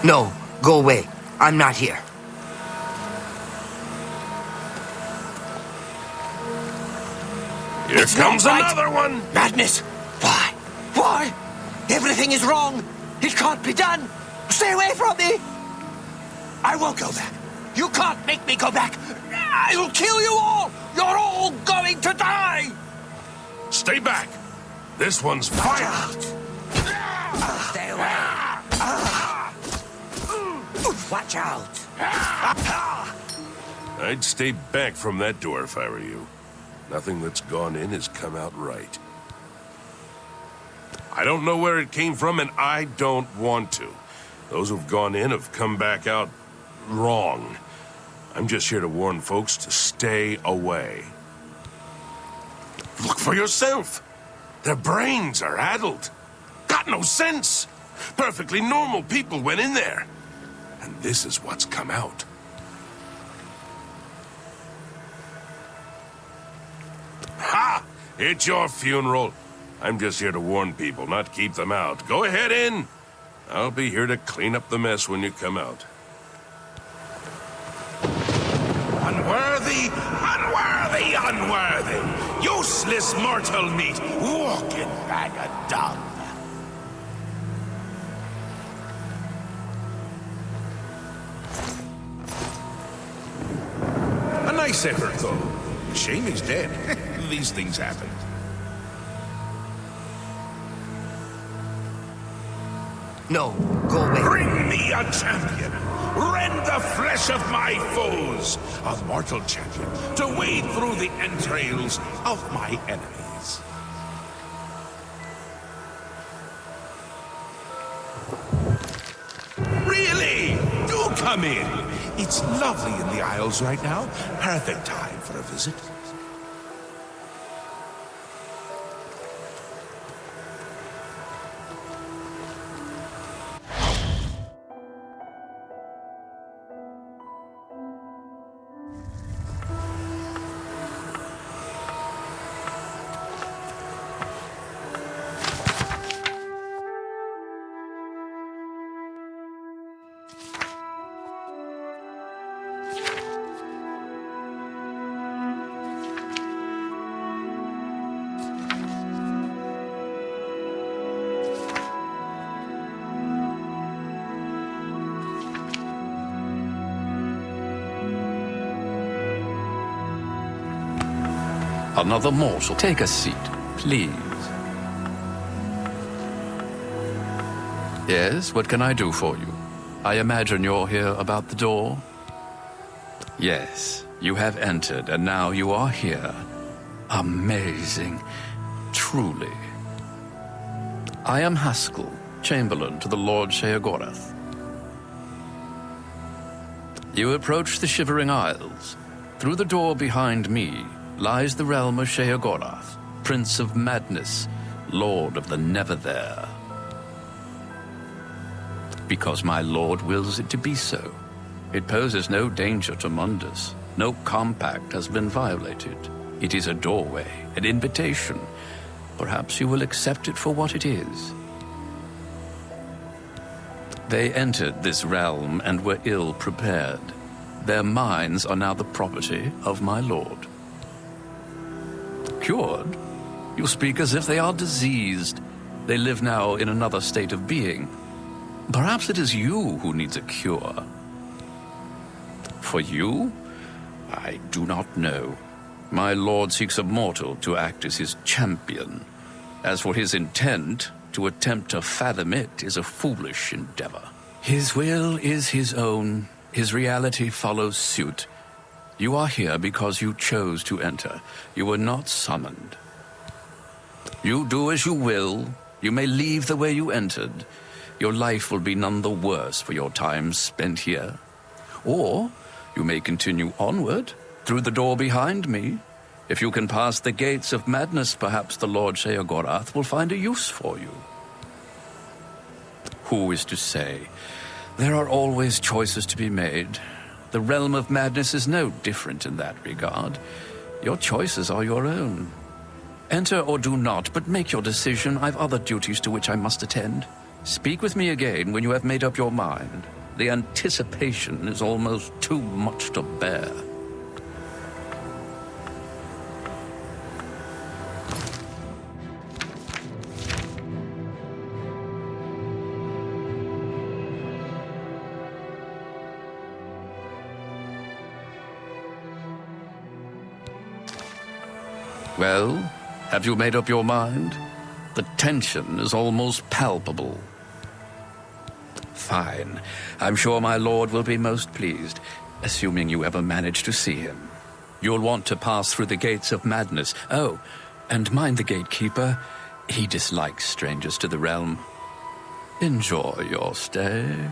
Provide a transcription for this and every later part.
No, go away. I'm not here. Here comes another one! Madness! Why? Why? Everything is wrong! It can't be done! Stay away from me! I won't go back. You can't make me go back! I'll kill you all! You're all going to die! Stay back! This one's violent! Stay away! Watch out! I'd stay back from that door if I were you. Nothing that's gone in has come out right. I don't know where it came from, and I don't want to. Those who've gone in have come back out wrong. I'm just here to warn folks to stay away. Look for yourself. Their brains are addled. Got no sense. Perfectly normal people went in there. And this is what's come out. Ha! It's your funeral. I'm just here to warn people, not keep them out. Go ahead in. I'll be here to clean up the mess when you come out. Unworthy, unworthy, unworthy. Useless mortal meat, walking bag of dung. A nice effort, though. Shame he's dead. These things happen. No, go away. Bring me a champion! Rend the flesh of my foes! A mortal champion to wade through the entrails of my enemies. Really? Do come in! It's lovely in the Isles right now. Perfect time for a visit. Another mortal. Take a seat, please. Yes, what can I do for you? I imagine you're here about the door? Yes, you have entered, and now you are here. Amazing. Truly. I am Haskill, Chamberlain to the Lord Sheogorath. You approach the Shivering Isles. Through the door behind me lies the realm of Sheogorath, Prince of Madness, Lord of the Never There. Because my lord wills it to be so. It poses no danger to Mundus. No compact has been violated. It is a doorway, an invitation. Perhaps you will accept it for what it is. They entered this realm and were ill prepared. Their minds are now the property of my lord. Cured? You speak as if they are diseased. They live now in another state of being. Perhaps it is you who needs a cure. For you? I do not know. My lord seeks a mortal to act as his champion. As for his intent, to attempt to fathom it is a foolish endeavor. His will is his own. His reality follows suit. You are here because you chose to enter. You were not summoned. You do as you will. You may leave the way you entered. Your life will be none the worse for your time spent here. Or you may continue onward, through the door behind me. If you can pass the gates of madness, perhaps the Lord Sheogorath will find a use for you. Who is to say? There are always choices to be made. The realm of madness is no different in that regard. Your choices are your own. Enter or do not, but make your decision. I've other duties to which I must attend. Speak with me again when you have made up your mind. The anticipation is almost too much to bear. Well, have you made up your mind? The tension is almost palpable. Fine. I'm sure my lord will be most pleased, assuming you ever manage to see him. You'll want to pass through the gates of madness. Oh, and mind the gatekeeper. He dislikes strangers to the realm. Enjoy your stay.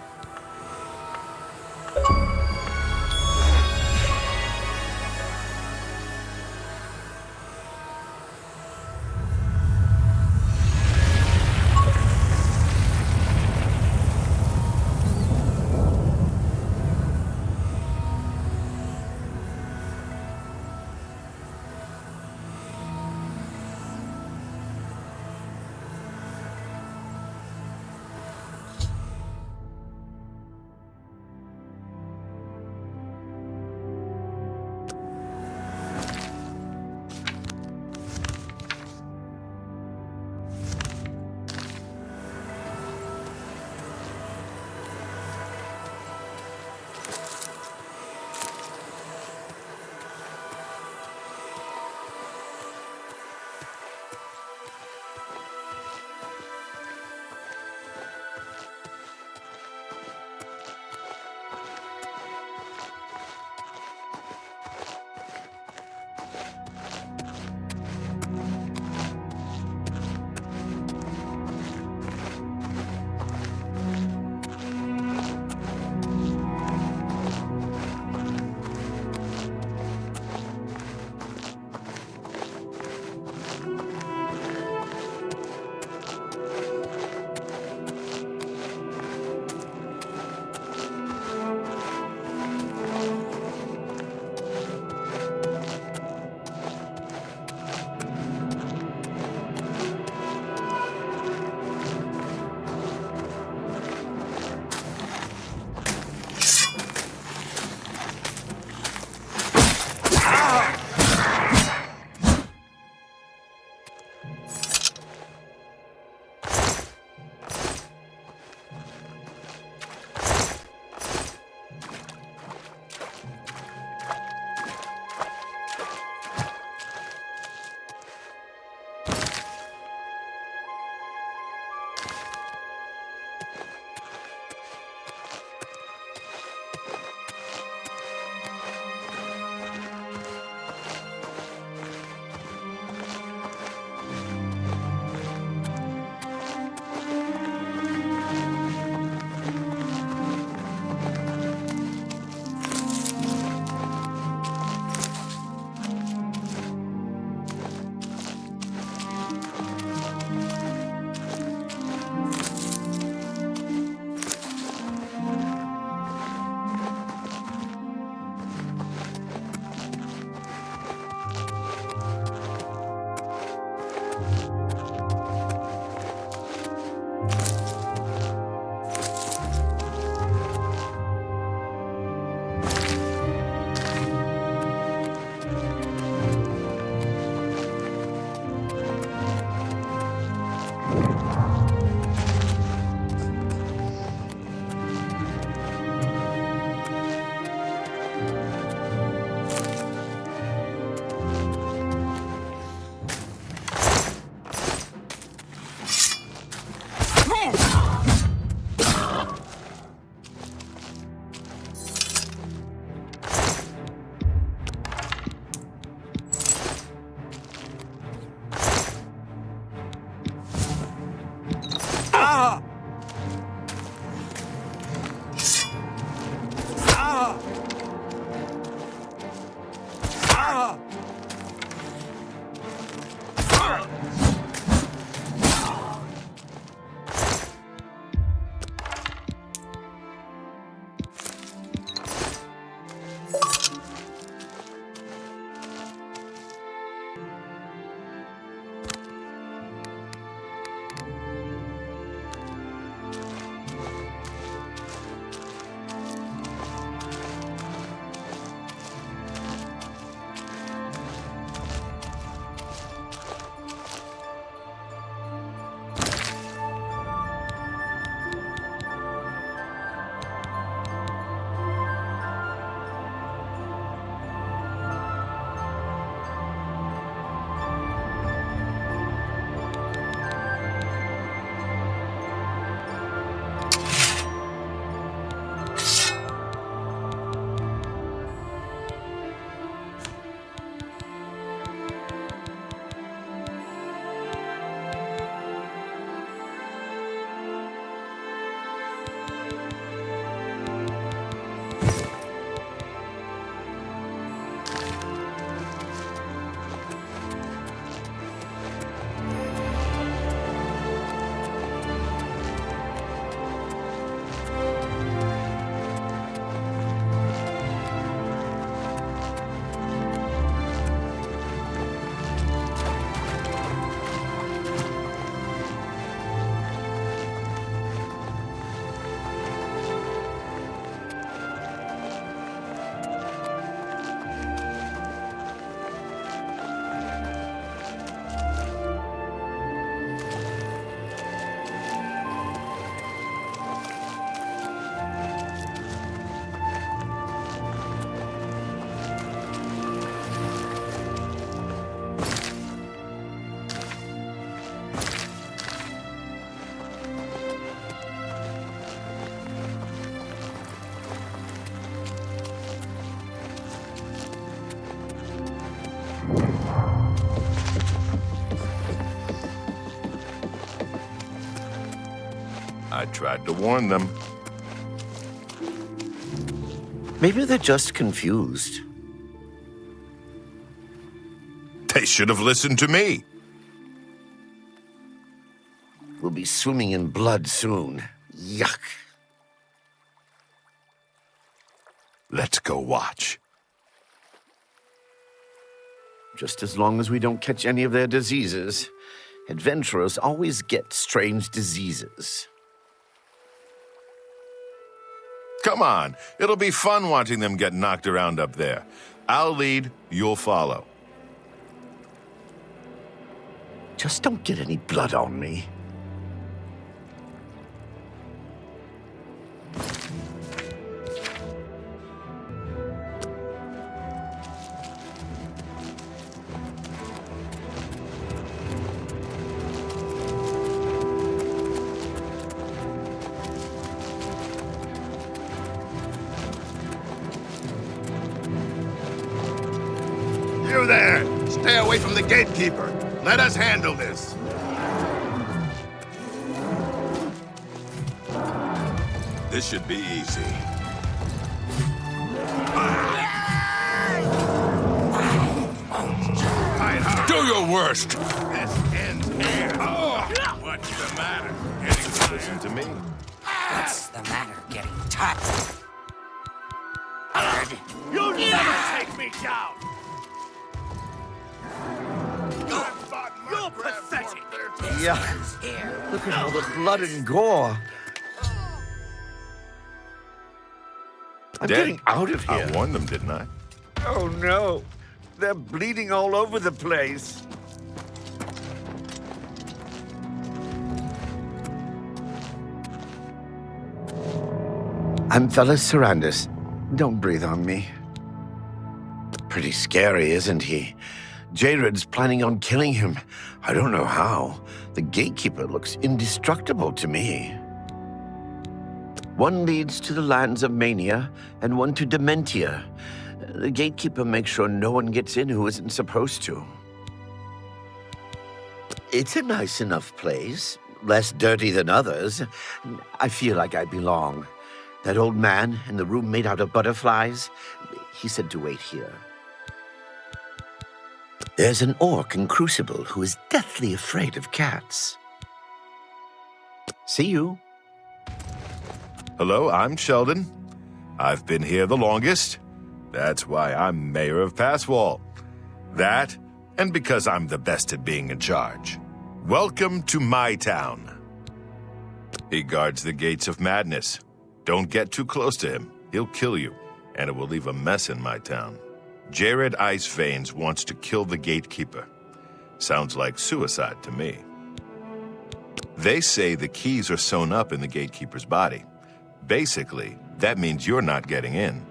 tried to warn them. Maybe they're just confused. They should have listened to me. We'll be swimming in blood soon. Yuck. Let's go watch. Just as long as we don't catch any of their diseases. Adventurers always get strange diseases. Come on, it'll be fun watching them get knocked around up there. I'll lead, you'll follow. Just don't get any blood on me. You there! Stay away from the Gatekeeper. Let us handle this. This should be easy. Do your worst! This ends here. What's the matter? Getting Listen to me. What's the matter getting tired? You'll never take me down! You're pathetic! Yeah. Look at all the blood and gore. I'm Dead. getting out of here. I warned them, didn't I? Oh no. They're bleeding all over the place. I'm Fellas Sarandis. Don't breathe on me. Pretty scary, isn't he? Jared's planning on killing him. I don't know how. The Gatekeeper looks indestructible to me. One leads to the lands of Mania, and one to Dementia. The Gatekeeper makes sure no one gets in who isn't supposed to. It's a nice enough place. Less dirty than others. I feel like I belong. That old man in the room made out of butterflies, he said to wait here. There's an orc in Crucible who is deathly afraid of cats. See you. Hello, I'm Sheldon. I've been here the longest. That's why I'm mayor of Passwall. That, and because I'm the best at being in charge. Welcome to my town. He guards the gates of madness. Don't get too close to him. He'll kill you, and it will leave a mess in my town. Jared Iceveins wants to kill the Gatekeeper. Sounds like suicide to me. They say the keys are sewn up in the Gatekeeper's body. Basically, that means you're not getting in.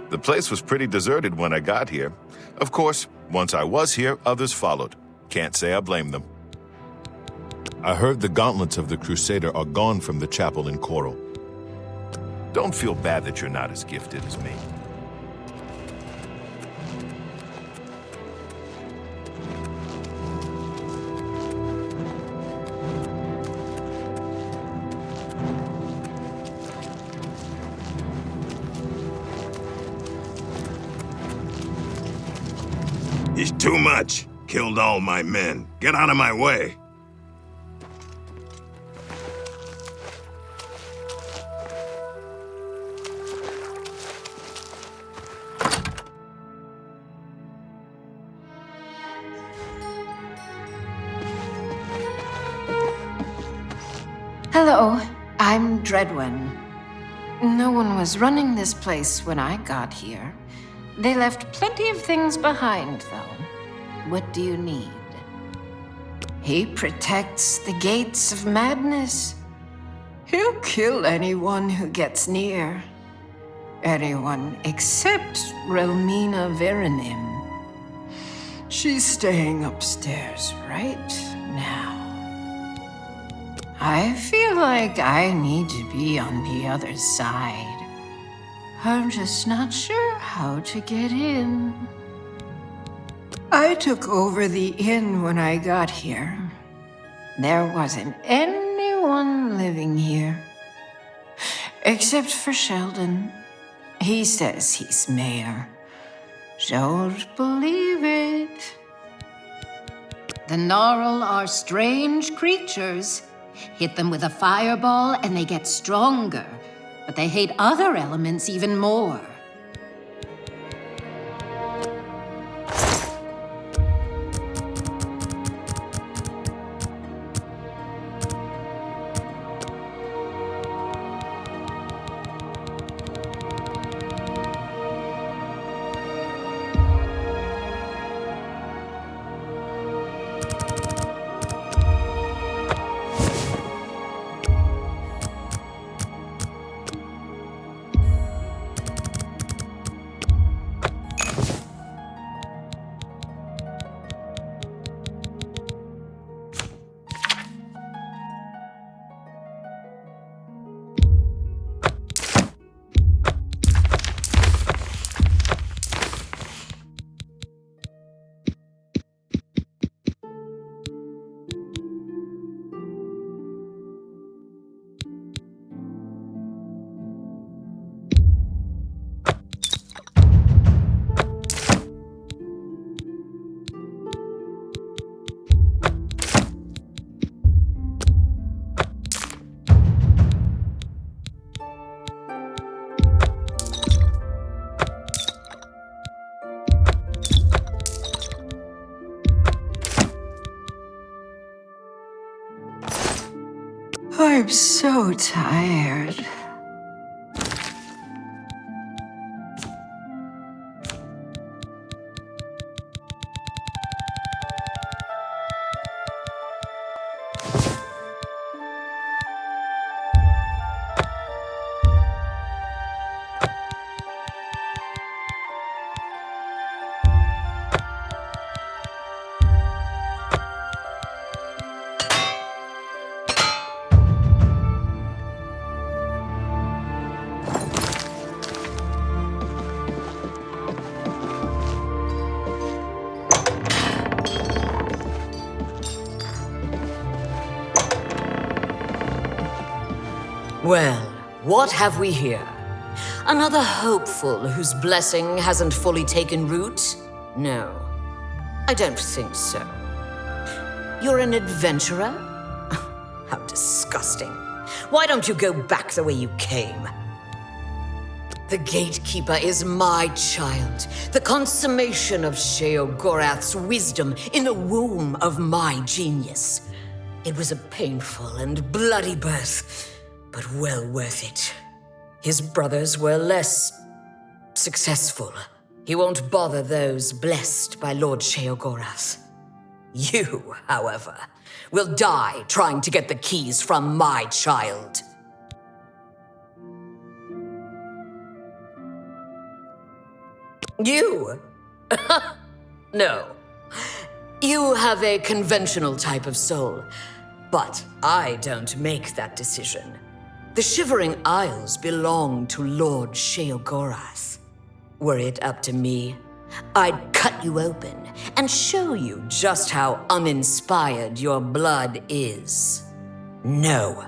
The place was pretty deserted when I got here. Of course, once I was here, others followed. Can't say I blame them. I heard the gauntlets of the Crusader are gone from the chapel in Coral. Don't feel bad that you're not as gifted as me. He's too much. Killed all my men. Get out of my way. Hello, I'm Dreadwin. No one was running this place when I got here. They left plenty of things behind, though. What do you need? He protects the gates of madness. He'll kill anyone who gets near. Anyone except Relmina Verenim. She's staying upstairs right now. I feel like I need to be on the other side. I'm just not sure how to get in. I took over the inn when I got here. There wasn't anyone one living here. Except for Sheldon. He says he's mayor. Don't believe it. The Gnarl are strange creatures. Hit them with a fireball and they get stronger. But they hate other elements even more. I'm so tired. Well, what have we here? Another hopeful whose blessing hasn't fully taken root? No, I don't think so. You're an adventurer? How disgusting. Why don't you go back the way you came? The Gatekeeper is my child, the consummation of Sheogorath's wisdom in the womb of my genius. It was a painful and bloody birth, but well worth it. His brothers were less successful. He won't bother those blessed by Lord Sheogorath. You, however, will die trying to get the keys from my child. You? No. You have a conventional type of soul, but I don't make that decision. The Shivering Isles belong to Lord Sheogorath. Were it up to me, I'd cut you open and show you just how uninspired your blood is. No,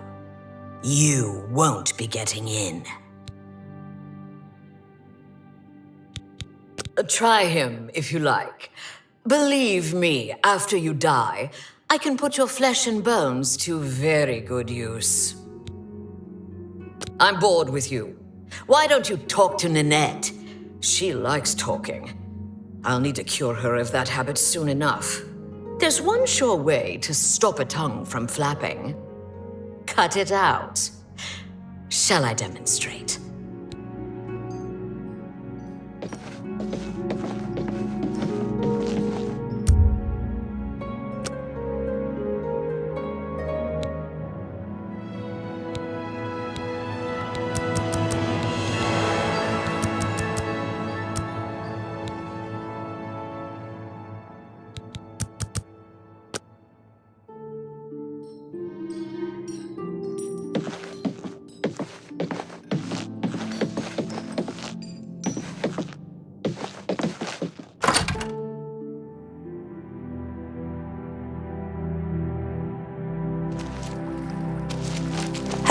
you won't be getting in. Try him if you like. Believe me, after you die, I can put your flesh and bones to very good use. I'm bored with you. Why don't you talk to Ninette? She likes talking. I'll need to cure her of that habit soon enough. There's one sure way to stop a tongue from flapping. Cut it out. Shall I demonstrate?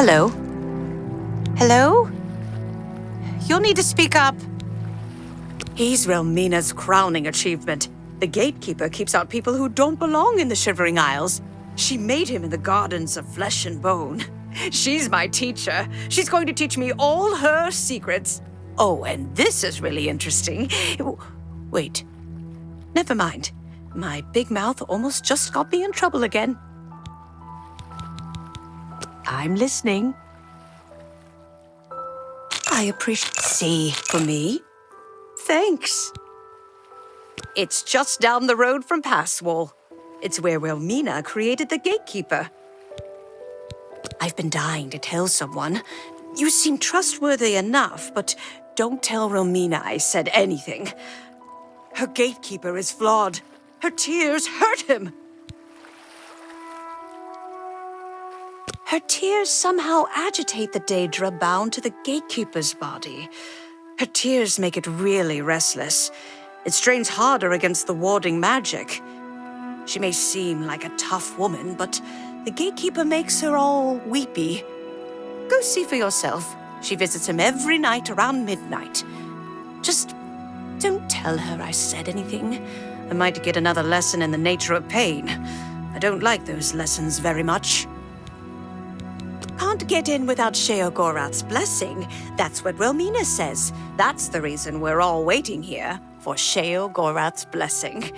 Hello? Hello? You'll need to speak up. He's Relmina's crowning achievement. The Gatekeeper keeps out people who don't belong in the Shivering Isles. She made him in the Gardens of Flesh and Bone. She's my teacher. She's going to teach me all her secrets. Oh, and this is really interesting. Wait. Never mind. My big mouth almost just got me in trouble again. I'm listening. I appreciate... See, for me? Thanks. It's just down the road from Passwall. It's where Relmina created the Gatekeeper. I've been dying to tell someone. You seem trustworthy enough, but don't tell Relmina I said anything. Her Gatekeeper is flawed. Her tears hurt him. Her tears somehow agitate the Daedra bound to the Gatekeeper's body. Her tears make it really restless. It strains harder against the warding magic. She may seem like a tough woman, but the Gatekeeper makes her all weepy. Go see for yourself. She visits him every night around midnight. Just don't tell her I said anything. I might get another lesson in the nature of pain. I don't like those lessons very much. Can't get in without Sheogorath's blessing. That's what Relmina says. That's the reason we're all waiting here, for Sheogorath's blessing.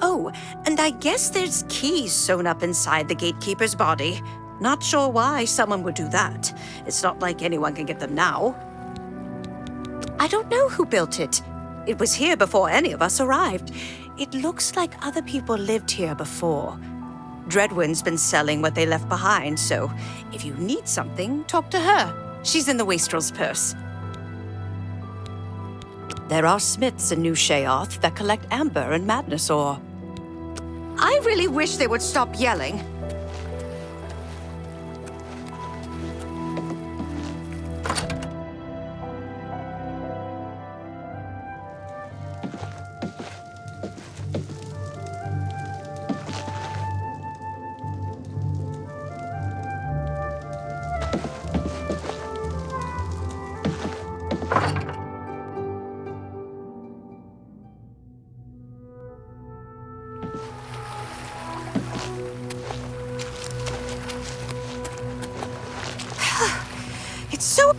Oh, and I guess there's keys sewn up inside the Gatekeeper's body. Not sure why someone would do that. It's not like anyone can get them now. I don't know who built it. It was here before any of us arrived. It looks like other people lived here before. Dreadwind's been selling what they left behind, so if you need something, talk to her. She's in the Wastrel's purse. There are smiths in New Sheogorath that collect amber and madness ore. I really wish they would stop yelling. It's so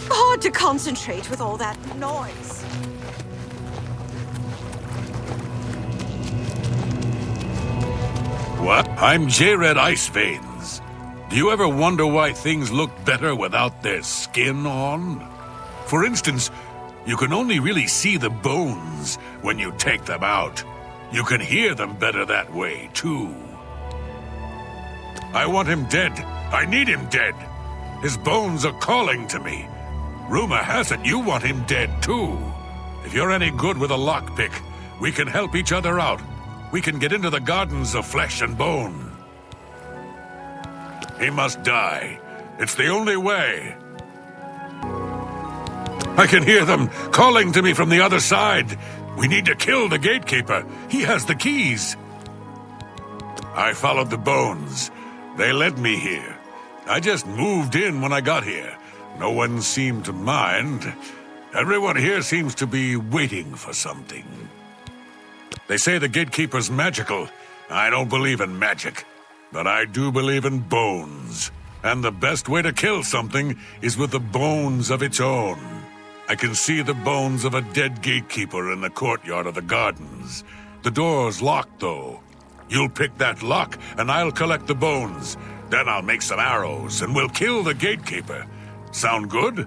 hard to concentrate with all that noise. What? I'm J-Red Iceveins. Do you ever wonder why things look better without their skin on? For instance, you can only really see the bones when you take them out. You can hear them better that way, too. I want him dead. I need him dead. His bones are calling to me. Rumor has it you want him dead, too. If you're any good with a lockpick, we can help each other out. We can get into the Gardens of Flesh and Bone. He must die. It's the only way. I can hear them calling to me from the other side. We need to kill the Gatekeeper. He has the keys. I followed the bones. They led me here. I just moved in when I got here. No one seemed to mind. Everyone here seems to be waiting for something. They say the Gatekeeper's magical. I don't believe in magic, but I do believe in bones. And the best way to kill something is with the bones of its own. I can see the bones of a dead Gatekeeper in the courtyard of the gardens. The door's locked, though. You'll pick that lock, and I'll collect the bones. Then I'll make some arrows, and we'll kill the Gatekeeper. Sound good?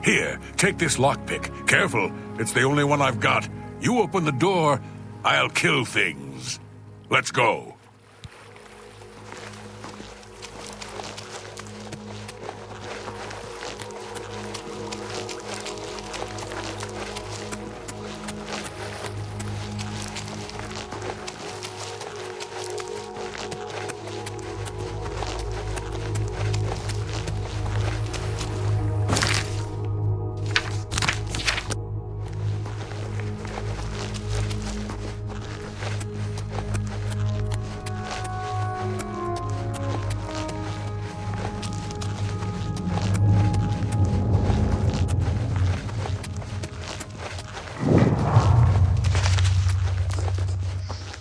Here, take this lockpick. Careful, it's the only one I've got. You open the door, I'll kill things. Let's go.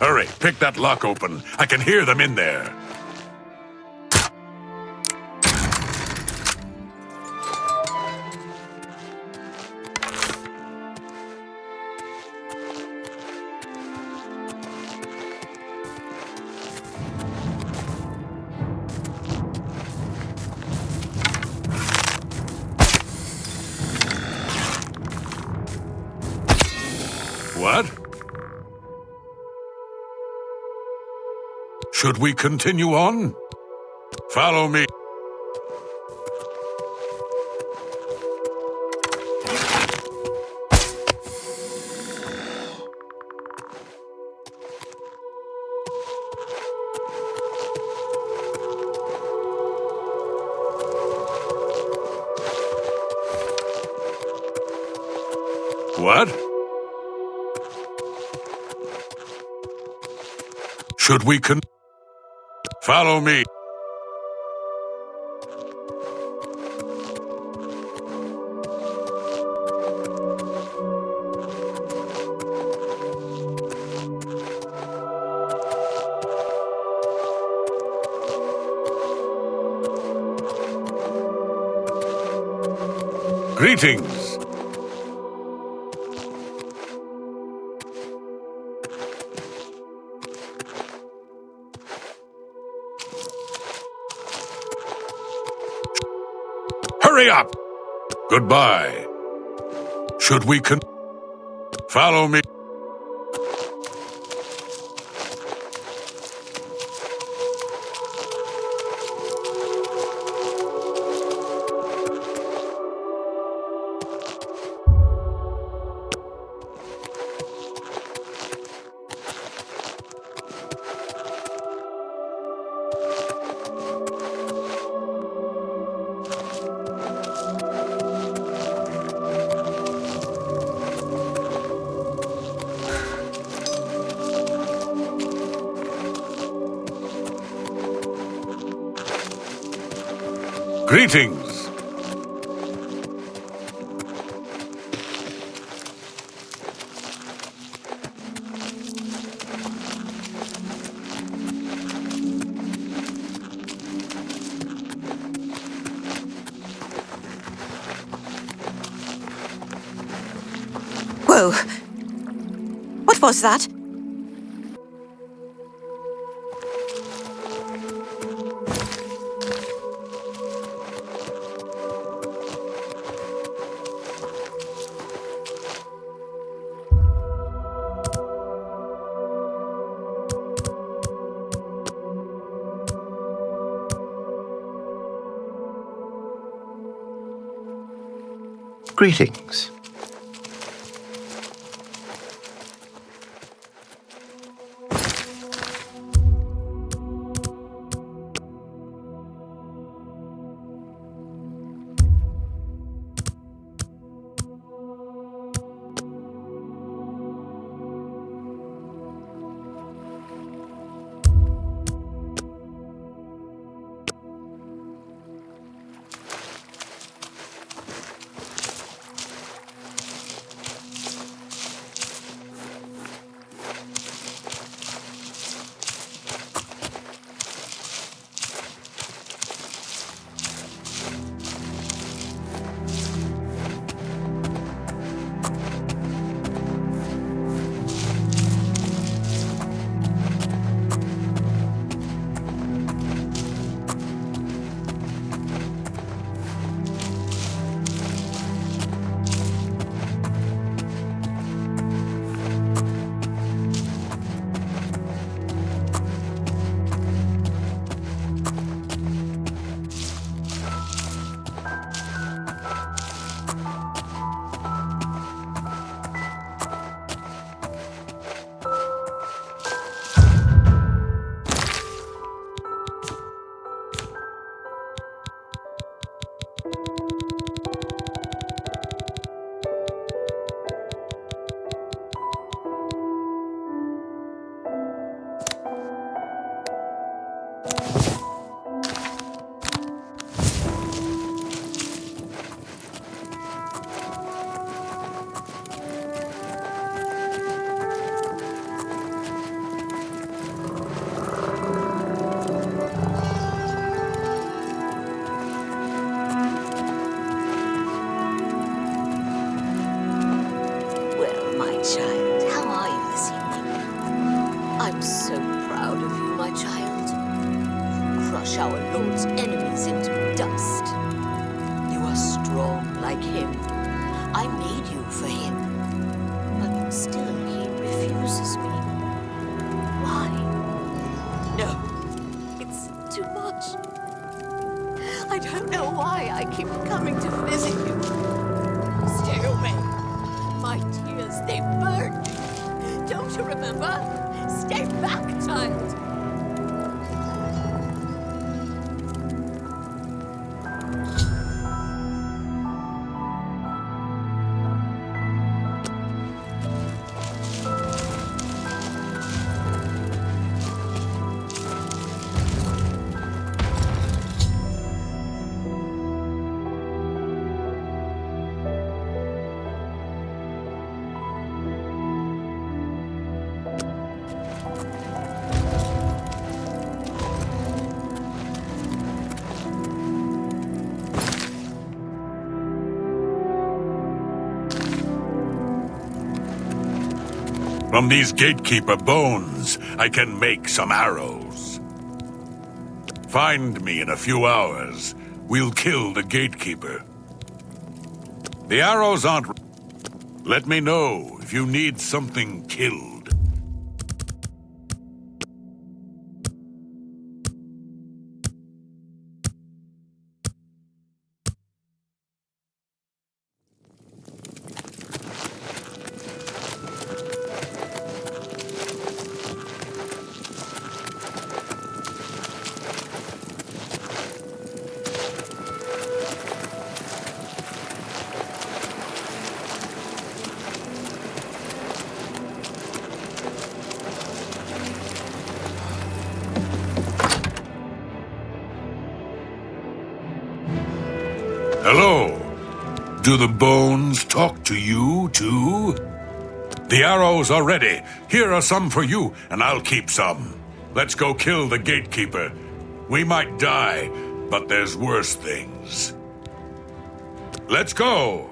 Hurry, pick that lock open. I can hear them in there. What? Should we continue on? Follow me. What? Should we follow me? Greetings. Hurry up! Goodbye. Should we follow me? Greetings. Whoa. What was that? Greetings. child, how are you this evening? I'm so proud of you, my child. You crush our Lord's enemies into dust. You are strong like him. I made you for him. But still he refuses me. Why? No, it's too much. I don't know why I keep coming to visit you. Stay away. My tears, they burn me. Don't you remember? Stay back, child. From these Gatekeeper bones, I can make some arrows. Find me in a few hours. We'll kill the Gatekeeper. The arrows aren't... Let me know if you need something killed. Hello. Do the bones talk to you, too? The arrows are ready. Here are some for you, and I'll keep some. Let's go kill the Gatekeeper. We might die, but there's worse things. Let's go!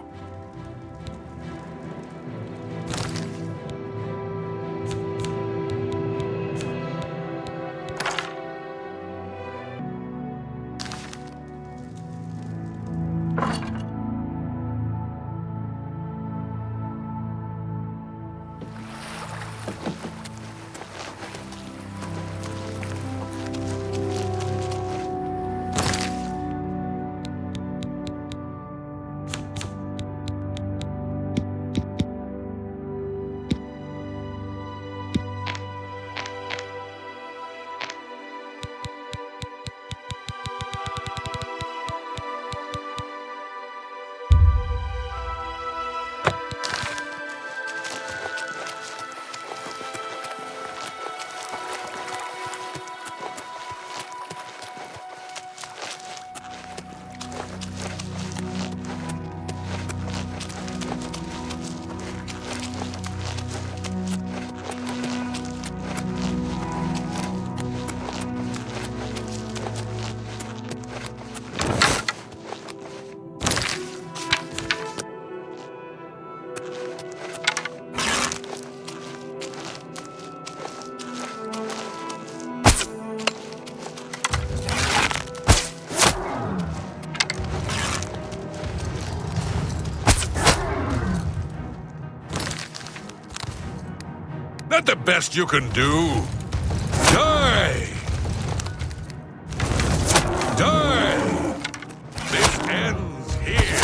That the best you can do? Die! Die! This ends here.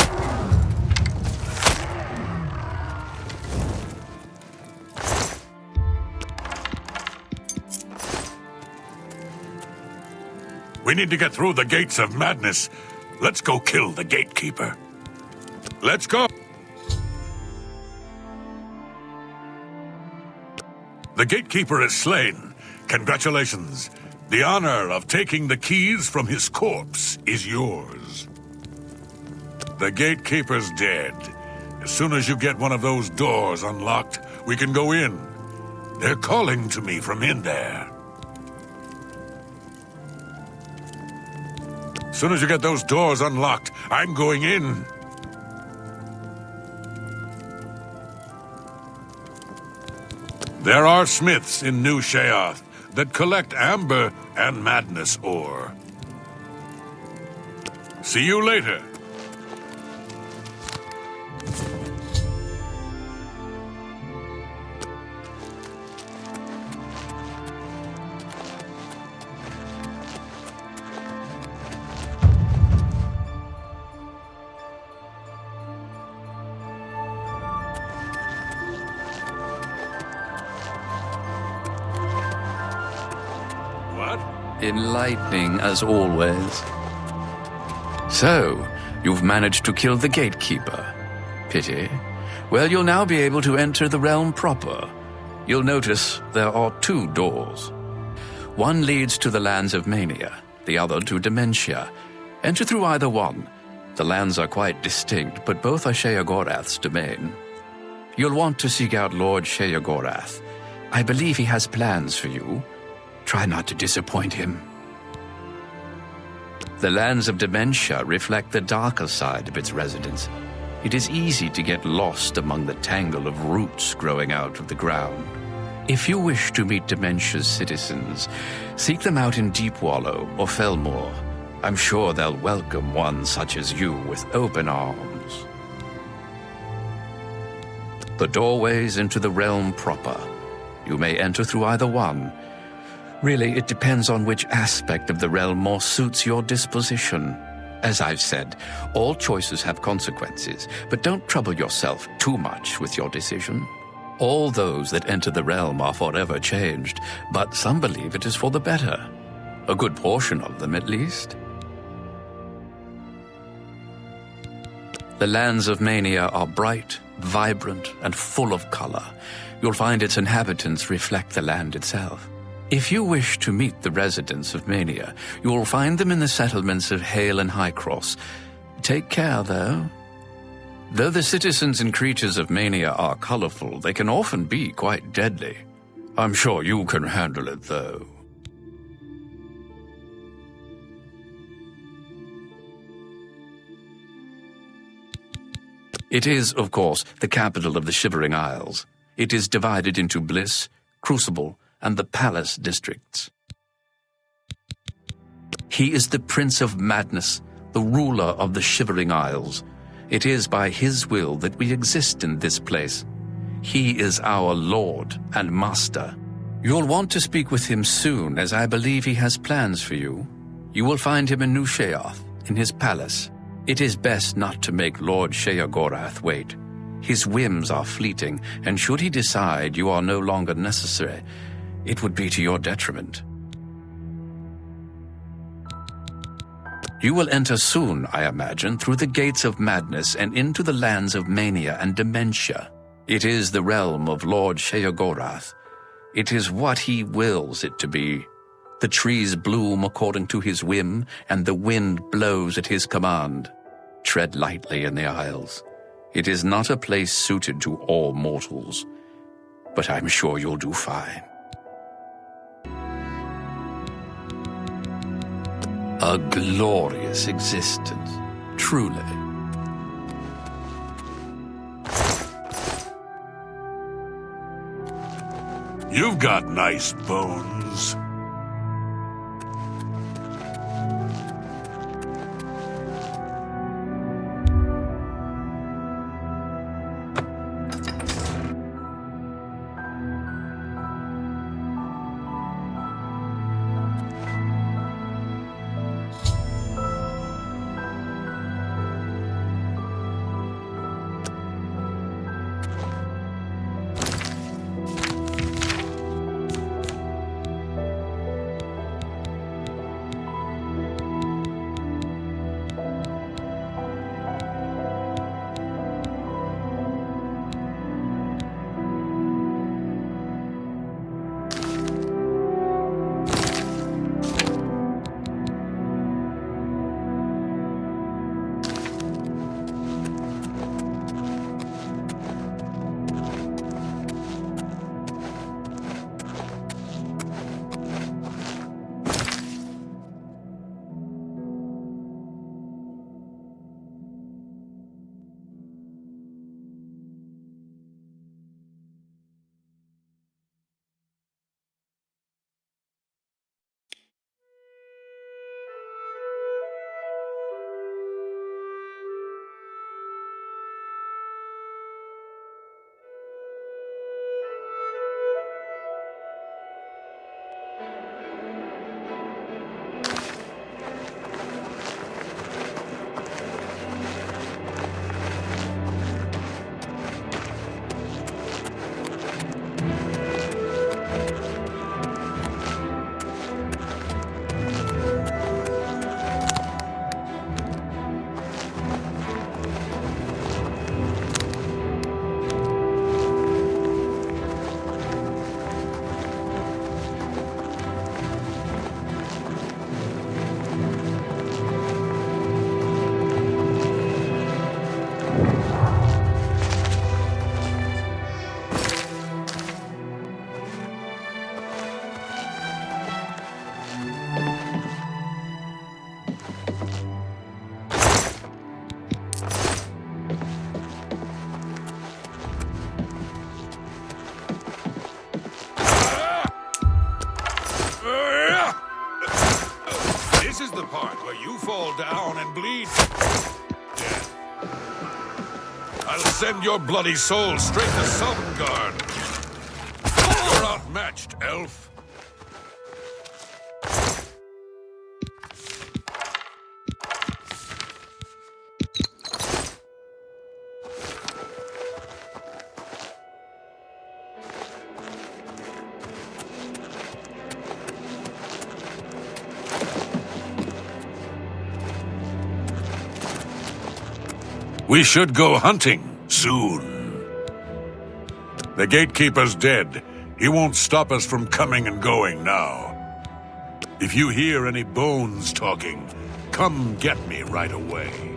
We need to get through the gates of madness. Let's go kill the Gatekeeper. Let's go! The Gatekeeper is slain. Congratulations. The honor of taking the keys from his corpse is yours. The Gatekeeper's dead. As soon as you get one of those doors unlocked, we can go in. They're calling to me from in there. As soon as you get those doors unlocked, I'm going in. There are smiths in New Sheogorath that collect amber and madness ore. See you later. Enlightening as always. So, you've managed to kill the Gatekeeper. Pity. Well, you'll now be able to enter the realm proper. You'll notice there are 2 doors. One leads to the lands of Mania, the other to Dementia. Enter through either one. The lands are quite distinct, but both are Sheogorath's domain. You'll want to seek out Lord Sheogorath. I believe he has plans for you. Try not to disappoint him. The lands of Dementia reflect the darker side of its residents. It is easy to get lost among the tangle of roots growing out of the ground. If you wish to meet Dementia's citizens, seek them out in Deepwallow or Felmore. I'm sure they'll welcome one such as you with open arms. The doorways into the realm proper. You may enter through either one. Really, it depends on which aspect of the realm more suits your disposition. As I've said, all choices have consequences, but don't trouble yourself too much with your decision. All those that enter the realm are forever changed, but some believe it is for the better. A good portion of them, at least. The lands of Mania are bright, vibrant, and full of color. You'll find its inhabitants reflect the land itself. If you wish to meet the residents of Mania, you will find them in the settlements of Hale and Highcross. Take care, though. Though the citizens and creatures of Mania are colorful, they can often be quite deadly. I'm sure you can handle it, though. It is, of course, the capital of the Shivering Isles. It is divided into Bliss, Crucible, and the Palace districts. He is the Prince of Madness, the ruler of the Shivering Isles. It is by his will that we exist in this place. He is our Lord and Master. You'll want to speak with him soon, as I believe he has plans for you. You will find him in New Sheogorath, in his palace. It is best not to make Lord Sheogorath wait. His whims are fleeting, and should he decide you are no longer necessary, it would be to your detriment. You will enter soon, I imagine, through the gates of madness and into the lands of Mania and Dementia. It is the realm of Lord Sheogorath. It is what he wills it to be. The trees bloom according to his whim, and the wind blows at his command. Tread lightly in the Isles. It is not a place suited to all mortals, but I'm sure you'll do fine. A glorious existence, truly. You've got nice bones. or you fall down and bleed. Dead. I'll send your bloody soul straight to Sovngarde. You're outmatched, elf. We should go hunting soon. The Gatekeeper's dead. He won't stop us from coming and going now. If you hear any bones talking, come get me right away.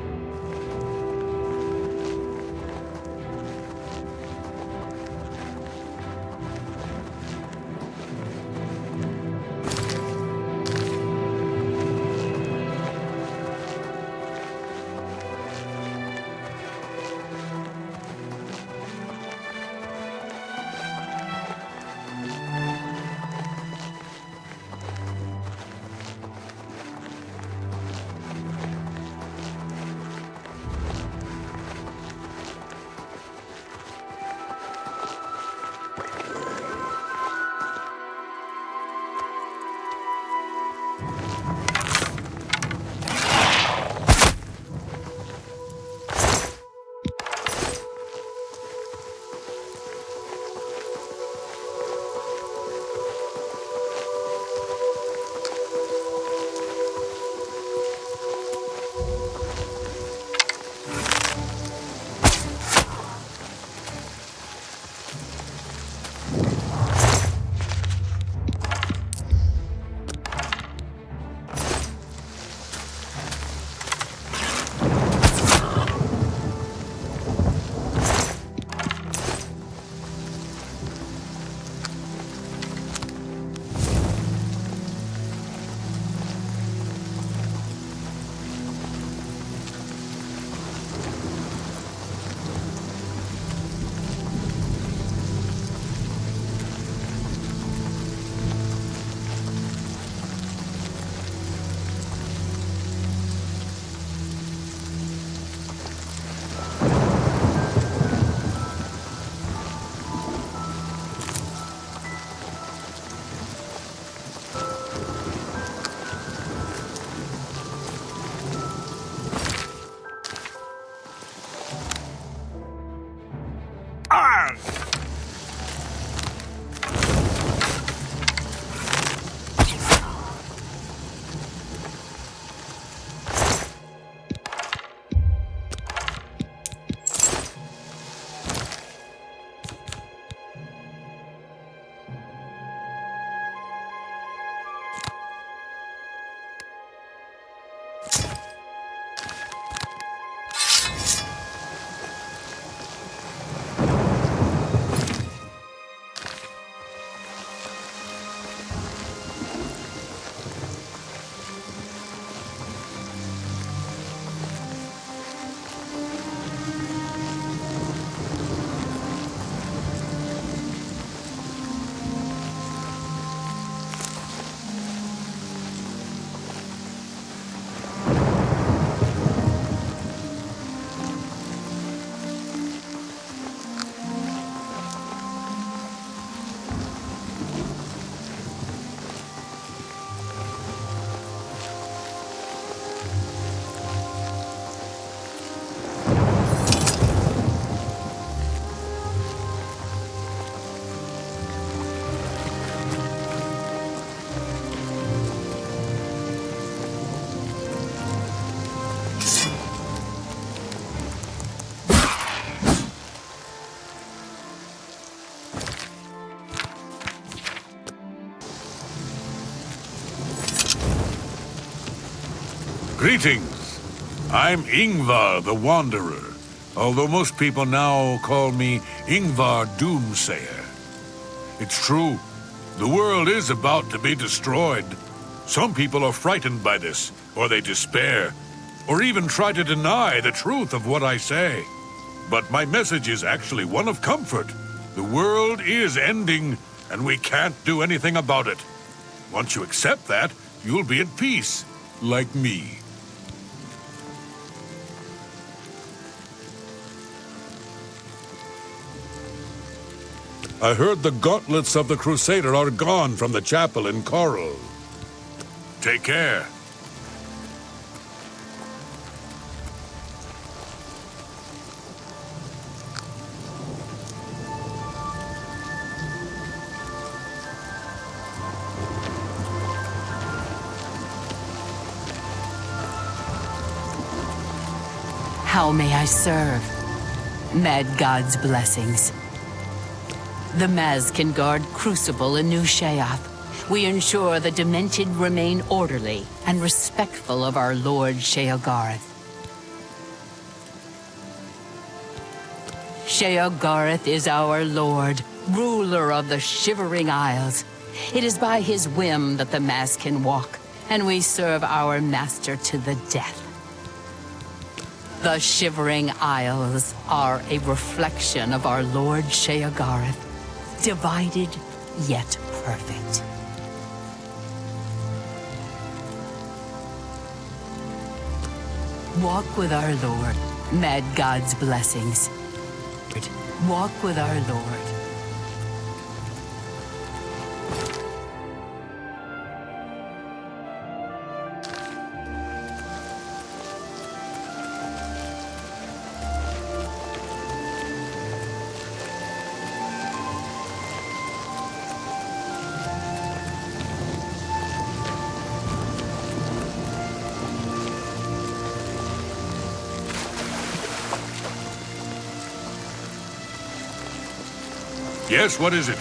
Greetings. I'm Ingvar the Wanderer, although most people now call me Ingvar Doomsayer. It's true, the world is about to be destroyed. Some people are frightened by this, or they despair, or even try to deny the truth of what I say. But my message is actually one of comfort. The world is ending, and we can't do anything about it. Once you accept that, you'll be at peace, like me. I heard the gauntlets of the Crusader are gone from the chapel in Coral. Take care. How may I serve? Mad God's blessings. The Mazkin guard Crucible in New Sheoth. We ensure the demented remain orderly and respectful of our Lord Sheogorath. Sheogorath is our lord, ruler of the Shivering Isles. It is by his whim that the Mazkin walk, and we serve our master to the death. The Shivering Isles are a reflection of our Lord Sheogorath, divided yet perfect. Walk with our Lord, Mad God's blessings. Walk with our Lord. Yes, what is it?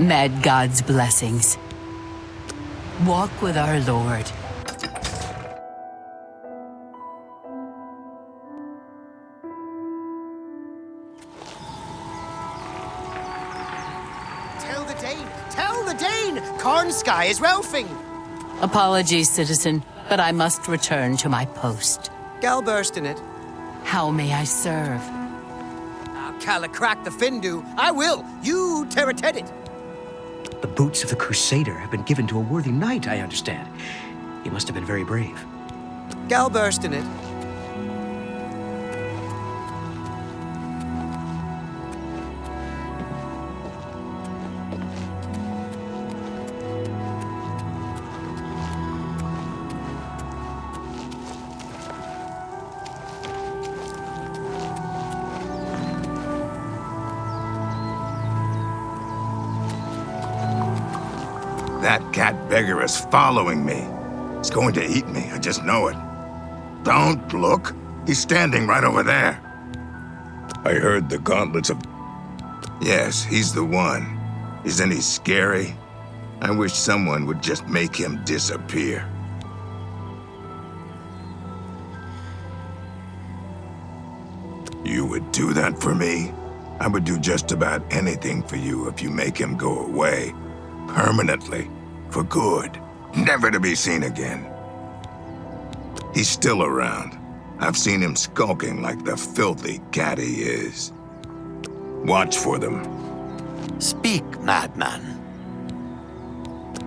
Mad God's blessings. Walk with our Lord. Tell the Dane! Tell the Dane! Cornsky is Ralphing! Apologies, citizen, but I must return to my post. Galburst in it. How may I serve? I'll crack the Findu. I will! You Terrated it! The boots of the Crusader have been given to a worthy knight, I understand. He must have been very brave. Galburst in it. That cat beggar is following me. He's going to eat me, I just know it. Don't look. He's standing right over there. I heard the gauntlets of... Yes, he's the one. Isn't he scary? I wish someone would just make him disappear. You would do that for me? I would do just about anything for you if you make him go away. Permanently. For good. Never to be seen again. He's still around. I've seen him skulking like the filthy cat he is. Watch for them. Speak, madman.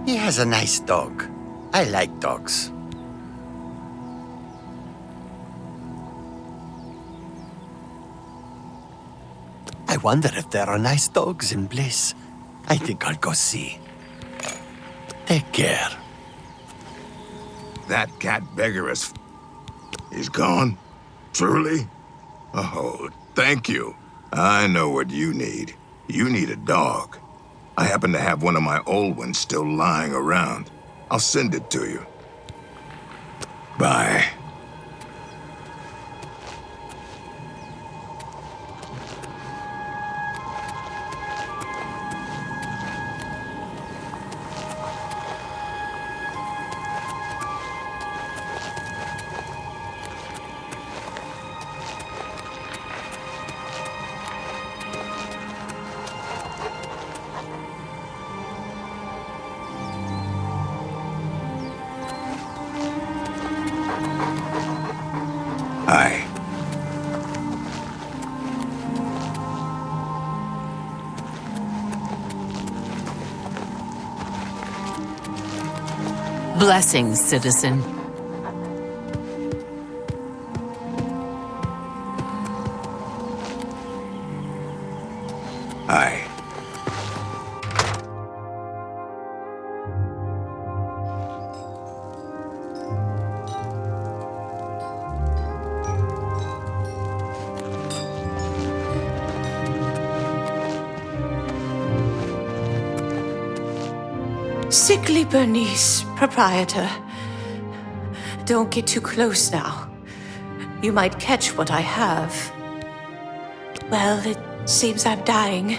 He has a nice dog. I like dogs. I wonder if there are nice dogs in Bliss. I think I'll go see. Take care. That cat beggar is... He's gone? Truly? Oh, thank you. I know what you need. You need a dog. I happen to have one of my old ones still lying around. I'll send it to you. Bye. Aye. Blessings, citizen. Aye. Sickly Bernice, proprietor. Don't get too close now. You might catch what I have. Well, it seems I'm dying.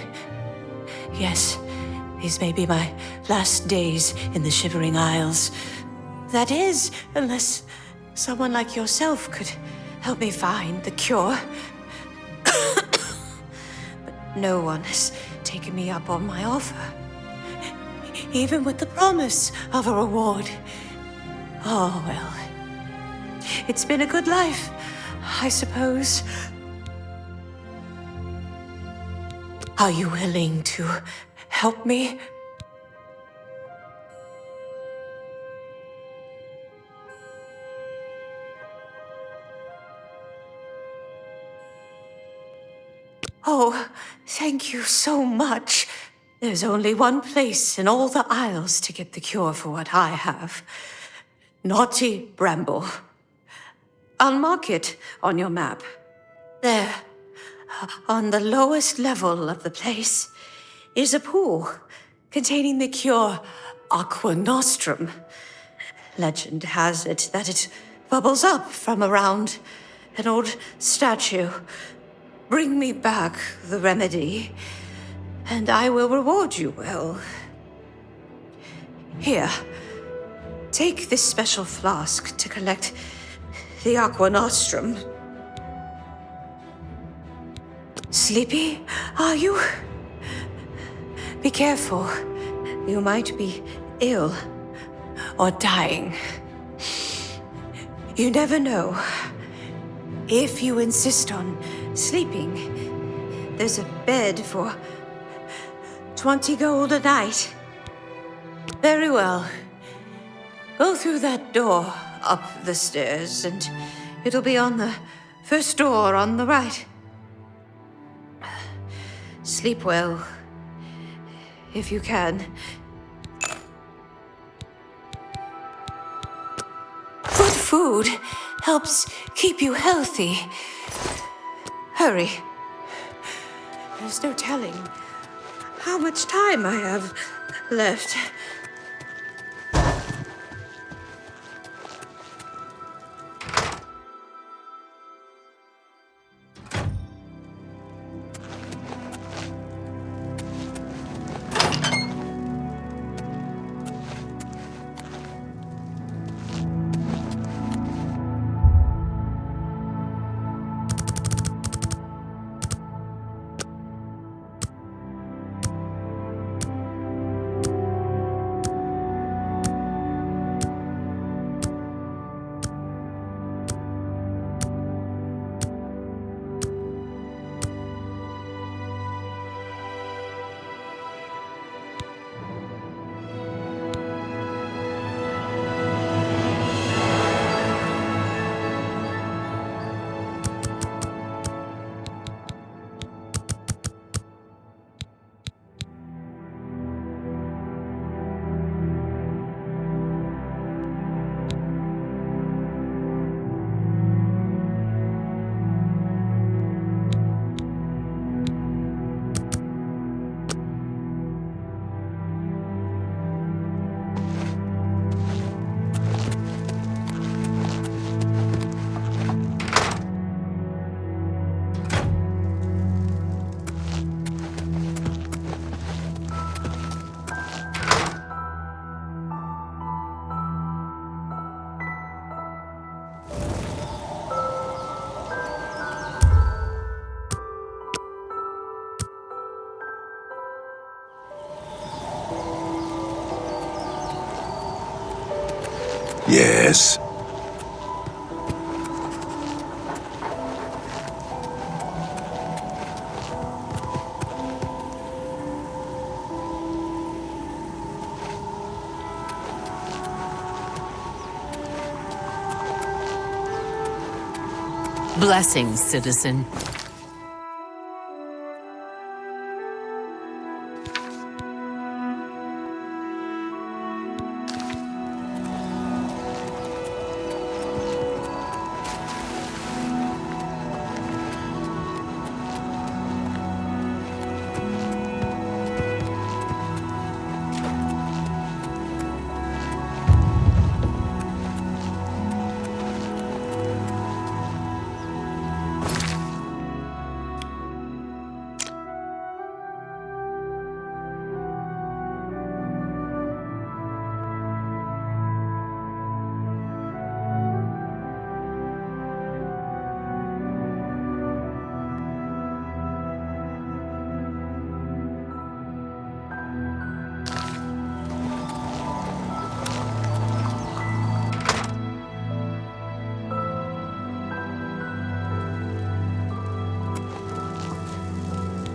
Yes, these may be my last days in the Shivering Isles. That is, unless someone like yourself could help me find the cure. But no one has taken me up on my offer. Even with the promise of a reward. Oh, well. It's been a good life, I suppose. Are you willing to help me? Oh, thank you so much. There's only one place in all the Isles to get the cure for what I have. Naughty Bramble. I'll mark it on your map. There, on the lowest level of the place, is a pool containing the cure Aqua Nostrum. Legend has it that it bubbles up from around an old statue. Bring me back the remedy, and I will reward you well. Here, take this special flask to collect the aqua nostrum. Sleepy, are you? Be careful. You might be ill or dying. You never know. If you insist on sleeping, there's a bed for 20 gold a night. Very well. Go through that door up the stairs, and it'll be on the first door on the right. Sleep well, if you can. Good food helps keep you healthy. Hurry. There's no telling how much time I have left. Yes? Blessings, citizen.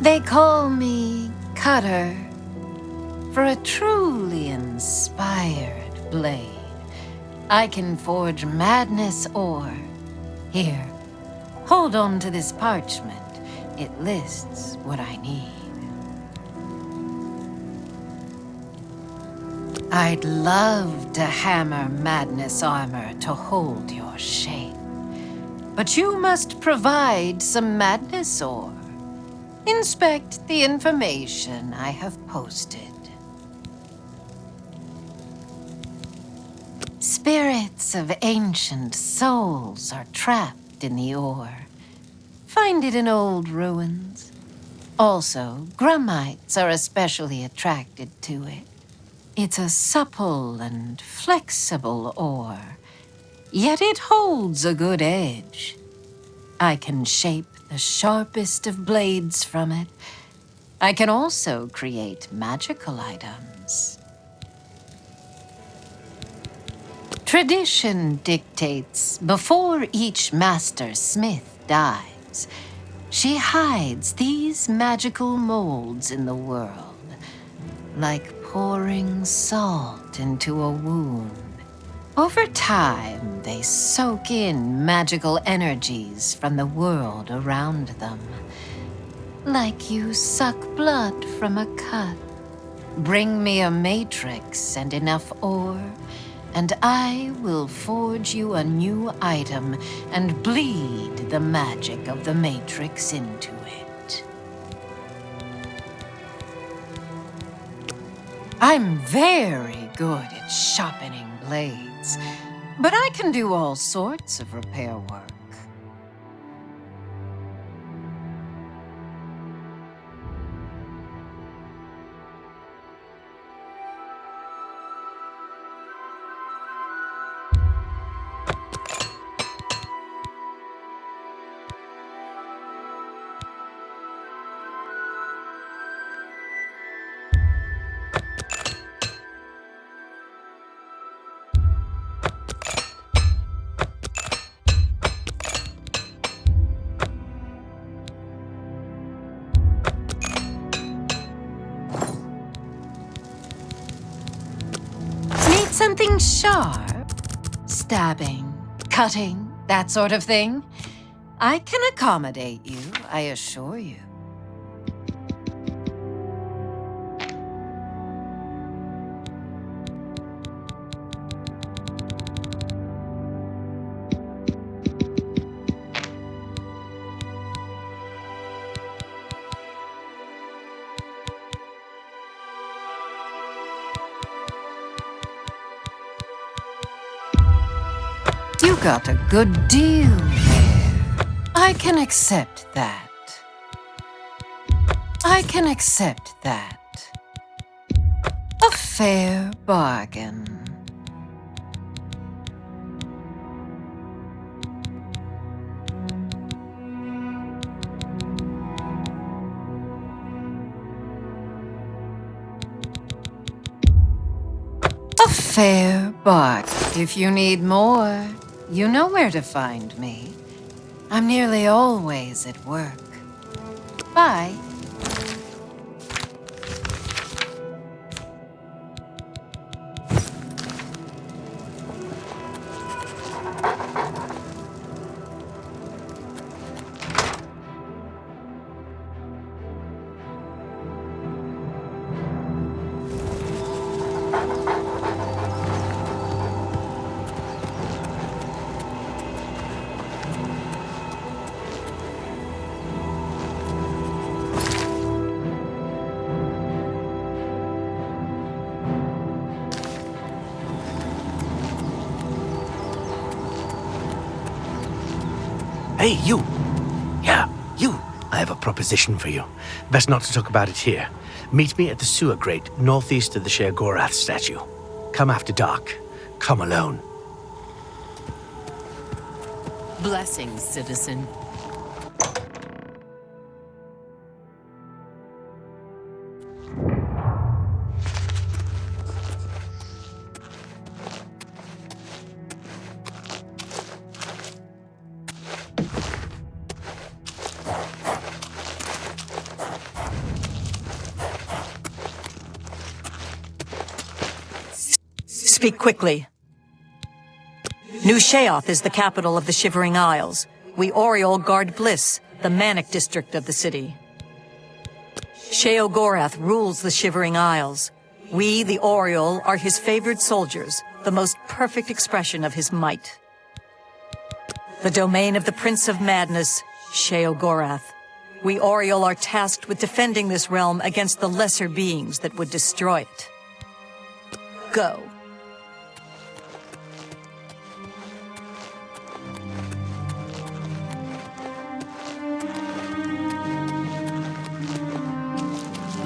They call me Cutter for a truly inspired blade. I can forge madness or... Here, hold on to this parchment. It lists what I need. I'd love to hammer madness armor to hold your shape. But you must provide some madness ore. Inspect the information I have posted. Spirits of ancient souls are trapped in the ore. Find it in old ruins. Also, grummites are especially attracted to it. It's a supple and flexible ore, yet it holds a good edge. I can shape the sharpest of blades from it. I can also create magical items. Tradition dictates before each master smith dies, she hides these magical molds in the world, like pouring salt into a wound. Over time, they soak in magical energies from the world around them, like you suck blood from a cut. Bring me a matrix and enough ore, and I will forge you a new item and bleed the magic of the matrix into it. I'm very good at sharpening blades, but I can do all sorts of repair work. Something sharp? Stabbing, cutting, that sort of thing? I can accommodate you, I assure you. You got a good deal there. I can accept that. I can accept that. A fair bargain. A fair bargain. If you need more, you know where to find me. I'm nearly always at work. Bye. Hey, you! Yeah, you! I have a proposition for you. Best not to talk about it here. Meet me at the sewer grate northeast of the Sheogorath statue. Come after dark. Come alone. Blessings, citizen. Speak quickly. New Sheoth is the capital of the Shivering Isles. We Oriole guard Bliss, the manic district of the city. Sheogorath rules the Shivering Isles. We, the Oriole, are his favored soldiers, the most perfect expression of his might. The domain of the Prince of Madness, Sheogorath. We Oriole are tasked with defending this realm against the lesser beings that would destroy it. Go.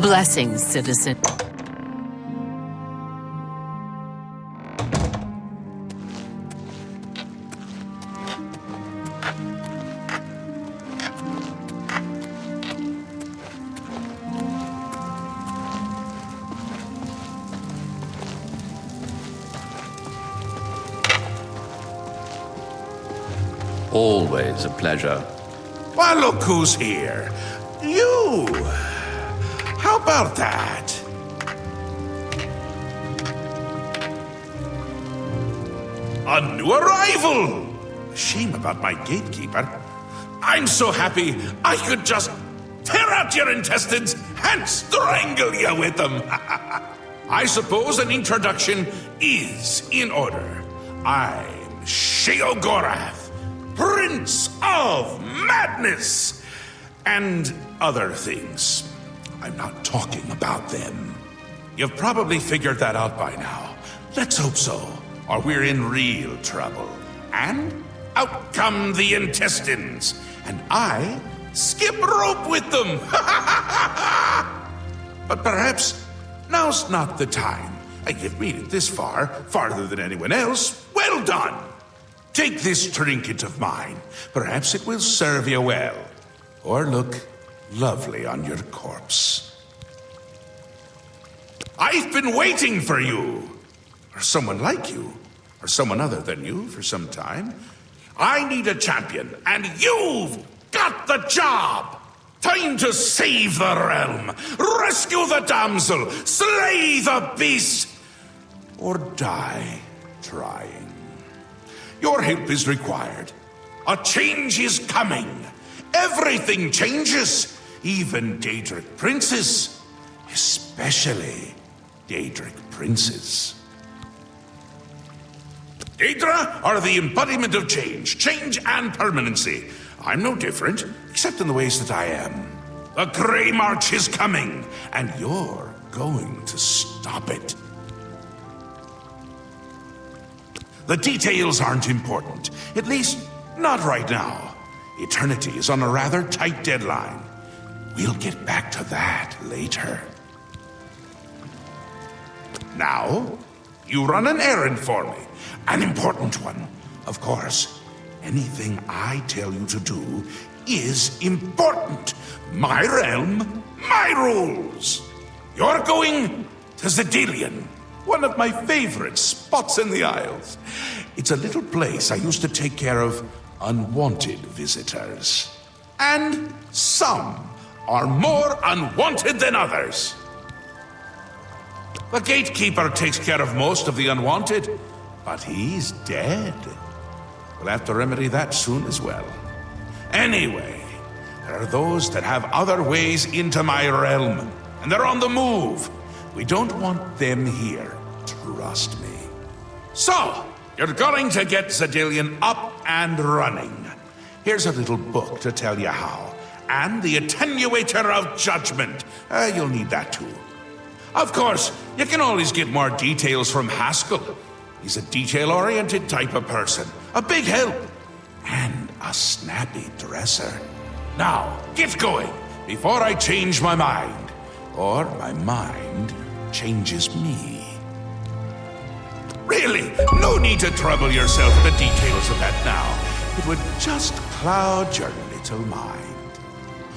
Blessings, citizen. Always a pleasure. Why, look who's here. You! How about that? A new arrival! Shame about my gatekeeper. I'm so happy I could just tear out your intestines and strangle you with them. I suppose an introduction is in order. I'm Sheogorath, Prince of Madness, and other things. I'm not talking about them. You've probably figured that out by now. Let's hope so, or we're in real trouble. And out come the intestines, and I skip rope with them. But perhaps now's not the time. You've made it this far, farther than anyone else. Well done! Take this trinket of mine. Perhaps it will serve you well, or look lovely on your corpse. I've been waiting for you, or someone like you, or someone other than you for some time. I need a champion, and you've got the job! Time to save the realm, rescue the damsel, slay the beast, or die trying. Your help is required. A change is coming. Everything changes, even Daedric princes, especially Daedric princes. Daedra are the embodiment of change and permanency. I'm no different, except in the ways that I am. The Greymarch is coming, and you're going to stop it. The details aren't important, at least not right now. Eternity is on a rather tight deadline. We'll get back to that later. Now, you run an errand for me. An important one, of course. Anything I tell you to do is important. My realm, my rules. You're going to Zadillion, one of my favorite spots in the Isles. It's a little place I used to take care of unwanted visitors. And some are more unwanted than others. The Gatekeeper takes care of most of the unwanted, but he's dead. We'll have to remedy that soon as well. Anyway, there are those that have other ways into my realm, and they're on the move. We don't want them here, trust me. So, you're going to get Zadillion up and running. Here's a little book to tell you how, and the Attenuator of Judgment. You'll need that too. Of course, you can always get more details from Haskill. He's a detail-oriented type of person, a big help, and a snappy dresser. Now, get going, before I change my mind, or my mind changes me. Really, no need to trouble yourself with the details of that now. It would just cloud your little mind.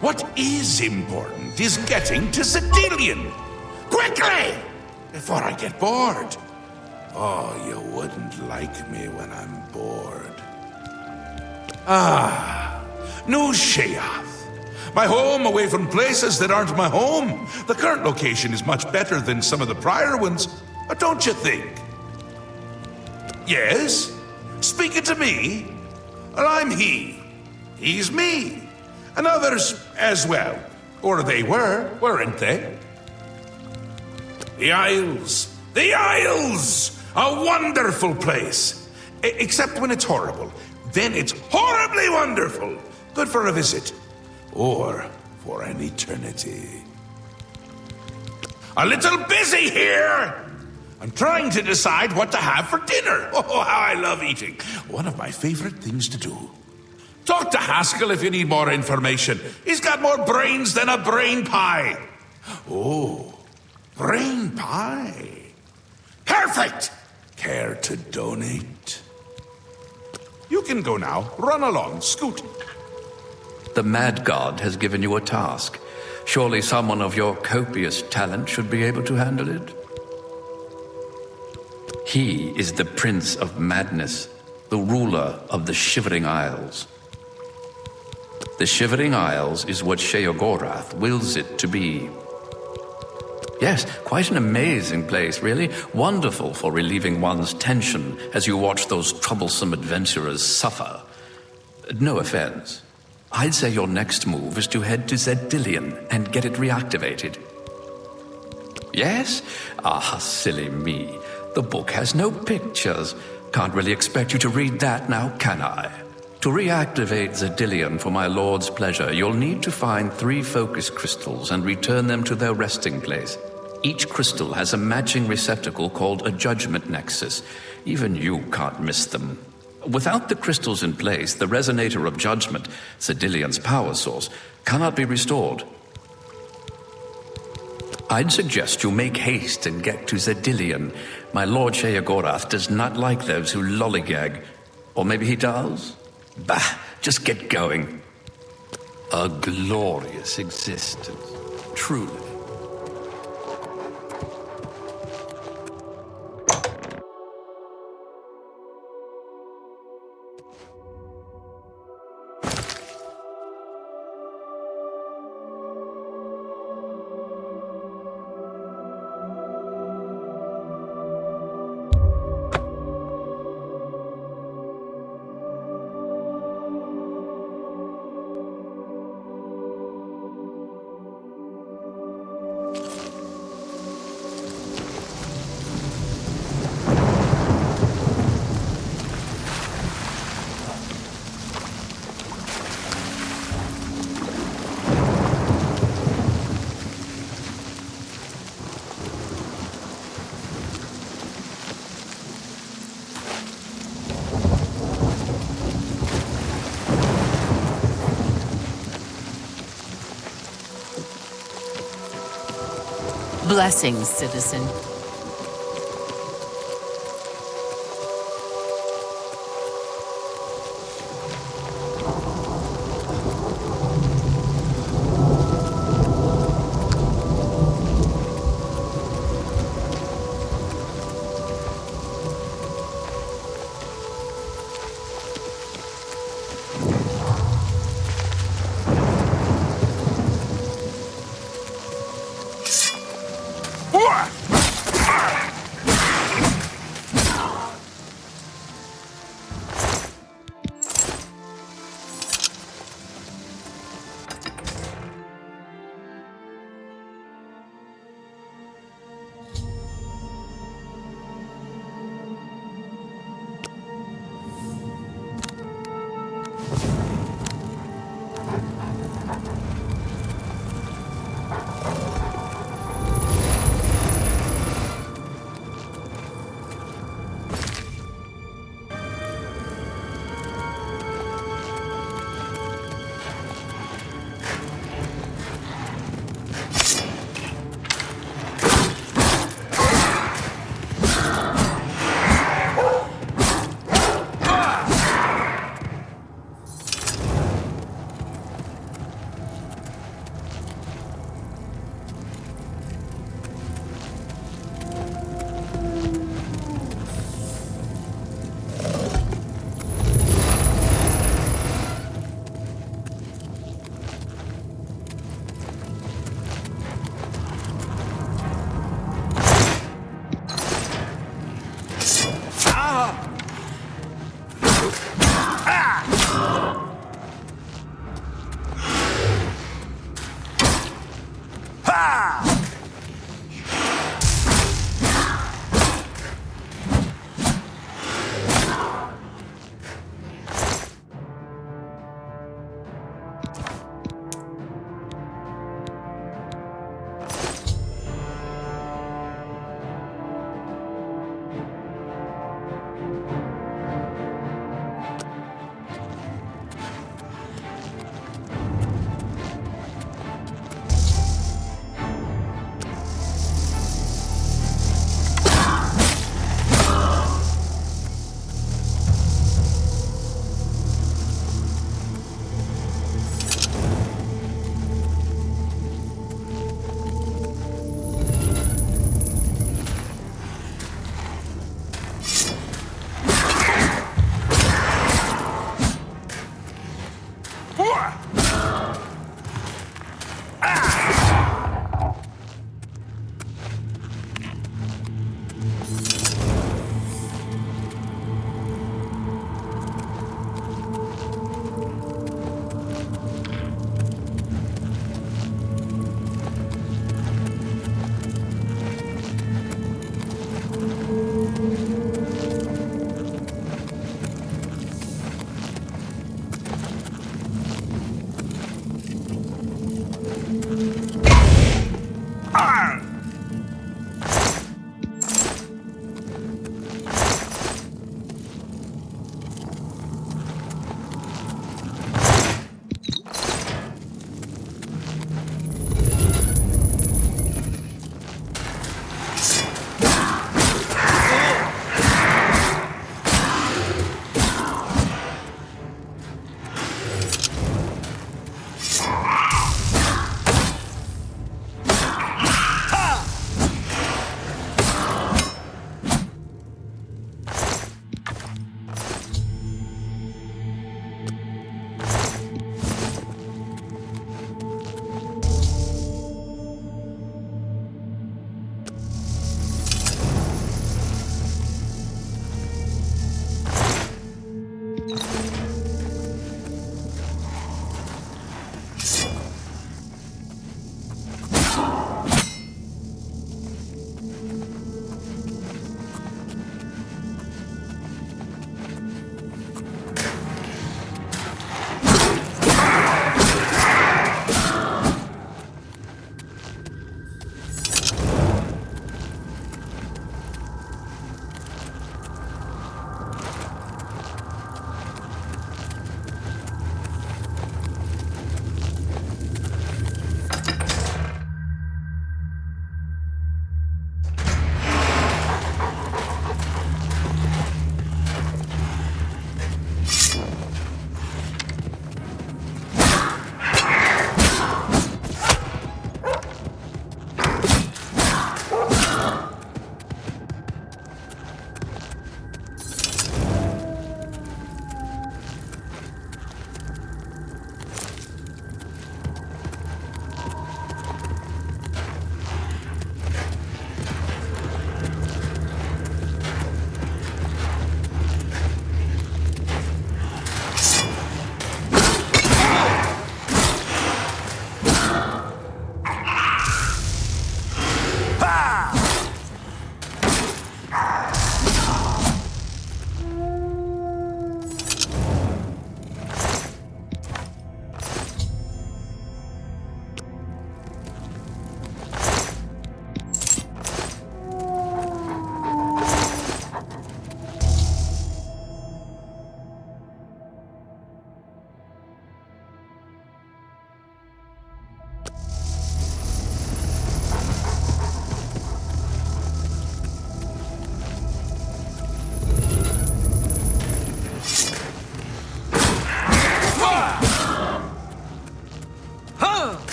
What is important is getting to Zadillion. Quickly! Before I get bored. Oh, you wouldn't like me when I'm bored. New Sheogorath. My home away from places that aren't my home. The current location is much better than some of the prior ones, don't you think? Yes? Speaking to me? Well, I'm he. He's me. And others as well. Or they were, weren't they? The Isles. The Isles! A wonderful place. Except when it's horrible. Then it's horribly wonderful. Good for a visit. Or for an eternity. A little busy here! I'm trying to decide what to have for dinner. Oh, how I love eating. One of my favorite things to do. Talk to Haskill if you need more information. He's got more brains than a brain pie. Oh, brain pie. Perfect! Care to donate? You can go now. Run along, scoot. The Mad God has given you a task. Surely someone of your copious talent should be able to handle it. He is the Prince of Madness, the ruler of the Shivering Isles. The Shivering Isles is what Sheogorath wills it to be. Yes, quite an amazing place, really. Wonderful for relieving one's tension as you watch those troublesome adventurers suffer. No offense. I'd say your next move is to head to Zadillion and get it reactivated. Yes? Ah, silly me. The book has no pictures. Can't really expect you to read that now, can I? To reactivate Zadillion for my lord's pleasure, you'll need to find 3 focus crystals and return them to their resting place. Each crystal has a matching receptacle called a judgment nexus. Even you can't miss them. Without the crystals in place, the resonator of judgment, Zadillion's power source, cannot be restored. I'd suggest you make haste and get to Zadillion. My lord Sheogorath does not like those who lollygag. Or maybe he does? Bah, just get going. A glorious existence, truly. Blessings, citizen.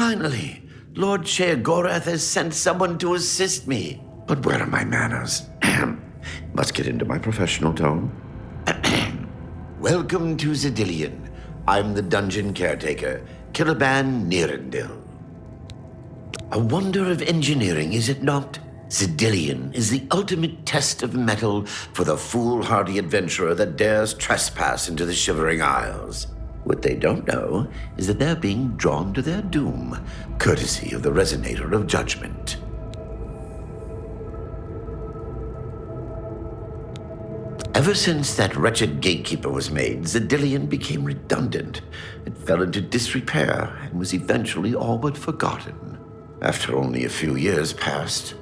Finally, Lord Sheogorath has sent someone to assist me. But where are my manners? Must get into my professional tone. Welcome to Zadillion. I'm the dungeon caretaker, Killaban Nirendil. A wonder of engineering, is it not? Zadillion is the ultimate test of mettle for the foolhardy adventurer that dares trespass into the Shivering Isles. What they don't know is that they're being drawn to their doom, courtesy of the resonator of judgment. Ever since that wretched Gatekeeper was made, Zadillion became redundant. It fell into disrepair and was eventually all but forgotten. After only a few years passed,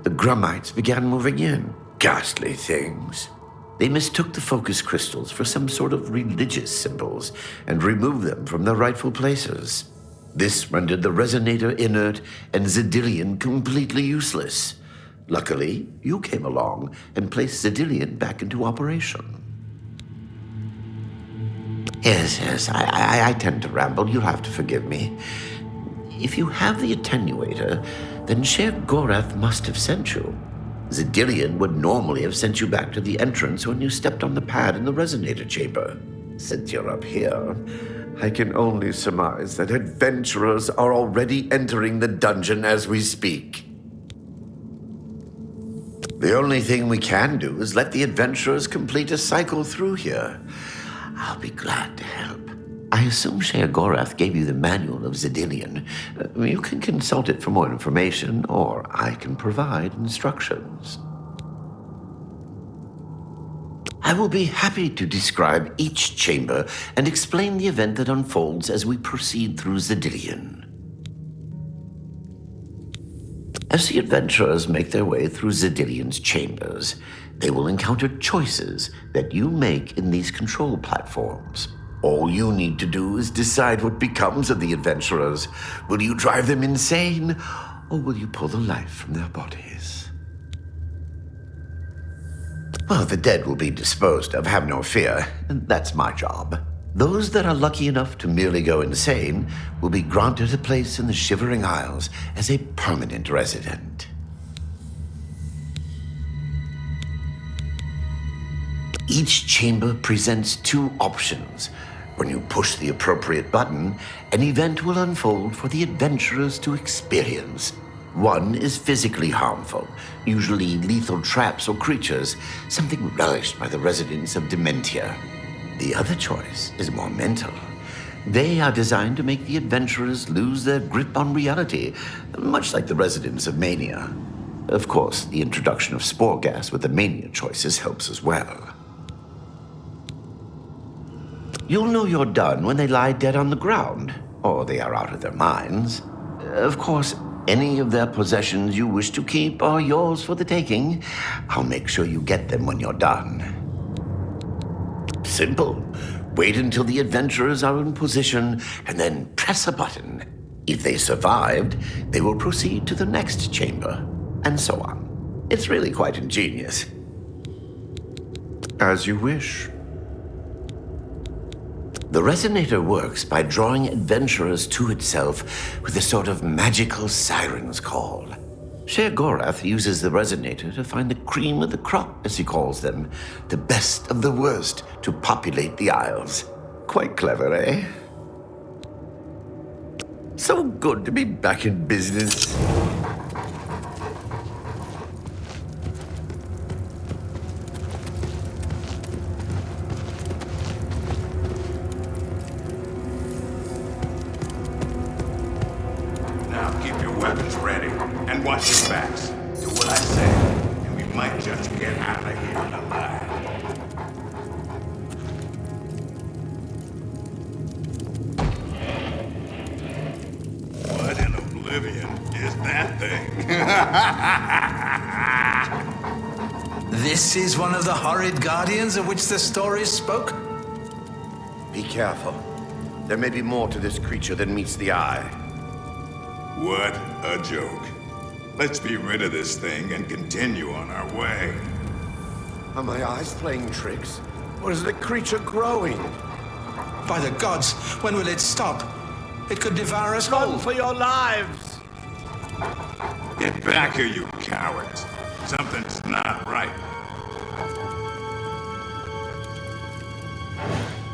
the Grummites began moving in. Ghastly things. They mistook the focus crystals for some sort of religious symbols and removed them from their rightful places. This rendered the resonator inert and Zadillion completely useless. Luckily, you came along and placed Zadillion back into operation. Yes, I tend to ramble. You'll have to forgive me. If you have the attenuator, then Sheogorath must have sent you. Zadillion would normally have sent you back to the entrance when you stepped on the pad in the resonator chamber. Since you're up here, I can only surmise that adventurers are already entering the dungeon as we speak. The only thing we can do is let the adventurers complete a cycle through here. I'll be glad to help. I assume Sheogorath gave you the manual of Zadillion. You can consult it for more information, or I can provide instructions. I will be happy to describe each chamber and explain the event that unfolds as we proceed through Zadillion. As the adventurers make their way through Zadillion's chambers, they will encounter choices that you make in these control platforms. All you need to do is decide what becomes of the adventurers. Will you drive them insane, or will you pull the life from their bodies? Well, the dead will be disposed of, have no fear. That's my job. Those that are lucky enough to merely go insane will be granted a place in the Shivering Isles as a permanent resident. Each chamber presents two options. When you push the appropriate button, an event will unfold for the adventurers to experience. One is physically harmful, usually lethal traps or creatures, something relished by the residents of Dementia. The other choice is more mental. They are designed to make the adventurers lose their grip on reality, much like the residents of Mania. Of course, the introduction of spore gas with the Mania choices helps as well. You'll know you're done when they lie dead on the ground, or they are out of their minds. Of course, any of their possessions you wish to keep are yours for the taking. I'll make sure you get them when you're done. Simple. Wait until the adventurers are in position, and then press a button. If they survived, they will proceed to the next chamber, and so on. It's really quite ingenious. As you wish. The resonator works by drawing adventurers to itself with a sort of magical siren's call. Sheogorath uses the resonator to find the cream of the crop, as he calls them, the best of the worst to populate the Isles. Quite clever, eh? So good to be back in business. Weapons ready, and watch your backs. Do what I say, and we might just get out of here alive. What in Oblivion is that thing? This is one of the horrid guardians of which the stories spoke? Be careful. There may be more to this creature than meets the eye. What a joke. Let's be rid of this thing and continue on our way. Are my eyes playing tricks? Or is the creature growing? By the gods, when will it stop? It could devour us all. Run for your lives! Get back here, you cowards. Something's not right.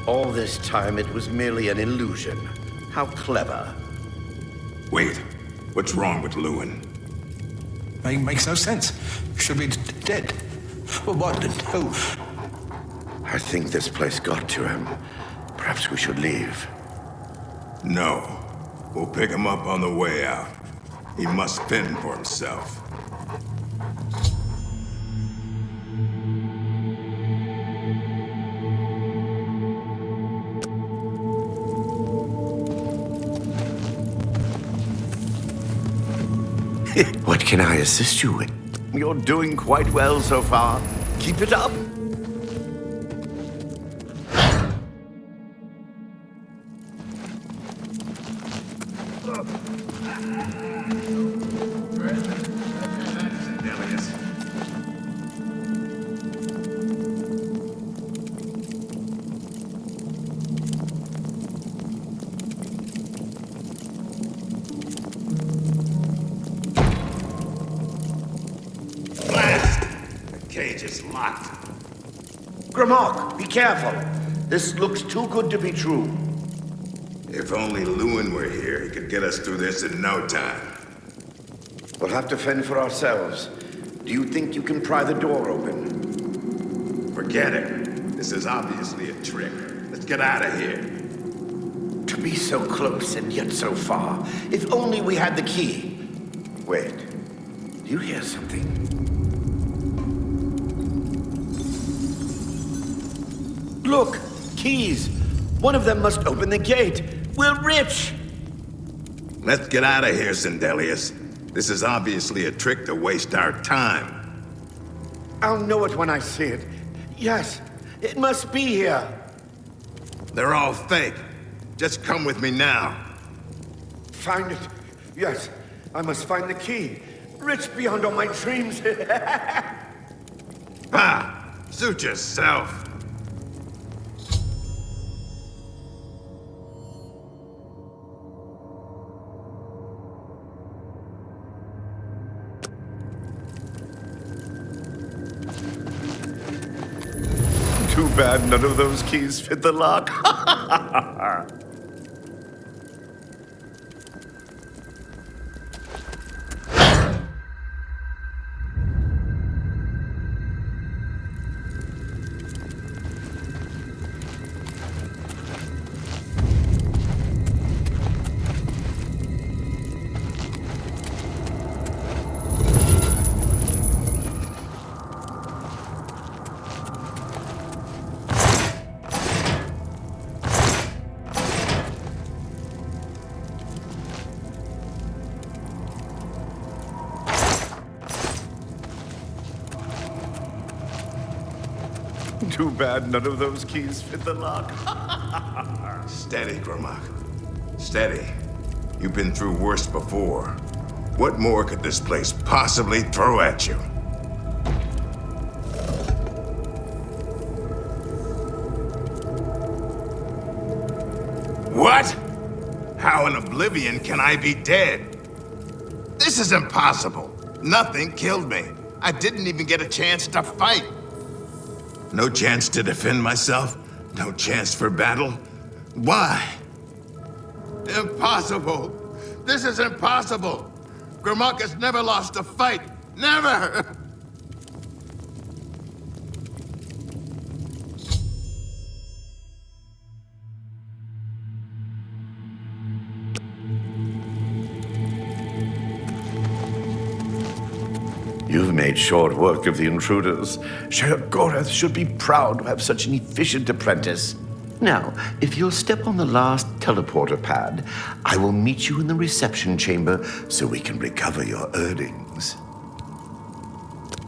All this time it was merely an illusion. How clever. Wait, what's wrong with Lewin? Makes no sense. Should be dead. What? Who? I think this place got to him. Perhaps we should leave. No. We'll pick him up on the way out. He must fend for himself. What can I assist you with? You're doing quite well so far. Keep it up. cage is locked. Greymarch, be careful. This looks too good to be true. If only Lewin were here, he could get us through this in no time. We'll have to fend for ourselves. Do you think you can pry the door open? Forget it. This is obviously a trick. Let's get out of here. To be so close and yet so far. If only we had the key. Wait. Do you hear something? Look! Keys! One of them must open the gate. We're rich! Let's get out of here, Zendelius. This is obviously a trick to waste our time. I'll know it when I see it. Yes, it must be here. They're all fake. Just come with me now. Find it. Yes, I must find the key. Rich beyond all my dreams. Ah, suit yourself. Too bad none of those keys fit the lock. Too bad none of those keys fit the lock. Steady, Greymarch. Steady. You've been through worse before. What more could this place possibly throw at you? What? How in Oblivion can I be dead? This is impossible. Nothing killed me. I didn't even get a chance to fight. No chance to defend myself? No chance for battle? Why? Impossible! This is impossible! Greymarch has never lost a fight! Never! You've made short work of the intruders. Sheogorath should be proud to have such an efficient apprentice. Now, if you'll step on the last teleporter pad, I will meet you in the reception chamber so we can recover your earnings.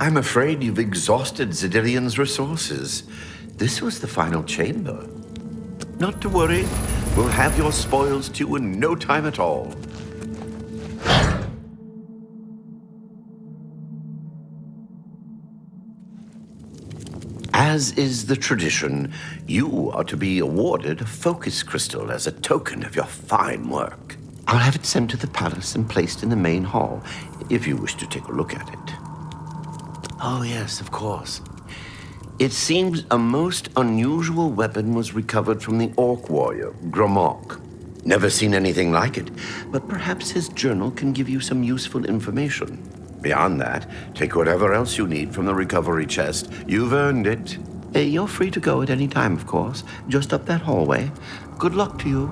I'm afraid you've exhausted Zadillion's resources. This was the final chamber. Not to worry, we'll have your spoils too in no time at all. As is the tradition, you are to be awarded a focus crystal as a token of your fine work. I'll have it sent to the palace and placed in the main hall, if you wish to take a look at it. Oh yes, of course. It seems a most unusual weapon was recovered from the orc warrior, Greymarch. Never seen anything like it, but perhaps his journal can give you some useful information. Beyond that, take whatever else you need from the recovery chest. You've earned it. You're free to go at any time, of course. Just up that hallway. Good luck to you.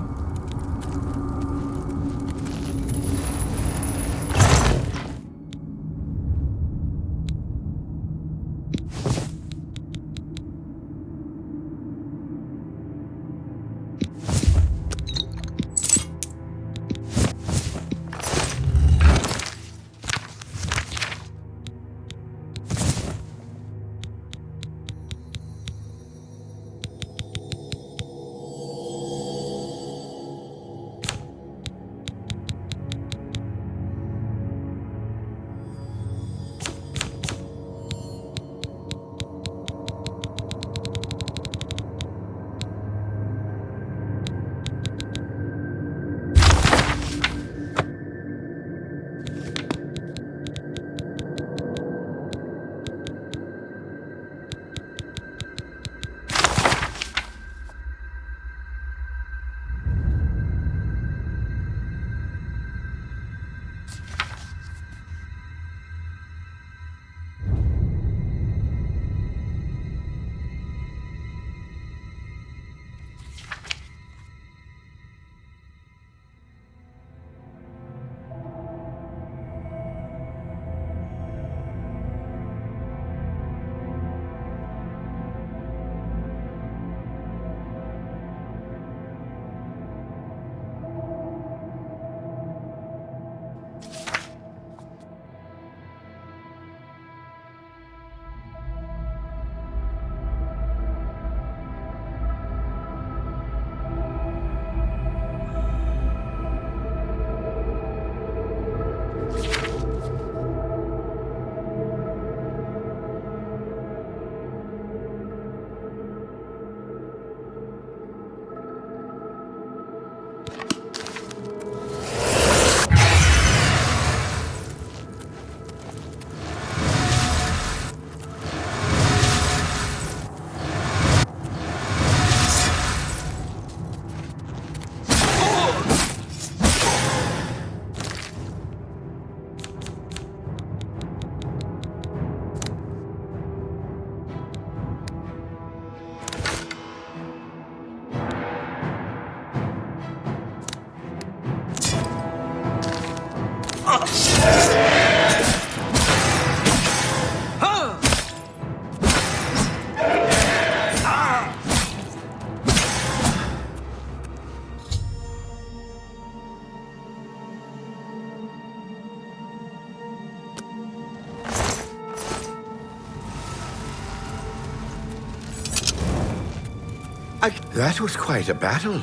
That was quite a battle.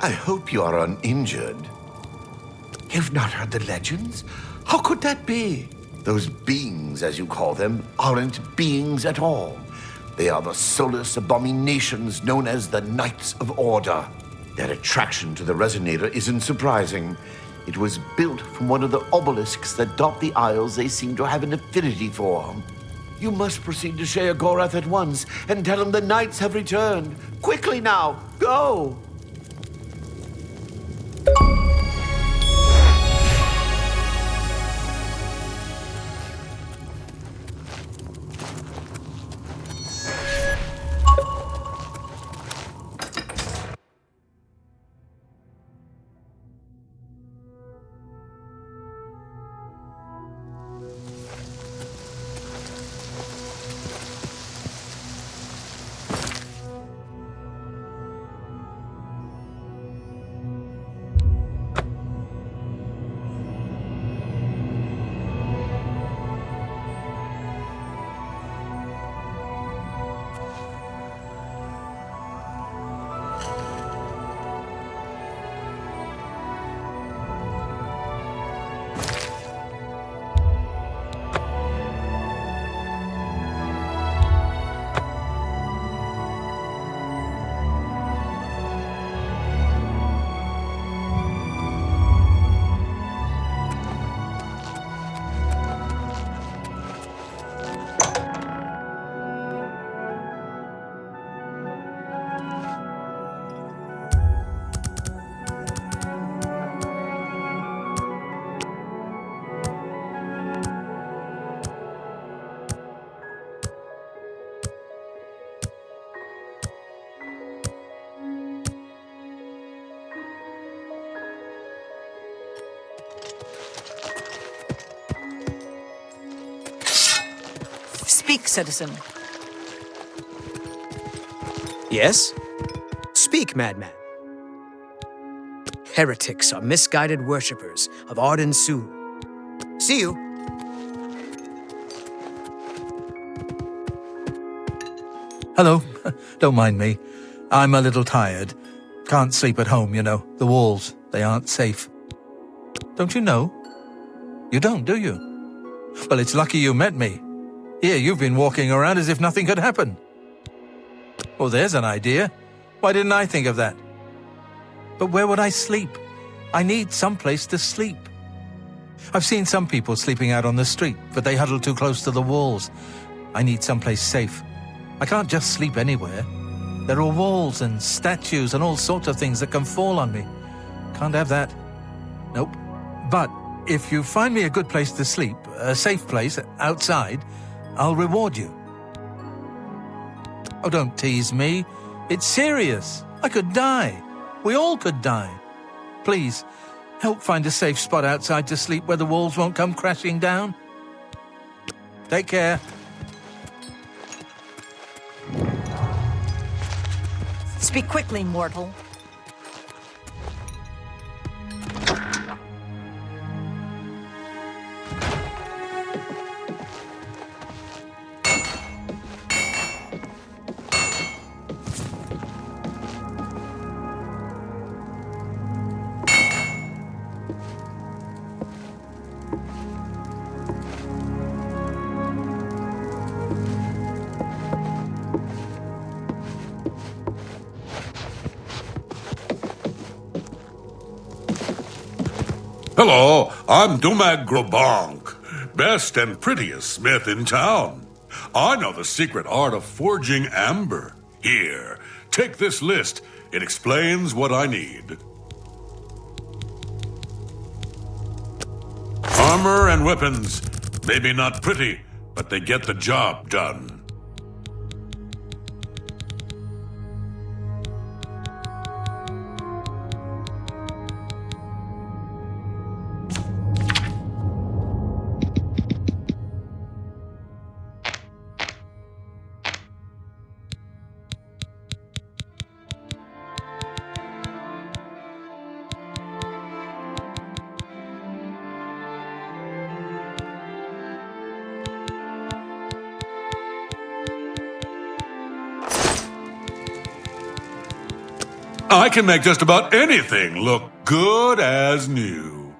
I hope you are uninjured. You've not heard the legends? How could that be? Those beings, as you call them, aren't beings at all. They are the soulless abominations known as the Knights of Order. Their attraction to the resonator isn't surprising. It was built from one of the obelisks that dot the isles they seem to have an affinity for. You must proceed to Sheogorath at once and tell him the knights have returned. Quickly now, go! Speak, citizen. Yes? Speak, madman. Heretics are misguided worshippers of Arden Sul. See you. Hello. Don't mind me. I'm a little tired. Can't sleep at home, you know. The walls, they aren't safe. Don't you know? You don't, do you? Well, it's lucky you met me. Here, you've been walking around as if nothing could happen. Oh, there's an idea. Why didn't I think of that? But where would I sleep? I need some place to sleep. I've seen some people sleeping out on the street, but they huddle too close to the walls. I need someplace safe. I can't just sleep anywhere. There are walls and statues and all sorts of things that can fall on me. Can't have that. Nope. But if you find me a good place to sleep, a safe place outside, I'll reward you. Oh, don't tease me. It's serious. I could die. We all could die. Please, help find a safe spot outside to sleep where the walls won't come crashing down. Take care. Speak quickly, mortal. Hello, I'm Dumag Grobank, best and prettiest smith in town. I know the secret art of forging amber. Here, take this list. It explains what I need. Armor and weapons. Maybe not pretty, but they get the job done. I can make just about anything look good as new.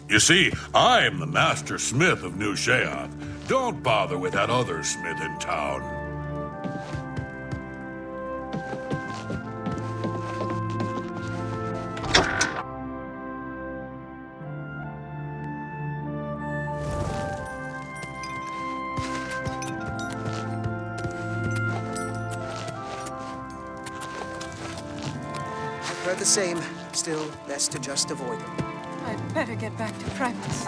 You see, I am the master smith of New Sheogorath. Don't bother with that other smith in town. Heard the same. Still, best to just avoid them. I'd better get back to practice.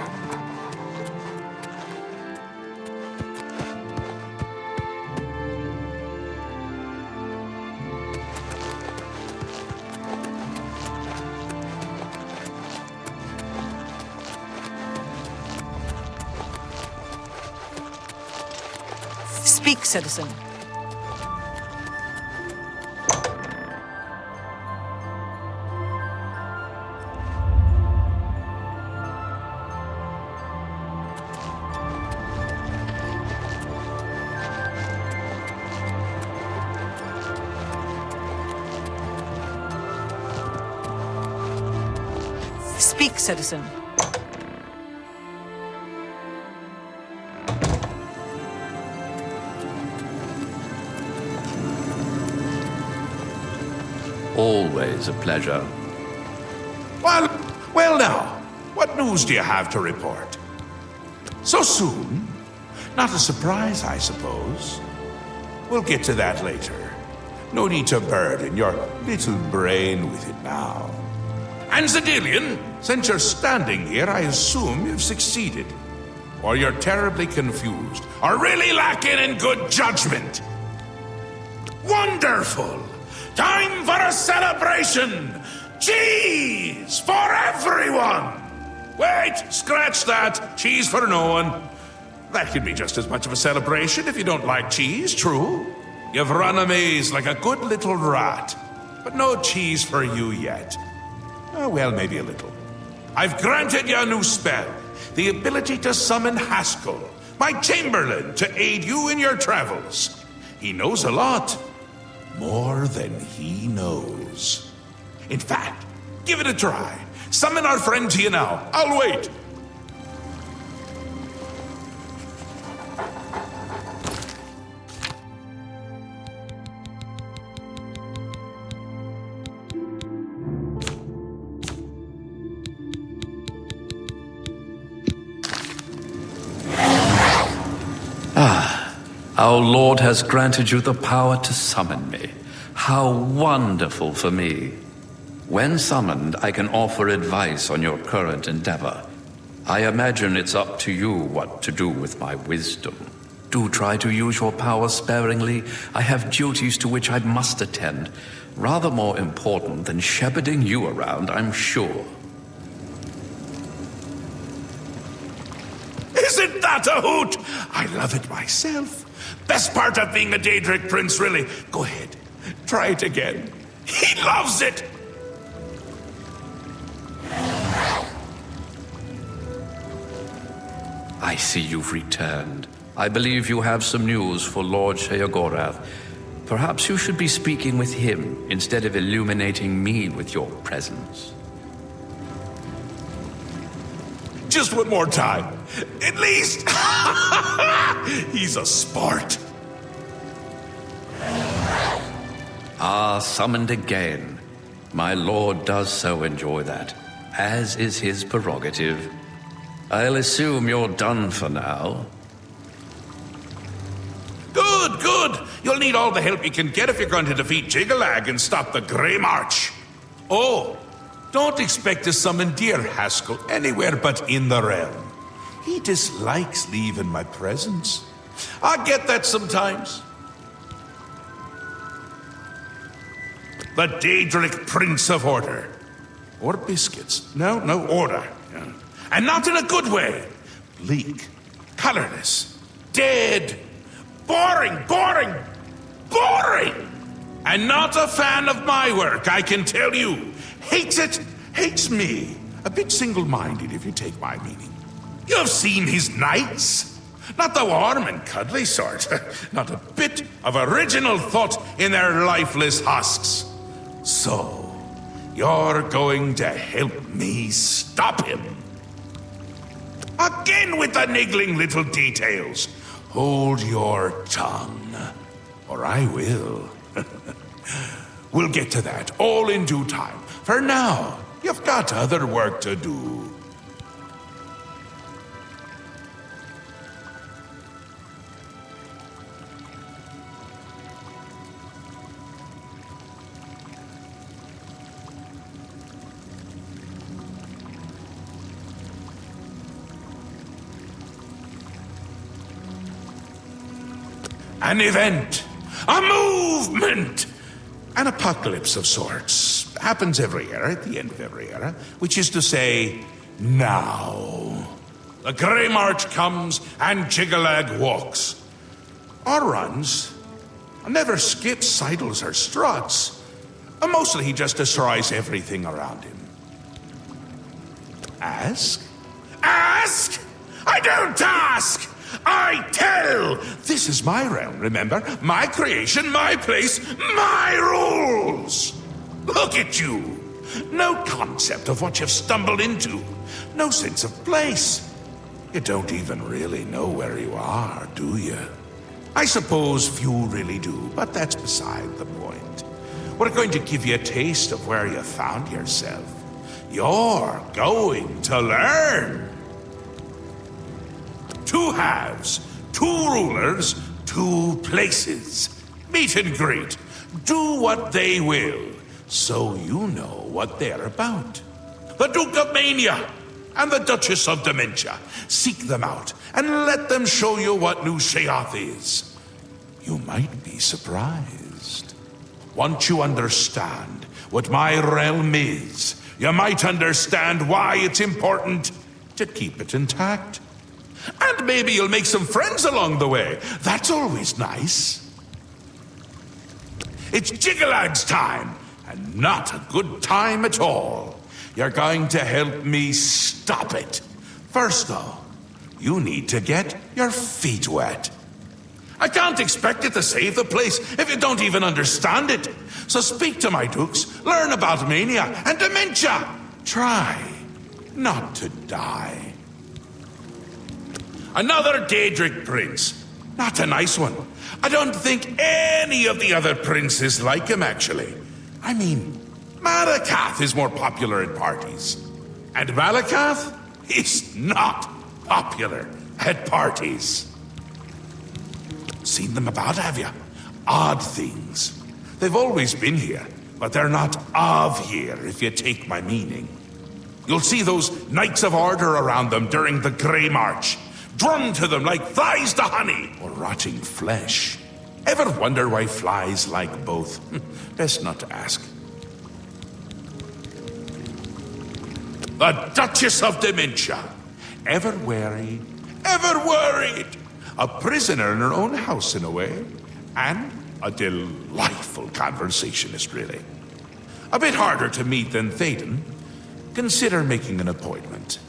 Speak, citizen. Speak, citizen. Always a pleasure. Well now, what news do you have to report? So soon? Not a surprise, I suppose. We'll get to that later. No need to burden your little brain with it now. And Zadillion, since you're standing here, I assume you've succeeded. Or you're terribly confused, or really lacking in good judgment. Wonderful! Time for a celebration! Cheese for everyone! Wait, scratch that. Cheese for no one. That could be just as much of a celebration if you don't like cheese, true. You've run a maze like a good little rat. But no cheese for you yet. Oh, well, maybe a little. I've granted you a new spell. The ability to summon Haskill, my Chamberlain, to aid you in your travels. He knows a lot. More than he knows. In fact, give it a try. Summon our friend to you now. I'll wait. Our Lord has granted you the power to summon me. How wonderful for me. When summoned, I can offer advice on your current endeavor. I imagine it's up to you what to do with my wisdom. Do try to use your power sparingly. I have duties to which I must attend. Rather more important than shepherding you around, I'm sure. Isn't that a hoot? I love it myself. Best part of being a Daedric Prince, really. Go ahead. Try it again. He loves it! I see you've returned. I believe you have some news for Lord Sheogorath. Perhaps you should be speaking with him instead of illuminating me with your presence. Just one more time. At least. He's a sport. Ah, summoned again. My lord does so enjoy that, as is his prerogative. I'll assume you're done for now. Good, good. You'll need all the help you can get if you're going to defeat Jyggalag and stop the Greymarch. Oh, don't expect to summon dear Haskill anywhere but in the realm. He dislikes leaving my presence. I get that sometimes. The Daedric Prince of Order. Or biscuits. No, order. Yeah. And not in a good way. Bleak, colorless, dead, boring! And not a fan of my work, I can tell you. Hates it, hates me. A bit single-minded, if you take my meaning. You've seen his knights. Not the warm and cuddly sort. Not a bit of original thought in their lifeless husks. So, you're going to help me stop him. Again with the niggling little details. Hold your tongue, or I will. We'll get to that all in due time. For now, you've got other work to do. An event, a movement, an apocalypse of sorts. Happens every era, at the end of every era, which is to say, now. The Greymarch comes and Jyggalag walks. Or runs. Never skips, sidles, or struts. Mostly he just destroys everything around him. Ask? Ask? I don't ask! I tell! This is my realm, remember? My creation, my place, my rules! Look at you! No concept of what you've stumbled into. No sense of place. You don't even really know where you are, do you? I suppose few really do, but that's beside the point. We're going to give you a taste of where you found yourself. You're going to learn. 2 halves, 2 rulers, 2 places. Meet and greet. Do what they will, so you know what they're about. The Duke of Mania and the Duchess of Dementia. Seek them out and let them show you what New Sheogorath is. You might be surprised. Once you understand what my realm is, you might understand why it's important to keep it intact. And maybe you'll make some friends along the way. That's always nice. It's Jyggalag's time, and not a good time at all. You're going to help me stop it. First, though, you need to get your feet wet. I can't expect you to save the place if you don't even understand it. So speak to my dukes, learn about Mania and Dementia. Try not to die. Another Daedric Prince. Not a nice one. I don't think any of the other princes like him, actually. I mean, Malakath is more popular at parties. And Malakath is not popular at parties. Seen them about, have you? Odd things. They've always been here, but they're not of here, if you take my meaning. You'll see those Knights of Order around them during the Greymarch. Drawn to them like flies to honey or rotting flesh. Ever wonder why flies like both? Best not to ask. The Duchess of Dementia. Ever wary, ever worried. A prisoner in her own house in a way. And a delightful conversationist, really. A bit harder to meet than Theoden. Consider making an appointment.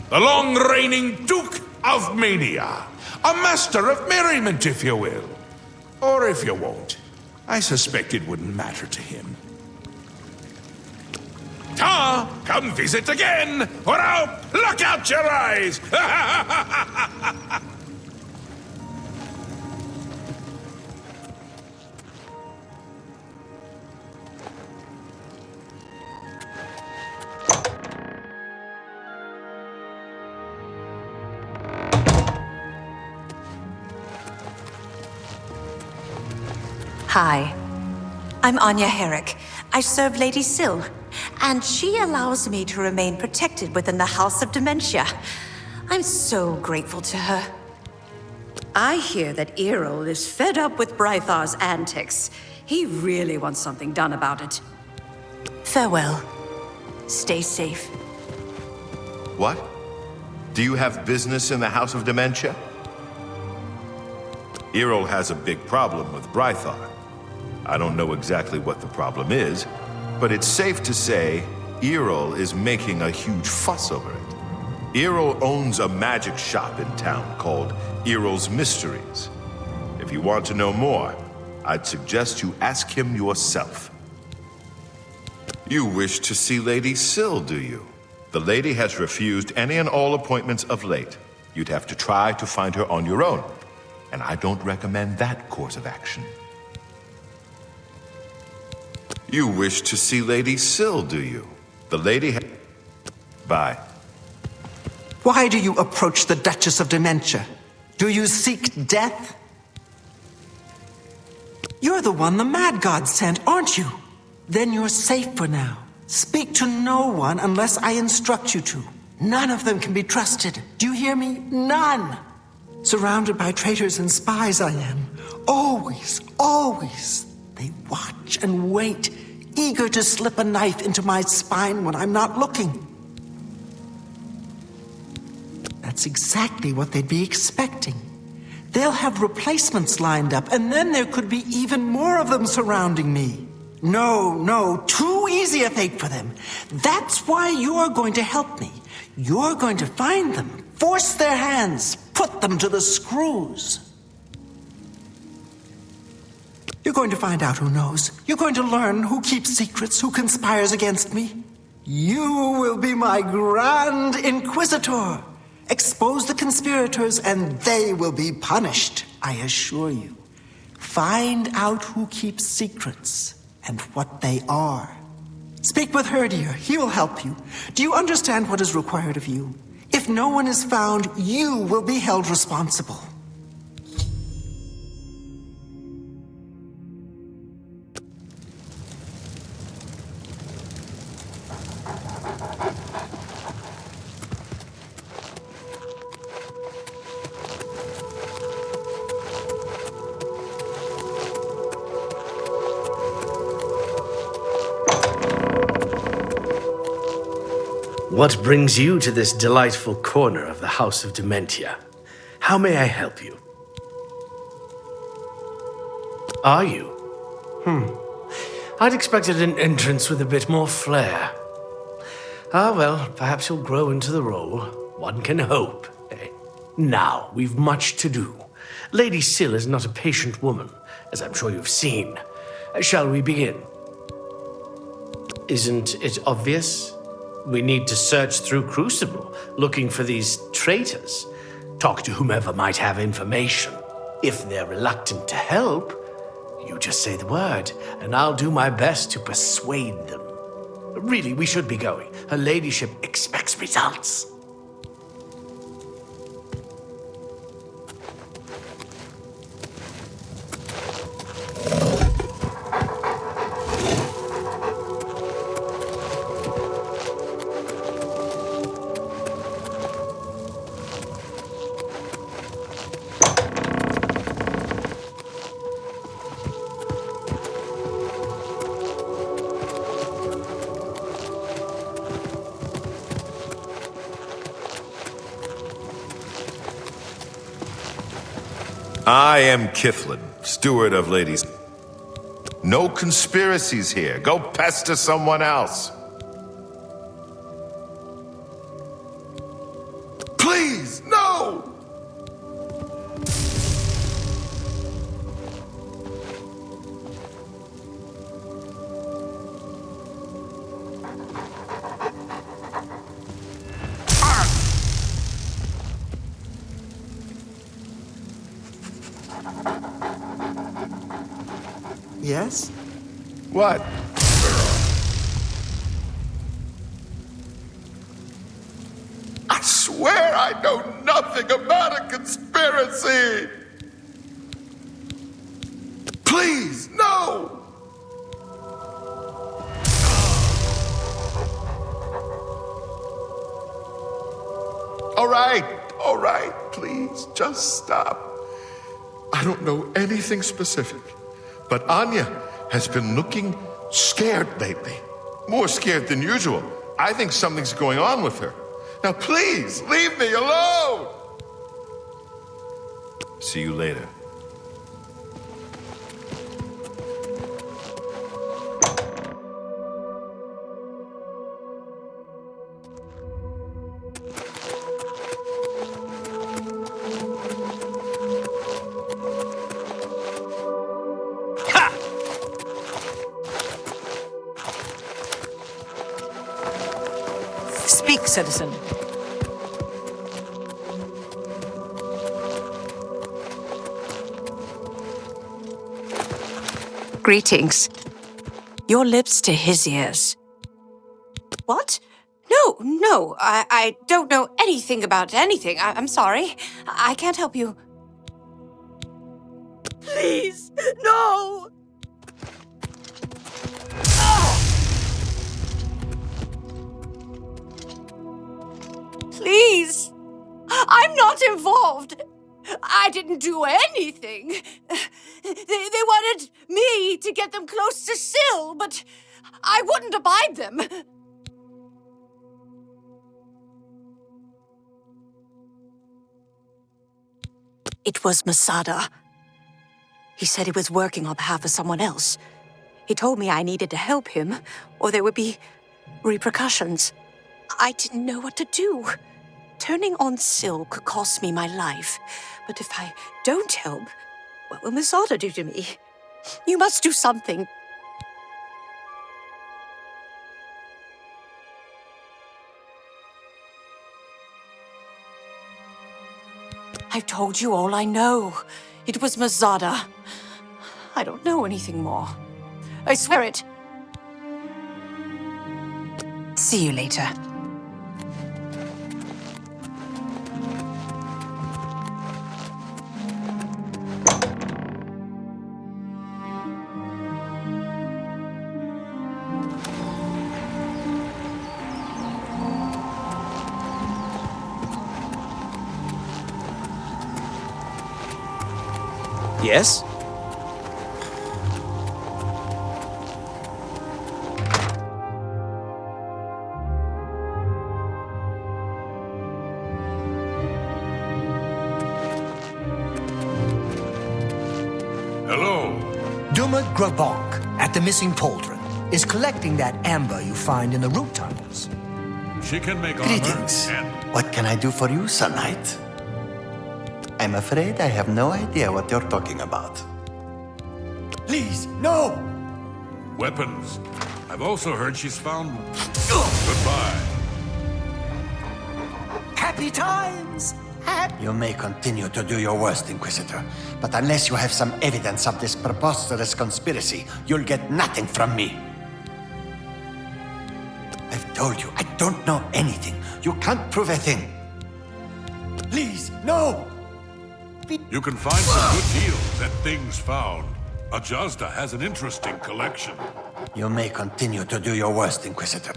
The long-reigning Duke of Mania. A master of merriment, if you will. Or if you won't. I suspect it wouldn't matter to him. Ta! Come visit again, or I'll pluck out your eyes! Hi, I'm Anya Herrick. I serve Lady Syl, and she allows me to remain protected within the House of Dementia. I'm so grateful to her. I hear that Errol is fed up with Brythar's antics. He really wants something done about it. Farewell. Stay safe. What? Do you have business in the House of Dementia? Errol has a big problem with Brythar. I don't know exactly what the problem is, but it's safe to say Errol is making a huge fuss over it. Errol owns a magic shop in town called Errol's Mysteries. If you want to know more, I'd suggest you ask him yourself. You wish to see Lady Syl, do you? The lady has refused any and all appointments of late. You'd have to try to find her on your own, and I don't recommend that course of action. You wish to see Lady Syl, do you? The lady Bye. Why do you approach the Duchess of Dementia? Do you seek death? You're the one the Mad God sent, aren't you? Then you're safe for now. Speak to no one unless I instruct you to. None of them can be trusted. Do you hear me? None! Surrounded by traitors and spies I am. Always, always. They watch and wait, eager to slip a knife into my spine when I'm not looking. That's exactly what they'd be expecting. They'll have replacements lined up, and then there could be even more of them surrounding me. No, too easy a fate for them. That's why you're going to help me. You're going to find them, force their hands, put them to the screws. You're going to find out who knows. You're going to learn who keeps secrets, who conspires against me. You will be my Grand Inquisitor. Expose the conspirators and they will be punished, I assure you. Find out who keeps secrets and what they are. Speak with Herdier, he will help you. Do you understand what is required of you? If no one is found, you will be held responsible. What brings you to this delightful corner of the House of Dementia? How may I help you? Are you? I'd expected an entrance with a bit more flair. Ah, well, perhaps you'll grow into the role. One can hope. Now, we've much to do. Lady Syl is not a patient woman, as I'm sure you've seen. Shall we begin? Isn't it obvious? We need to search through Crucible, looking for these traitors. Talk to whomever might have information. If they're reluctant to help, you just say the word, and I'll do my best to persuade them. Really, we should be going. Her ladyship expects results. I am Kiflin, steward of ladies. No conspiracies here. Go pester someone else. Please, no! Yes? What? I swear I know nothing about a conspiracy! Please, no! All right, please, just stop. I don't know anything specific. But Anya has been looking scared lately. More scared than usual. I think something's going on with her. Now please, leave me alone! See you later. citizen. Greetings. Your lips to his ears. What? No, I don't know anything about anything. I'm sorry. I can't help you. Please, no! Please! I'm not involved! I didn't do anything! They wanted me to get them close to Sil, but I wouldn't abide them! It was Masada. He said he was working on behalf of someone else. He told me I needed to help him, or there would be repercussions. I didn't know what to do. Turning on Sil could cost me my life. But if I don't help, what will Masada do to me? You must do something. I've told you all I know. It was Masada. I don't know anything more. I swear it. See you later. Yes? Hello. Duma Grabonk, at the missing pauldron, is collecting that amber you find in the root tunnels. She can make Greetings. armor What can I do for you, Sir Knight? I'm afraid I have no idea what you're talking about. Please, no! weapons. I've also heard she's found... Goodbye. Happy times! You may continue to do your worst, Inquisitor, but unless you have some evidence of this preposterous conspiracy, you'll get nothing from me. I've told you, I don't know anything. You can't prove a thing. Please, no! You can find some good deals at Things Found. Ajazda has an interesting collection. You may continue to do your worst, Inquisitor.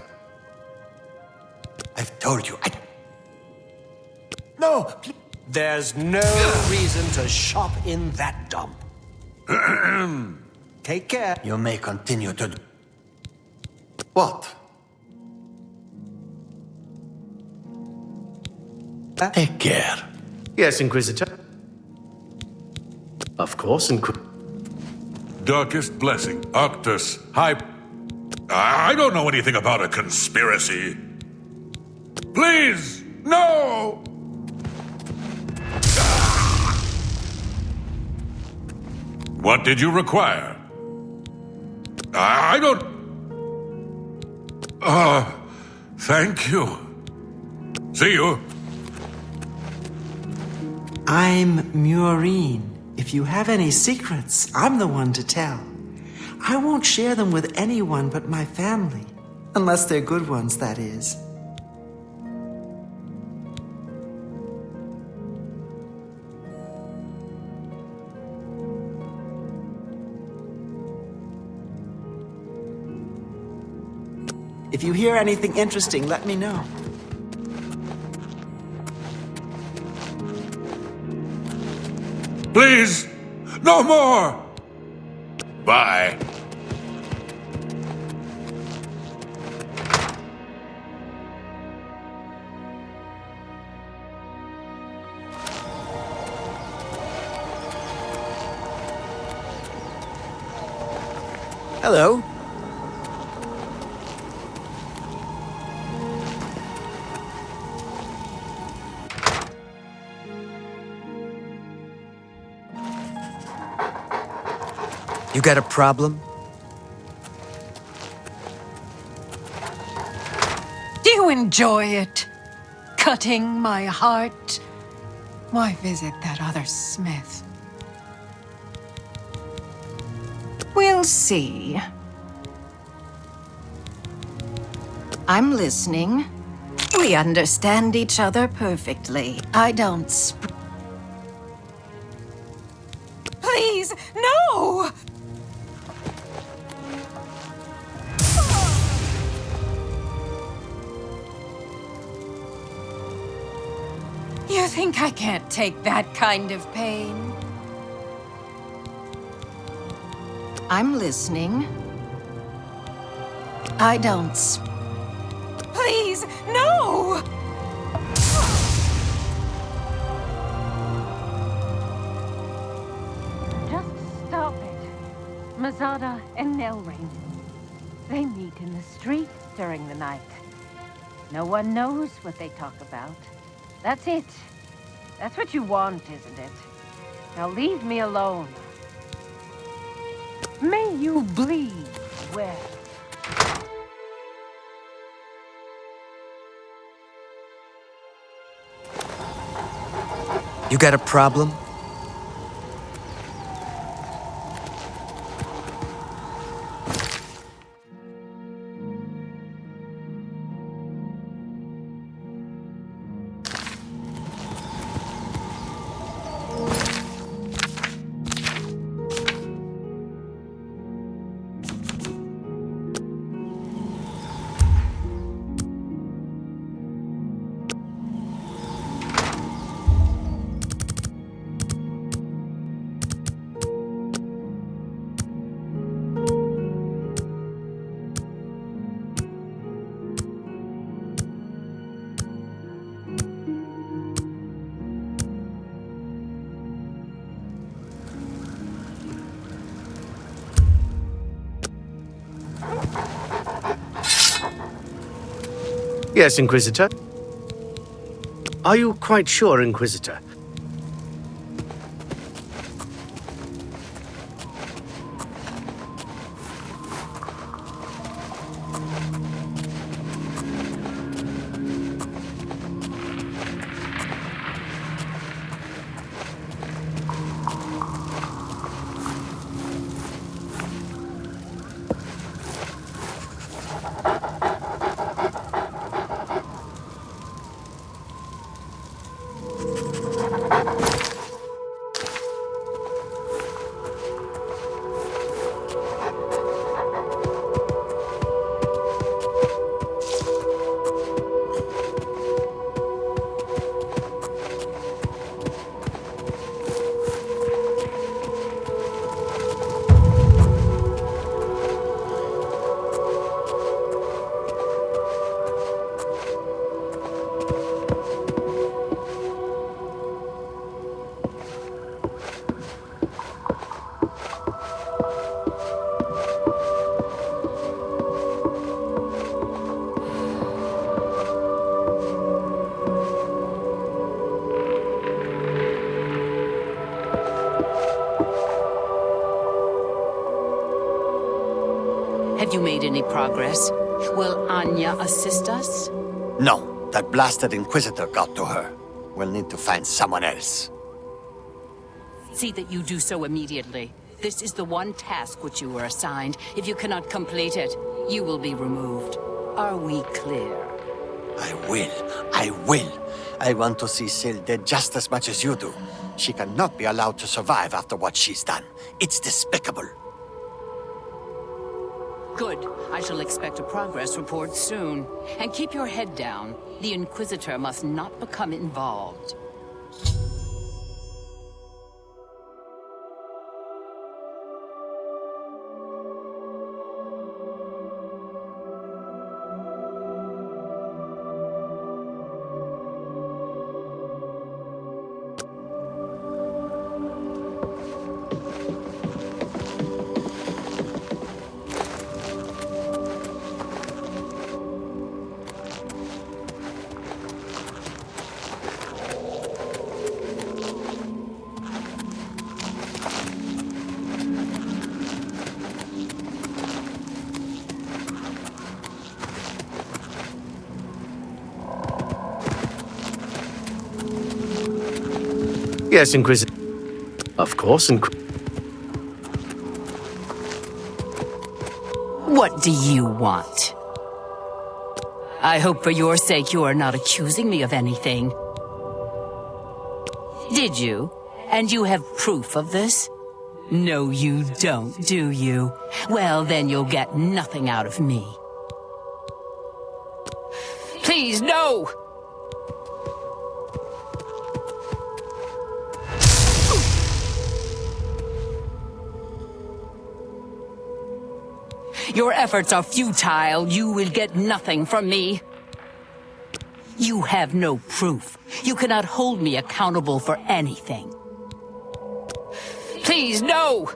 I've told you, No! There's no reason to shop in that dump. Take care. You may continue to do... What? Take care. Yes, Inquisitor. Of course, Inquisitor. Darkest blessing, Octus, I don't know anything about a conspiracy. Please, no! What did you require? I don't... thank you. See you. I'm Murine. If you have any secrets, I'm the one to tell. I won't share them with anyone but my family. Unless they're good ones, that is. If you hear anything interesting, let me know. Please, no more! Bye. Hello. You got a problem? Deal you enjoy it? Cutting my heart? Why visit that other smith? We'll see. I'm listening. We understand each other perfectly. I don't Please, no! You think I can't take that kind of pain? I'm listening. I don't Please, no! Just stop it. Mazada and Nelring. They meet in the street during the night. No one knows what they talk about. That's it. That's what you want, isn't it? Now leave me alone. May you bleed well. You got a problem? Yes, Inquisitor. Are you quite sure, Inquisitor? Have you made any progress? Will Anya assist us? No, that blasted Inquisitor got to her. We'll need to find someone else. See that you do so immediately. This is the one task which you were assigned. If you cannot complete it, you will be removed. Are we clear? I will. I want to see Sil dead just as much as you do. She cannot be allowed to survive after what she's done. It's despicable. Good. I shall expect a progress report soon. And keep your head down. The Inquisitor must not become involved. Yes, Inquisitor. Of course, What do you want? I hope for your sake you are not accusing me of anything. Did you? And you have proof of this? No, you don't, do you? Well, then you'll get nothing out of me. Please, no! Your efforts are futile. You will get nothing from me. You have no proof. You cannot hold me accountable for anything. Please, no!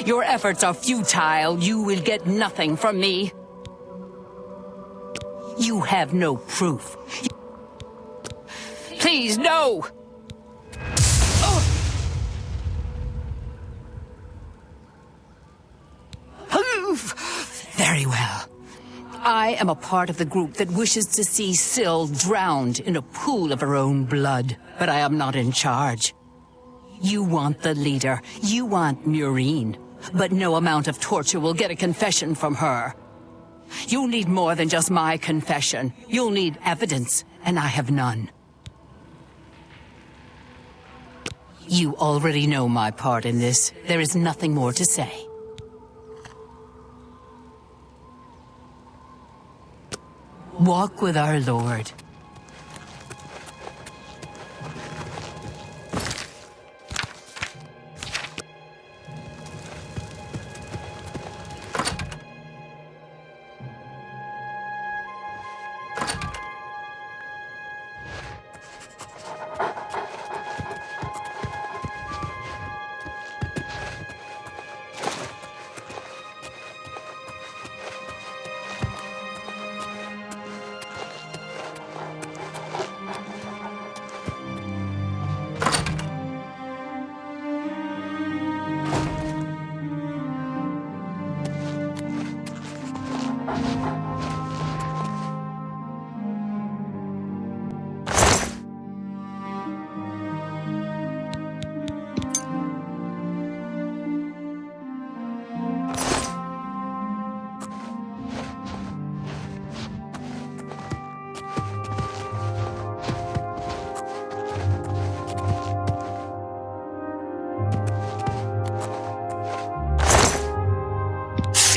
Your efforts are futile. You will get nothing from me. You have no proof. Please, no! Very well. I am a part of the group that wishes to see Syl drowned in a pool of her own blood, but I am not in charge. You want the leader. You want Murine. But no amount of torture will get a confession from her. You'll need more than just my confession. You'll need evidence, and I have none. You already know my part in this. There is nothing more to say. Walk with our Lord.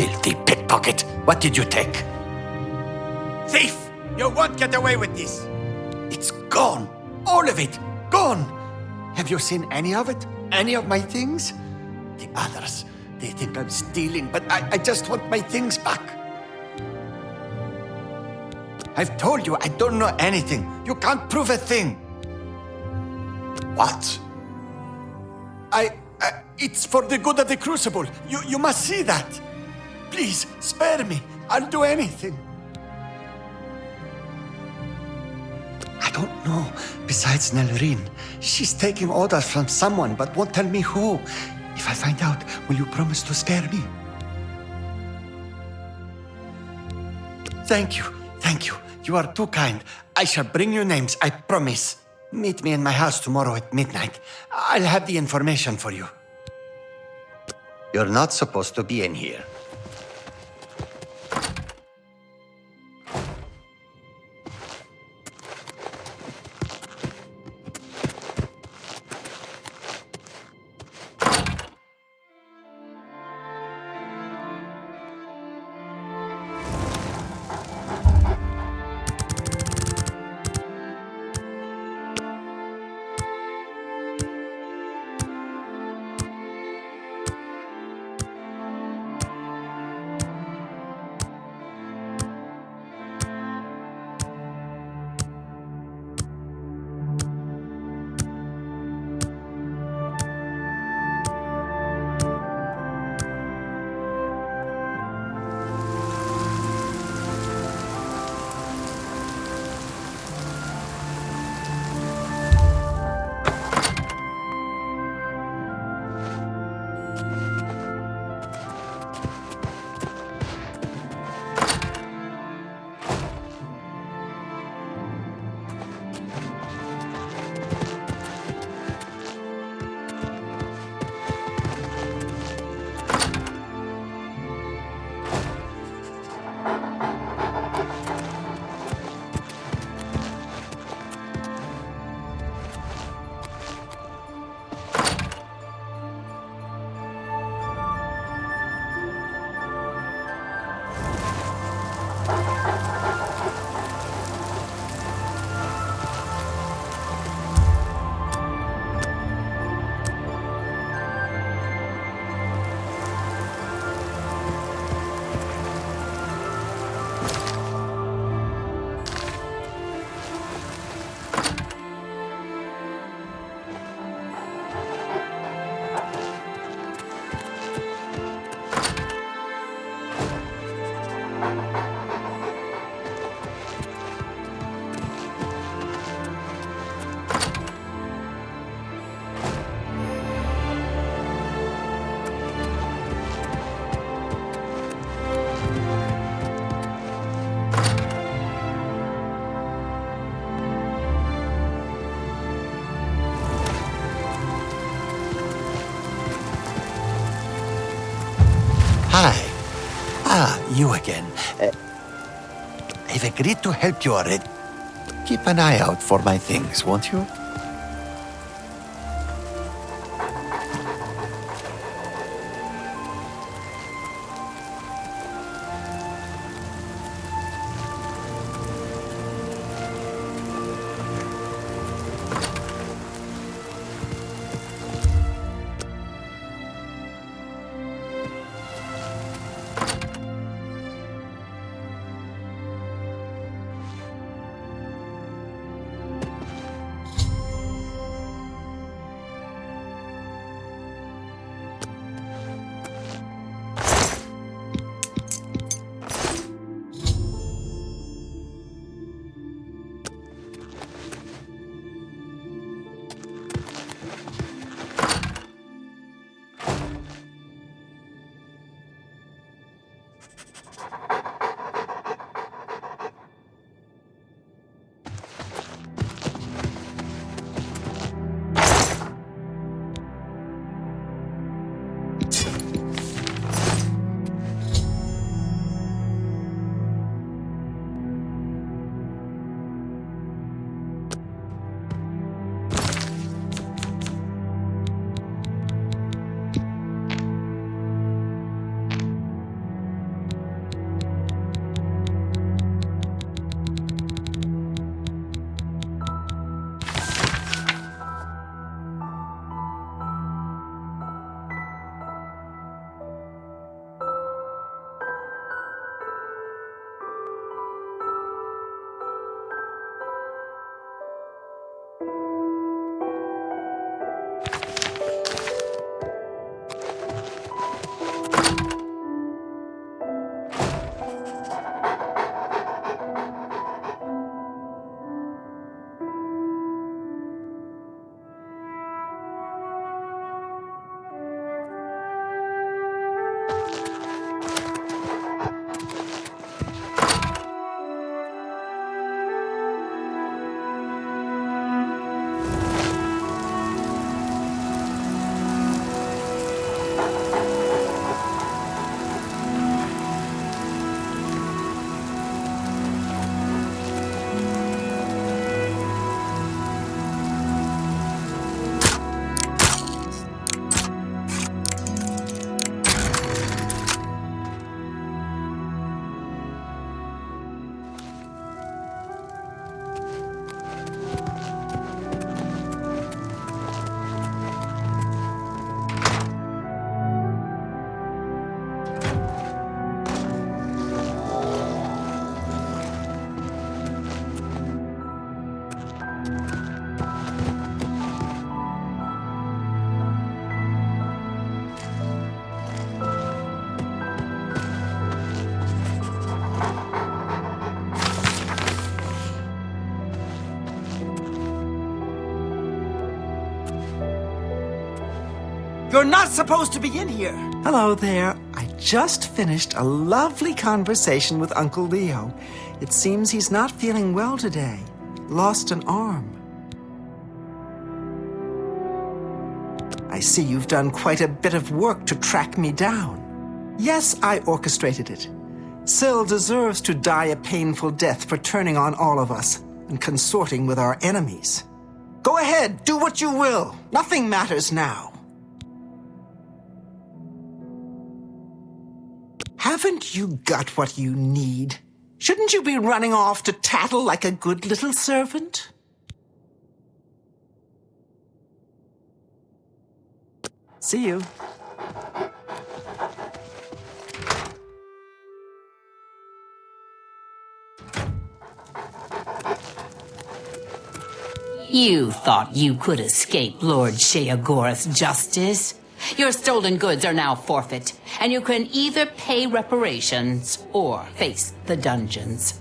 Filthy pickpocket! What did you take? Thief! You won't get away with this! It's gone! All of it! Gone! Have you seen any of it? Any of my things? The others, they think I'm stealing, but I just want my things back. I've told you I don't know anything. You can't prove a thing. What? It's for the good of the Crucible. You must see that. Please, spare me. I'll do anything. I don't know. Besides Nelrine, she's taking orders from someone, but won't tell me who. If I find out, will you promise to spare me? Thank you. Thank you. You are too kind. I shall bring you names, I promise. Meet me in my house tomorrow at midnight. I'll have the information for you. You're not supposed to be in here. Hi. You again. I've agreed to help you already. Keep an eye out for my things, won't you? You're not supposed to be in here. Hello there. I just finished a lovely conversation with Uncle Leo. It seems he's not feeling well today. Lost an arm. I see you've done quite a bit of work to track me down. Yes, I orchestrated it. Syl deserves to die a painful death for turning on all of us and consorting with our enemies. Go ahead, do what you will. Nothing matters now. Haven't you got what you need? Shouldn't you be running off to tattle like a good little servant? See you. You thought you could escape Lord Sheogorath's justice? Your stolen goods are now forfeit, and you can either pay reparations or face the dungeons.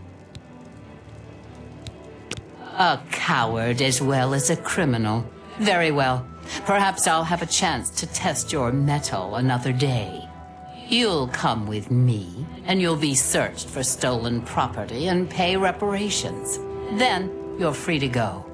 A coward as well as a criminal. Very well. Perhaps I'll have a chance to test your mettle another day. You'll come with me, and you'll be searched for stolen property and pay reparations. Then you're free to go.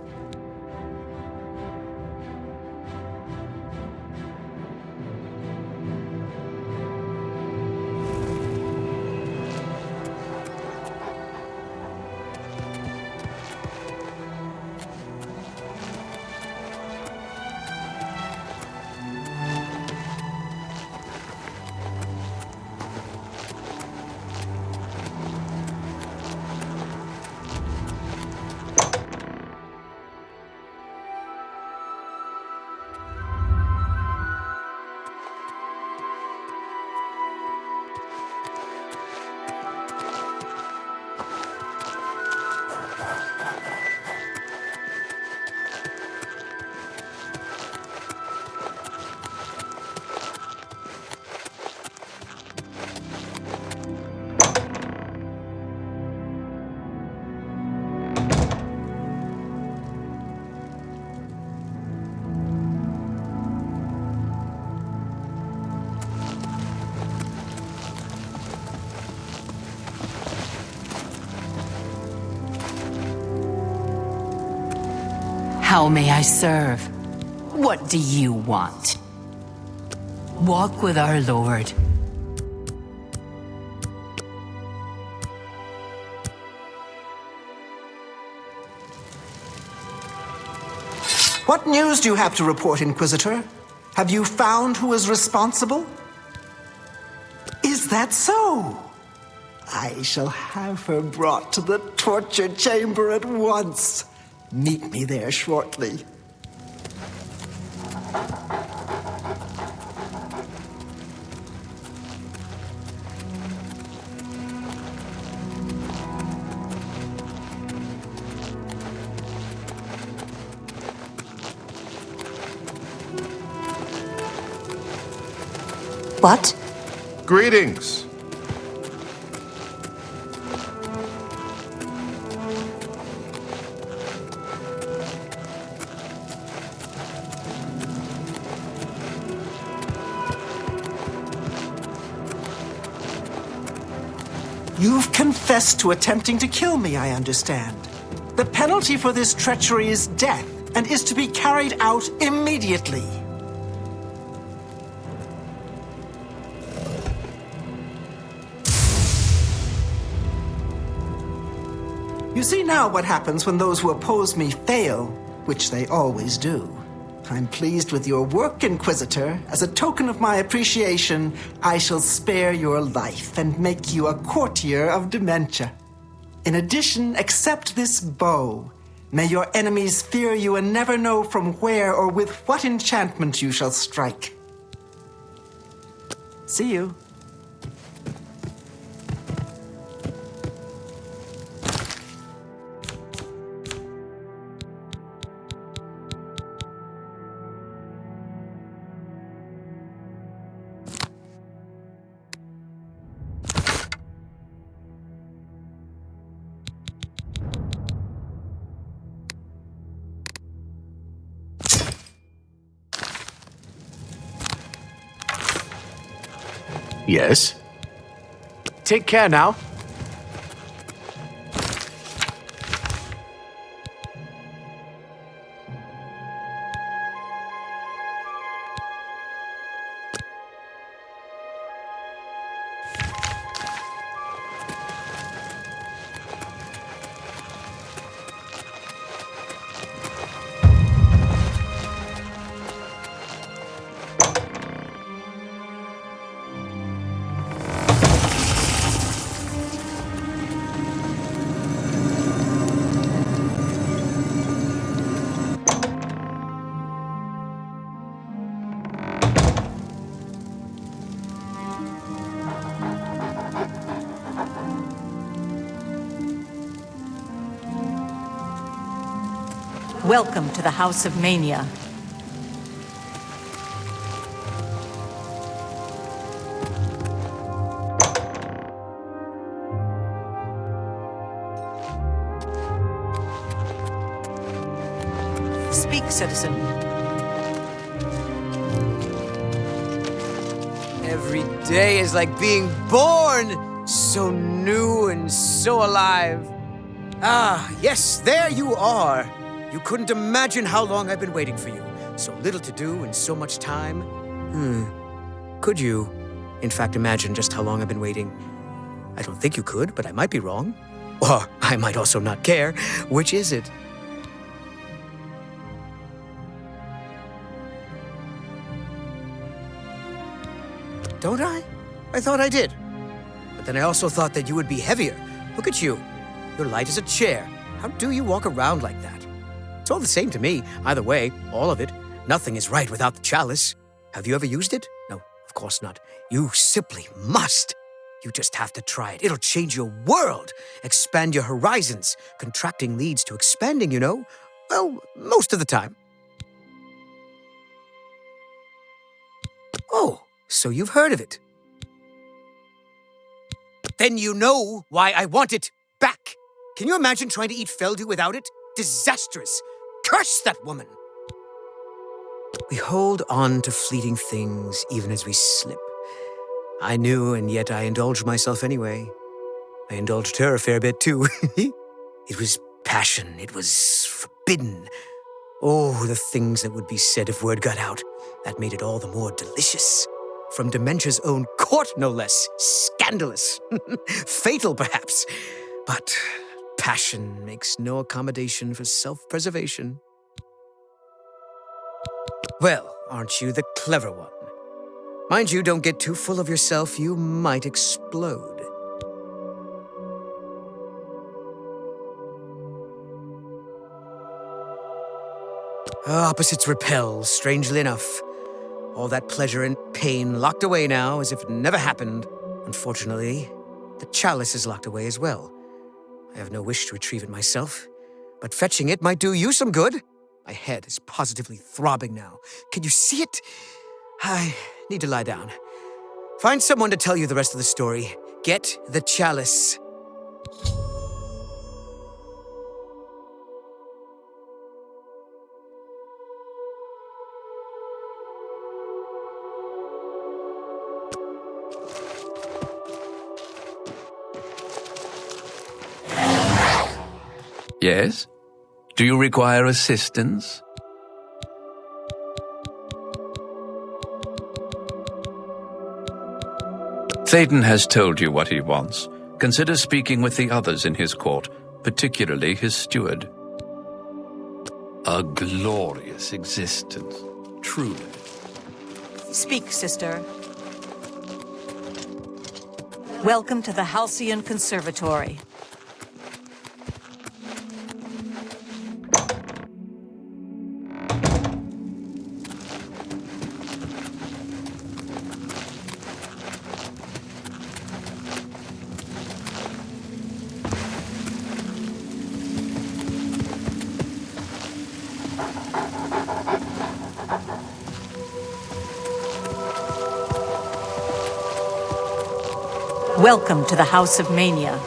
How may I serve? What do you want? Walk with our Lord. What news do you have to report, Inquisitor? Have you found who is responsible? Is that so? I shall have her brought to the torture chamber at once. Meet me there shortly. What? Greetings. You've confessed to attempting to kill me, I understand. The penalty for this treachery is death, and is to be carried out immediately. You see now what happens when those who oppose me fail, which they always do. I'm pleased with your work, Inquisitor. As a token of my appreciation, I shall spare your life and make you a courtier of Dementia. In addition, accept this bow. May your enemies fear you and never know from where or with what enchantment you shall strike. See you. Yes? Take care now. Welcome to the House of Mania. Speak, citizen. Every day is like being born! So new and so alive. Ah, yes, there you are. You couldn't imagine how long I've been waiting for you. So little to do and so much time. Could you, in fact, imagine just how long I've been waiting? I don't think you could, but I might be wrong. Or I might also not care. Which is it? Don't I? I thought I did. But then I also thought that you would be heavier. Look at you. You're light as a chair. How do you walk around like that? It's all the same to me. Either way, all of it. Nothing is right without the chalice. Have you ever used it? No, of course not. You simply must. You just have to try it. It'll change your world. Expand your horizons. Contracting leads to expanding, you know. Well, most of the time. Oh. So you've heard of it. Then you know why I want it back. Can you imagine trying to eat Feldu without it? Disastrous. Curse that woman. We hold on to fleeting things even as we slip. I knew, and yet I indulged myself anyway. I indulged her a fair bit too. It was passion. It was forbidden. Oh, the things that would be said if word got out. That made it all the more delicious. From Dementia's own court, no less. Scandalous. Fatal, perhaps. But passion makes no accommodation for self-preservation. Well, aren't you the clever one? Mind you, don't get too full of yourself. You might explode. Opposites repel, strangely enough. All that pleasure and pain locked away now as if it never happened. Unfortunately, the chalice is locked away as well. I have no wish to retrieve it myself, but fetching it might do you some good. My head is positively throbbing now. Can you see it? I need to lie down. Find someone to tell you the rest of the story. Get the chalice. Yes? Do you require assistance? Théoden has told you what he wants. Consider speaking with the others in his court, particularly his steward. A glorious existence, truly. Speak, sister. Welcome to the Halcyon Conservatory. Welcome to the House of Mania.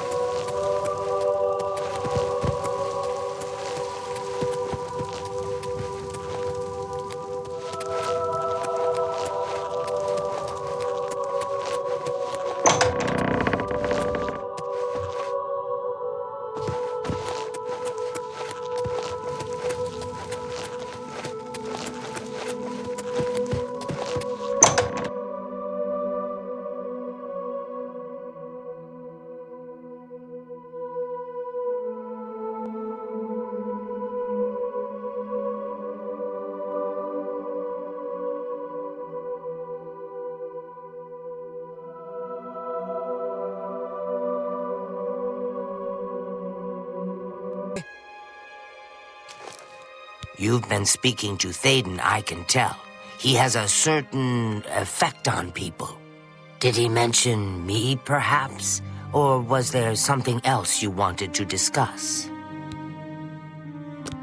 You've been speaking to Théoden, I can tell. He has a certain effect on people. Did he mention me, perhaps? Or was there something else you wanted to discuss?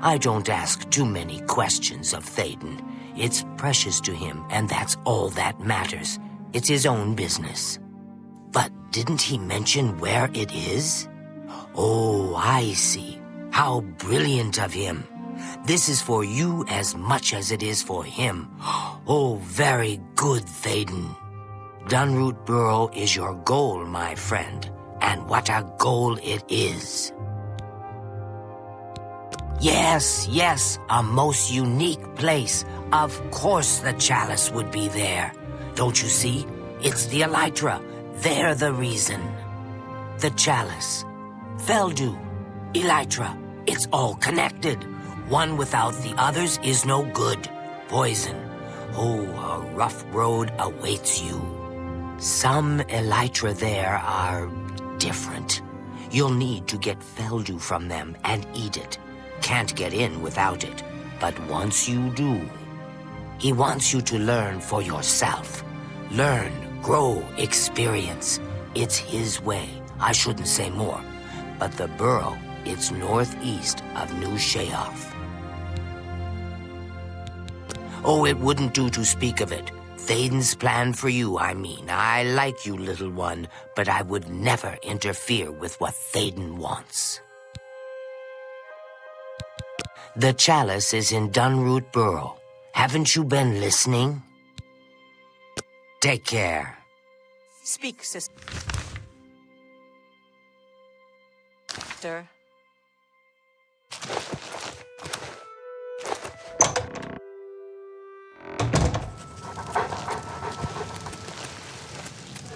I don't ask too many questions of Théden. It's precious to him, and that's all that matters. It's his own business. But didn't he mention where it is? Oh, I see. How brilliant of him. This is for you as much as it is for him. Oh, very good, Théden. Dunroot Burrow is your goal, my friend. And what a goal it is. Yes, a most unique place. Of course the chalice would be there. Don't you see? It's the Elytra. They're the reason. The chalice, Feldu, Elytra, it's all connected. One without the others is no good. Poison. Oh, a rough road awaits you. Some Elytra there are different. You'll need to get Feldu from them and eat it. Can't get in without it. But once you do, he wants you to learn for yourself. Learn, grow, experience. It's his way. I shouldn't say more. But the burrow, it's northeast of New Sheogorath. Oh, it wouldn't do to speak of it. Théden's plan for you, I mean. I like you, little one, but I would never interfere with what Théden wants. The chalice is in Dunroot Burrow. Haven't you been listening? Take care. Speak, sister.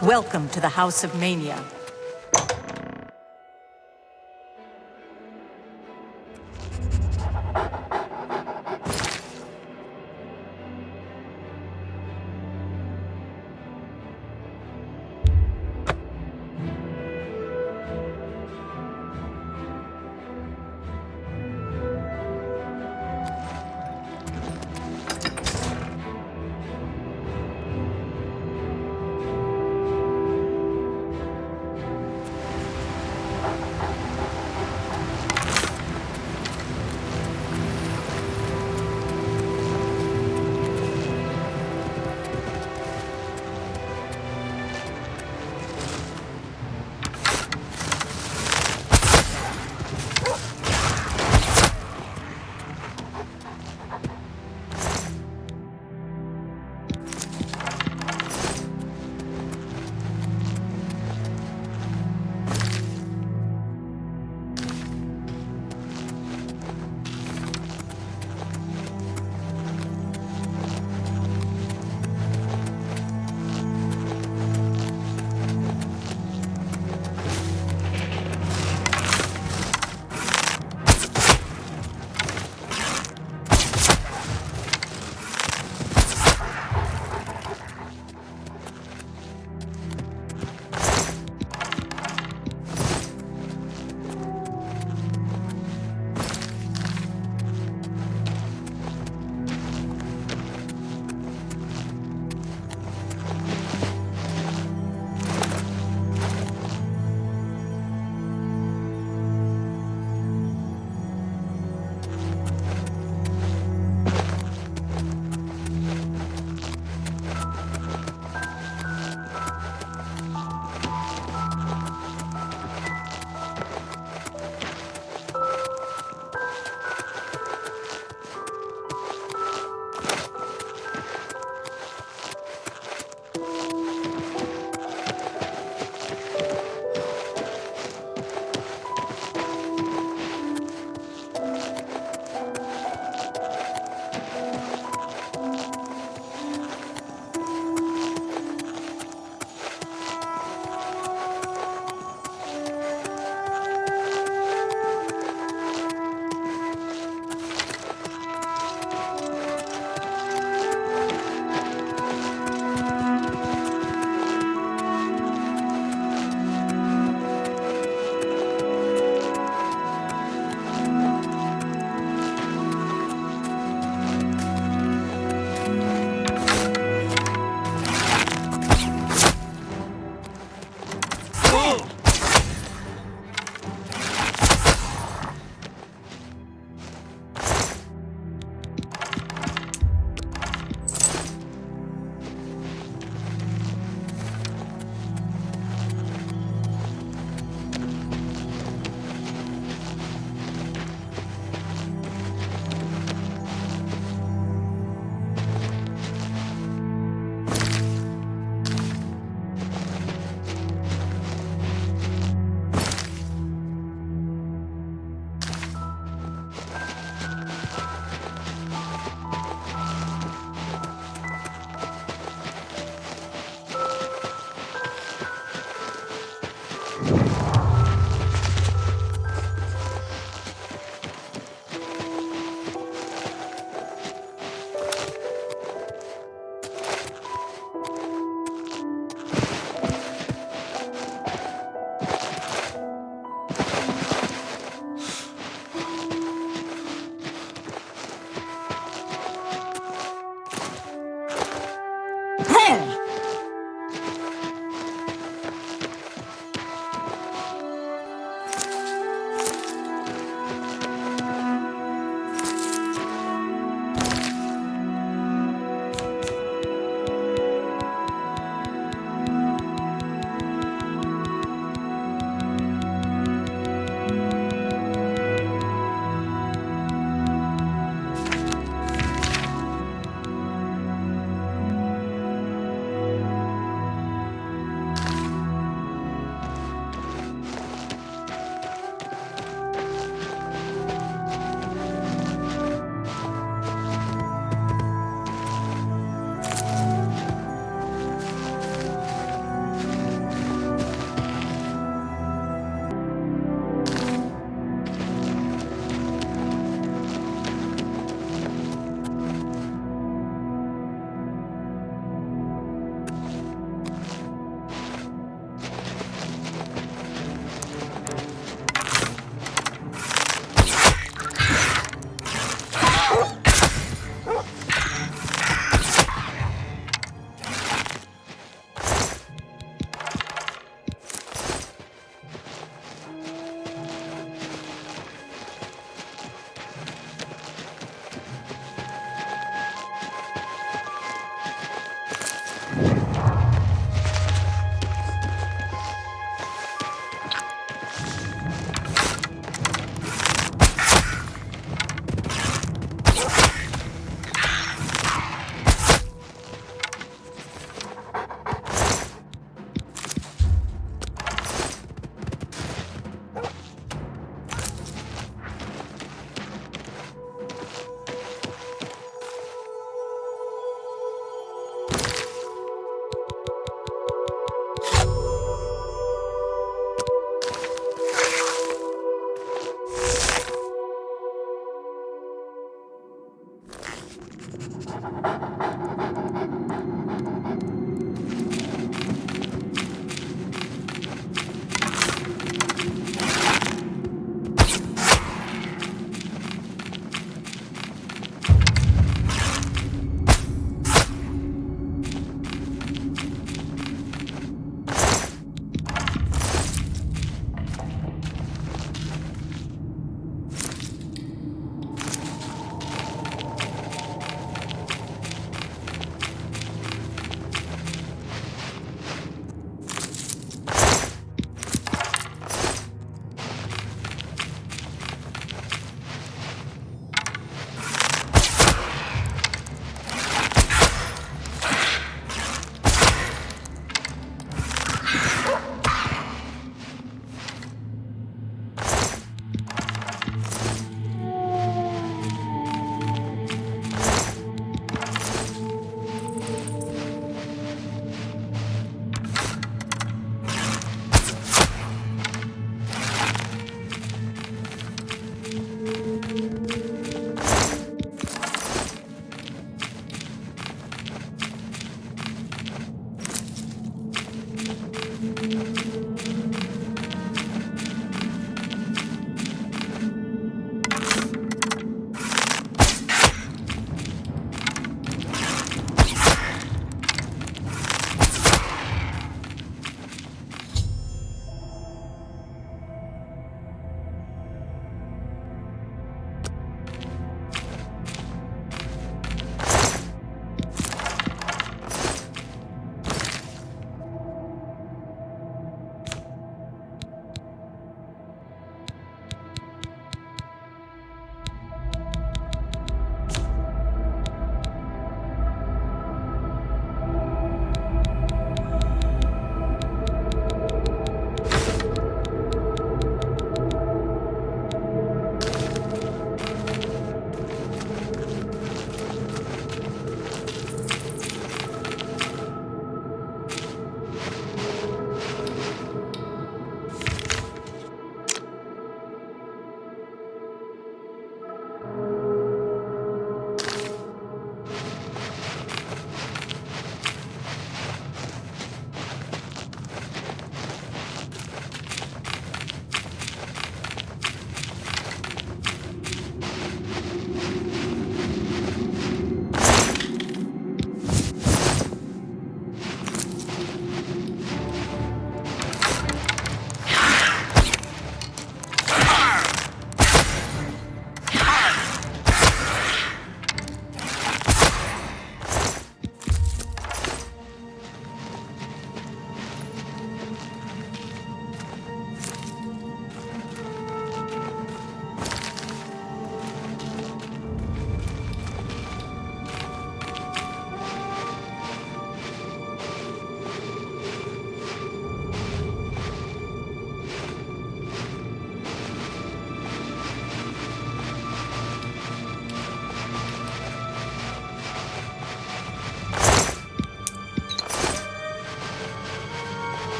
Welcome to the House of Mania.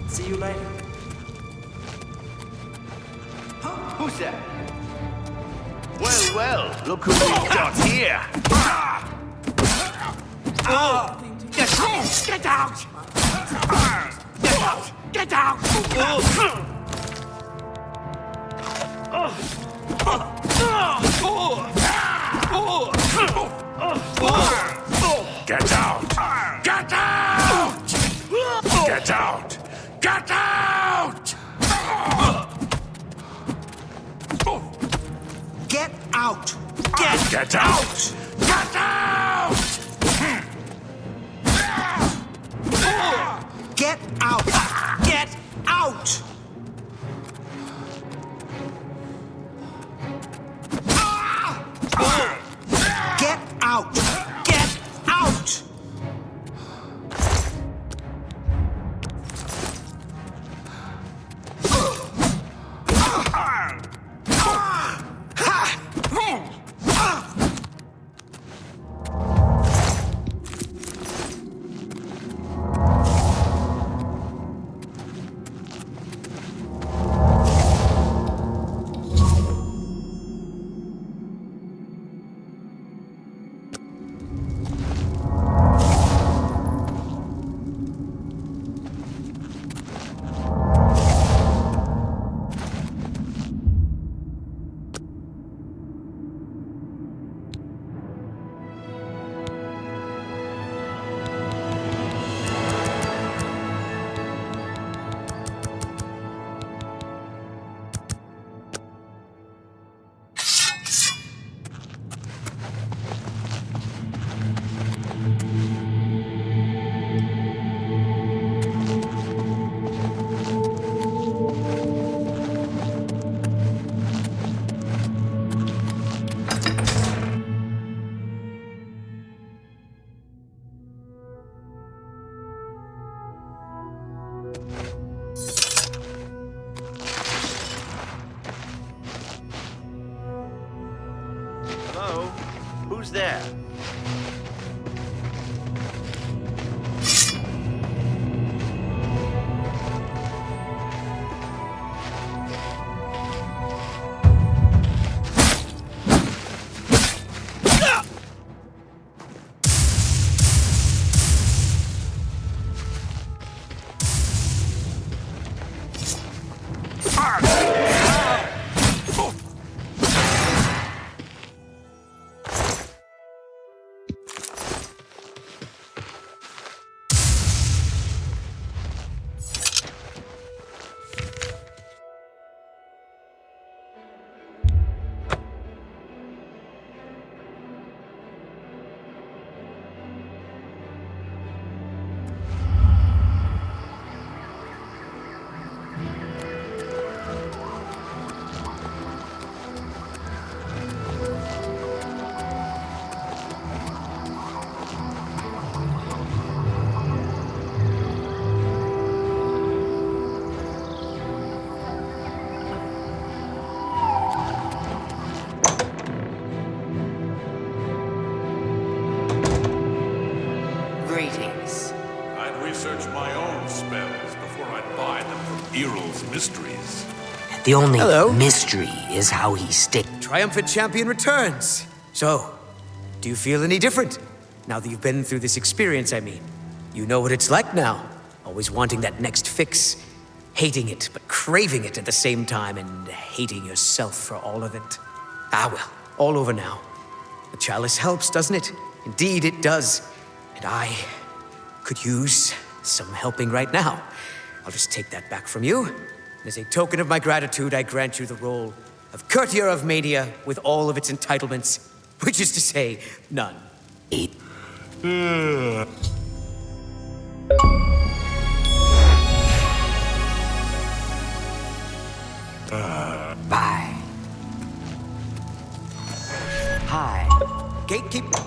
See you later. Who's that? Well, well, look who we've got here. Get out! Get out! Get out! Get out! Get out! Get out! Get out! Get out! Get out! Get out! Get out! Get out! Get out! Get out! Get out! Hello? Who's there? I'd research my own spells before I'd buy them from Earl's Mysteries. The only Hello. mystery is how he sticks. Triumphant champion returns. So, do you feel any different? Now that you've been through this experience, I mean. You know what it's like now. Always wanting that next fix. Hating it, but craving it at the same time, and hating yourself for all of it. Ah well, all over now. The chalice helps, doesn't it? Indeed it does. And I could use some helping right now. I'll just take that back from you. And as a token of my gratitude, I grant you the role of Courtier of Mania with all of its entitlements, which is to say, none. Bye. Hi. Gatekeeper.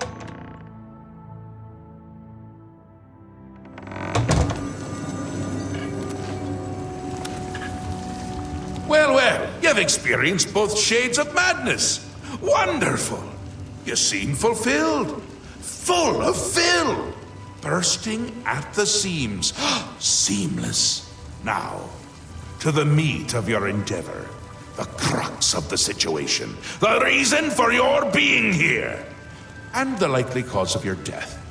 Well, you've experienced both shades of madness. Wonderful. You seem fulfilled. Full of fill. Bursting at the seams. Seamless. Now, to the meat of your endeavor. The crux of the situation. The reason for your being here. And the likely cause of your death.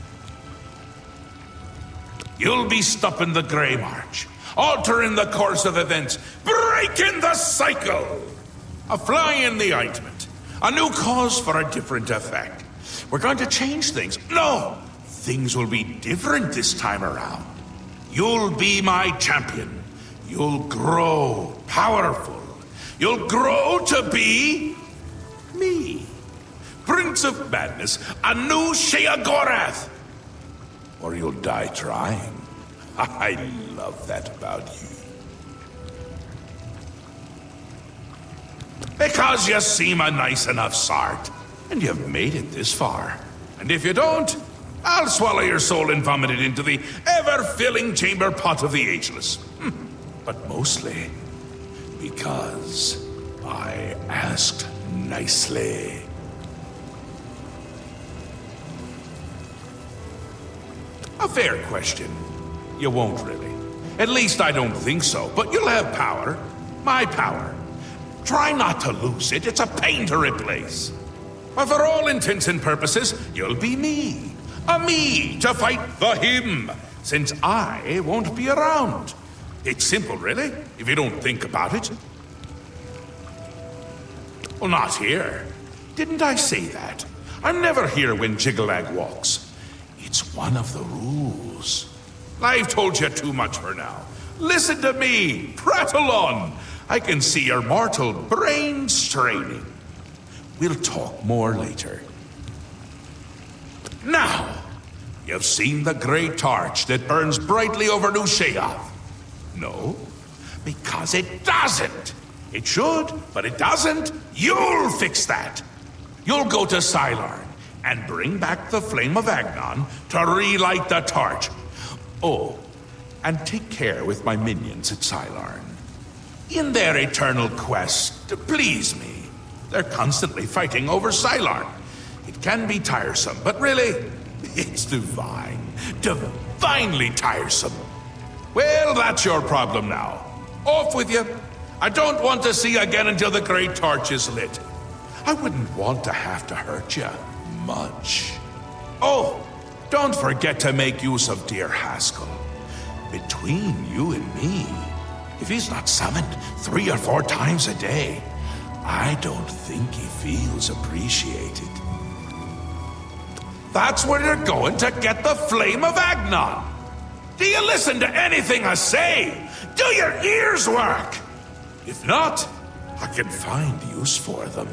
You'll be stopping the Greymarch. Altering the course of events. Breaking the cycle. A fly in the ointment. A new cause for a different effect. We're going to change things. No! Things will be different this time around. You'll be my champion. You'll grow powerful. You'll grow to be me. Prince of Madness, a new Sheogorath. Or you'll die trying. I love that about you. Because you seem a nice enough sort. And you've made it this far. And if you don't, I'll swallow your soul and vomit it into the ever-filling chamber pot of the ageless. But mostly because I asked nicely. A fair question. You won't really. At least I don't think so, but you'll have power. My power. Try not to lose it. It's a pain to replace. But for all intents and purposes, you'll be me. A me to fight the him, since I won't be around. It's simple, really, if you don't think about it. Well, not here. Didn't I say that? I'm never here when Jyggalag walks. It's one of the rules. I've told you too much for now. Listen to me. Prattle on. I can see your mortal brain straining. We'll talk more later. Now, you've seen the great torch that burns brightly over New Sheogorath. No, because it doesn't. It should, but it doesn't. You'll fix that. You'll go to Silarn and bring back the flame of Agnon to relight the torch. Oh, and take care with my minions at Silarn. In their eternal quest to please me, they're constantly fighting over Silarn. It can be tiresome, but really, it's divine. Divinely tiresome. Well, that's your problem now. Off with you. I don't want to see you again until the great torch is lit. I wouldn't want to have to hurt you much. Oh, don't forget to make use of dear Haskill. Between you and me, if he's not summoned 3 or 4 times a day, I don't think he feels appreciated. That's where you're going to get the flame of Agnon. Do you listen to anything I say? Do your ears work? If not, I can find use for them.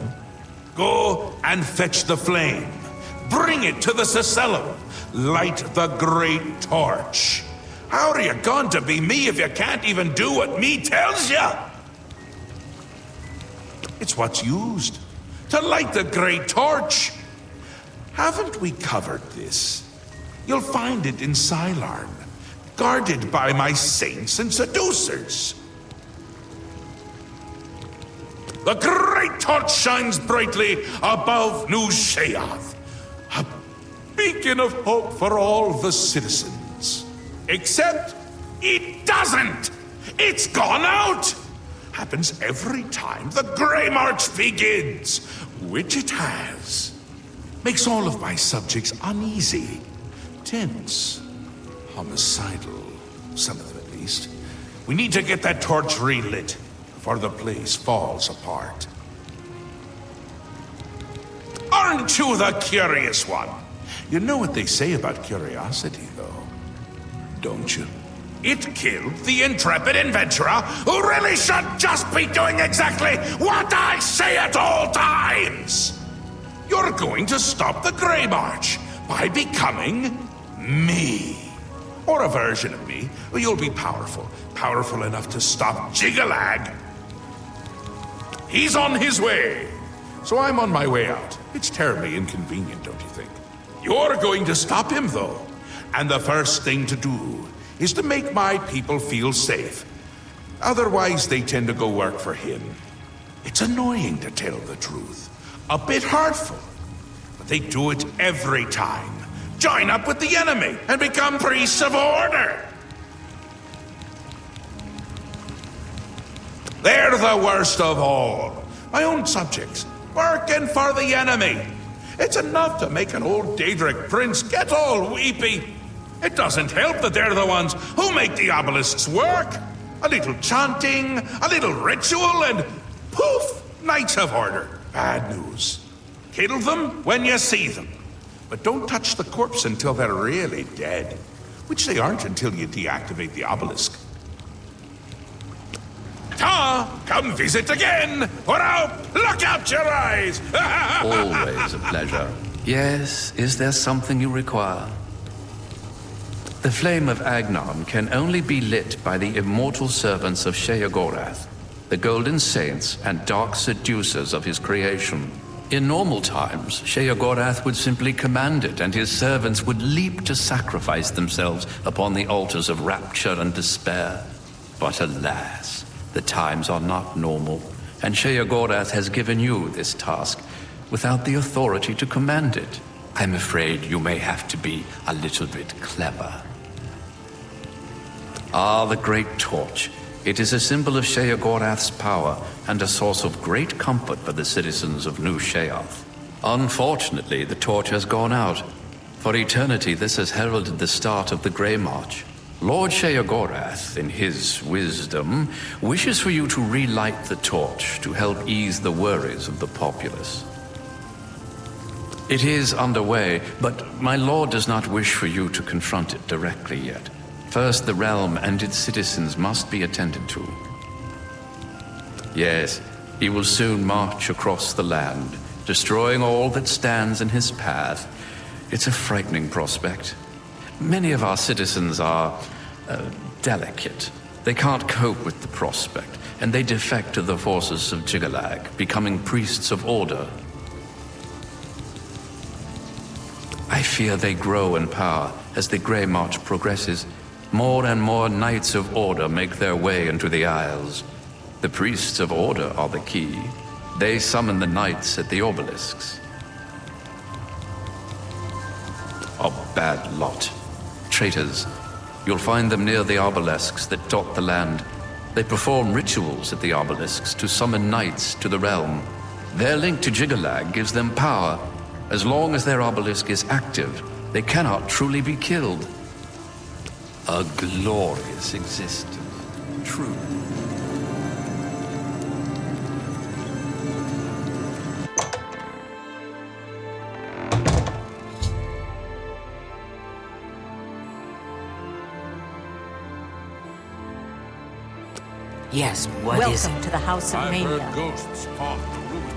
Go and fetch the flame. Bring it to the Cecellum. Light the great torch. How are you going to be me if you can't even do what me tells you? It's what's used to light the great torch. Haven't we covered this? You'll find it in Silarn, guarded by my saints and seducers. The great torch shines brightly above New Sheogorath, a beacon of hope for all the citizens. Except it doesn't! It's gone out! Happens every time the Greymarch begins, which it has. Makes all of my subjects uneasy, tense, homicidal, some of them at least. We need to get that torch relit before the place falls apart. Aren't you the curious one? You know what they say about curiosity, though, don't you? It killed the intrepid adventurer who really should just be doing exactly what I say at all times! You're going to stop the Greymarch by becoming me. Or a version of me. You'll be powerful. Powerful enough to stop Jyggalag. He's on his way. So I'm on my way out. It's terribly inconvenient, don't you think? You're going to stop him, though. And the first thing to do is to make my people feel safe. Otherwise, they tend to go work for him. It's annoying, to tell the truth. A bit hurtful. But they do it every time. Join up with the enemy and become priests of order. They're the worst of all. My own subjects, working for the enemy. It's enough to make an old Daedric prince get all weepy. It doesn't help that they're the ones who make the obelisks work. A little chanting, a little ritual, and poof, Knights of Order. Bad news. Kill them when you see them. But don't touch the corpse until they're really dead. Which they aren't until you deactivate the obelisk. Come visit again, or I'll pluck out your eyes! Always a pleasure. Yes, is there something you require? The flame of Agnon can only be lit by the immortal servants of Sheogorath, the golden saints and dark seducers of his creation. In normal times, Sheogorath would simply command it, and his servants would leap to sacrifice themselves upon the altars of rapture and despair. But alas, the times are not normal, and Sheogorath has given you this task without the authority to command it. I'm afraid you may have to be a little bit clever. Ah, the Great Torch. It is a symbol of Sheogorath's power and a source of great comfort for the citizens of New Sheoth. Unfortunately, the torch has gone out. For eternity, this has heralded the start of the Greymarch. Lord Sheogorath, in his wisdom, wishes for you to relight the torch to help ease the worries of the populace. It is underway, but my lord does not wish for you to confront it directly yet. First, the realm and its citizens must be attended to. Yes, he will soon march across the land, destroying all that stands in his path. It's a frightening prospect. Many of our citizens are delicate. They can't cope with the prospect, and they defect to the forces of Jyggalag, becoming priests of order. I fear they grow in power as the Greymarch progresses. More and more Knights of Order make their way into the Isles. The priests of Order are the key. They summon the Knights at the obelisks. A bad lot. Traitors. You'll find them near the obelisks that dot the land. They perform rituals at the obelisks to summon knights to the realm. Their link to Jyggalag gives them power. As long as their obelisk is active, they cannot truly be killed. A glorious existence. True. Yes, what is it? Welcome to the House of Mania. I've heard ghosts haunt the ruins.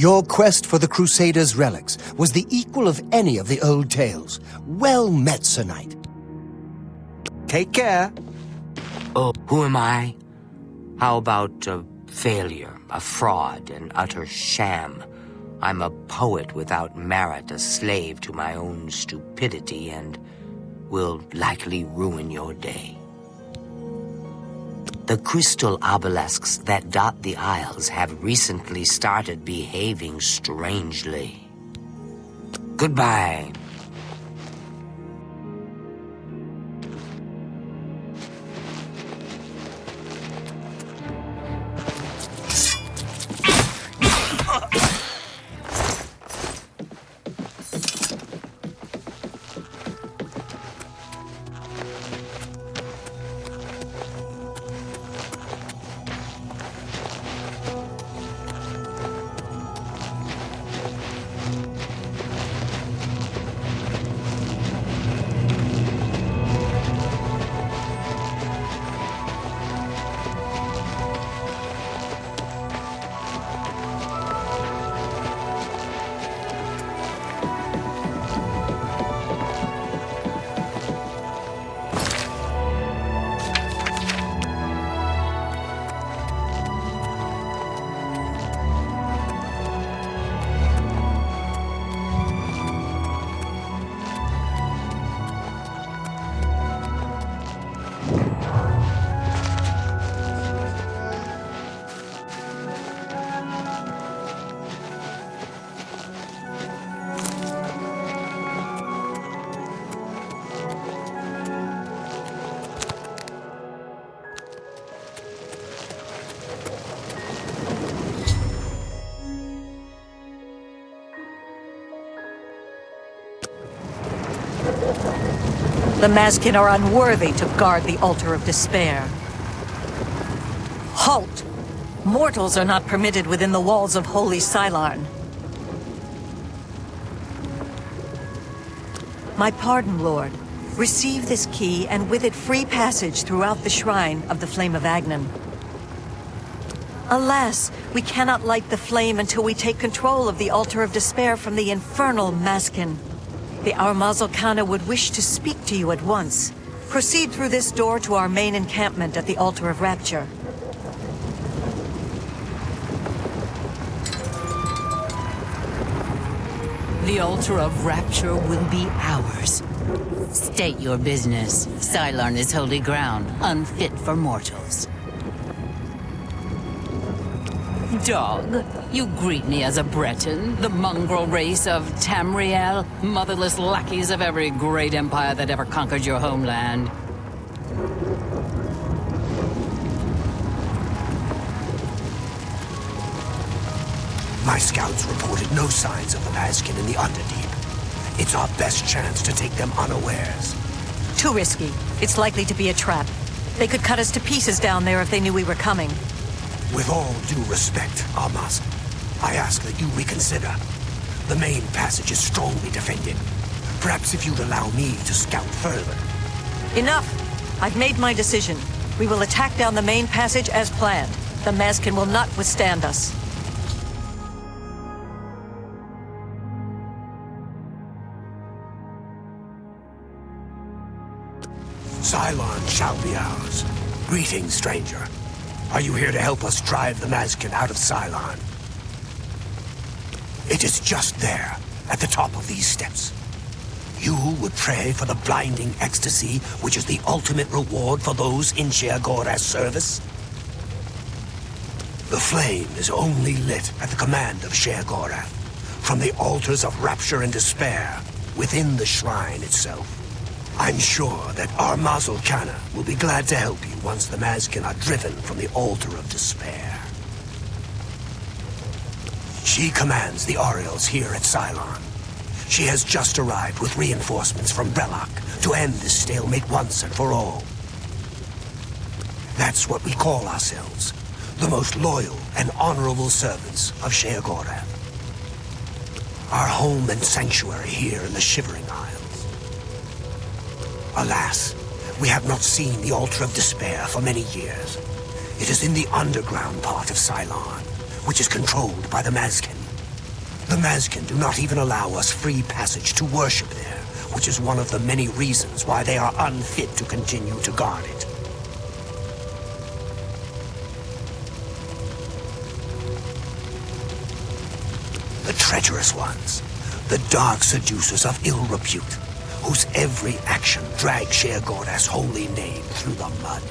Your quest for the Crusaders' relics was the equal of any of the old tales. Well met, Sir Knight. Take care. Oh, who am I? How about a failure, a fraud, an utter sham? I'm a poet without merit, a slave to my own stupidity, and will likely ruin your day. The crystal obelisks that dot the Isles have recently started behaving strangely. Goodbye. The Maskin are unworthy to guard the Altar of Despair. Halt! Mortals are not permitted within the walls of Holy Silarn. My pardon, Lord. Receive this key, and with it free passage throughout the Shrine of the Flame of Agnan. Alas, we cannot light the flame until we take control of the Altar of Despair from the infernal Maskin. The Ermacgerd would wish to speak to you at once. Proceed through this door to our main encampment at the Altar of Rapture. The Altar of Rapture will be ours. State your business. Silarn is holy ground, unfit for mortals. Dog, you greet me as a Breton, the mongrel race of Tamriel, motherless lackeys of every great empire that ever conquered your homeland. My scouts reported no signs of the Maskin in the Underdeep. It's our best chance to take them unawares. Too risky. It's likely to be a trap. They could cut us to pieces down there if they knew we were coming. With all due respect, Armas, I ask that you reconsider. The main passage is strongly defended. Perhaps if you'd allow me to scout further. Enough! I've made my decision. We will attack down the main passage as planned. The Maskin will not withstand us. Silarn shall be ours. Greetings, stranger. Are you here to help us drive the Maskin out of Silarn? It is just there, at the top of these steps. You would pray for the blinding ecstasy, which is the ultimate reward for those in Sheogorath's service? The flame is only lit at the command of Sheogorath, from the altars of rapture and despair, within the shrine itself. I'm sure that our Mazel Kana will be glad to help you once the Mazkin are driven from the Altar of Despair. She commands the Orioles here at Silarn. She has just arrived with reinforcements from Brelok to end this stalemate once and for all. That's what we call ourselves, the most loyal and honorable servants of Sheogorath. Our home and sanctuary here in the Shivering Isles. Alas, we have not seen the Altar of Despair for many years. It is in the underground part of Silarn, which is controlled by the Mazkin. The Mazkin do not even allow us free passage to worship there, which is one of the many reasons why they are unfit to continue to guard it. The treacherous ones, the dark seducers of ill repute, whose every action drags Sheogorath's holy name through the mud.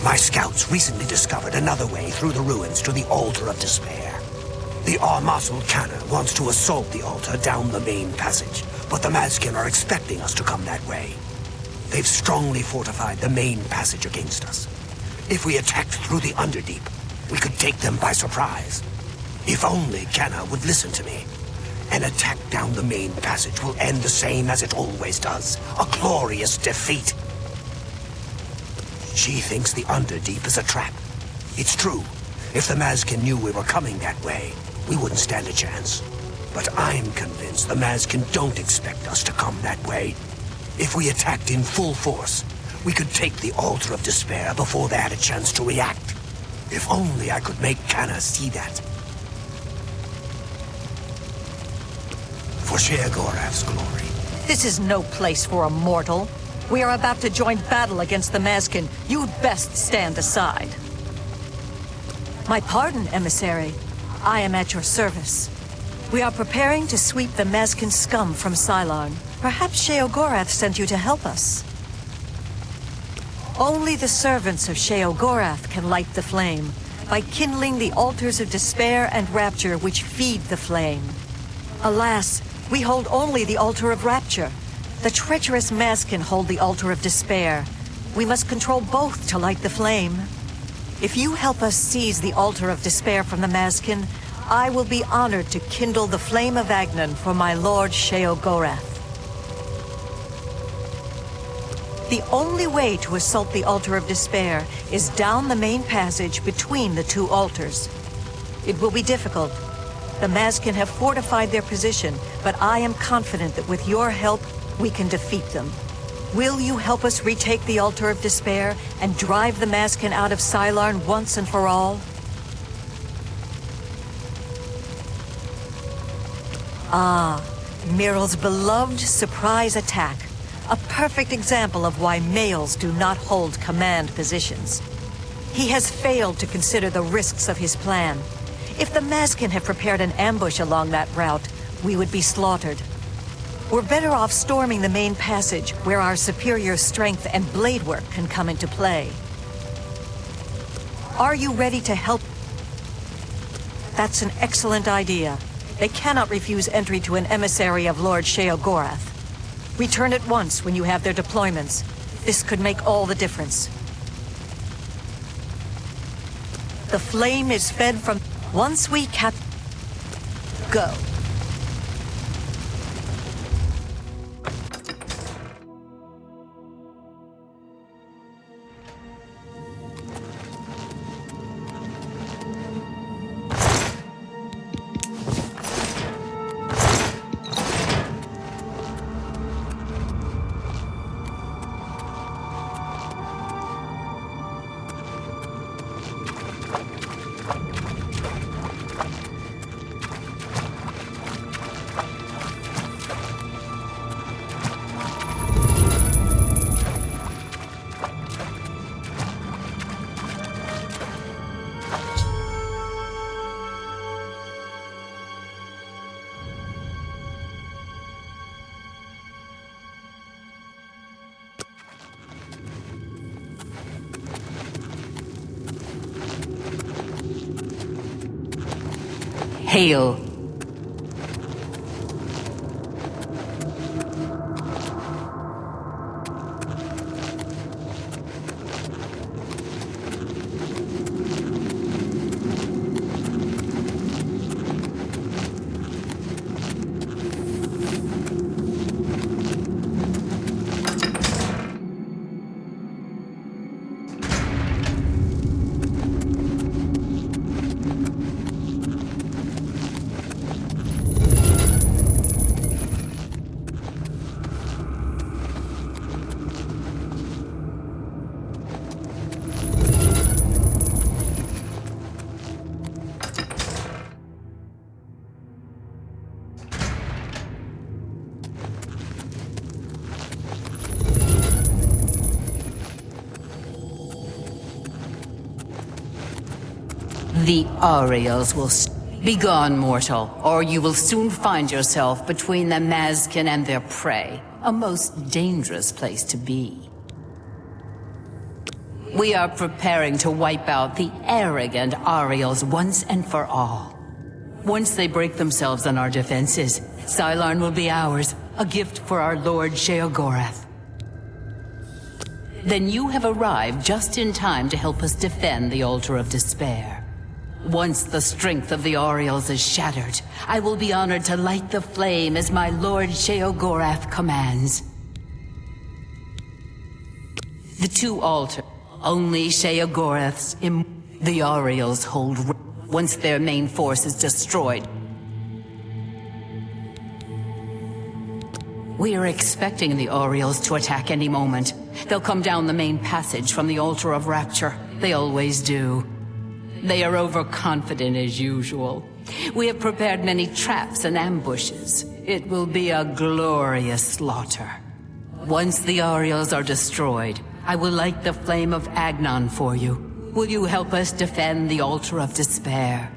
My scouts recently discovered another way through the ruins to the Altar of Despair. The Mazel Kana wants to assault the altar down the main passage, but the Mazkin are expecting us to come that way. They've strongly fortified the main passage against us. If we attacked through the Underdeep, we could take them by surprise. If only Kana would listen to me. An attack down the main passage will end the same as it always does, a glorious defeat. She thinks the Underdeep is a trap. It's true. If the Mazkin knew we were coming that way, we wouldn't stand a chance. But I'm convinced the Mazkin don't expect us to come that way. If we attacked in full force, we could take the Altar of Despair before they had a chance to react. If only I could make Kana see that. For Sheogorath's glory. This is no place for a mortal. We are about to join battle against the Mazkin. You'd best stand aside. My pardon, emissary. I am at your service. We are preparing to sweep the Mazkin scum from Silarn. Perhaps Sheogorath sent you to help us. Only the servants of Sheogorath can light the flame, by kindling the altars of despair and rapture which feed the flame. Alas, we hold only the altar of rapture. The treacherous Mazkin hold the altar of despair. We must control both to light the flame. If you help us seize the altar of despair from the Mazkin, I will be honored to kindle the flame of Agnan for my lord Sheogorath. The only way to assault the altar of despair is down the main passage between the two altars. It will be difficult. The Mazkin have fortified their position, but I am confident that with your help, we can defeat them. Will you help us retake the altar of despair and drive the Mazkin out of Silarn once and for all? Ah, Miral's beloved surprise attack. A perfect example of why males do not hold command positions. He has failed to consider the risks of his plan. If the Mazkin had prepared an ambush along that route, we would be slaughtered. We're better off storming the main passage, where our superior strength and blade work can come into play. Are you ready to help? That's an excellent idea. They cannot refuse entry to an emissary of Lord Sheogorath. Return at once when you have their deployments. This could make all the difference. The flame is fed from... Once we Go. Hail. The Ariels will be gone, mortal, or you will soon find yourself between the Mazkin and their prey. A most dangerous place to be. We are preparing to wipe out the arrogant Ariels once and for all. Once they break themselves on our defenses, Silarn will be ours, a gift for our Lord Sheogorath. Then you have arrived just in time to help us defend the Altar of Despair. Once the strength of the Ariels is shattered, I will be honored to light the flame as my Lord Sheogorath commands. The two altars, only Sheogorath's the Ariels hold once their main force is destroyed. We are expecting the Ariels to attack any moment. They'll come down the main passage from the Altar of Rapture. They always do. They are overconfident as usual. We have prepared many traps and ambushes. It will be a glorious slaughter. Once the Ariels are destroyed, I will light the flame of Agnon for you. Will you help us defend the Altar of Despair?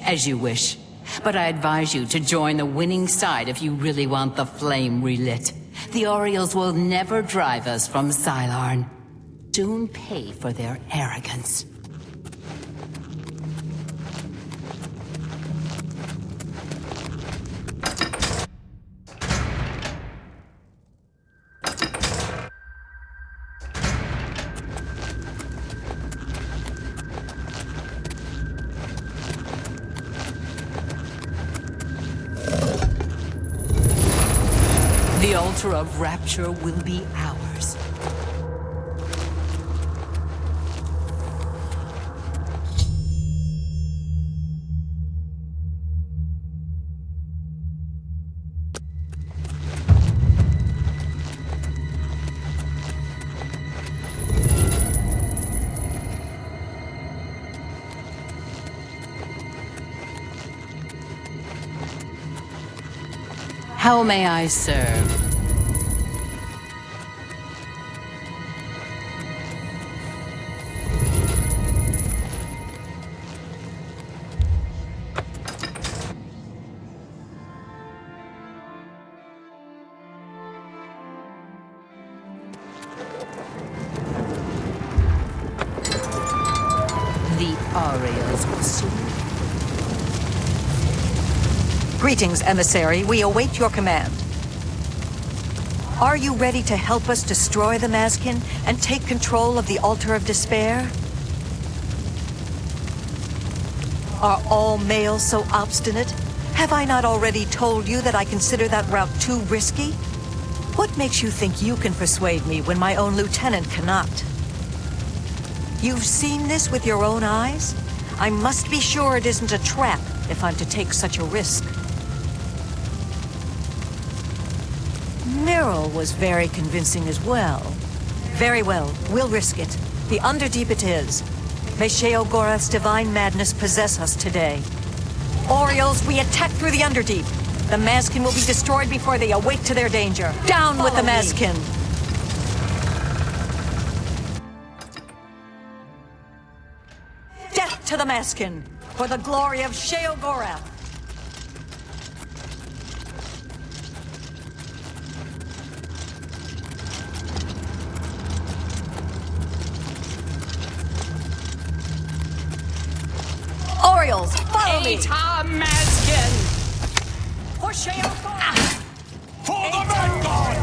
As you wish, but I advise you to join the winning side if you really want the flame relit. The Ariels will never drive us from Silarn. Soon pay for their arrogance. The Altar of Rapture will be ours. How may I serve? The Ariels will soon. Greetings, emissary. We await your command. Are you ready to help us destroy the Mazkin and take control of the Altar of Despair? Are all males so obstinate? Have I not already told you that I consider that route too risky? What makes you think you can persuade me when my own lieutenant cannot? You've seen this with your own eyes? I must be sure it isn't a trap if I'm to take such a risk. Meryl was very convincing as well. Very well, we'll risk it. The Underdeep it is. May Sheogorath's divine madness possess us today. Orioles, we attack through the Underdeep. The Mazkin will be destroyed before they awake to their danger. Down with the Mazkin! Death to the Mazkin, for the glory of Sheogorath! Isles, follow me! Maskin! For Sheogorath! For the Vanguard!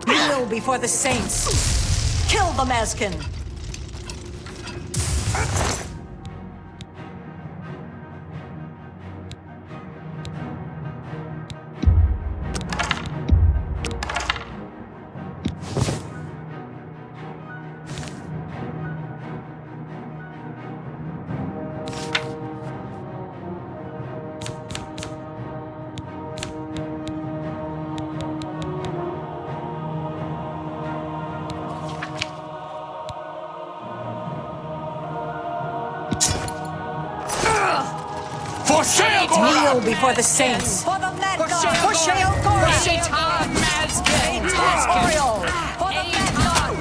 Kneel before the saints! Kill the Maskin! For Sheogorath! Kneel before the saints! For the Mad God! For Sheogorath! Oriole! For the Mad God!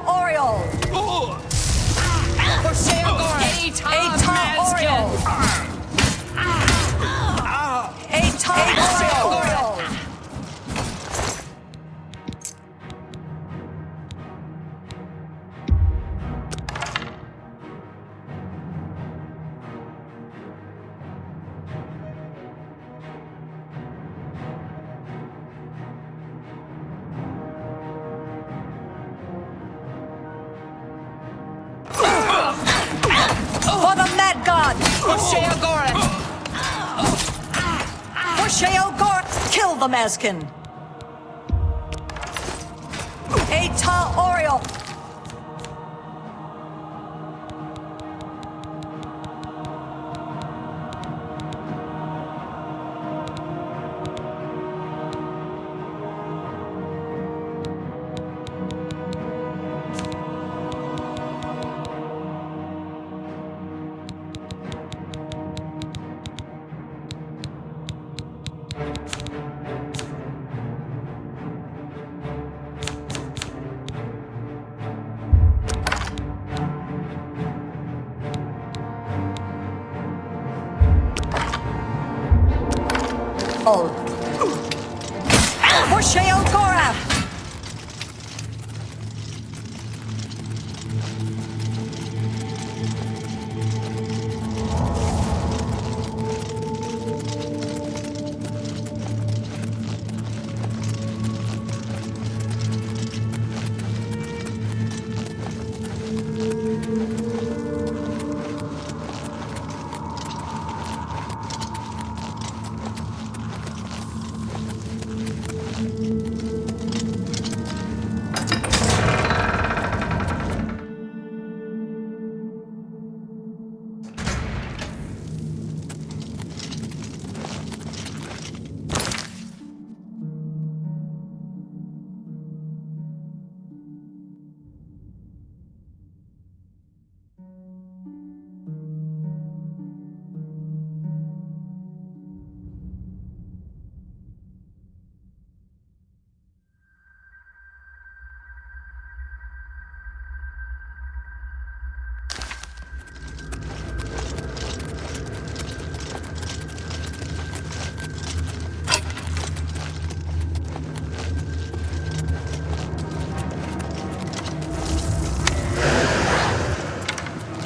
Oriole! For Sheogorath! Oriole! Oriole! For the Mad God! For Sheogorath! For Sheogorath! Kill the Maskin! Oriole! For Sheogorath!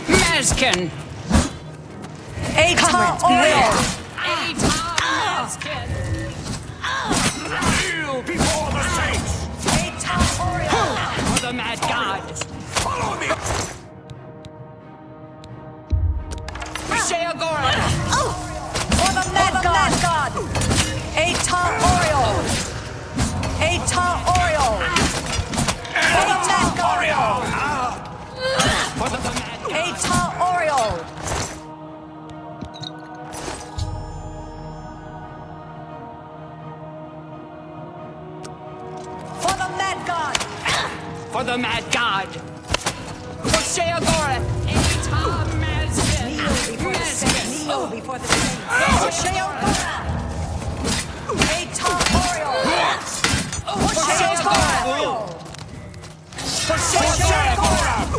Maskin! Kneel before the saints! For the Mad God! Follow me! For Sheogorath! For the Mad God! Oriole! Oriole! For the Mad God! For the Mad Oriole! For the Mad God! For the Mad God! For Sheogorath! Kneel before the saints! For Sheogorath! Oriole! For Sheogorath! For Sheogorath!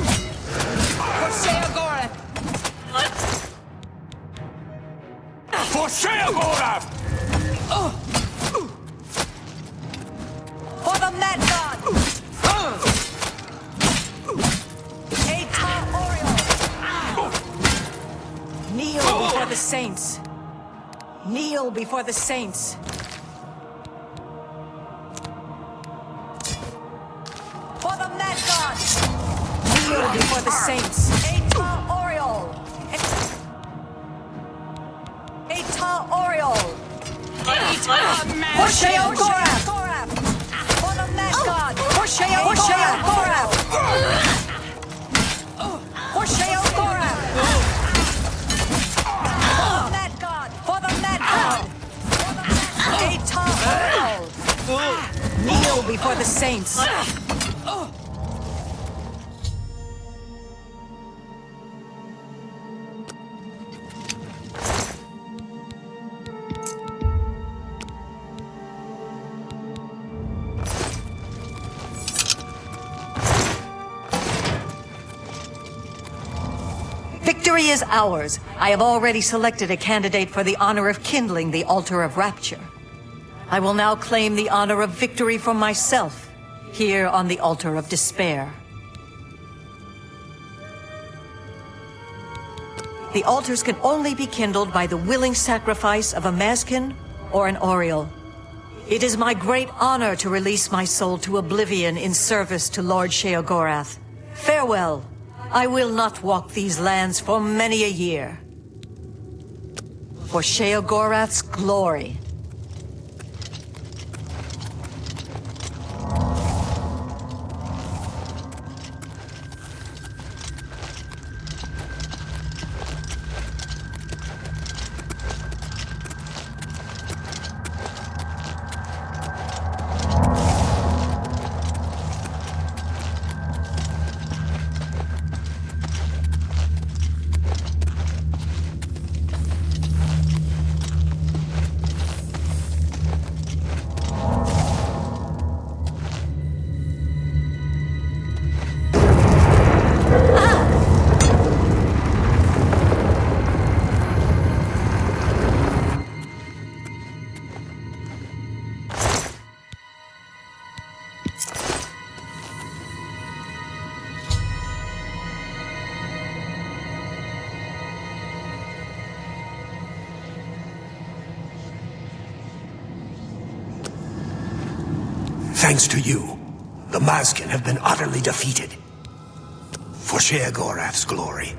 For Sheogorath! For Sheogorath! For the Mad God! Atar Oriole! Kneel before the saints. Kneel before the saints. For the Mad God! Kneel before the saints. Atar Oriole! Atar Oriole! For Sheogorath! For the Mad God! For Sheogorath! For Sheogorath! For the Mad God! For the Mad God! Atar Oriole! Kneel before the saints! Victory is ours. I have already selected a candidate for the honor of kindling the altar of rapture. I will now claim the honor of victory for myself, here on the altar of despair. The altars can only be kindled by the willing sacrifice of a Maskin or an Oriole. It is my great honor to release my soul to oblivion in service to Lord Sheogorath. Farewell. I will not walk these lands for many a year. For Sheogorath's glory. Thanks to you, the Maskin have been utterly defeated. For Sheogorath's glory.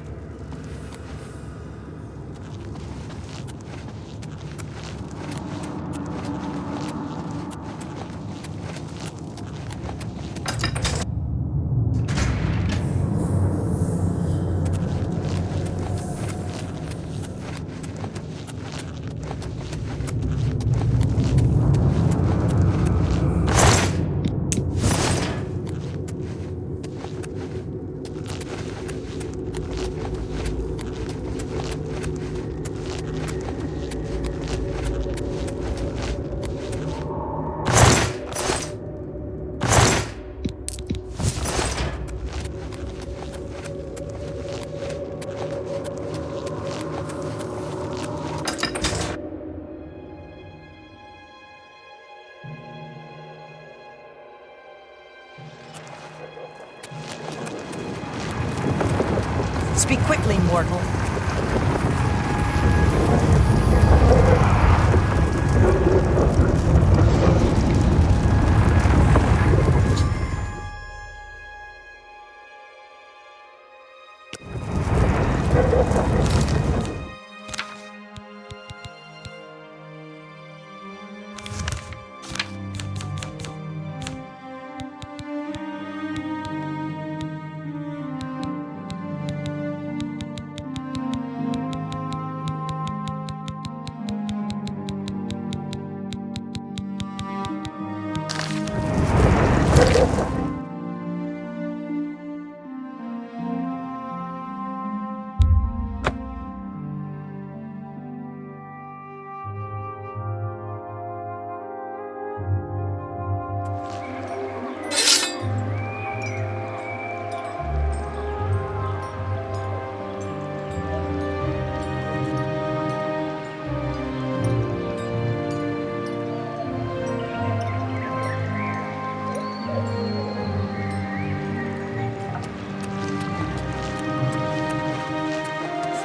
Speak quickly, mortal.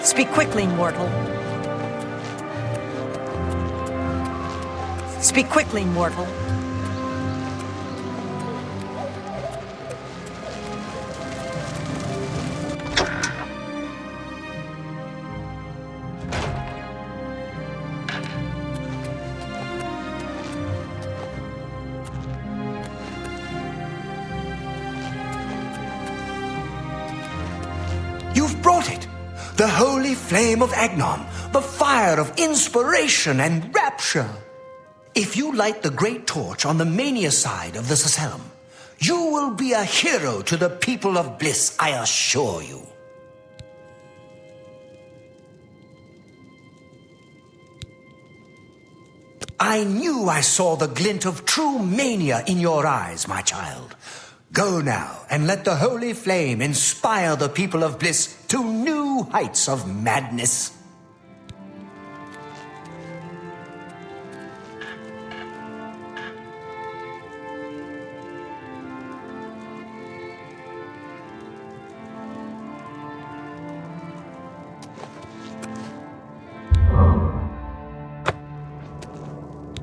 Speak quickly, mortal. Speak quickly, mortal. You've brought it! The holy flame of Agnon, the fire of inspiration and rapture. If you light the great torch on the Mania side of the Sacellum, you will be a hero to the people of Bliss, I assure you. I knew I saw the glint of true mania in your eyes, my child. Go now, and let the holy flame inspire the people of Bliss to new heights of madness.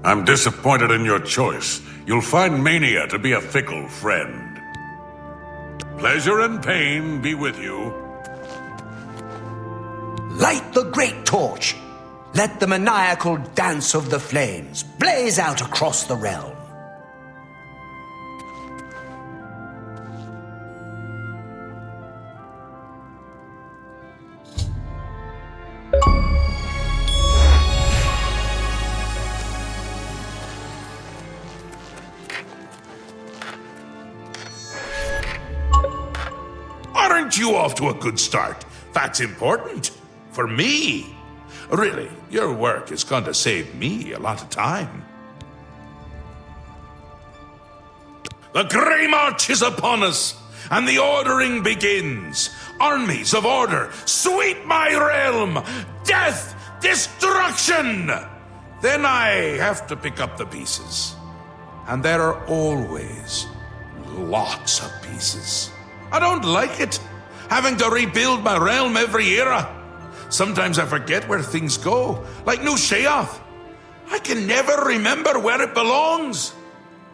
I'm disappointed in your choice. You'll find Mania to be a fickle friend. Pleasure and pain be with you. Light the great torch. Let the maniacal dance of the flames blaze out across the realm. Aren't you off to a good start? That's important. For me. Really, your work is going to save me a lot of time. The Greymarch is upon us, and the ordering begins. Armies of order, sweep my realm! Death! Destruction! Then I have to pick up the pieces. And there are always lots of pieces. I don't like it, having to rebuild my realm every era. Sometimes I forget where things go, like New Sheogorath. I can never remember where it belongs.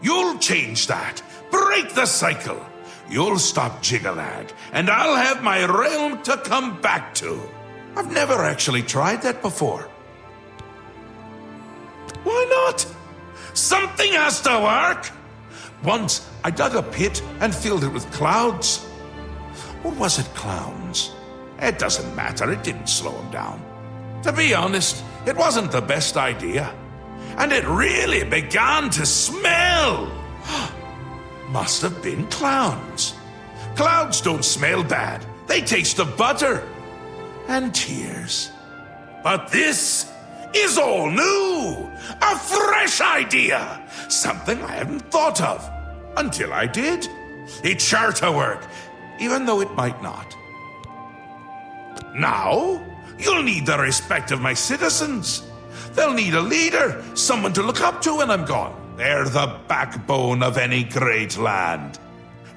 You'll change that. Break the cycle. You'll stop Jyggalag, and I'll have my realm to come back to. I've never actually tried that before. Why not? Something has to work. Once, I dug a pit and filled it with clouds. Or was it clowns? It doesn't matter, it didn't slow him down. To be honest, it wasn't the best idea. And it really began to smell. Must have been clowns. Clouds don't smell bad. They taste of butter. And tears. But this is all new. A fresh idea. Something I hadn't thought of. Until I did. It's sure to work, even though it might not. Now, you'll need the respect of my citizens. They'll need a leader, someone to look up to when I'm gone. They're the backbone of any great land.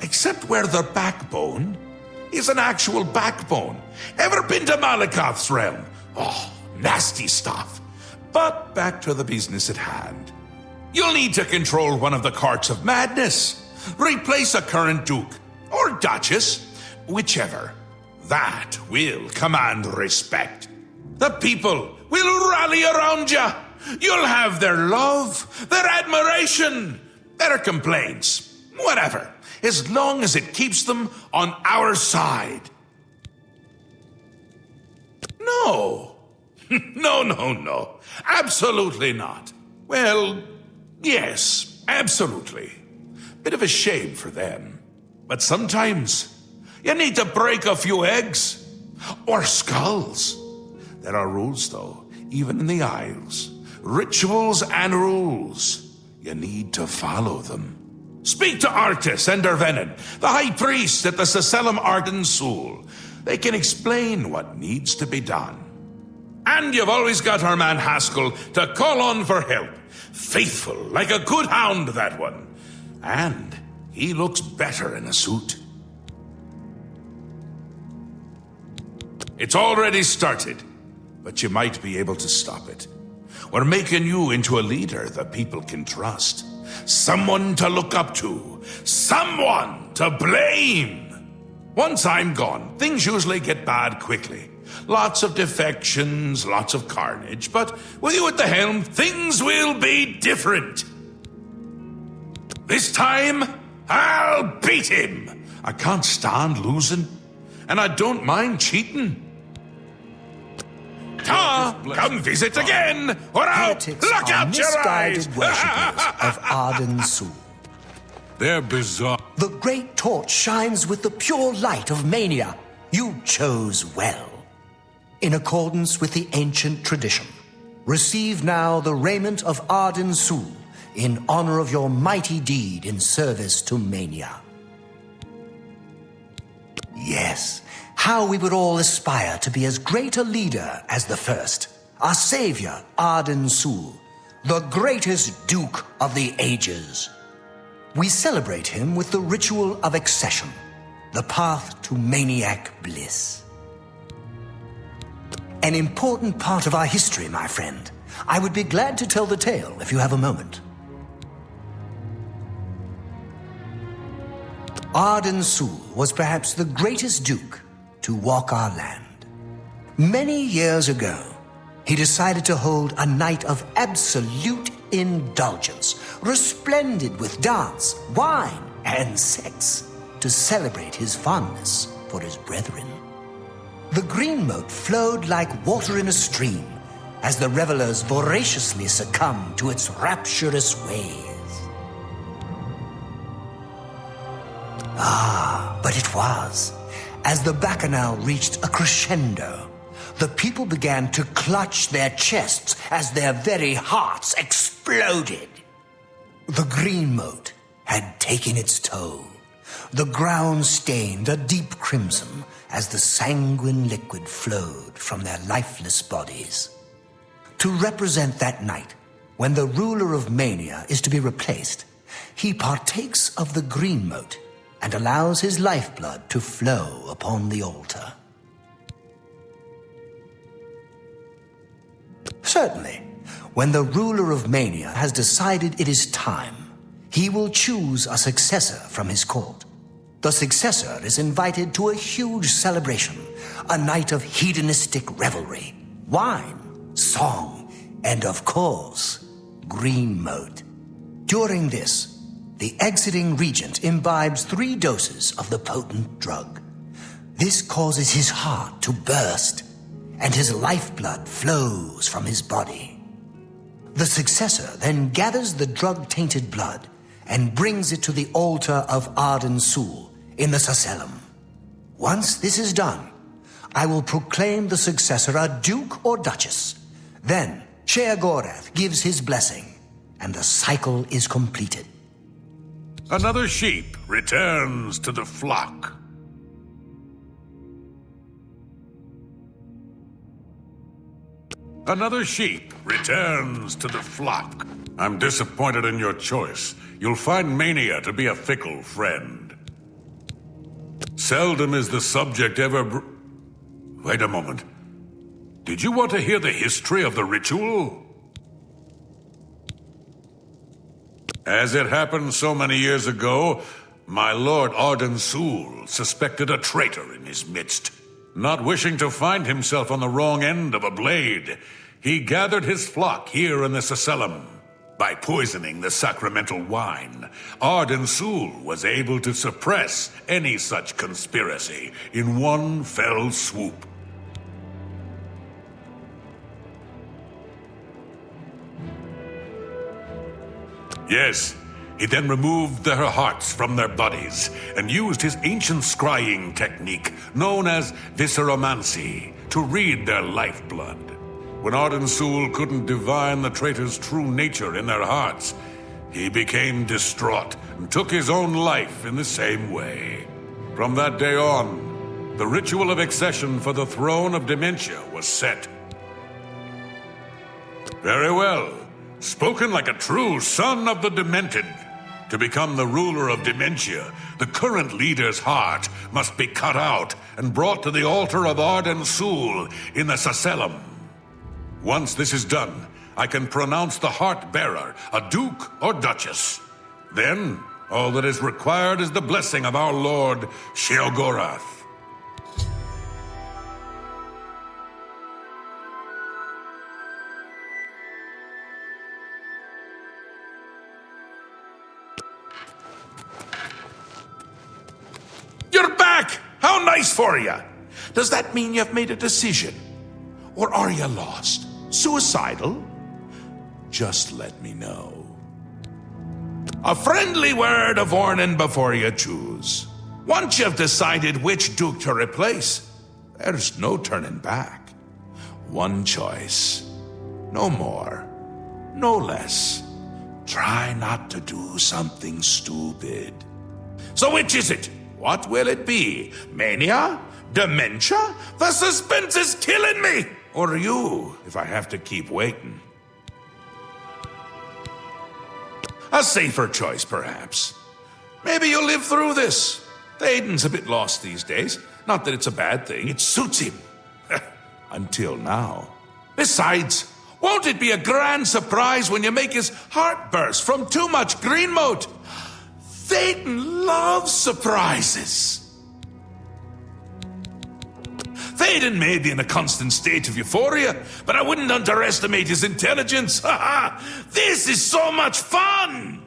Except where the backbone is an actual backbone. Ever been to Malakoth's realm? Oh, nasty stuff. But back to the business at hand. You'll need to control one of the courts of madness. Replace a current duke, or duchess, whichever. That will command respect. The people will rally around you. You'll have their love, their admiration, their complaints, whatever, as long as it keeps them on our side. No. No. Absolutely not. Well, yes, absolutely. Bit of a shame for them. But sometimes you need to break a few eggs. Or skulls. There are rules, though, even in the Isles. Rituals and rules. You need to follow them. Speak to Arctis and Dervenin, the High Priest at the Sacellum Arden Sul. They can explain what needs to be done. And you've always got our man Haskill to call on for help. Faithful, like a good hound, that one. And he looks better in a suit. It's already started, but you might be able to stop it. We're making you into a leader the people can trust. Someone to look up to. Someone to blame. Once I'm gone, things usually get bad quickly. Lots of defections, lots of carnage, but with you at the helm, things will be different. This time, I'll beat him. I can't stand losing, and I don't mind cheating. Come visit again, or I'll Heretics pluck are out your eyes. misguided worshippers of Arden Sul. They're bizarre. The great torch shines with the pure light of Mania. You chose well. In accordance with the ancient tradition, receive now the raiment of Arden Sul in honor of your mighty deed in service to Mania. Yes, how we would all aspire to be as great a leader as the first, our savior, Arden Sul, the greatest Duke of the Ages. We celebrate him with the ritual of accession, the path to maniac bliss. An important part of our history, my friend. I would be glad to tell the tale if you have a moment. Arden Sul was perhaps the greatest duke to walk our land. Many years ago, he decided to hold a night of absolute indulgence, resplendent with dance, wine, and sex, to celebrate his fondness for his brethren. The green moat flowed like water in a stream as the revelers voraciously succumbed to its rapturous ways. But it was, as the bacchanal reached a crescendo, the people began to clutch their chests as their very hearts exploded. The green moat had taken its toll. The ground stained a deep crimson as the sanguine liquid flowed from their lifeless bodies. To represent that night, when the ruler of Mania is to be replaced, he partakes of the green moat and allows his lifeblood to flow upon the altar. Certainly, when the ruler of Mania has decided it is time, he will choose a successor from his court. The successor is invited to a huge celebration, a night of hedonistic revelry, wine, song, and of course, green moat. During this, the exiting regent imbibes 3 doses of the potent drug. This causes his heart to burst, and his lifeblood flows from his body. The successor then gathers the drug-tainted blood and brings it to the altar of Arden Sul in the Sacellum. Once this is done, I will proclaim the successor a duke or duchess. Then Sheogorath gives his blessing, and the cycle is completed. Another sheep returns to the flock. Another sheep returns to the flock. I'm disappointed in your choice. You'll find Mania to be a fickle friend. Seldom is the subject ever Wait a moment. Did you want to hear the history of the ritual? As it happened so many years ago, my lord Arden Sul suspected a traitor in his midst. Not wishing to find himself on the wrong end of a blade, he gathered his flock here in the Sacellum. By poisoning the sacramental wine, Arden Sul was able to suppress any such conspiracy in one fell swoop. Yes, he then removed their hearts from their bodies and used his ancient scrying technique known as visceromancy to read their lifeblood. When Arden Sul couldn't divine the traitors' true nature in their hearts, he became distraught and took his own life in the same way. From that day on, the ritual of accession for the throne of Dementia was set. Very well. Spoken like a true son of the Demented. To become the ruler of Dementia, the current leader's heart must be cut out and brought to the altar of Arden Sul in the Sacellum. Once this is done, I can pronounce the heart bearer a duke or duchess. Then, all that is required is the blessing of our lord Sheogorath. You're back! How nice for you! Does that mean you've made a decision? Or are you lost? Suicidal? Just let me know. A friendly word of warning before you choose. Once you've decided which duke to replace, there's no turning back. One choice. No more. No less. Try not to do something stupid. So which is it? What will it be? Mania? Dementia? The suspense is killing me! Or you, if I have to keep waiting. A safer choice, perhaps. Maybe you'll live through this. Théoden's a bit lost these days. Not that it's a bad thing. It suits him. Until now. Besides, won't it be a grand surprise when you make his heart burst from too much green moat? Théoden loves surprises. Théoden may be in a constant state of euphoria, but I wouldn't underestimate his intelligence. This is so much fun!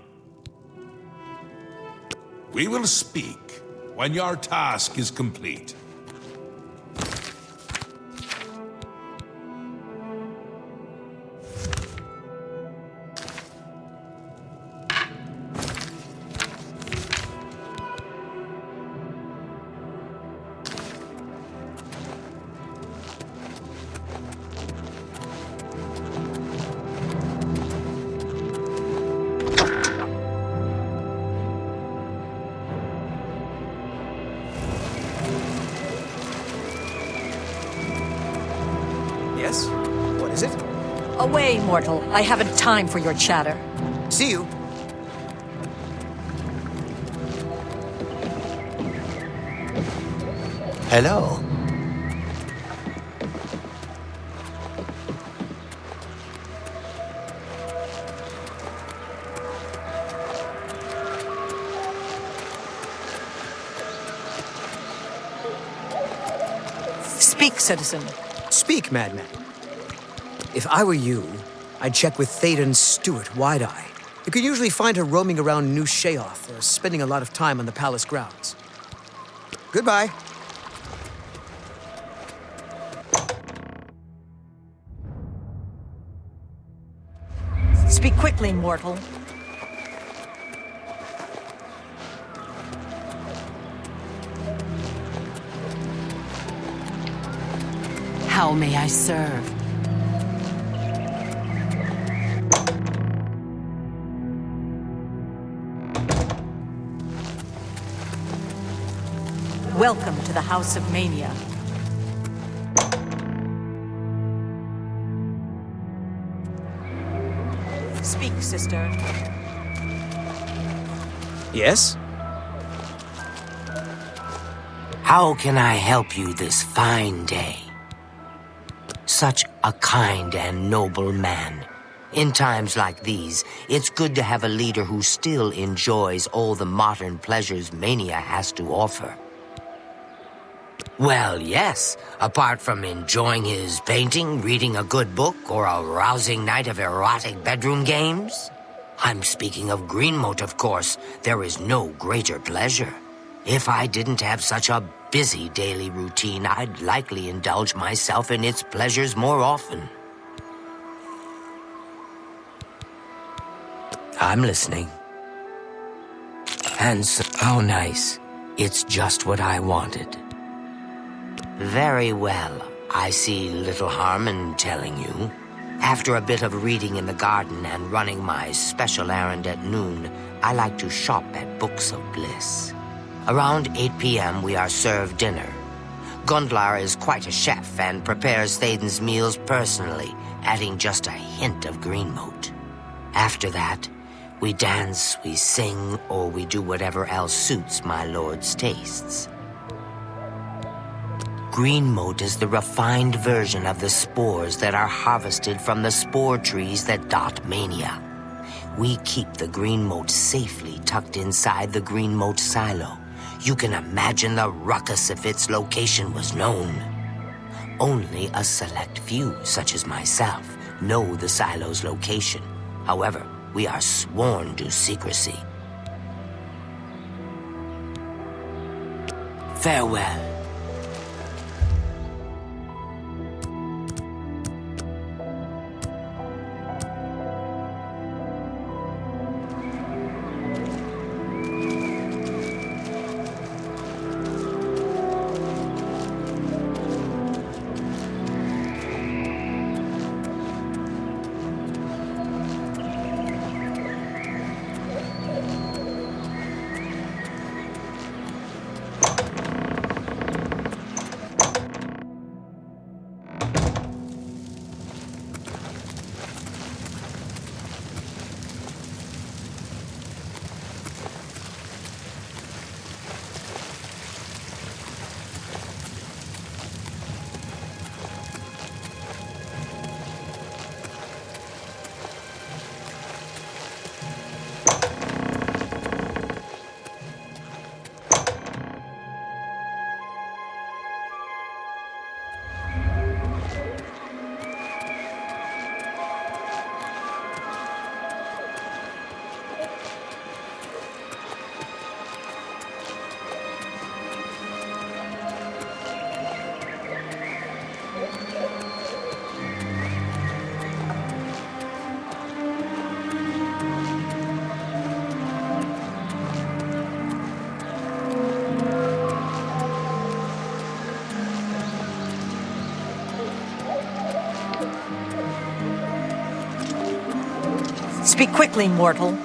We will speak when your task is complete. Yes? What is it? Away, mortal. I haven't time for your chatter. See you. Hello. Speak, citizen. Speak, madman. If I were you, I'd check with Théoden's steward, Wide-Eye. You could usually find her roaming around New Sheoth or spending a lot of time on the palace grounds. Goodbye. Speak quickly, mortal. How may I serve? Welcome to the House of Mania. Speak, sister. Yes? How can I help you this fine day? Such a kind and noble man. In times like these, it's good to have a leader who still enjoys all the modern pleasures Mania has to offer. Well, yes, apart from enjoying his painting, reading a good book, or a rousing night of erotic bedroom games. I'm speaking of Greenmote, of course. There is no greater pleasure. If I didn't have such a busy daily routine, I'd likely indulge myself in its pleasures more often. I'm listening. And so, oh, nice. It's just what I wanted. Very well. I see little harm in telling you. After a bit of reading in the garden and running my special errand at noon, I like to shop at Books of Bliss. Around 8 p.m. we are served dinner. Gundlar is quite a chef and prepares Théoden's meals personally, adding just a hint of Greenmote. After that, We dance, we sing, or we do whatever else suits my lord's tastes. Green mote is the refined version of the spores that are harvested from the spore trees that dot Mania. We keep the green mote safely tucked inside the green mote silo. You can imagine the ruckus if its location was known. Only a select few, such as myself, know the silo's location. However, we are sworn to secrecy. Farewell. Speak quickly, mortal.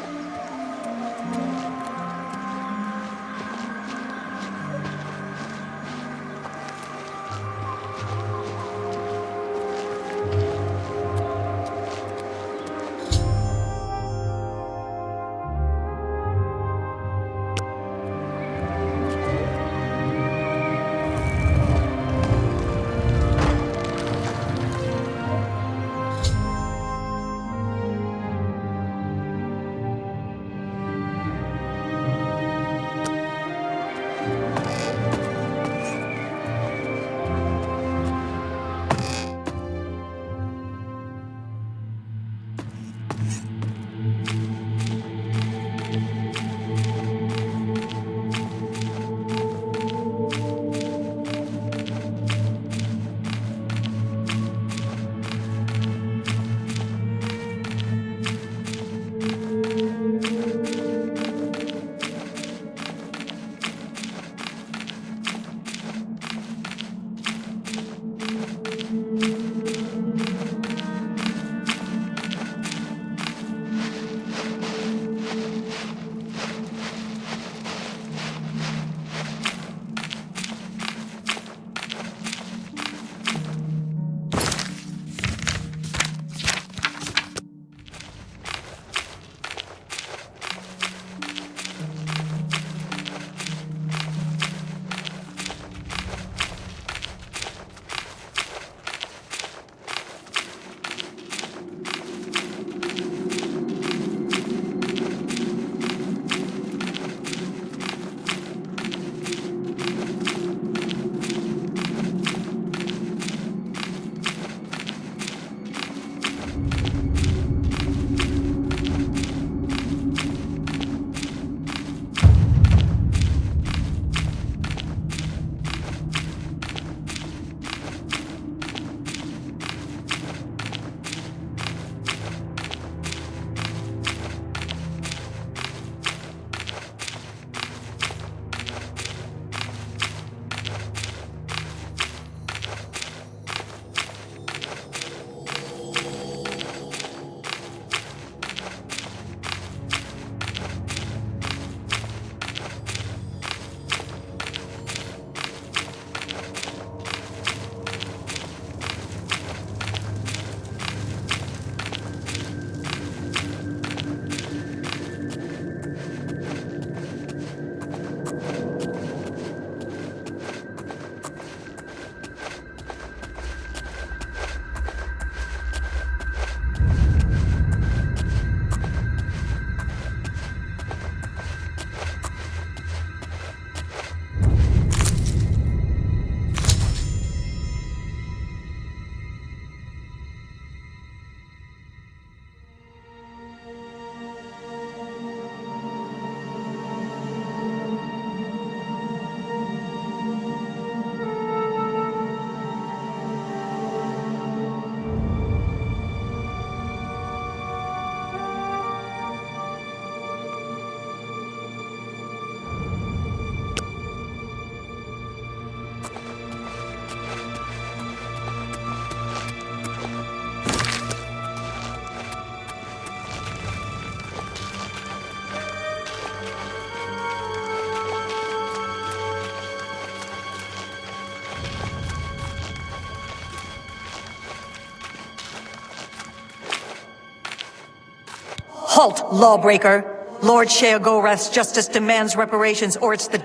Halt, lawbreaker! Lord Sheogorath's justice demands reparations, or it's the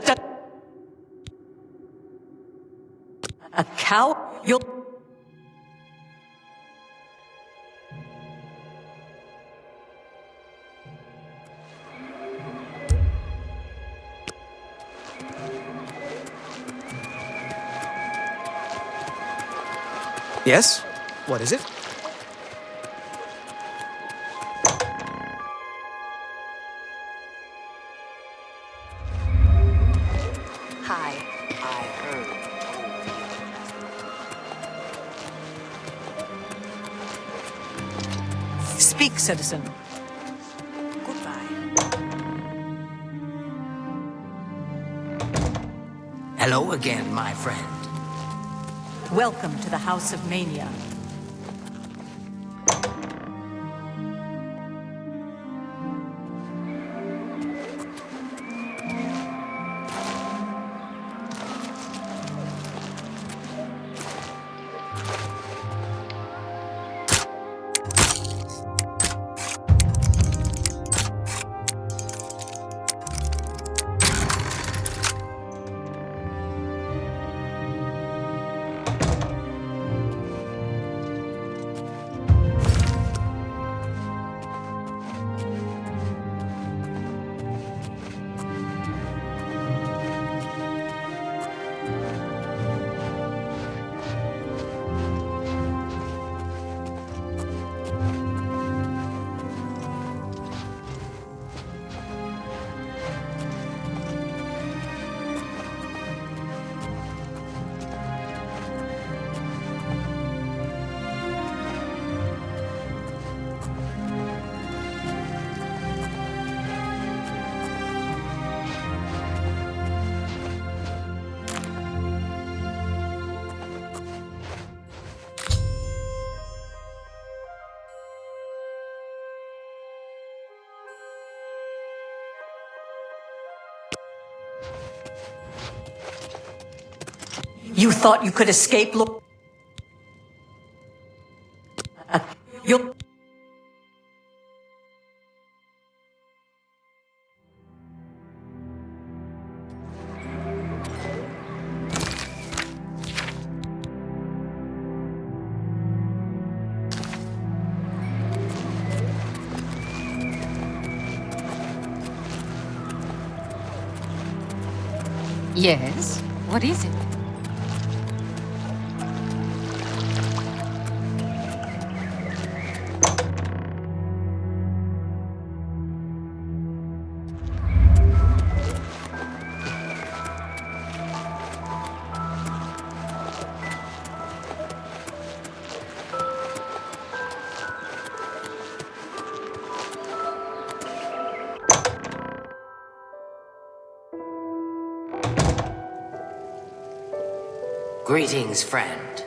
A cow? You'll... Yes? What is it? Hi. I heard. Speak, citizen. Goodbye. Hello again, my friend. Welcome to the House of Mania. You thought you could escape, you'll... Yes? What is it? Greetings, friend.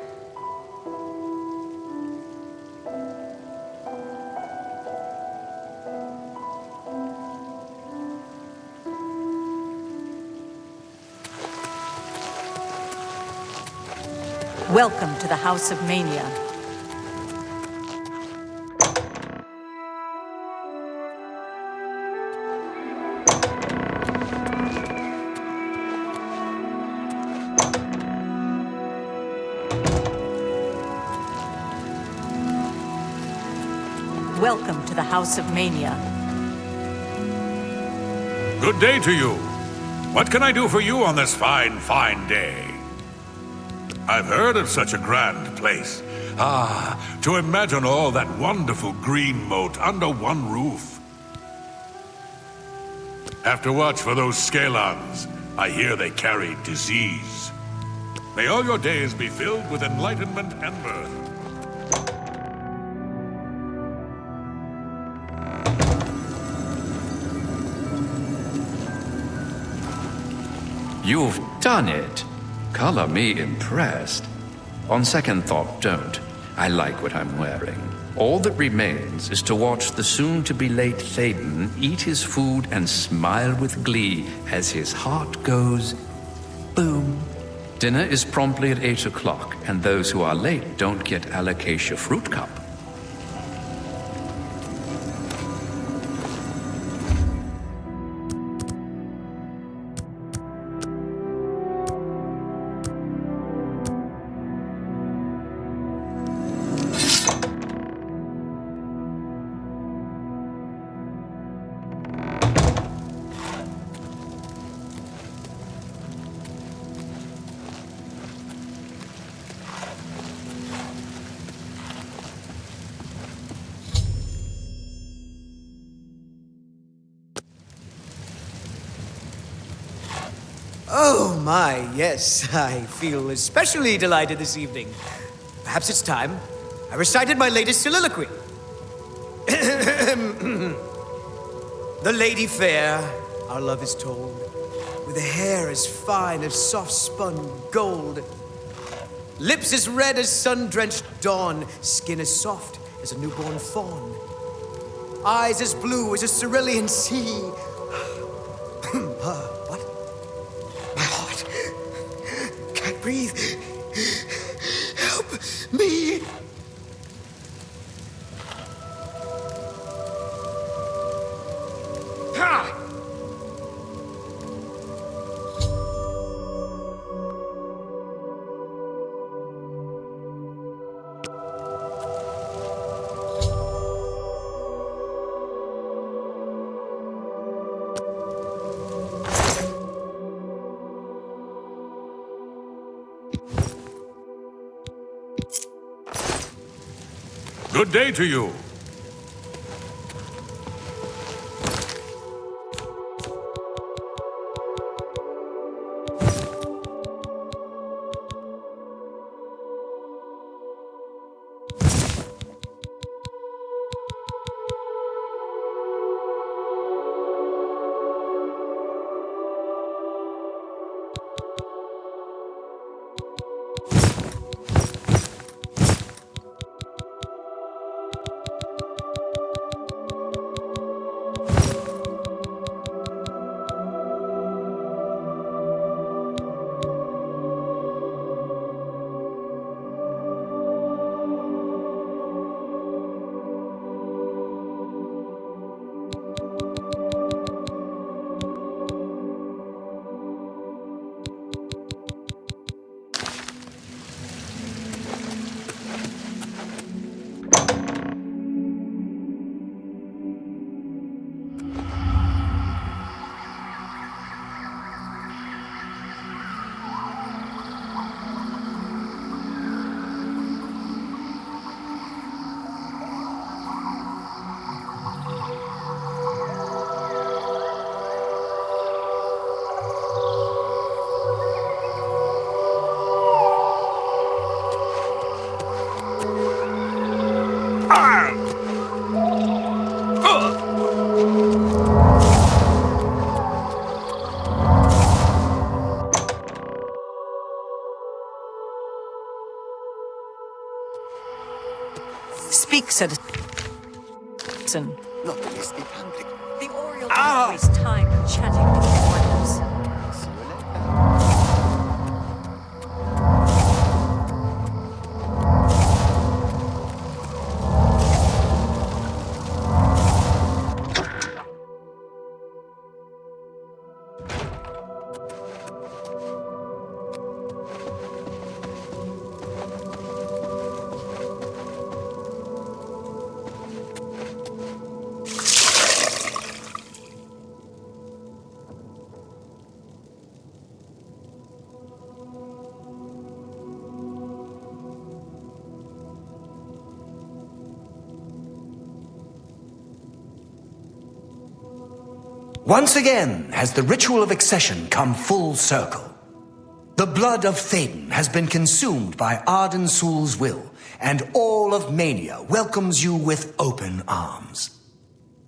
Welcome to the House of Mania. Welcome to the House of Mania. Good day to you. What can I do for you on this fine, fine day? I've heard of such a grand place. Ah, to imagine all that wonderful green moat under one roof. Have to watch for those scalons. I hear they carry disease. May all your days be filled with enlightenment and mirth. You've done it. Color me impressed. On second thought, don't. I like what I'm wearing. All that remains is to watch the soon-to-be-late Thaden eat his food and smile with glee as his heart goes boom. Dinner is promptly at 8 o'clock, and those who are late don't get Alocasia Fruit Cup. Oh my, yes. I feel especially delighted this evening. Perhaps it's time I recited my latest soliloquy. The lady fair, our love is told, with a hair as fine as soft-spun gold, lips as red as sun-drenched dawn, skin as soft as a newborn fawn, eyes as blue as a cerulean sea. What? My heart can't breathe. Help me. Ha! Good day to you. Speak, citizen. Look, Miss the public. The Oriole doesn't waste time chatting with foreigners. See you later. Once again has the ritual of accession come full circle. The blood of Théoden has been consumed by Arden Sul's will, and all of Mania welcomes you with open arms.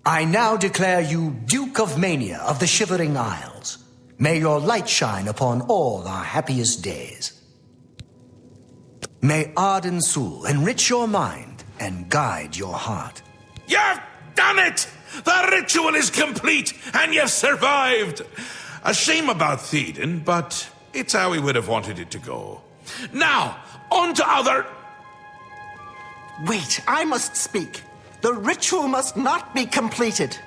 I now declare you Duke of Mania of the Shivering Isles. May your light shine upon all our happiest days. May Arden Sul enrich your mind and guide your heart. You've done it! The ritual is complete, and you've survived! A shame about Théoden, but it's how he would have wanted it to go. Now, on to other... Wait, I must speak. The ritual must not be completed.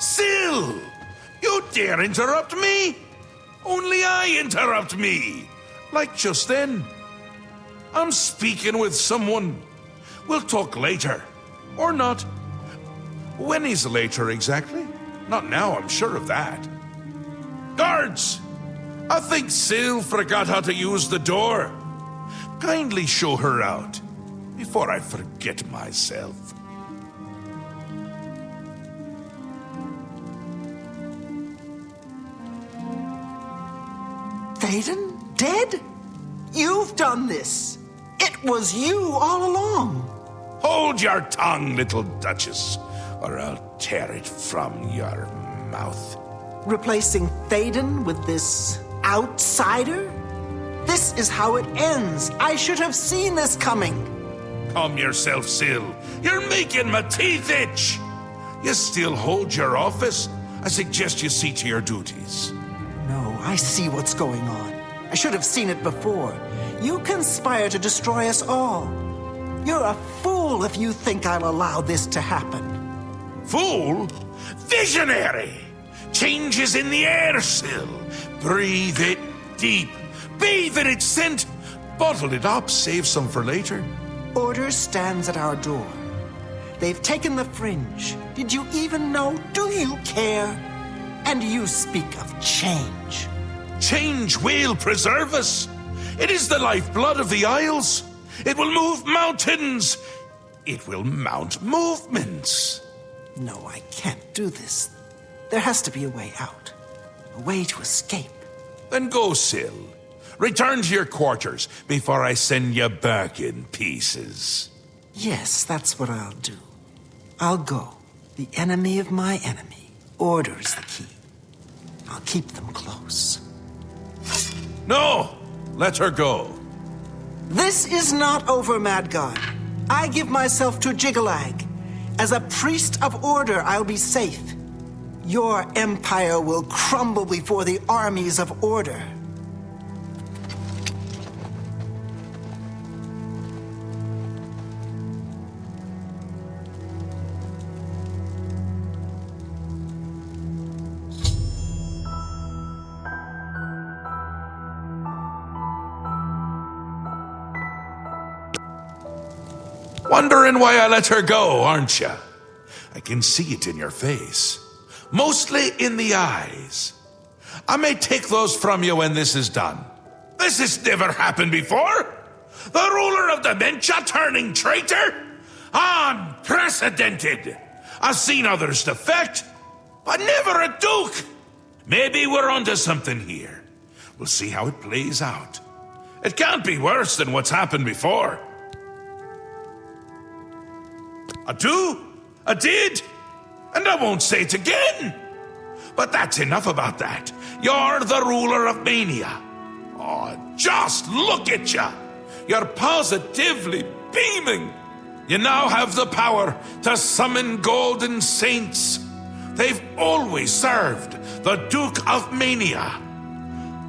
Sil! You dare interrupt me? Only I interrupt me. Like just then. I'm speaking with someone. We'll talk later. Or not. When is later exactly? Not now, I'm sure of that. Guards! I think Sil forgot how to use the door. Kindly show her out, before I forget myself. Théoden? Dead? You've done this. It was you all along. Hold your tongue, little Duchess, or I'll tear it from your mouth. Replacing Théoden with this outsider? This is how it ends. I should have seen this coming. Calm yourself, Sil. You're making my teeth itch. You still hold your office? I suggest you see to your duties. No, I see what's going on. I should have seen it before. You conspire to destroy us all. You're a fool if you think I'll allow this to happen. Fool? Visionary! Change is in the air, Sil. Breathe it deep. Bathe in its scent. Bottle it up, save some for later. Order stands at our door. They've taken the Fringe. Did you even know? Do you care? And you speak of change. Change will preserve us. It is the lifeblood of the Isles. It will move mountains. It will mount movements. No, I can't do this. There has to be a way out. A way to escape. Then go, Sil. Return to your quarters before I send you back in pieces. Yes, that's what I'll do. I'll go. The enemy of my enemy. Order's the key. I'll keep them close. No! Let her go. This is not over, Madgard. I give myself to Jyggalag. As a priest of order, I'll be safe. Your empire will crumble before the armies of order. Wondering why I let her go, aren't you? I can see it in your face. Mostly in the eyes. I may take those from you when this is done. This has never happened before. The ruler of Dementia turning traitor? Unprecedented. I've seen others defect, but never a duke. Maybe we're onto something here. We'll see how it plays out. It can't be worse than what's happened before. I do, I did, and I won't say it again. But that's enough about that. You're the ruler of Mania. Oh, just look at you. You're positively beaming. You now have the power to summon golden saints. They've always served the Duke of Mania.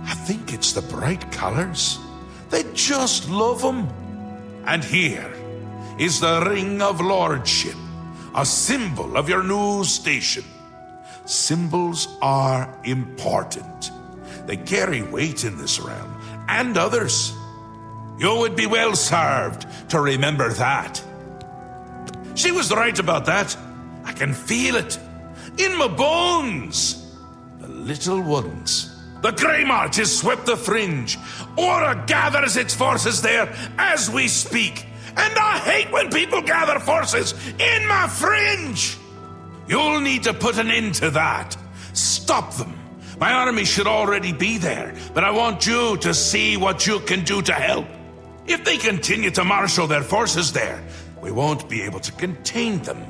I think it's the bright colors. They just love them. And here is the Ring of Lordship, a symbol of your new station. Symbols are important. They carry weight in this realm, and others. You would be well served to remember that. She was right about that. I can feel it. In my bones. The little ones. The Greymarch has swept the Fringe. Order gathers its forces there as we speak. And I hate when people gather forces in my Fringe! You'll need to put an end to that. Stop them. My army should already be there, but I want you to see what you can do to help. If they continue to marshal their forces there, we won't be able to contain them.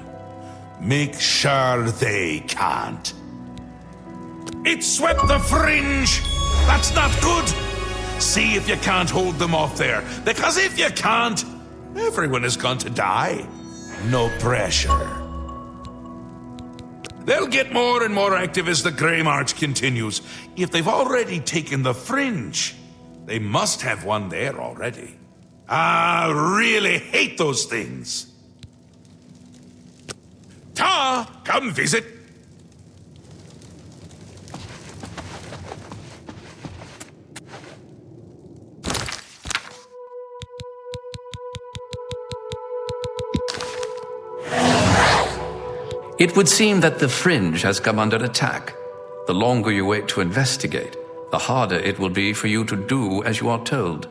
Make sure they can't. It swept the Fringe! That's not good! See if you can't hold them off there, because if you can't, everyone is going to die. No pressure. They'll get more and more active as the Greymarch continues. If they've already taken the Fringe, they must have one there already. I really hate those things. Ta, come visit. It would seem that the Fringe has come under attack. The longer you wait to investigate, the harder it will be for you to do as you are told.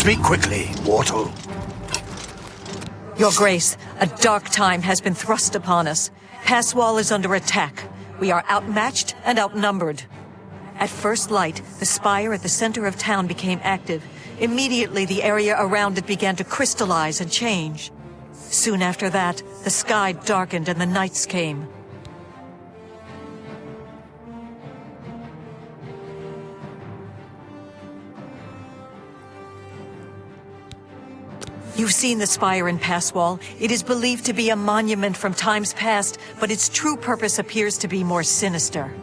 Speak quickly, mortal. Your Grace, a dark time has been thrust upon us. Passwall is under attack. We are outmatched and outnumbered. At first light, the spire at the center of town became active. Immediately, the area around it began to crystallize and change. Soon after that, the sky darkened and the nights came. You've seen the spire in Passwall. It is believed to be a monument from times past, but its true purpose appears to be more sinister.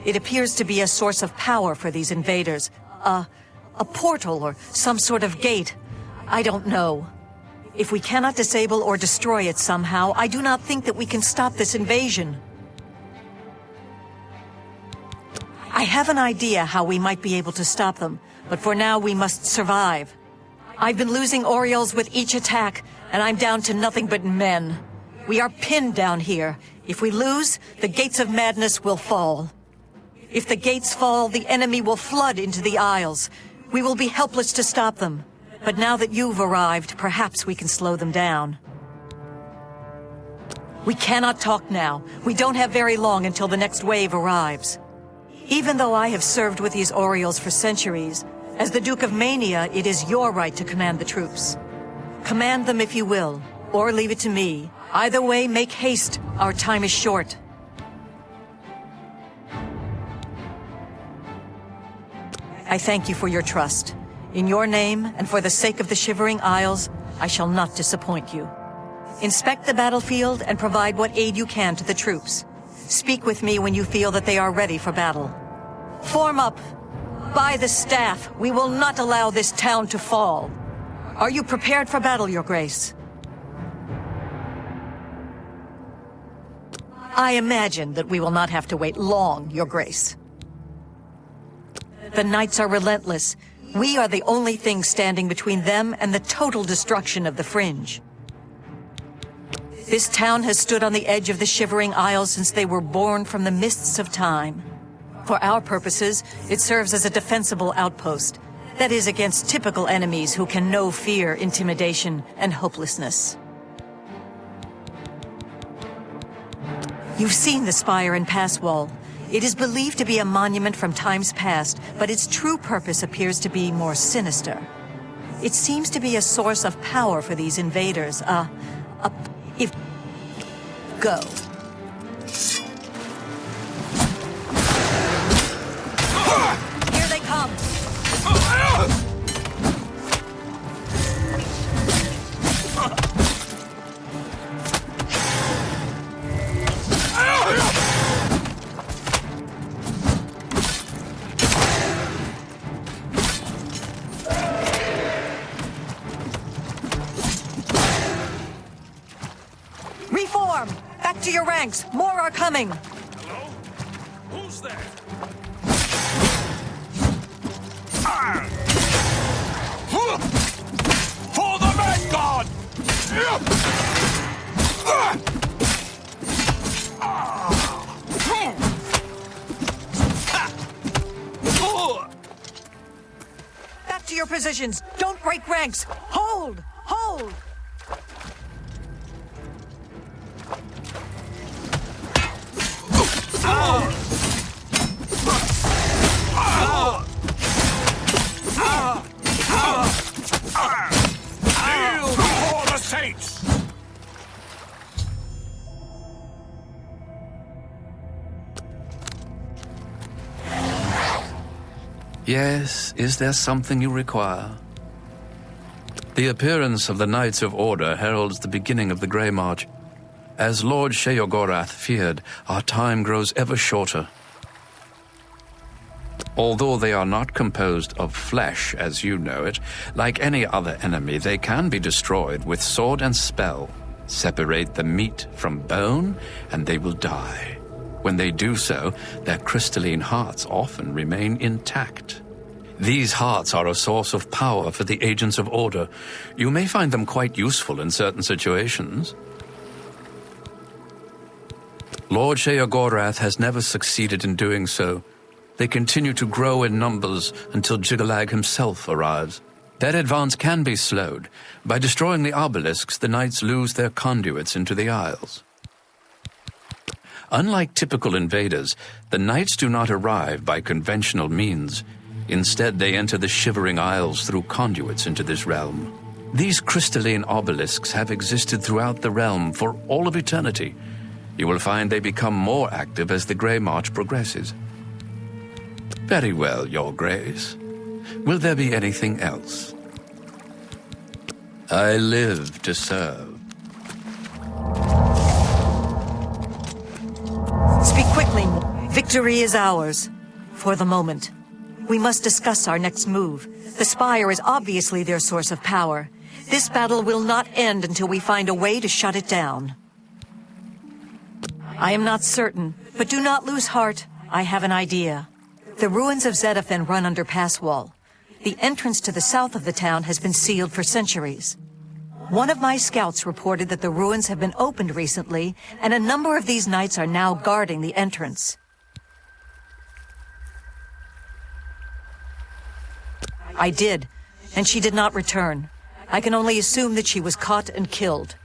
It appears to be a source of power for these invaders. A portal or some sort of gate. I don't know. If we cannot disable or destroy it somehow, I do not think that we can stop this invasion. I have an idea how we might be able to stop them, but for now we must survive. I've been losing Orioles with each attack, and I'm down to nothing but men. We are pinned down here. If we lose, the gates of madness will fall. If the gates fall, the enemy will flood into the Isles. We will be helpless to stop them. But now that you've arrived, perhaps we can slow them down. We cannot talk now. We don't have very long until the next wave arrives. Even though I have served with these Orioles for centuries, as the Duke of Mania, it is your right to command the troops. Command them if you will, or leave it to me. Either way, make haste. Our time is short. I thank you for your trust. In your name, and for the sake of the Shivering Isles, I shall not disappoint you. Inspect the battlefield and provide what aid you can to the troops. Speak with me when you feel that they are ready for battle. Form up! By the staff, we will not allow this town to fall. Are you prepared for battle, Your Grace? I imagine that we will not have to wait long, Your Grace. The knights are relentless. We are the only thing standing between them and the total destruction of the Fringe. This town has stood on the edge of the Shivering Isles since they were born from the mists of time. For our purposes, it serves as a defensible outpost. That is, against typical enemies who can know fear, intimidation, and hopelessness. You've seen the spire in Passwall. It is believed to be a monument from times past, but its true purpose appears to be more sinister. It seems to be a source of power for these invaders. Go. Here they come! Reform! Back to your ranks! More are coming! Hello? Who's there? For the Vanguard! Back to your positions! Don't break ranks! Hold! Hold! Kneel before the saints! Yes, is there something you require? The appearance of the Knights of Order heralds the beginning of the Greymarch. As Lord Sheogorath feared, our time grows ever shorter. Although they are not composed of flesh, as you know it, like any other enemy, they can be destroyed with sword and spell. Separate the meat from bone, and they will die. When they do so, their crystalline hearts often remain intact. These hearts are a source of power for the agents of order. You may find them quite useful in certain situations. Lord Sheogorath has never succeeded in doing so. They continue to grow in numbers until Jyggalag himself arrives. Their advance can be slowed. By destroying the obelisks, the knights lose their conduits into the Isles. Unlike typical invaders, the knights do not arrive by conventional means. Instead, they enter the Shivering Isles through conduits into this realm. These crystalline obelisks have existed throughout the realm for all of eternity. You will find they become more active as the Greymarch progresses. Very well, Your Grace. Will there be anything else? I live to serve. Speak quickly. Victory is ours. For the moment. We must discuss our next move. The Spire is obviously their source of power. This battle will not end until we find a way to shut it down. I am not certain, but do not lose heart. I have an idea. The ruins of Zadillion run under pass wall. The entrance to the south of the town has been sealed for centuries. One of my scouts reported that the ruins have been opened recently, and a number of these knights are now guarding the entrance. I did, and she did not return. I can only assume that she was caught and killed.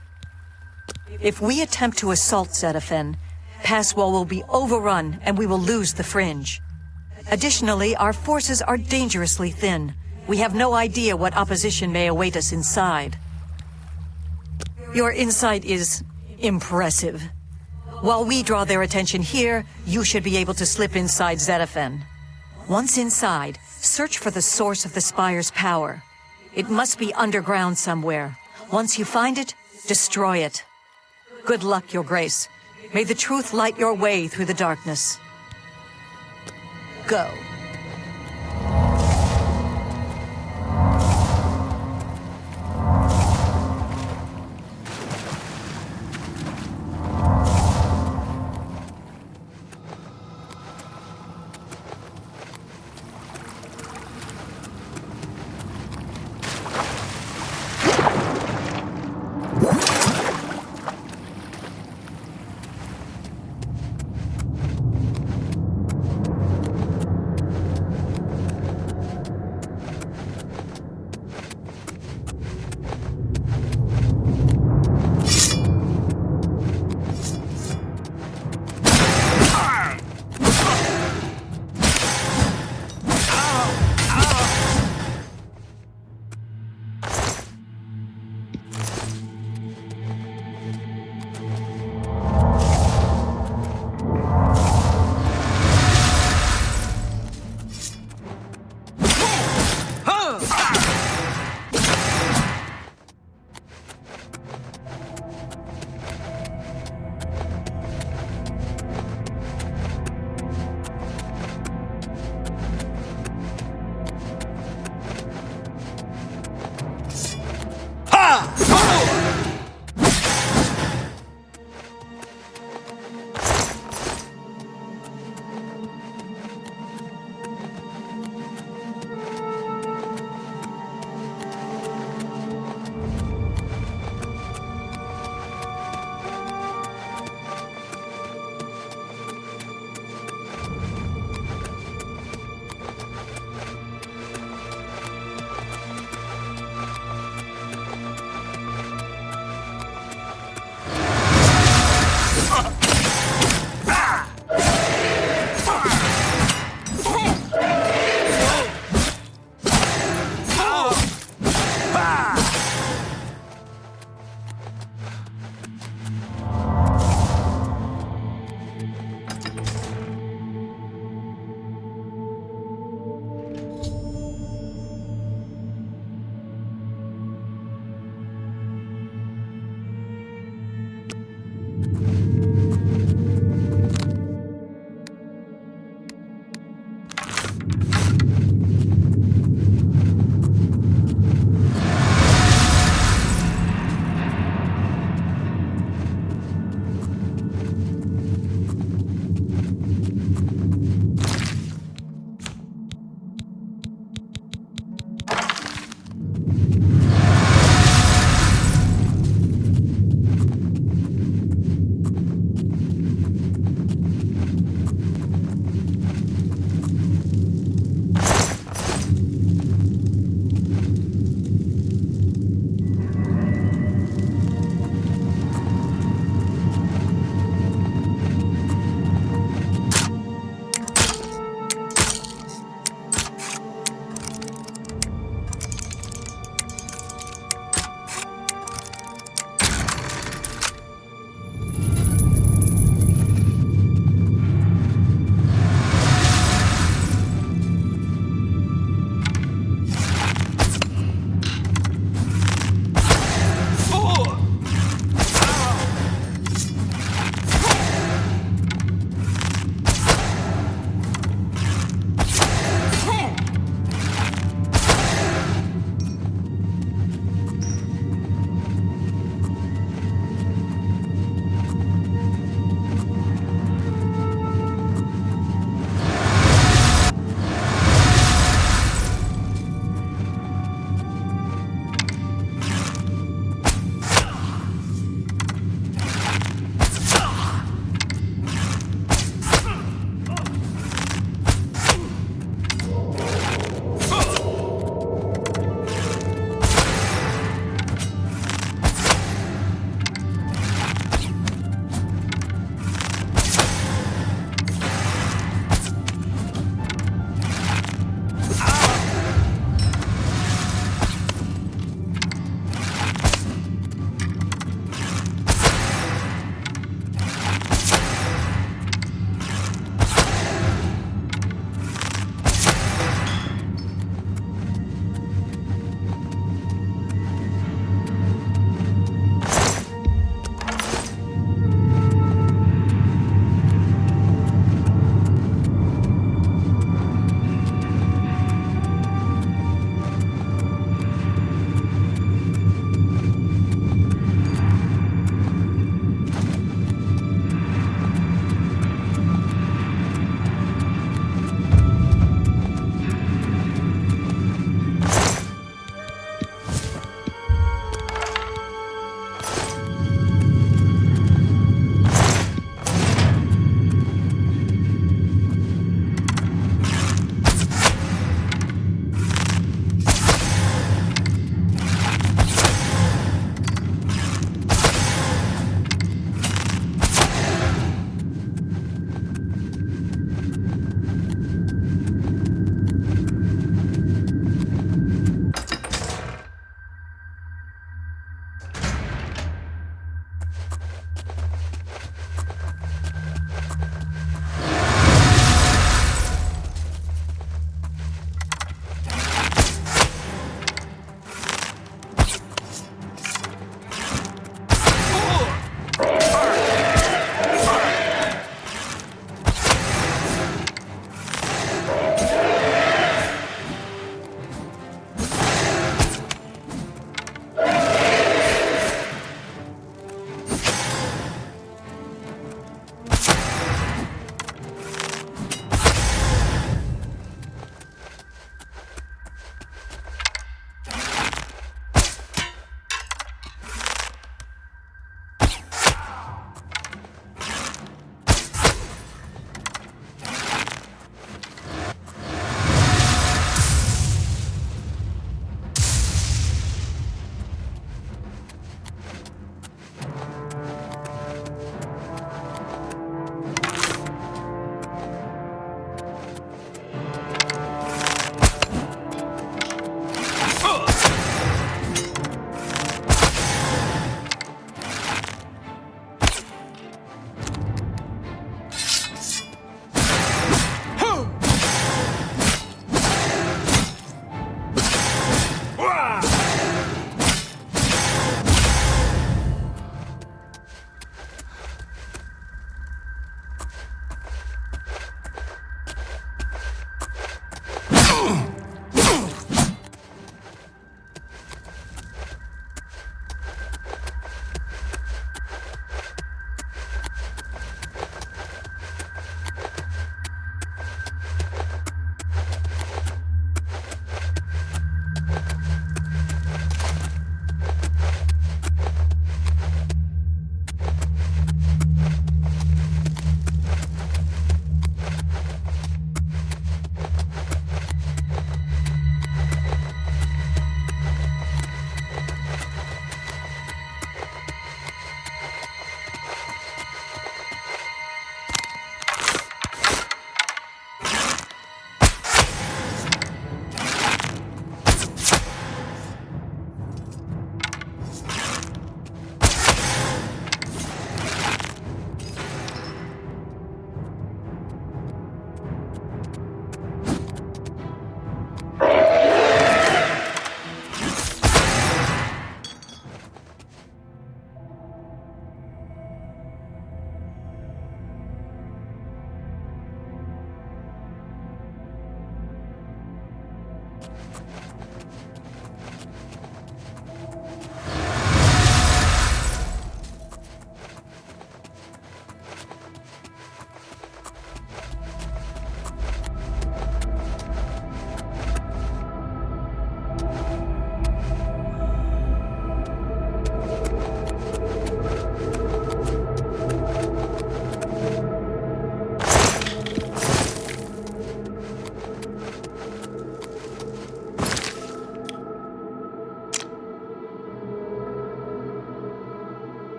If we attempt to assault Zadillion, Passwall will be overrun and we will lose the Fringe. Additionally, our forces are dangerously thin. We have no idea what opposition may await us inside. Your insight is impressive. While we draw their attention here, you should be able to slip inside Zadillion. Once inside, search for the source of the Spire's power. It must be underground somewhere. Once you find it, destroy it. Good luck, Your Grace. May the truth light your way through the darkness. Go.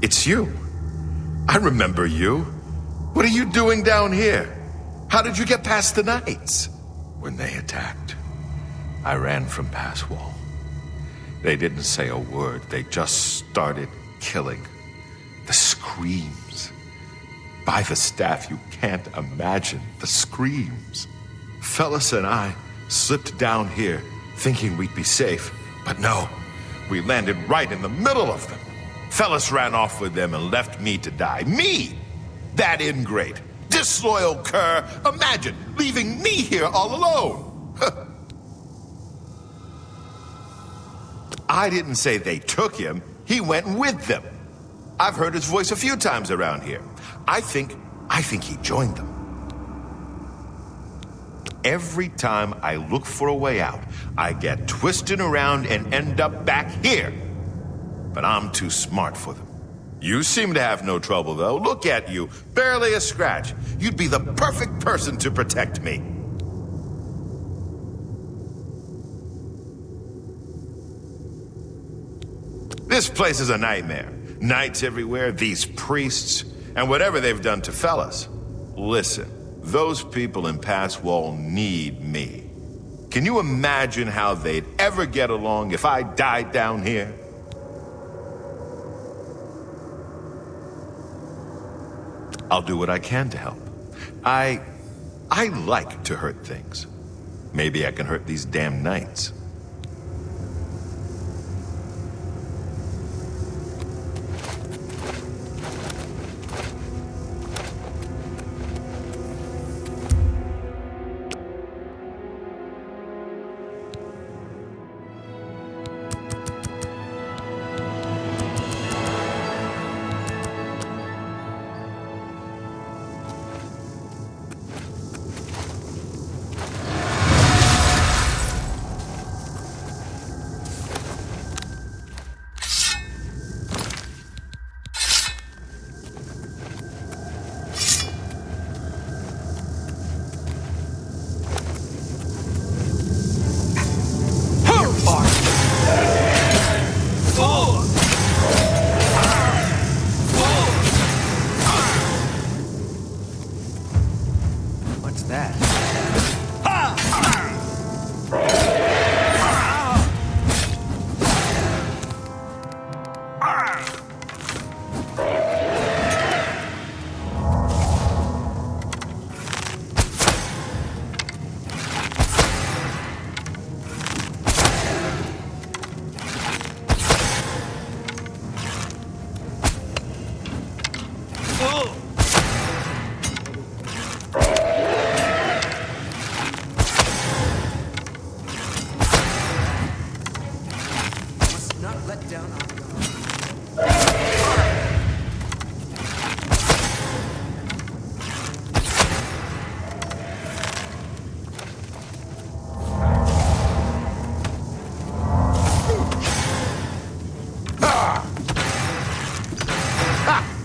It's you. I remember you. What are you doing down here? How did you get past the knights? When they attacked, I ran from Passwall. They didn't say a word. They just started killing. The screams. By the staff, you can't imagine the screams. Fellas and I slipped down here thinking we'd be safe, but no, we landed right in the middle of them. Fellas ran off with them and left me to die. Me! That ingrate, disloyal cur. Imagine leaving me here all alone. I didn't say they took him. He went with them. I've heard his voice a few times around here. I think he joined them. Every time I look for a way out, I get twisted around and end up back here. But I'm too smart for them. You seem to have no trouble, though. Look at you, barely a scratch. You'd be the perfect person to protect me. This place is a nightmare. Knights everywhere, these priests, and whatever they've done to fellas. Listen, those people in Passwall need me. Can you imagine how they'd ever get along if I died down here? I'll do what I can to help. I like to hurt things. Maybe I can hurt these damn knights.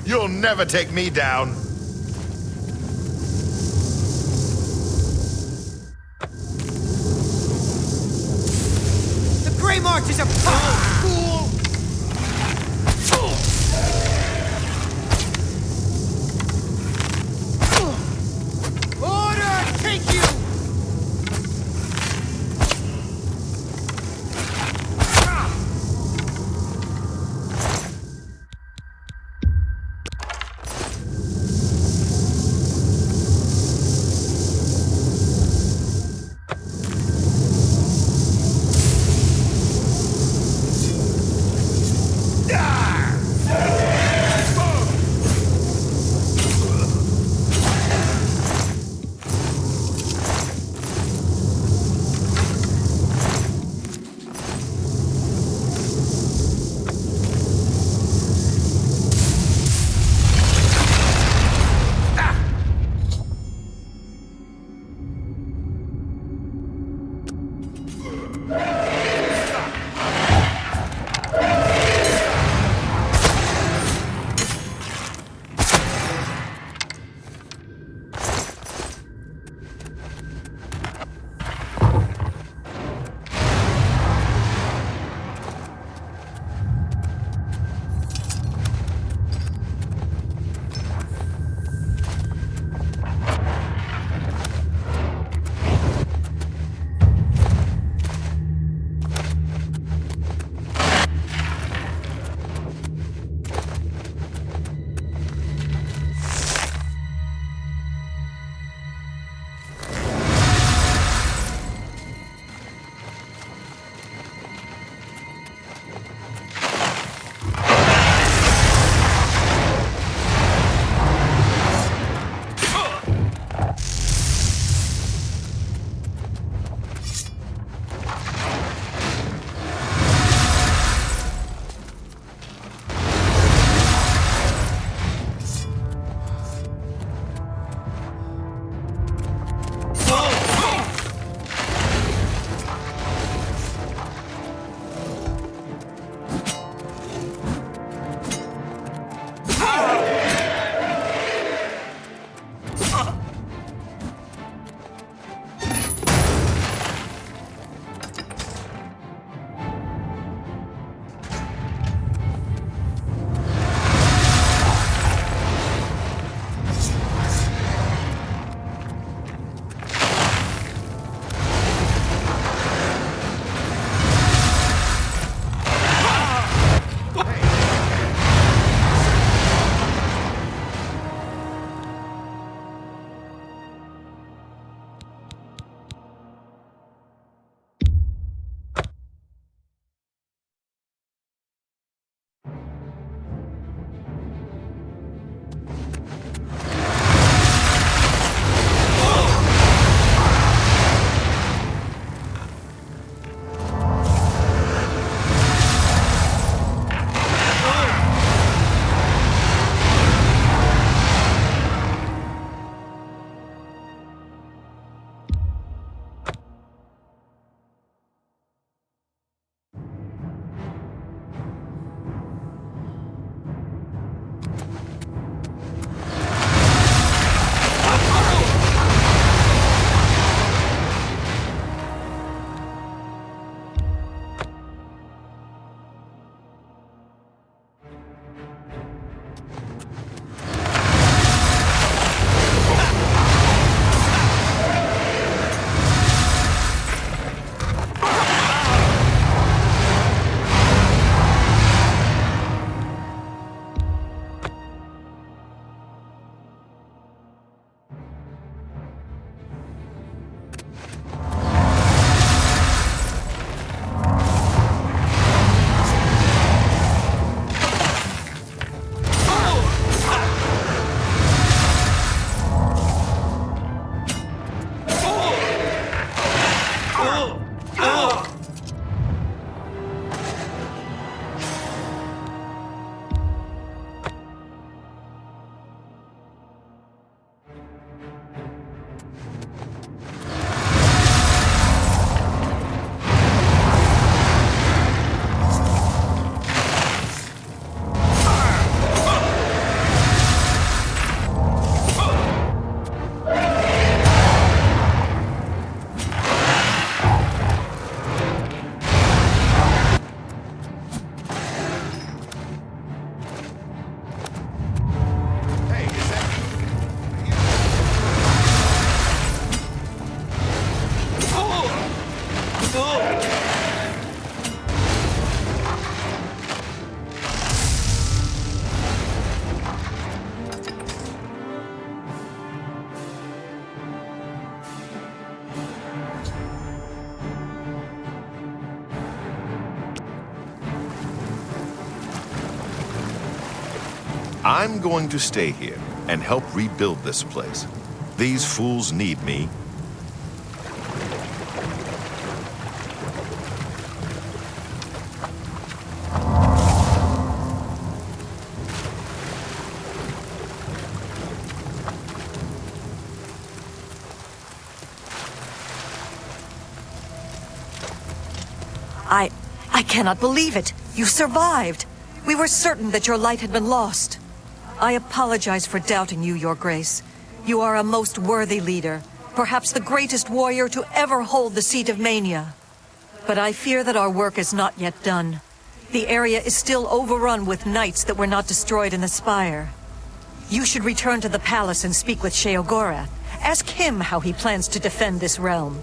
You'll never take me down. Greymarch is a fool! Order, take you! I'm going to stay here and help rebuild this place. These fools need me. I cannot believe it. You survived. We were certain that your light had been lost. I apologize for doubting you, Your Grace. You are a most worthy leader, perhaps the greatest warrior to ever hold the seat of Mania. But I fear that our work is not yet done. The area is still overrun with knights that were not destroyed in the spire. You should return to the palace and speak with Sheogorath. Ask him how he plans to defend this realm.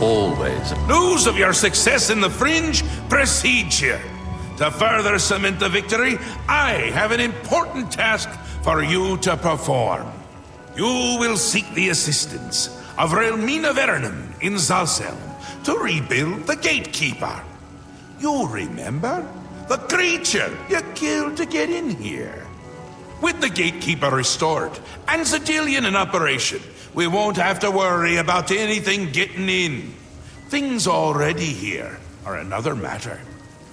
Always. News of your success in the Fringe precedes you. To further cement the victory, I have an important task for you to perform. You will seek the assistance of Relmina Vernum in Zalselm to rebuild the Gatekeeper. You remember? The creature you killed to get in here. With the Gatekeeper restored and Zadillion in operation, we won't have to worry about anything getting in. Things already here are another matter.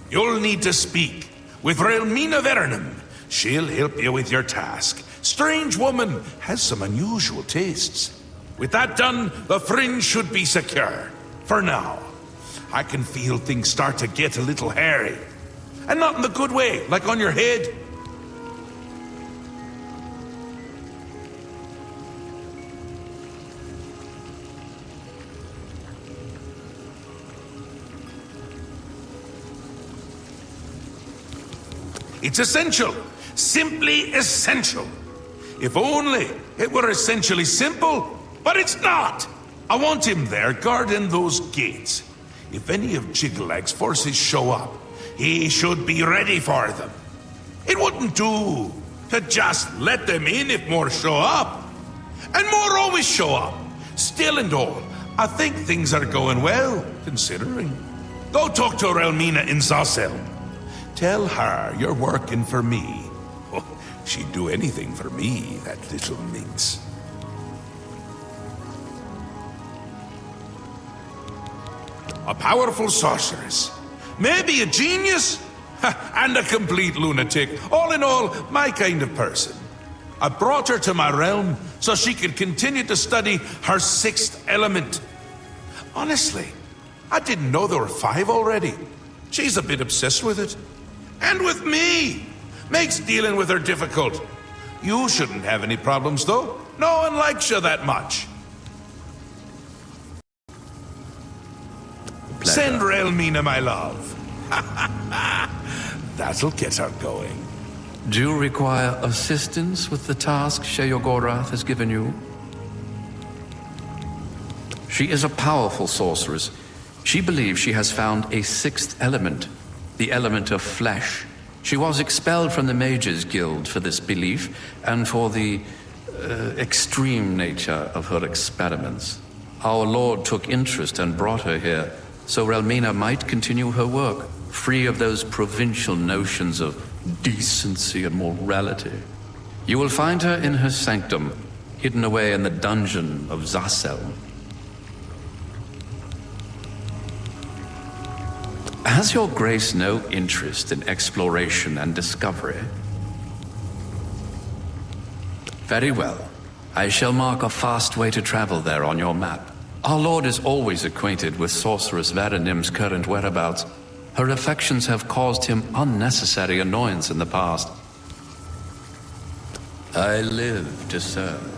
You'll need to speak with Relmina Vernum. She'll help you with your task. Strange woman has some unusual tastes. With that done, the Fringe should be secure. For now. I can feel things start to get a little hairy. And not in the good way, like on your head. It's essential. Simply essential. If only it were essentially simple, but it's not. I want him there guarding those gates. If any of Jyggalag's forces show up, he should be ready for them. It wouldn't do to just let them in if more show up. And more always show up. Still and all, I think things are going well, considering. Go talk to Relmina in Zalselm. Tell her you're working for me. Oh, she'd do anything for me, that little minx. A powerful sorceress. Maybe a genius? And a complete lunatic. All in all, my kind of person. I brought her to my realm so she could continue to study her sixth element. Honestly, I didn't know there were 5 already. She's a bit obsessed with it. And with me! Makes dealing with her difficult. You shouldn't have any problems, though. No one likes you that much. Send Relmina my love. That'll get her going. Do you require assistance with the task Sheogorath has given you? She is a powerful sorceress. She believes she has found a 6th element, the element of flesh. She was expelled from the Mages Guild for this belief and for the extreme nature of her experiments. Our Lord took interest and brought her here, so Relmina might continue her work, free of those provincial notions of decency and morality. You will find her in her sanctum. hidden away in the dungeon of Zassel. Has your grace no interest in exploration and discovery? Very well. I shall mark a fast way to travel there on your map. Our lord is always acquainted with sorceress Varanim's current whereabouts. Her affections have caused him unnecessary annoyance in the past. I live to serve.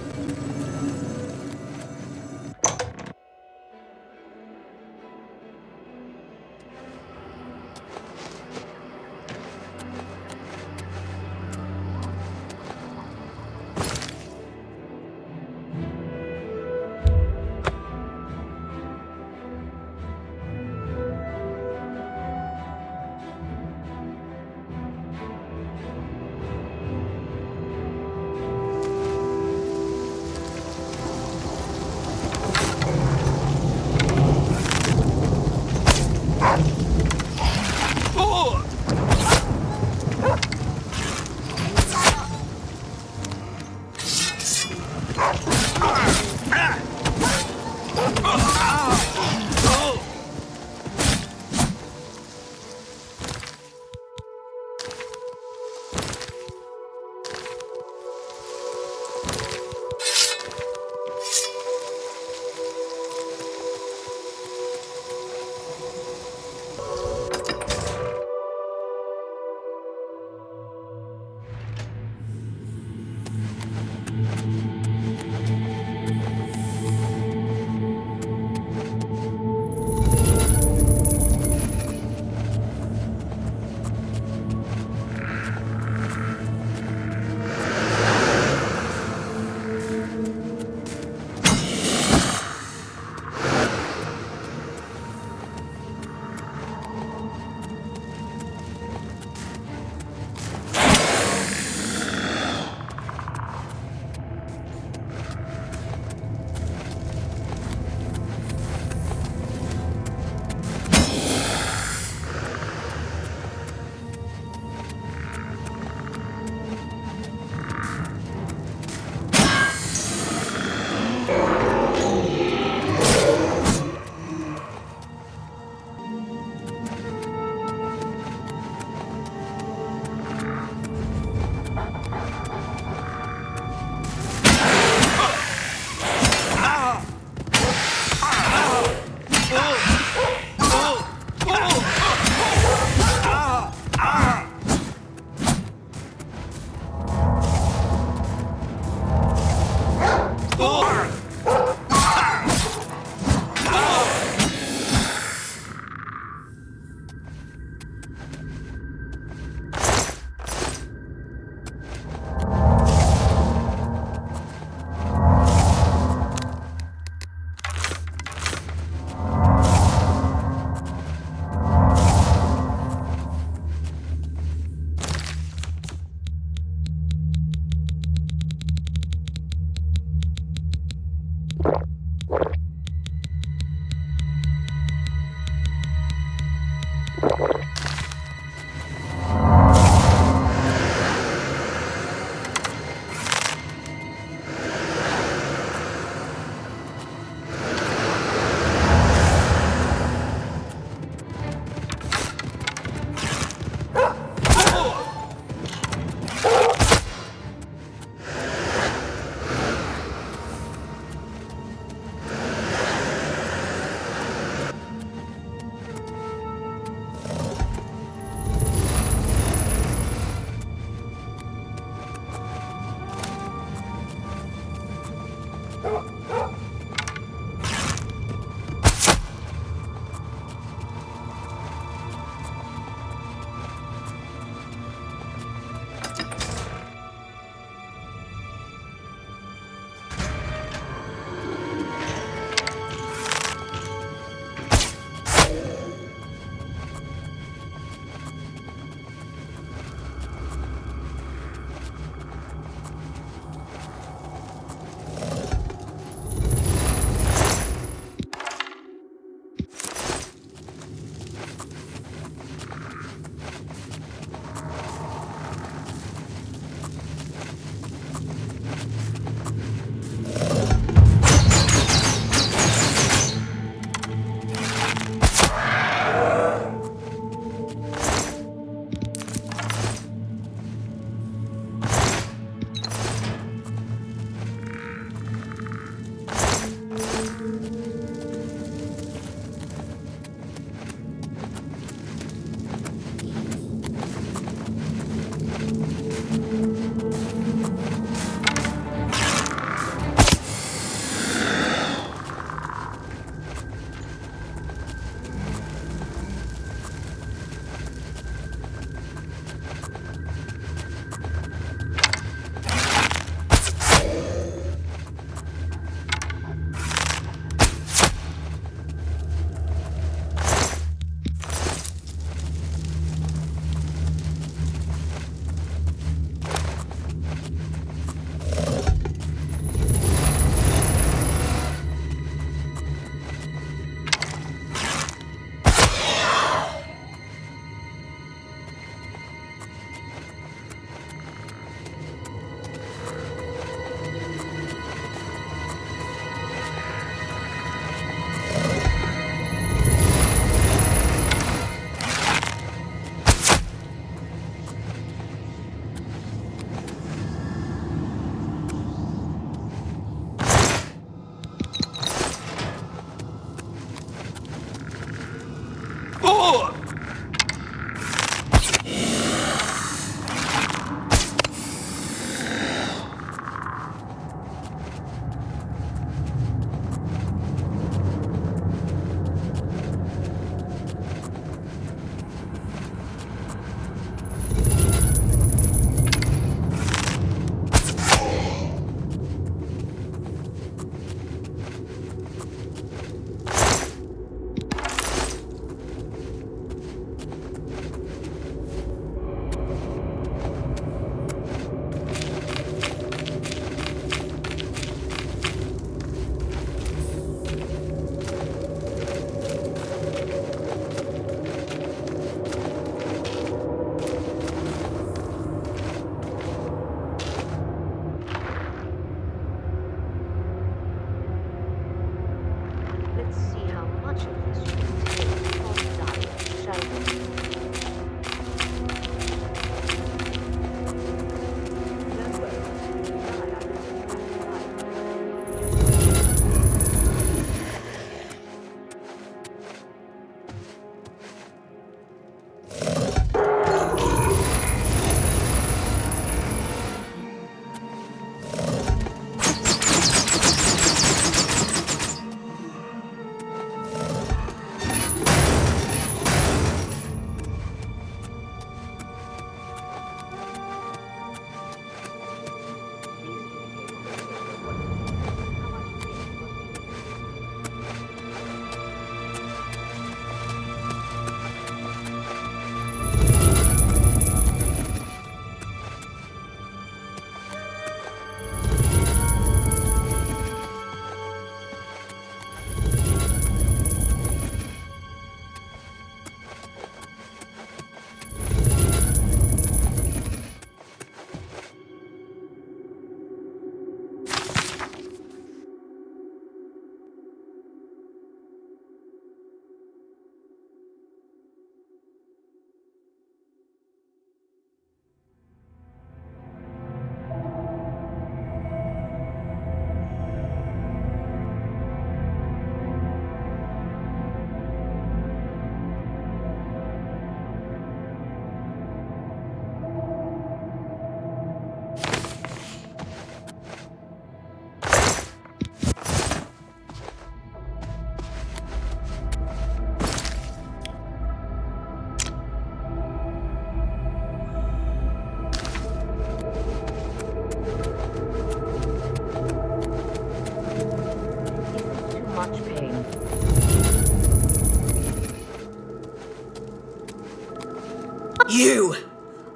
You!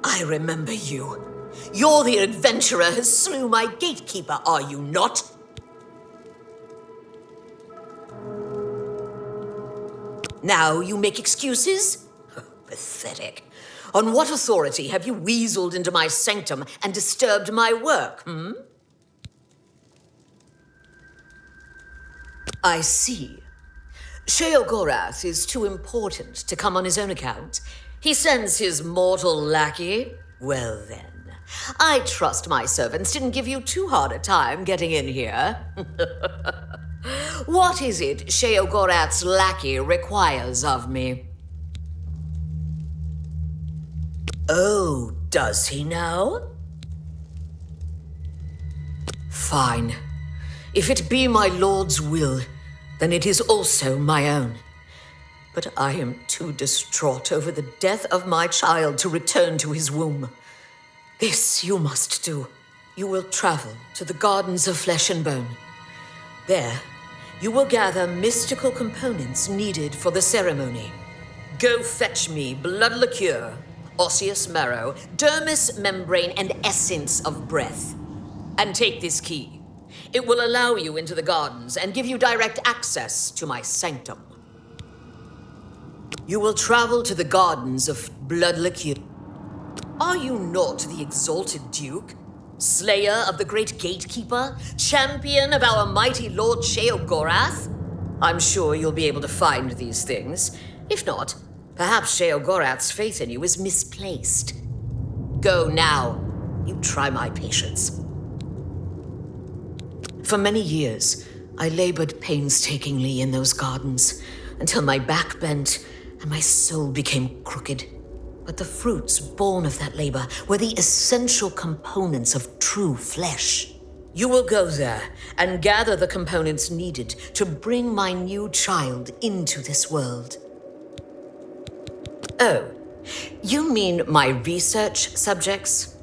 I remember you. You're the adventurer who slew my gatekeeper, are you not? Now you make excuses? Pathetic. On what authority have you weaseled into my sanctum and disturbed my work, I see. Sheogorath is too important to come on his own account. He sends his mortal lackey. Well then, I trust my servants didn't give you too hard a time getting in here. What is it Sheogorath's lackey requires of me? Oh, does he now? Fine. If it be my lord's will, then it is also my own. But I am too distraught over the death of my child to return to his womb. This you must do. You will travel to the Gardens of Flesh and Bone. There, you will gather mystical components needed for the ceremony. Go fetch me blood liqueur, osseous marrow, dermis membrane, and essence of breath. And take this key. It will allow you into the gardens and give you direct access to my sanctum. You will travel to the Gardens of Blood Liqueur. Are you not the exalted Duke? Slayer of the great Gatekeeper? Champion of our mighty Lord Sheogorath? I'm sure you'll be able to find these things. If not, perhaps Sheogorath's faith in you is misplaced. Go now. You try my patience. For many years, I labored painstakingly in those gardens until my back bent and my soul became crooked. But the fruits born of that labor were the essential components of true flesh. You will go there and gather the components needed to bring my new child into this world. Oh, you mean my research subjects?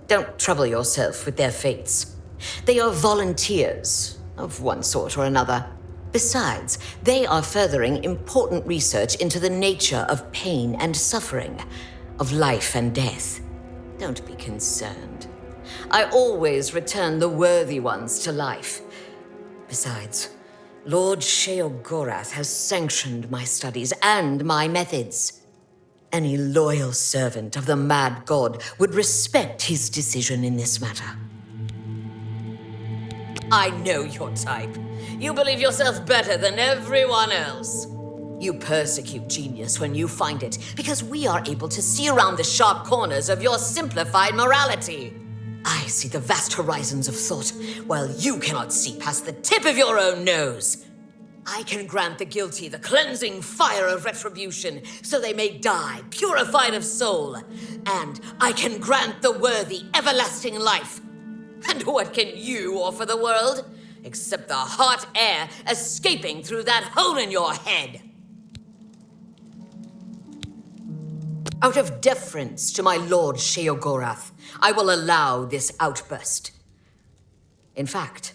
Don't trouble yourself with their fates. They are volunteers of one sort or another. Besides, they are furthering important research into the nature of pain and suffering, of life and death. Don't be concerned. I always return the worthy ones to life. Besides, Lord Sheogorath has sanctioned my studies and my methods. Any loyal servant of the mad god would respect his decision in this matter. I know your type. You believe yourself better than everyone else. You persecute genius when you find it, because we are able to see around the sharp corners of your simplified morality. I see the vast horizons of thought, while you cannot see past the tip of your own nose. I can grant the guilty the cleansing fire of retribution, so they may die, purified of soul. And I can grant the worthy everlasting life. And what can you offer the world? Except the hot air escaping through that hole in your head. Out of deference to my lord Sheogorath, I will allow this outburst. In fact,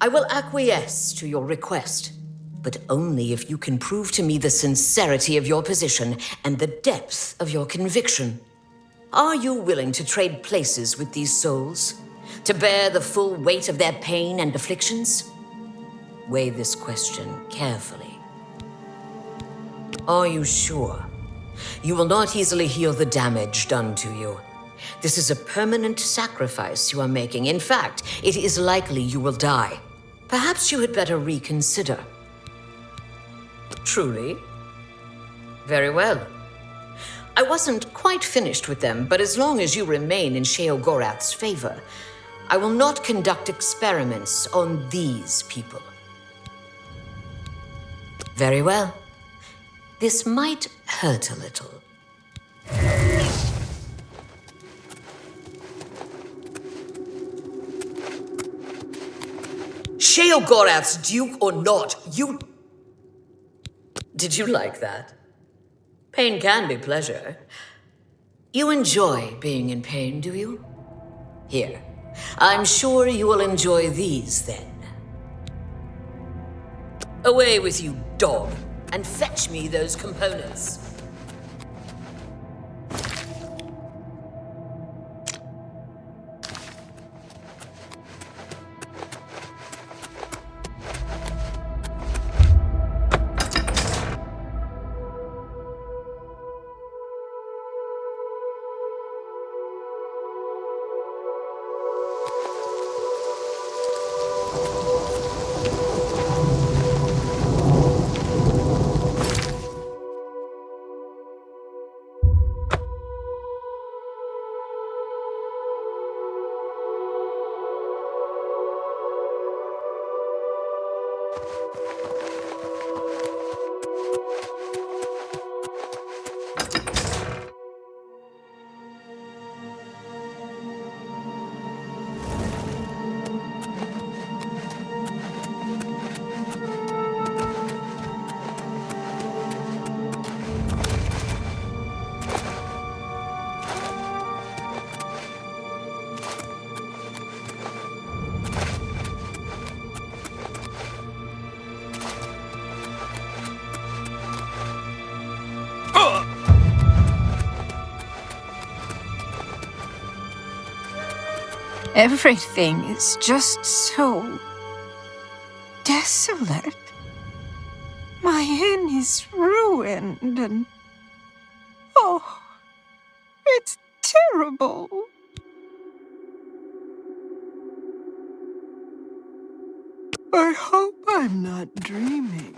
I will acquiesce to your request, but only if you can prove to me the sincerity of your position and the depth of your conviction. Are you willing to trade places with these souls? To bear the full weight of their pain and afflictions? Weigh this question carefully. Are you sure? You will not easily heal the damage done to you. This is a permanent sacrifice you are making. In fact, it is likely you will die. Perhaps you had better reconsider. Truly? Very well. I wasn't quite finished with them, but as long as you remain in Sheogorath's favor, I will not conduct experiments on these people. Very well. This might hurt a little. Sheogorath's Duke or not, you... Did you like that? Pain can be pleasure. You enjoy being in pain, do you? Here. I'm sure you will enjoy these, then. Away with you, dog, and fetch me those components. Everything is just so desolate. My inn is ruined and... oh, it's terrible. I hope I'm not dreaming.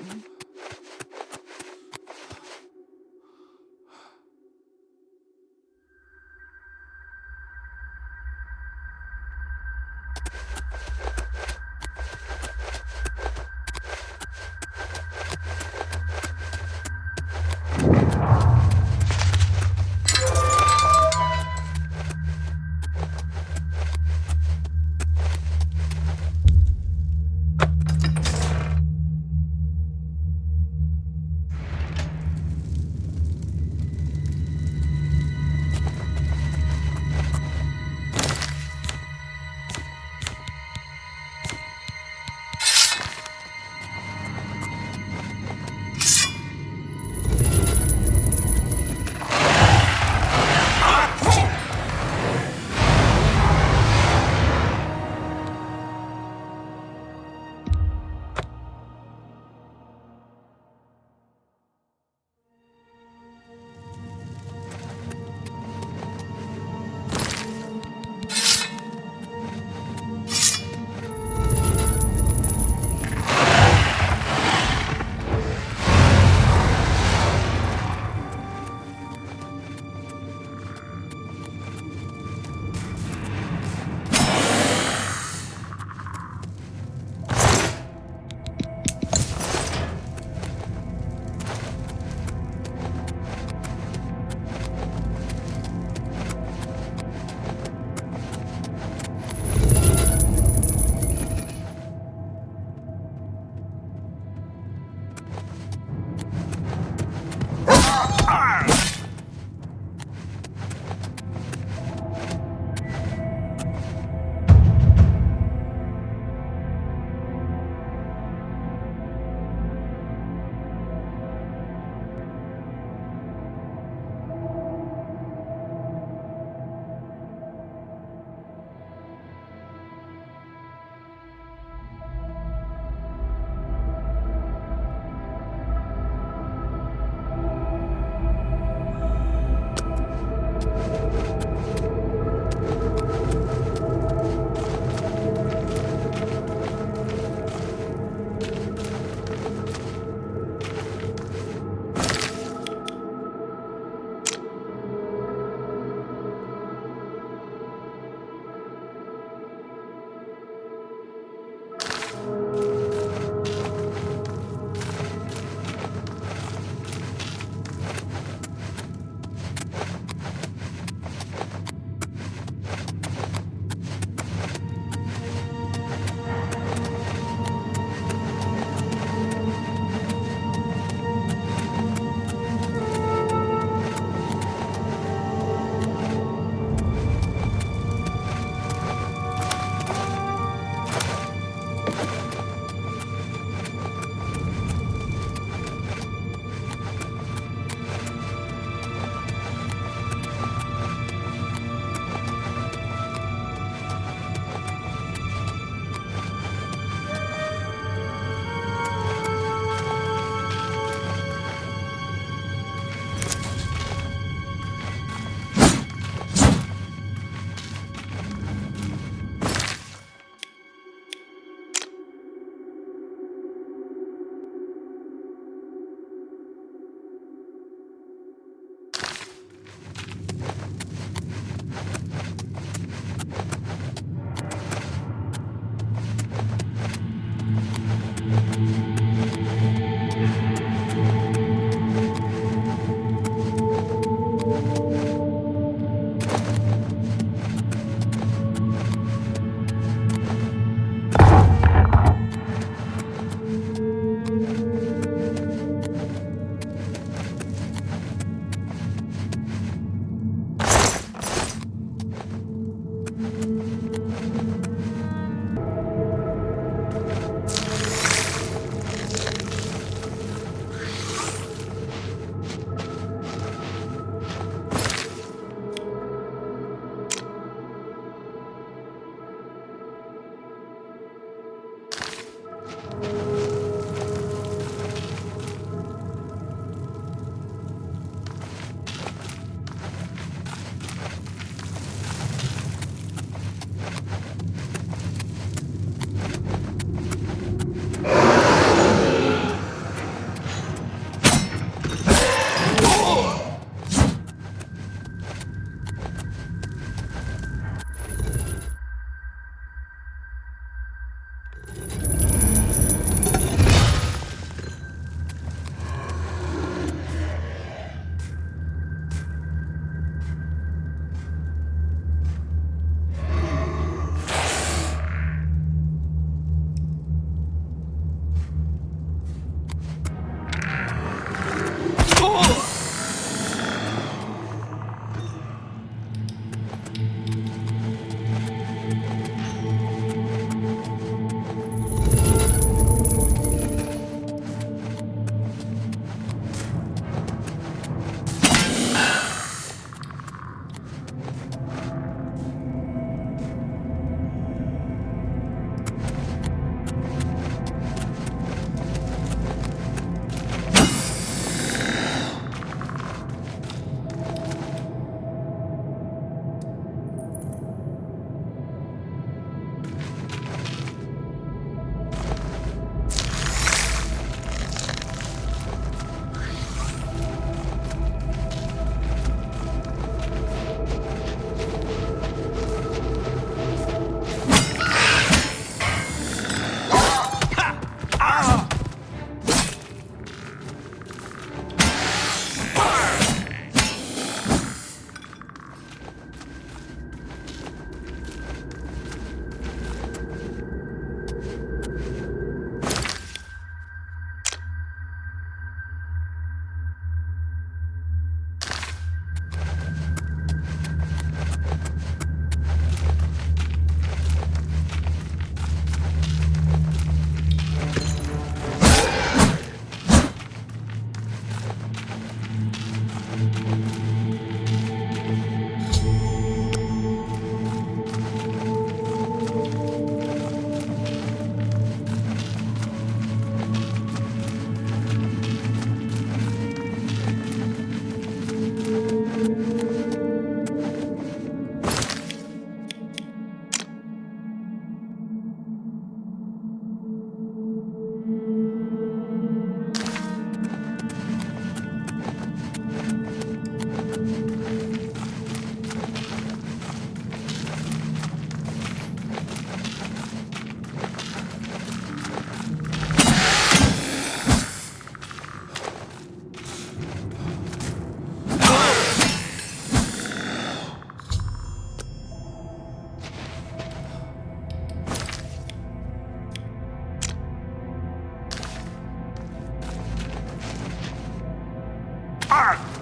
hard!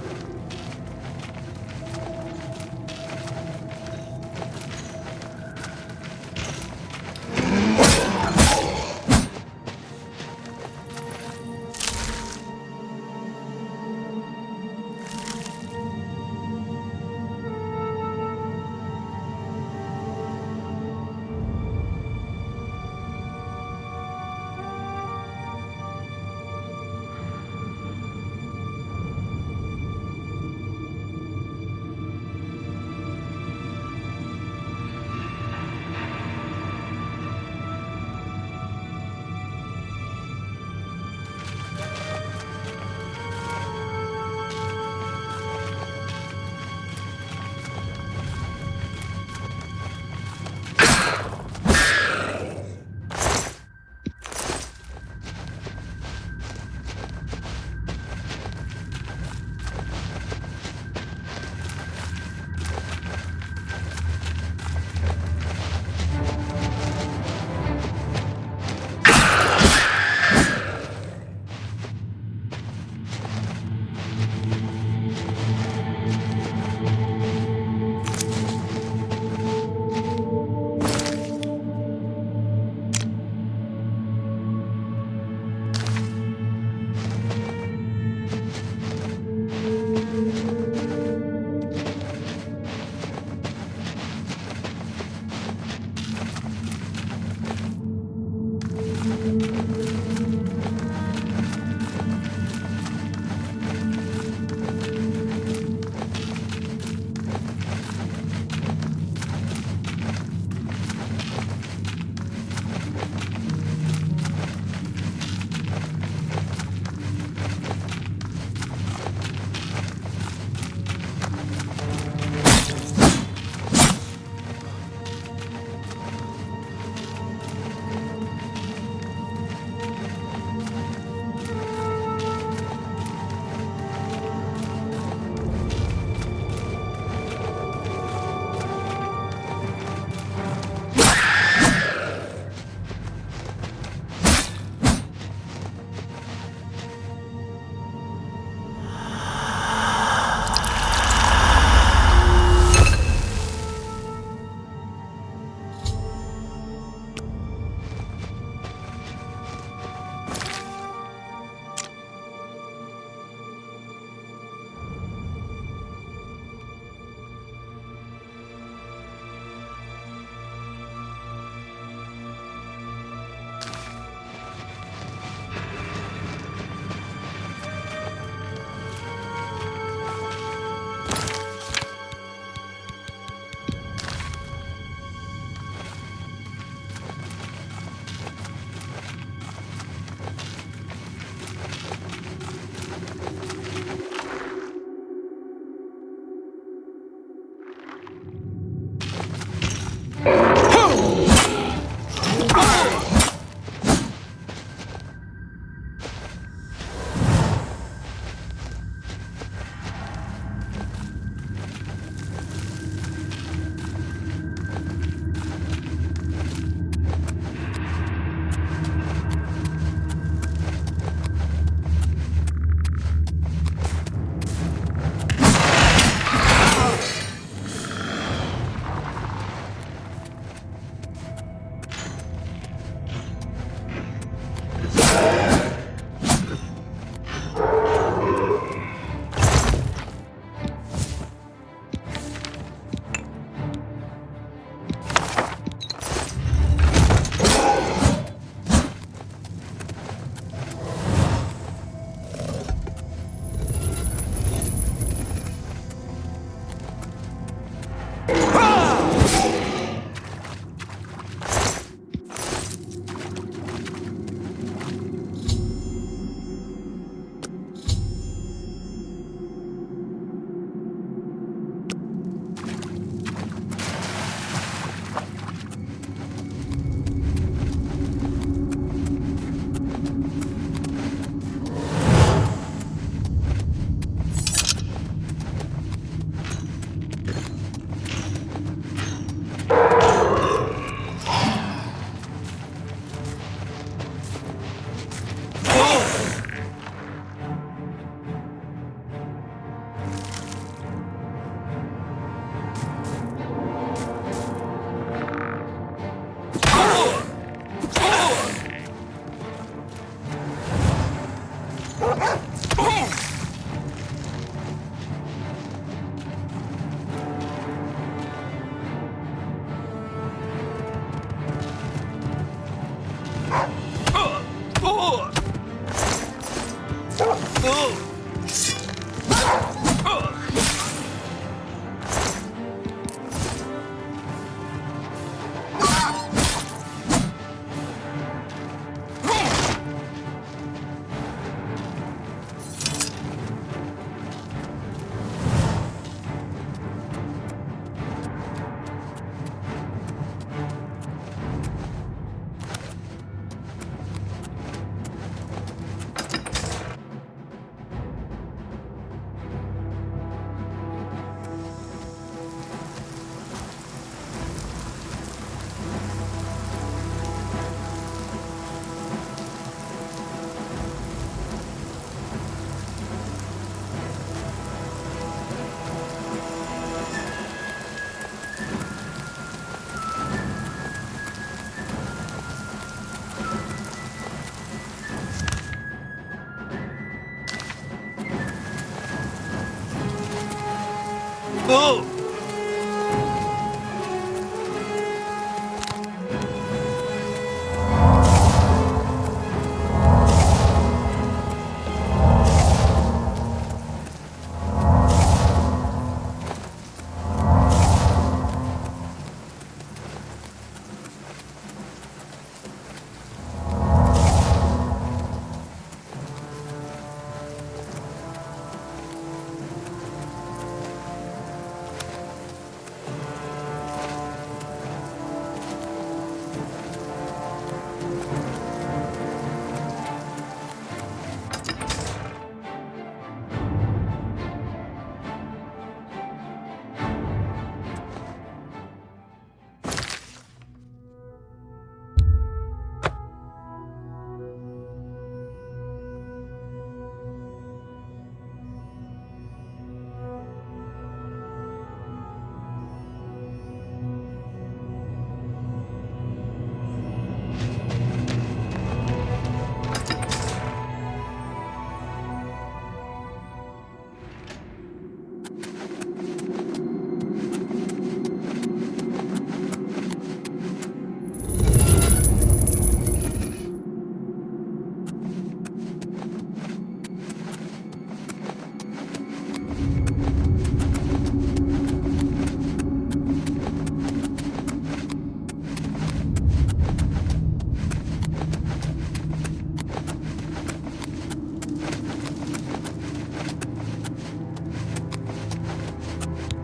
Oh!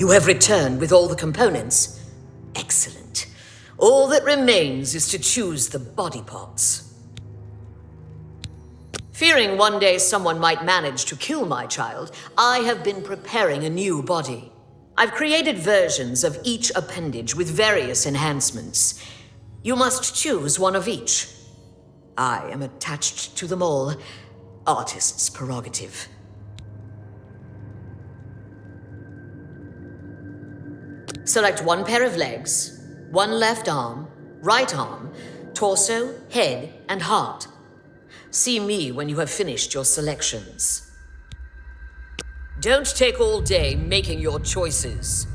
You have returned with all the components. Excellent. All that remains is to choose the body parts. Fearing one day someone might manage to kill my child, I have been preparing a new body. I've created versions of each appendage with various enhancements. You must choose one of each. I am attached to them all. Artist's prerogative. Select one pair of legs, one left arm, right arm, torso, head, and heart. See me when you have finished your selections. Don't take all day making your choices.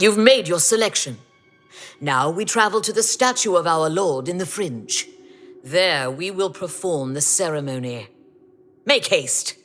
You've made your selection. Now we travel to the statue of our Lord in the Fringe. There we will perform the ceremony. Make haste.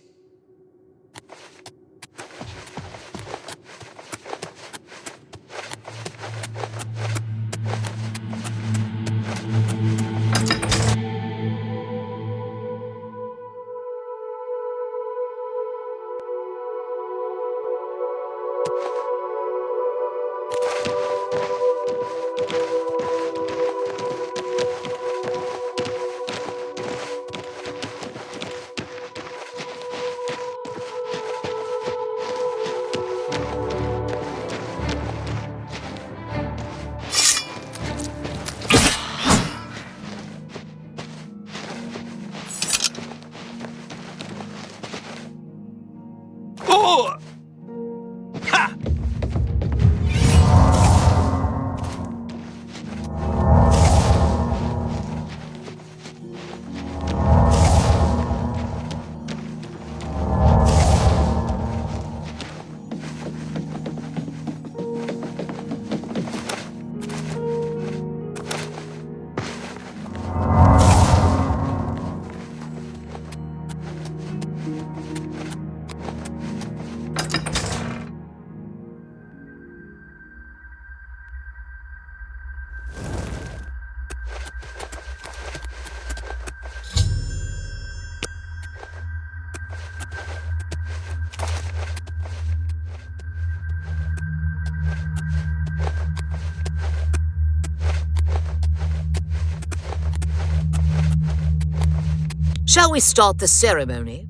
Ha! Shall we start the ceremony?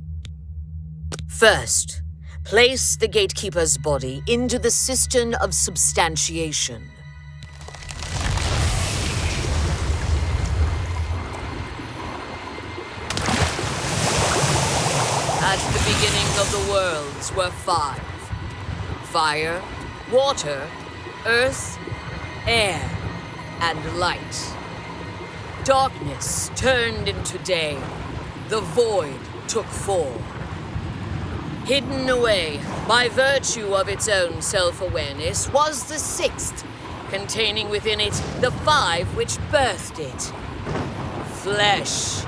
First, place the Gatekeeper's body into the cistern of substantiation. At the beginning of the worlds were 5. Fire, water, earth, air, and light. Darkness turned into day. The void took form. Hidden away by virtue of its own self-awareness was the 6th, containing within it the 5 which birthed it. Flesh.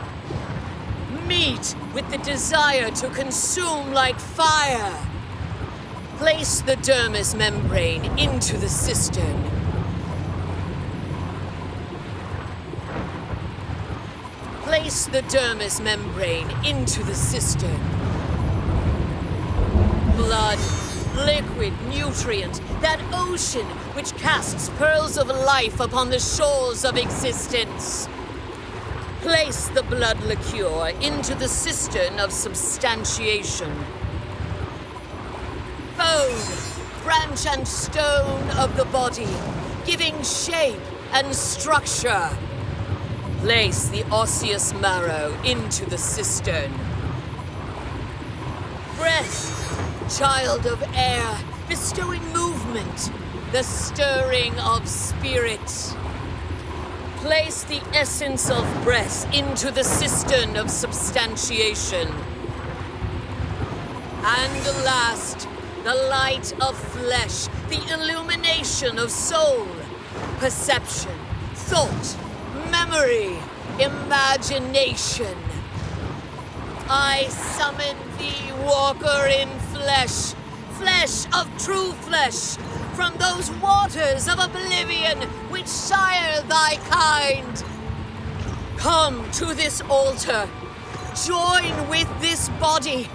Meat with the desire to consume like fire. Place the dermis membrane into the cistern. Place the dermis membrane into the cistern. Blood, liquid, nutrient, that ocean which casts pearls of life upon the shores of existence. Place the blood liqueur into the cistern of substantiation. Bone, branch and stone of the body, giving shape and structure. Place the osseous marrow into the cistern. Breath, child of air, bestowing movement, the stirring of spirit. Place the essence of breath into the cistern of substantiation. And last, the light of flesh, the illumination of soul, perception, thought, memory, imagination. I summon thee, walker in flesh, flesh of true flesh, from those waters of oblivion which sire thy kind. Come to this altar, join with this body,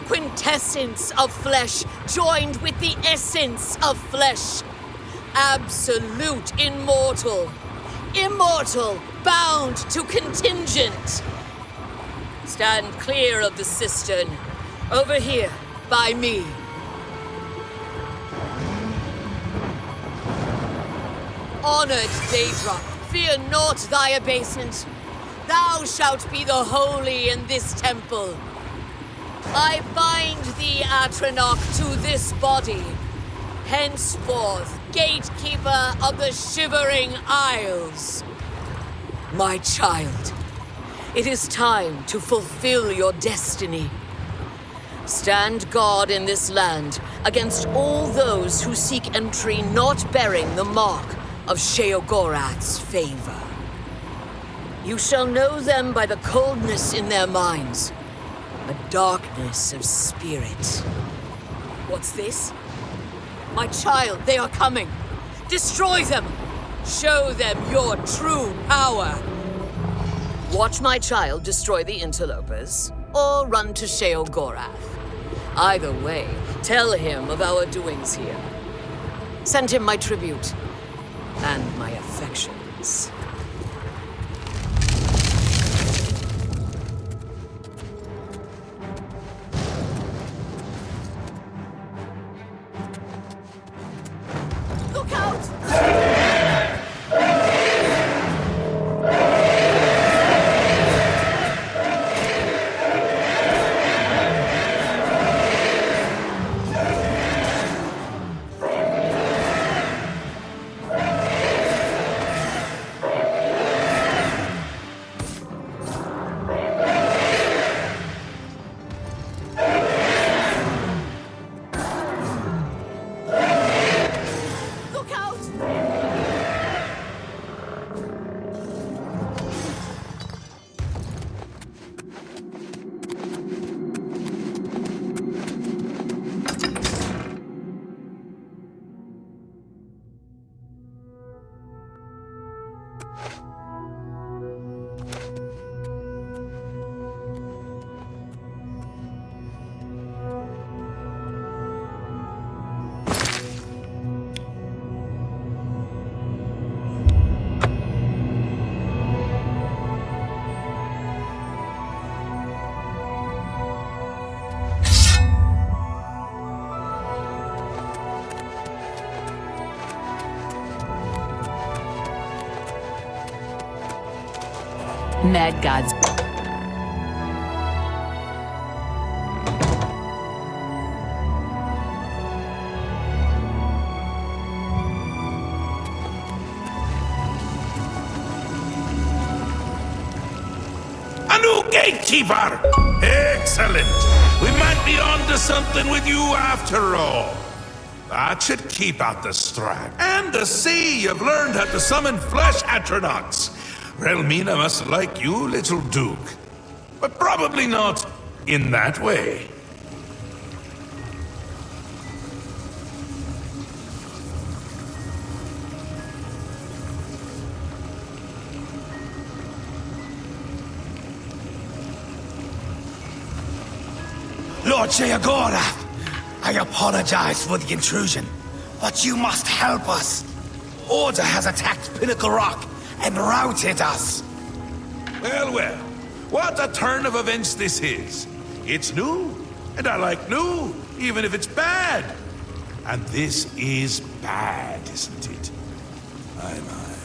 quintessence of flesh joined with the essence of flesh, absolute immortal, immortal bound to contingent. Stand clear of the cistern, over here by me. Honored Daedra, fear not thy abasement. Thou shalt be the holy in this temple. I bind thee, Atronach, to this body. Henceforth, Gatekeeper of the Shivering Isles. My child, it is time to fulfill your destiny. Stand guard in this land against all those who seek entry not bearing the mark of Sheogorath's favor. You shall know them by the coldness in their minds, a darkness of spirit. What's this? My child, they are coming. Destroy them. Show them your true power. Watch my child destroy the interlopers, or run to Sheogorath. Either way, tell him of our doings here. Send him my tribute and my affections. Look out! Mad gods. A new gatekeeper! Excellent! We might be on to something with you after all. That should keep out the Strag. And to see you've learned how to summon flesh atronachs. Relmina must like you, little Duke. But probably not in that way. Lord Sheogorath, I apologize for the intrusion, but you must help us. Order has attacked Pinnacle Rock and routed us. Well, well, what a turn of events this is. It's new, and I like new, even if it's bad. And this is bad, isn't it? Aye, aye.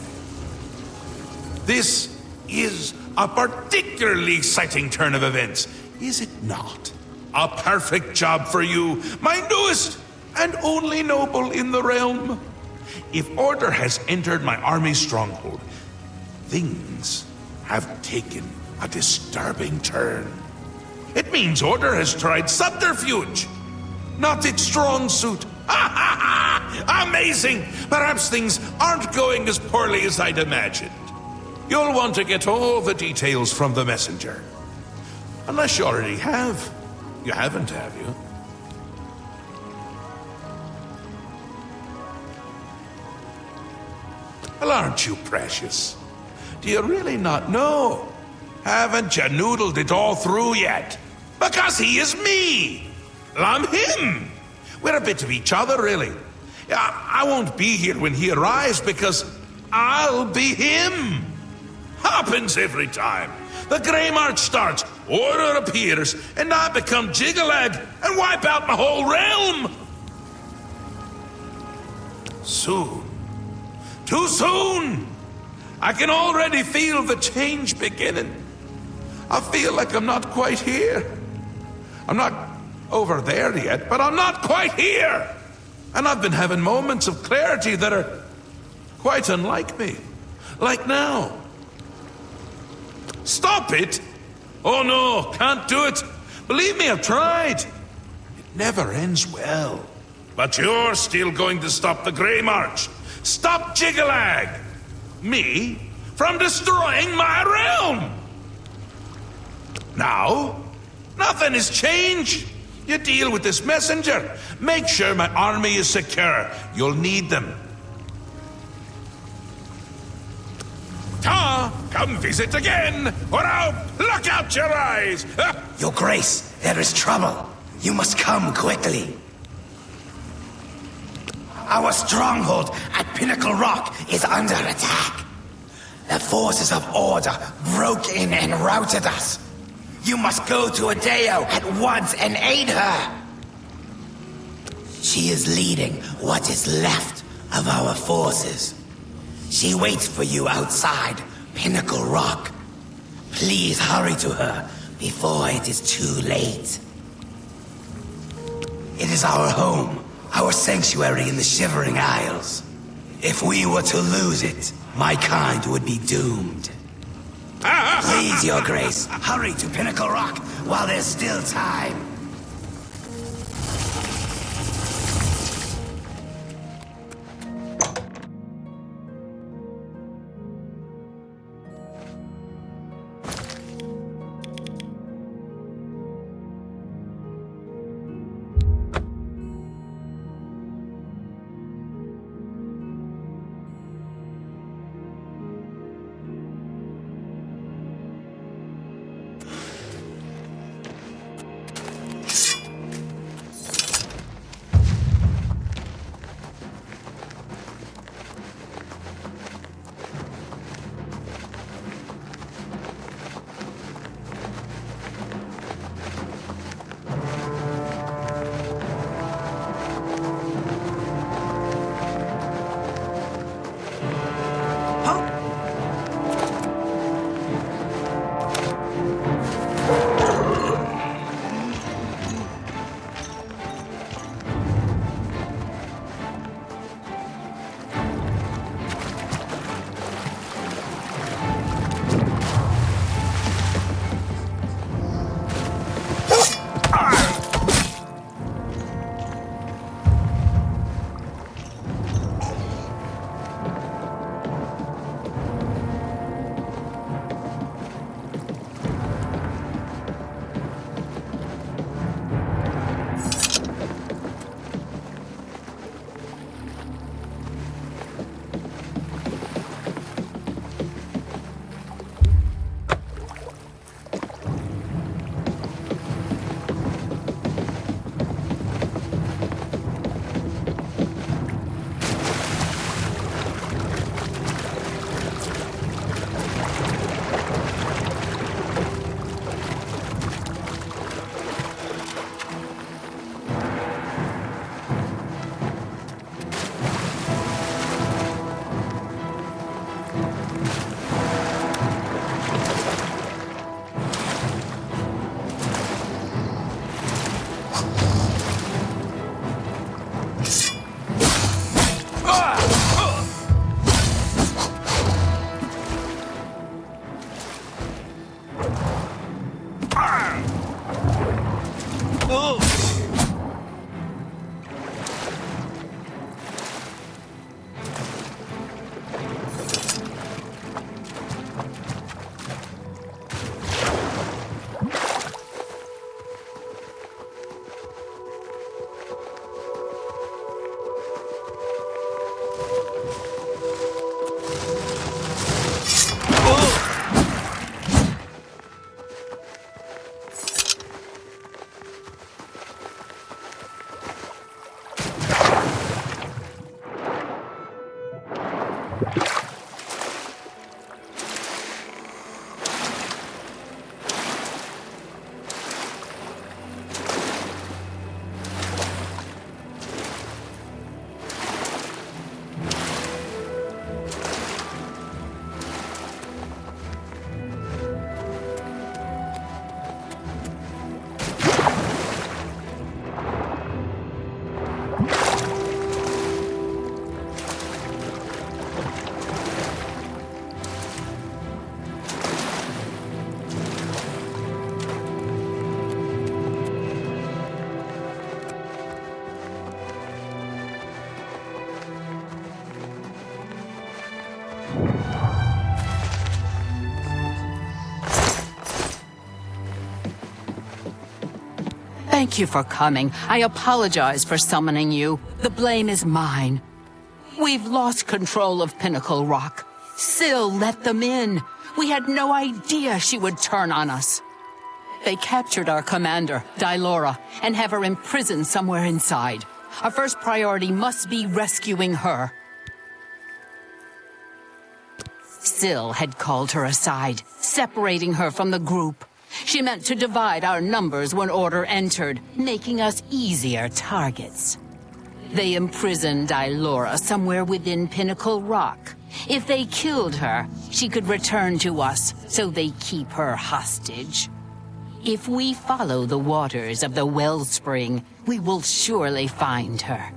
This is a particularly exciting turn of events, is it not? A perfect job for you, my newest and only noble in the realm. If Order has entered my army's stronghold, things have taken a disturbing turn. It means Order has tried subterfuge, not its strong suit. Amazing! Perhaps things aren't going as poorly as I'd imagined. You'll want to get all the details from the messenger. Unless you already have. You haven't, have you? Well, aren't you precious? Do you really not know? Haven't you noodled it all through yet? Because he is me! Well, I'm him! We're a bit of each other, really. I won't be here when he arrives because I'll be him! Happens every time. The Greymarch starts, Order appears, and I become Jyggalag and wipe out my whole realm! Soon. Too soon! I can already feel the change beginning. I feel like I'm not quite here. I'm not over there yet, but I'm not quite here! And I've been having moments of clarity that are quite unlike me. Like now. Stop it! Oh no, can't do it. Believe me, I've tried. It never ends well. But you're still going to stop the Greymarch. Stop Jyggalag! Me? From destroying my realm! Now, nothing has changed. You deal with this messenger. Make sure my army is secure. You'll need them. Come visit again, or I'll pluck out your eyes! Your Grace, there is trouble. You must come quickly. Our stronghold at Pinnacle Rock is under attack. The forces of Order broke in and routed us. You must go to Adeo at once and aid her. She is leading what is left of our forces. She waits for you outside Pinnacle Rock. Please hurry to her before it is too late. It is our home, our sanctuary in the Shivering Isles. If we were to lose it, my kind would be doomed. Please, Your Grace, hurry to Pinnacle Rock while there's still time. you for coming. I apologize for summoning you. The blame is mine. We've lost control of Pinnacle Rock. Syl let them in. We had no idea she would turn on us. They captured our commander, Daedric, and have her imprisoned somewhere inside. Our first priority must be rescuing her. Syl had called her aside, separating her from the group. She meant to divide our numbers when Order entered, making us easier targets. They imprisoned Daedric somewhere within Pinnacle Rock. If they killed her, she could return to us, so they keep her hostage. If we follow the waters of the wellspring, we will surely find her.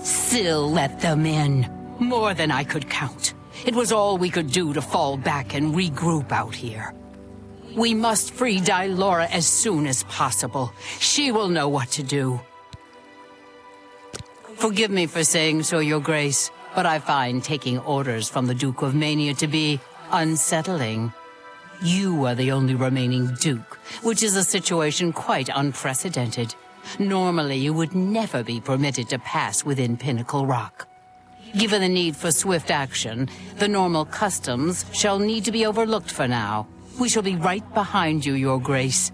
Syl let them in. More than I could count. It was all we could do to fall back and regroup out here. We must free Daedric as soon as possible. She will know what to do. Forgive me for saying so, Your Grace, but I find taking orders from the Duke of Mania to be unsettling. You are the only remaining Duke, which is a situation quite unprecedented. Normally, you would never be permitted to pass within Pinnacle Rock. Given the need for swift action, the normal customs shall need to be overlooked for now. We shall be right behind you, Your Grace.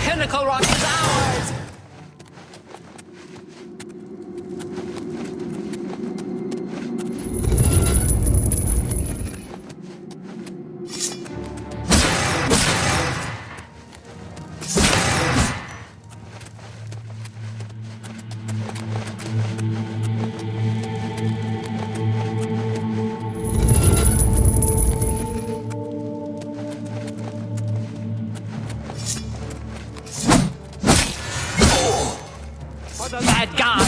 Pinnacle Rock is ours! Bad God!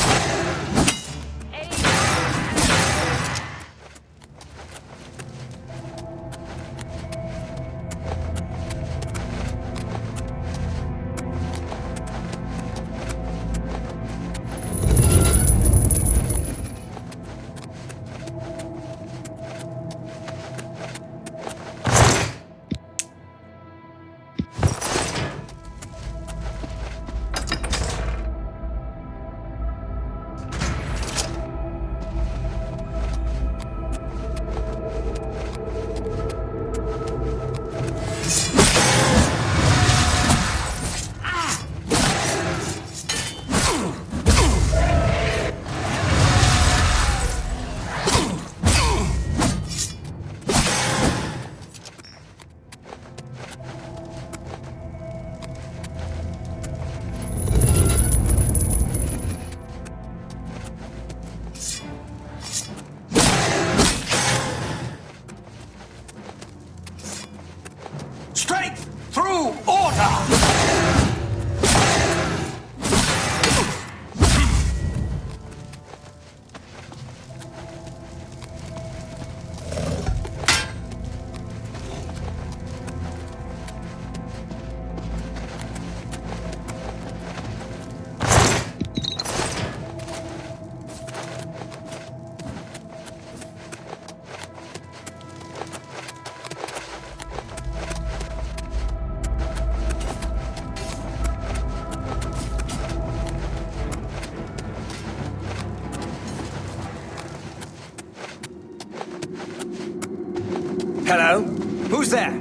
Hello? Who's there?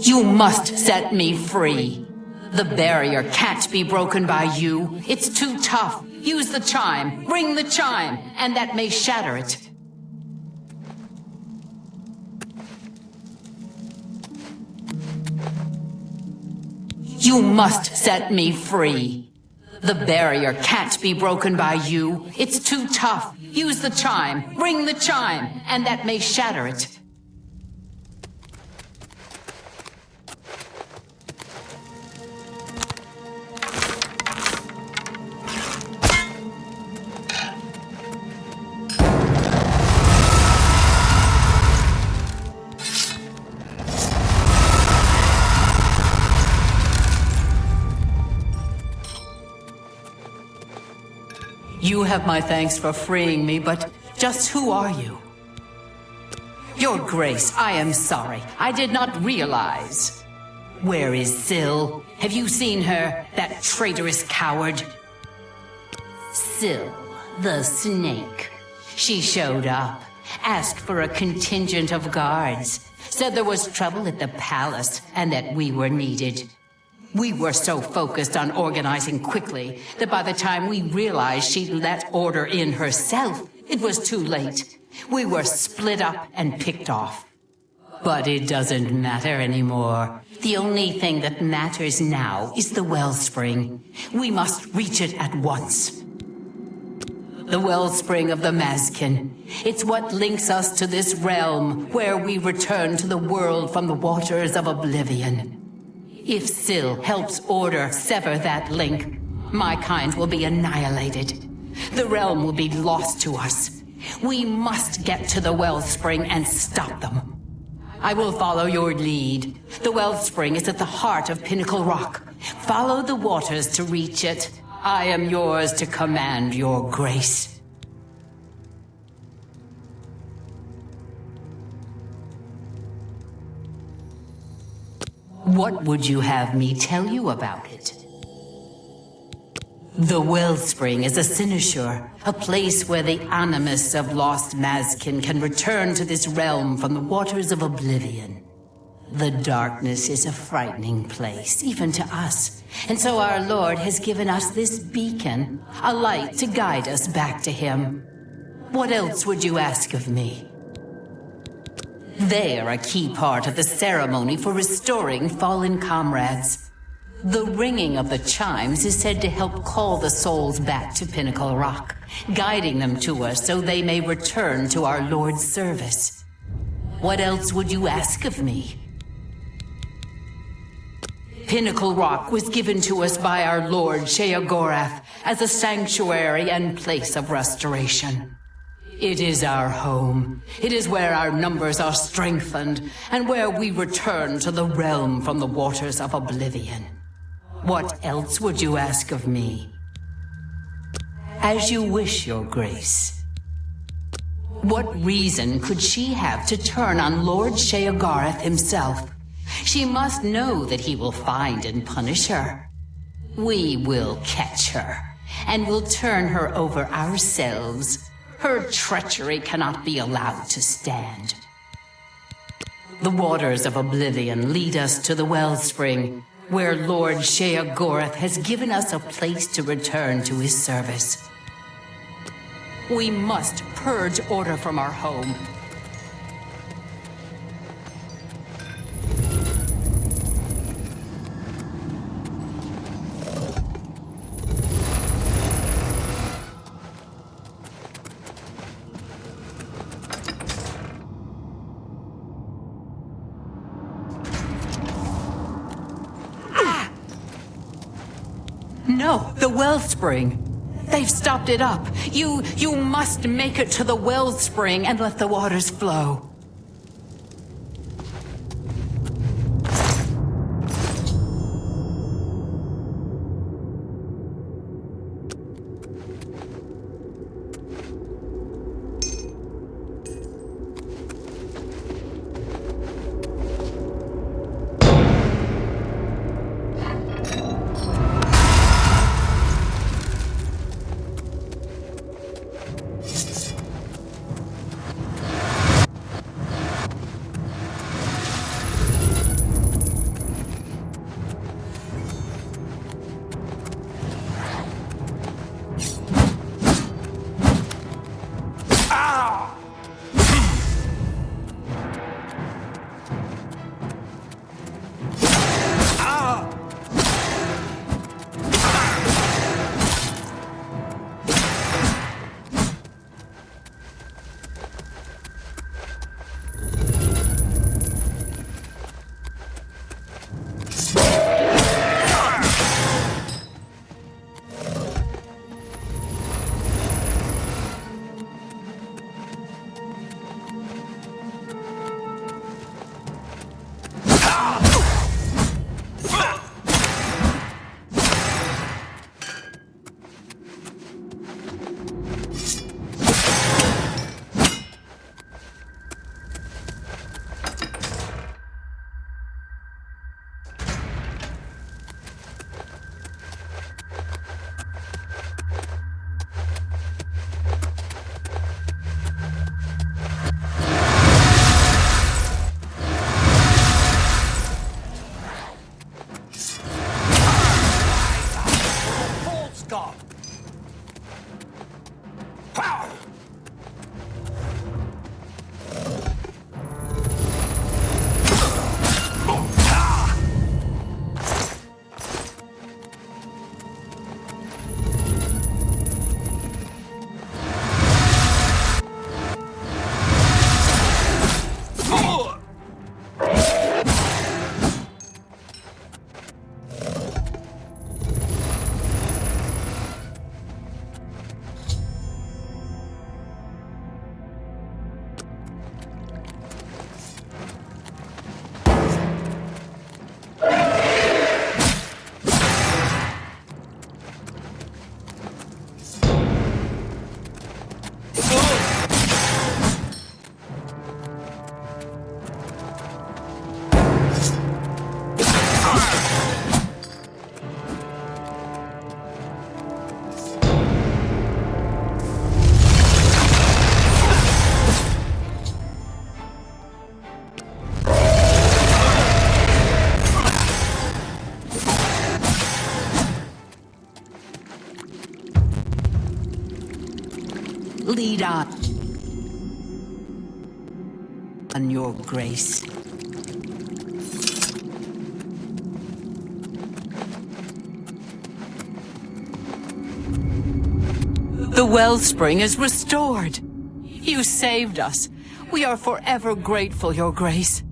You must set me free. The barrier can't be broken by you. It's too tough. Use the chime. Ring the chime, and that may shatter it. You must set me free. The barrier can't be broken by you. It's too tough. Use the chime. Ring the chime, and that may shatter it. You have my thanks for freeing me, but just who are you? Your Grace, I am sorry. I did not realize. Where is Syl? Have you seen her, that traitorous coward? Syl, the snake. She showed up, asked for a contingent of guards, said there was trouble at the palace and that we were needed. We were so focused on organizing quickly that by the time we realized she'd let order in herself, it was too late. We were split up and picked off. But it doesn't matter anymore. The only thing that matters now is the wellspring. We must reach it at once. The wellspring of the Mazkin. It's what links us to this realm, where we return to the world from the waters of Oblivion. If Syl helps Order sever that link, my kind will be annihilated. The realm will be lost to us. We must get to the wellspring and stop them. I will follow your lead. The wellspring is at the heart of Pinnacle Rock. Follow the waters to reach it. I am yours to command, your grace. What would you have me tell you about it? The Wellspring is a cynosure, a place where the animus of lost Mazkin can return to this realm from the waters of Oblivion. The darkness is a frightening place, even to us, and so our Lord has given us this beacon, a light to guide us back to Him. What else would you ask of me? They are a key part of the ceremony for restoring fallen comrades. The ringing of the chimes is said to help call the souls back to Pinnacle Rock, guiding them to us so they may return to our Lord's service. What else would you ask of me? Pinnacle Rock was given to us by our Lord Sheogorath as a sanctuary and place of restoration. It is our home. It is where our numbers are strengthened, and where we return to the realm from the waters of Oblivion. What else would you ask of me? As you wish, your grace. What reason could she have to turn on Lord Sheogorath himself? She must know that he will find and punish her. We will catch her, and will turn her over ourselves. Her treachery cannot be allowed to stand. The waters of Oblivion lead us to the wellspring, where Lord Sheogorath has given us a place to return to his service. We must purge Order from our home. No, the wellspring. They've stopped it up. You must make it to the wellspring and let the waters flow. Lead on, Your Grace. The wellspring is restored. You saved us. We are forever grateful, Your Grace.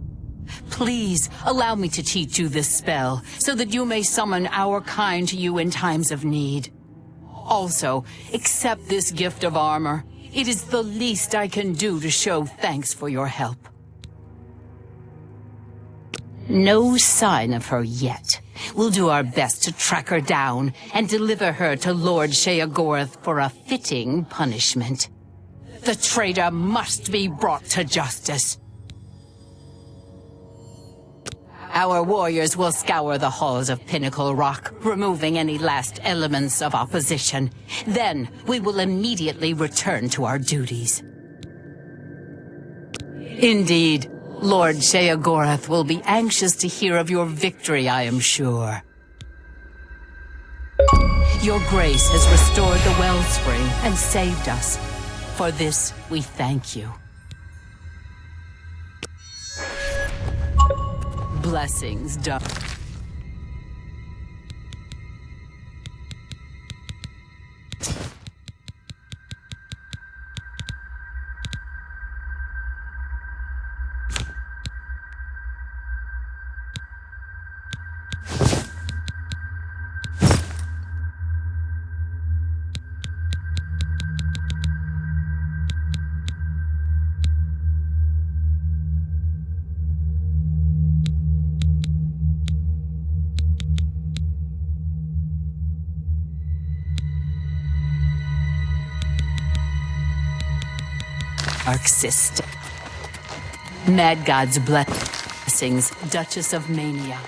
Please, allow me to teach you this spell, so that you may summon our kind to you in times of need. Also, accept this gift of armor. It is the least I can do to show thanks for your help. No sign of her yet. We'll do our best to track her down and deliver her to Lord Sheogorath for a fitting punishment. The traitor must be brought to justice. Our warriors will scour the halls of Pinnacle Rock, removing any last elements of opposition. Then, we will immediately return to our duties. Indeed, Lord Sheogorath will be anxious to hear of your victory, I am sure. Your Grace has restored the wellspring and saved us. For this, we thank you. Blessings, done. Dark Sister. Mad God's blessings, Duchess of Mania.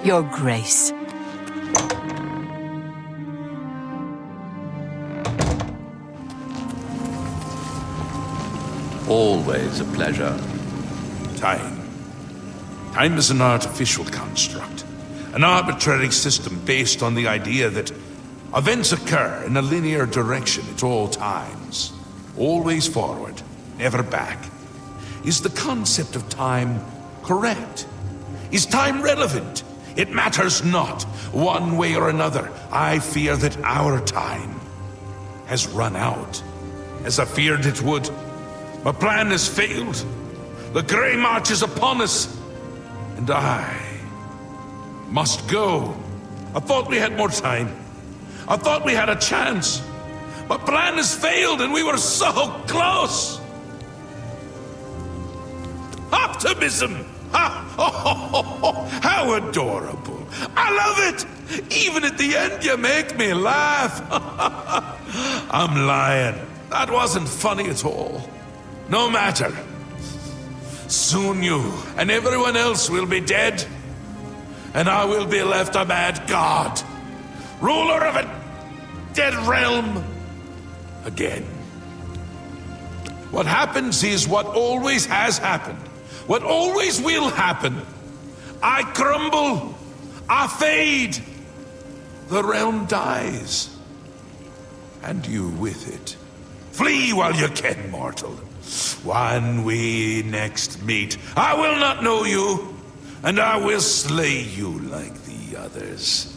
Your Grace. Always a pleasure. Time. Time is an artificial construct. An arbitrary system based on the idea that events occur in a linear direction at all times. Always forward, never back. Is the concept of time correct? Is time relevant? It matters not. One way or another, I fear that our time has run out, as I feared it would. My plan has failed. The Greymarch is upon us, and I must go. I thought we had more time. I thought we had a chance. My plan has failed, and we were so close. Optimism! How adorable. I love it. Even at the end, you make me laugh. I'm lying. That wasn't funny at all. No matter. Soon you and everyone else will be dead, and I will be left a mad god, ruler of a dead realm again. What happens is what always has happened. What always will happen. I crumble, I fade. The realm dies. And you with it. Flee while you can, mortal. When we next meet, I will not know you, and I will slay you like the others.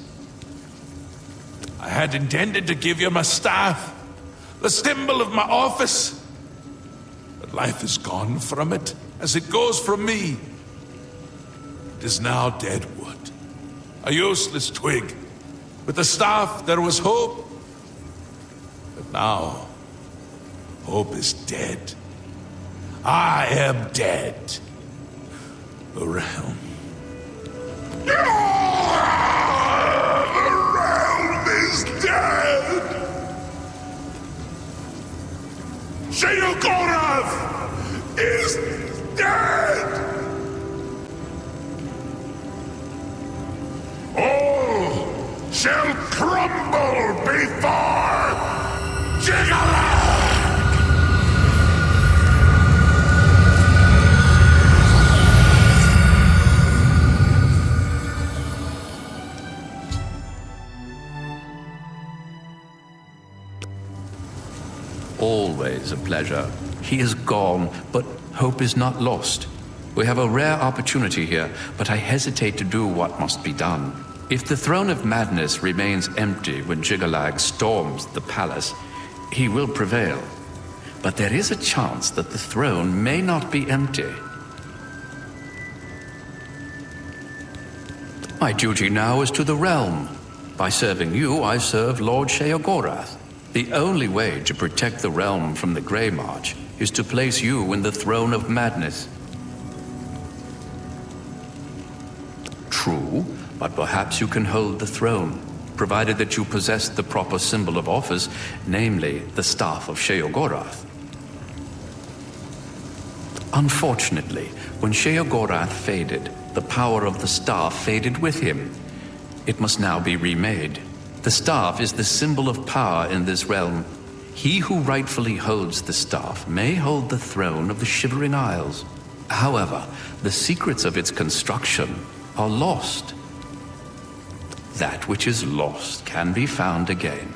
I had intended to give you my staff, the symbol of my office. But life is gone from it, as it goes from me. It is now dead wood, a useless twig. With the staff there was hope, but now hope is dead. I am dead. The realm. The realm is dead! Sheogorath is dead! All shall crumble before Jyggalag! Always a pleasure. He is gone, but hope is not lost. We have a rare opportunity here, but I hesitate to do what must be done. If the Throne of Madness remains empty when Jyggalag storms the palace, he will prevail. But there is a chance that the throne may not be empty. My duty now is to the realm. By serving you, I serve Lord Sheogorath. The only way to protect the realm from the Greymarch is to place you in the Throne of Madness. True, but perhaps you can hold the throne, provided that you possess the proper symbol of office, namely the Staff of Sheogorath. Unfortunately, when Sheogorath faded, the power of the staff faded with him. It must now be remade. The staff is the symbol of power in this realm. He who rightfully holds the staff may hold the throne of the Shivering Isles. However, the secrets of its construction are lost. That which is lost can be found again.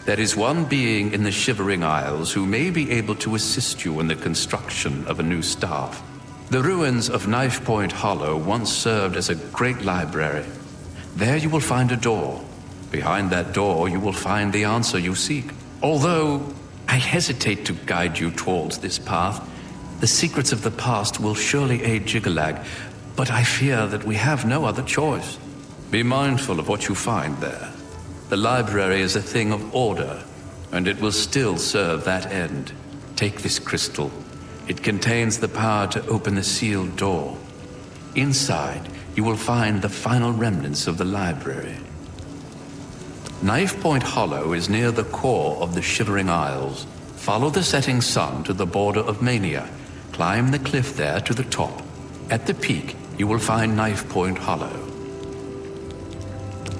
There is one being in the Shivering Isles who may be able to assist you in the construction of a new staff. The ruins of Knife Point Hollow once served as a great library. There you will find a door. Behind that door, you will find the answer you seek. Although I hesitate to guide you towards this path, the secrets of the past will surely aid Jyggalag, but I fear that we have no other choice. Be mindful of what you find there. The library is a thing of order, and it will still serve that end. Take this crystal. It contains the power to open the sealed door. Inside, you will find the final remnants of the library. Knife Point Hollow is near the core of the Shivering Isles. Follow the setting sun to the border of Mania. Climb the cliff there to the top. At the peak, you will find Knife Point Hollow.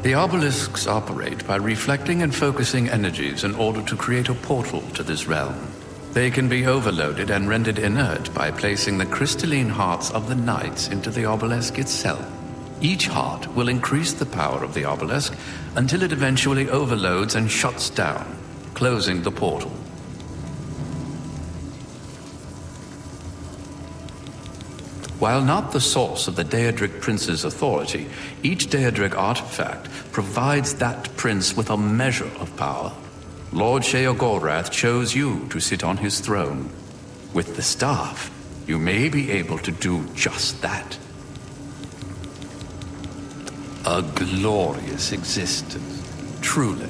The obelisks operate by reflecting and focusing energies in order to create a portal to this realm. They can be overloaded and rendered inert by placing the crystalline hearts of the knights into the obelisk itself. Each heart will increase the power of the obelisk until it eventually overloads and shuts down, closing the portal. While not the source of the Daedric Prince's authority, each Daedric artifact provides that prince with a measure of power. Lord Sheogorath chose you to sit on his throne. With the staff, you may be able to do just that. A glorious existence, truly.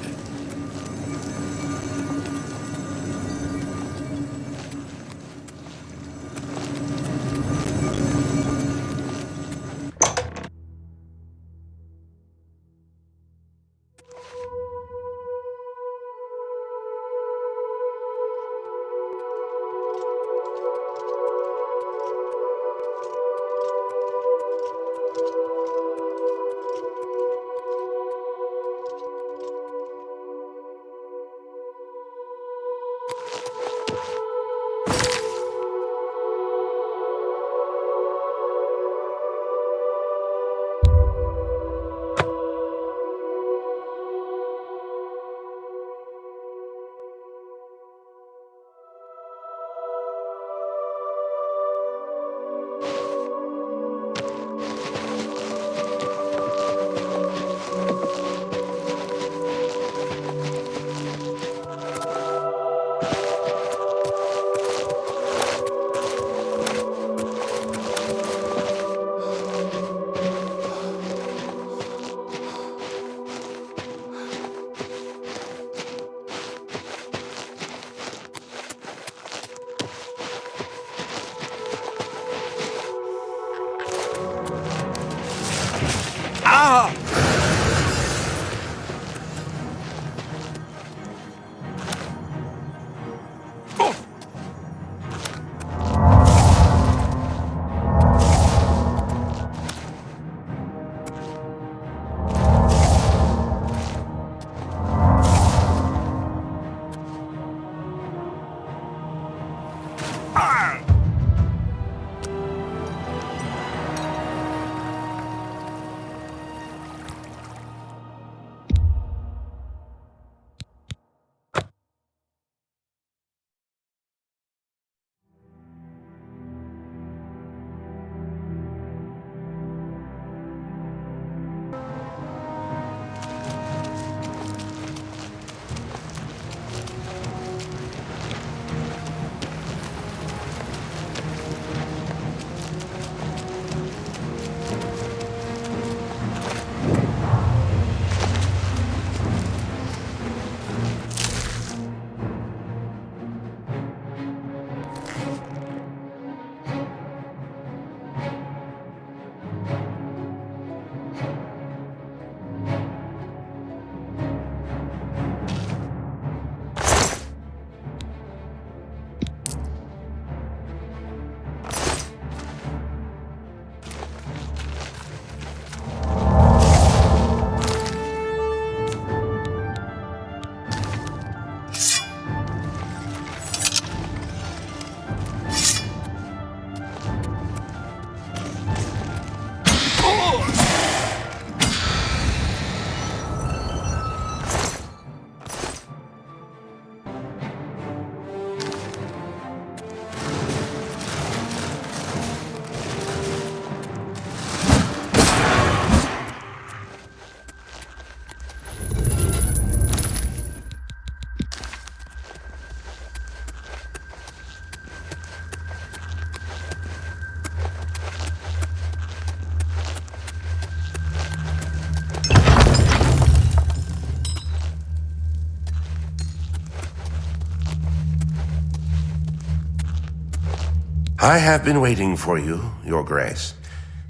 I have been waiting for you, Your Grace.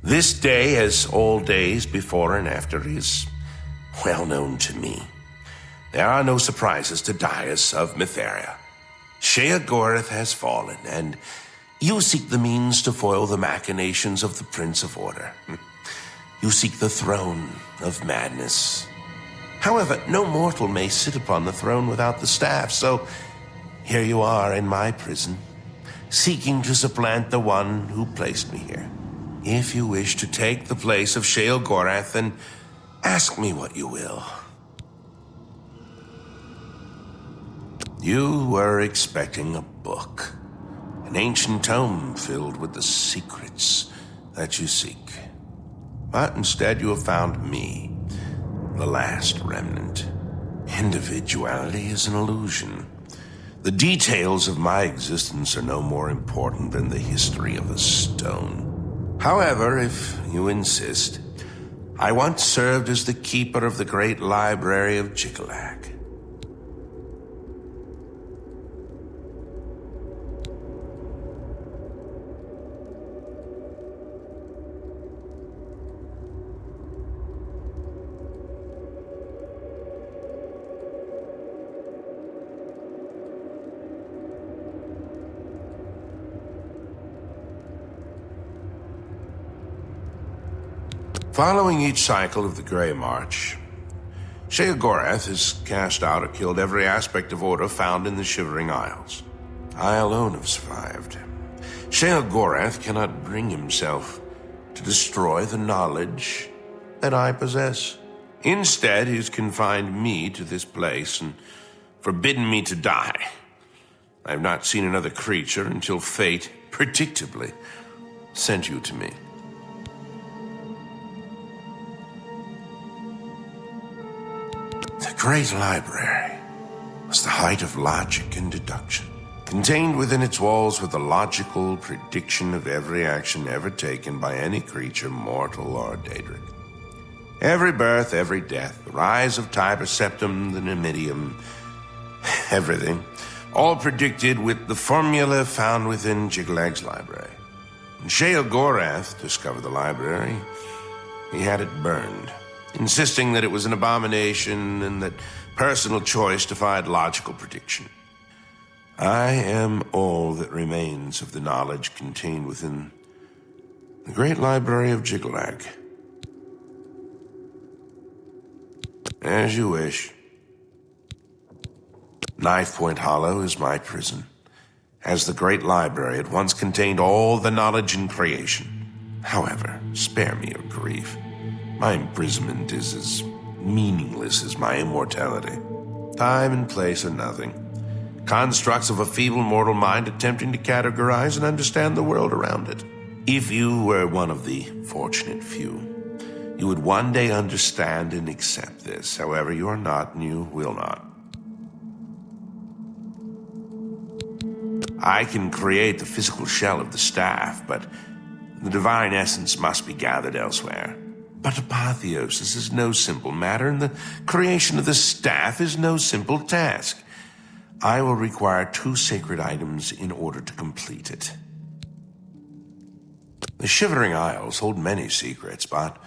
This day, as all days before and after, is well known to me. There are no surprises to Dias of Mytheria. Sheogorath has fallen, and you seek the means to foil the machinations of the Prince of Order. You seek the throne of madness. However, no mortal may sit upon the throne without the staff, so here you are in my prison, seeking to supplant the one who placed me here. If you wish to take the place of Sheogorath, then ask me what you will. You were expecting a book, an ancient tome filled with the secrets that you seek. But instead you have found me, the last remnant. Individuality is an illusion. The details of my existence are no more important than the history of a stone. However, if you insist, I once served as the keeper of the great library of Jyggalag. Following each cycle of the Greymarch, Sheogorath has cast out or killed every aspect of order found in the Shivering Isles. I alone have survived. Sheogorath cannot bring himself to destroy the knowledge that I possess. Instead, he's confined me to this place and forbidden me to die. I have not seen another creature until fate, predictably, sent you to me. The Great Library was the height of logic and deduction. Contained within its walls were the logical prediction of every action ever taken by any creature, mortal or Daedric. Every birth, every death, the rise of Tiber Septim, the Numidium, everything, all predicted with the formula found within Jyggallag's library. When Sheogorath discovered the library, he had it burned, insisting that it was an abomination and that personal choice defied logical prediction. I am all that remains of the knowledge contained within the great library of Jyggalag. As you wish. Knife Point Hollow is my prison. As the great library, it once contained all the knowledge in creation. However, spare me your grief. My imprisonment is as meaningless as my immortality. Time and place are nothing. Constructs of a feeble mortal mind attempting to categorize and understand the world around it. If you were one of the fortunate few, you would one day understand and accept this. However, you are not, and you will not. I can create the physical shell of the staff, but the divine essence must be gathered elsewhere. But apotheosis is no simple matter, and the creation of the staff is no simple task. I will require 2 sacred items in order to complete it. The Shivering Isles hold many secrets, but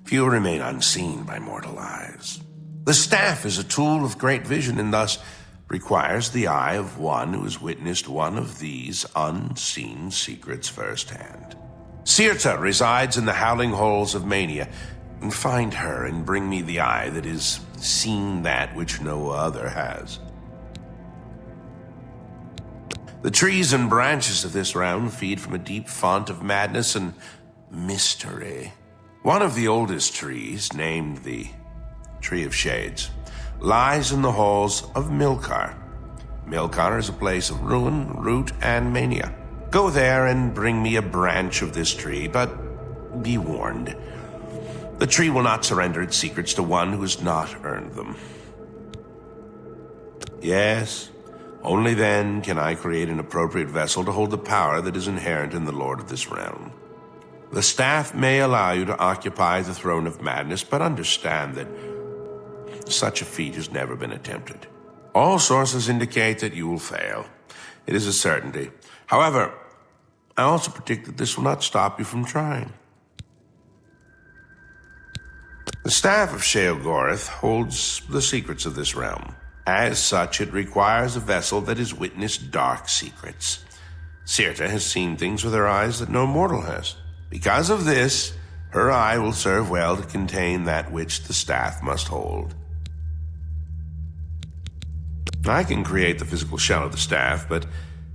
few remain unseen by mortal eyes. The staff is a tool of great vision, and thus requires the eye of one who has witnessed one of these unseen secrets firsthand. Sirta resides in the howling halls of Mania. Find her and bring me the eye that has seen that which no other has. The trees and branches of this realm feed from a deep font of madness and mystery. One of the oldest trees, named the Tree of Shades, lies in the halls of Milkar. Milkar is a place of ruin, root, and mania. Go there and bring me a branch of this tree, but be warned. The tree will not surrender its secrets to one who has not earned them. Yes, only then can I create an appropriate vessel to hold the power that is inherent in the Lord of this realm. The staff may allow you to occupy the throne of madness, but understand that such a feat has never been attempted. All sources indicate that you will fail. It is a certainty. However, I also predict that this will not stop you from trying. The Staff of Sheogorath holds the secrets of this realm. As such, it requires a vessel that has witnessed dark secrets. Sirta has seen things with her eyes that no mortal has. Because of this, her eye will serve well to contain that which the staff must hold. I can create the physical shell of the staff, but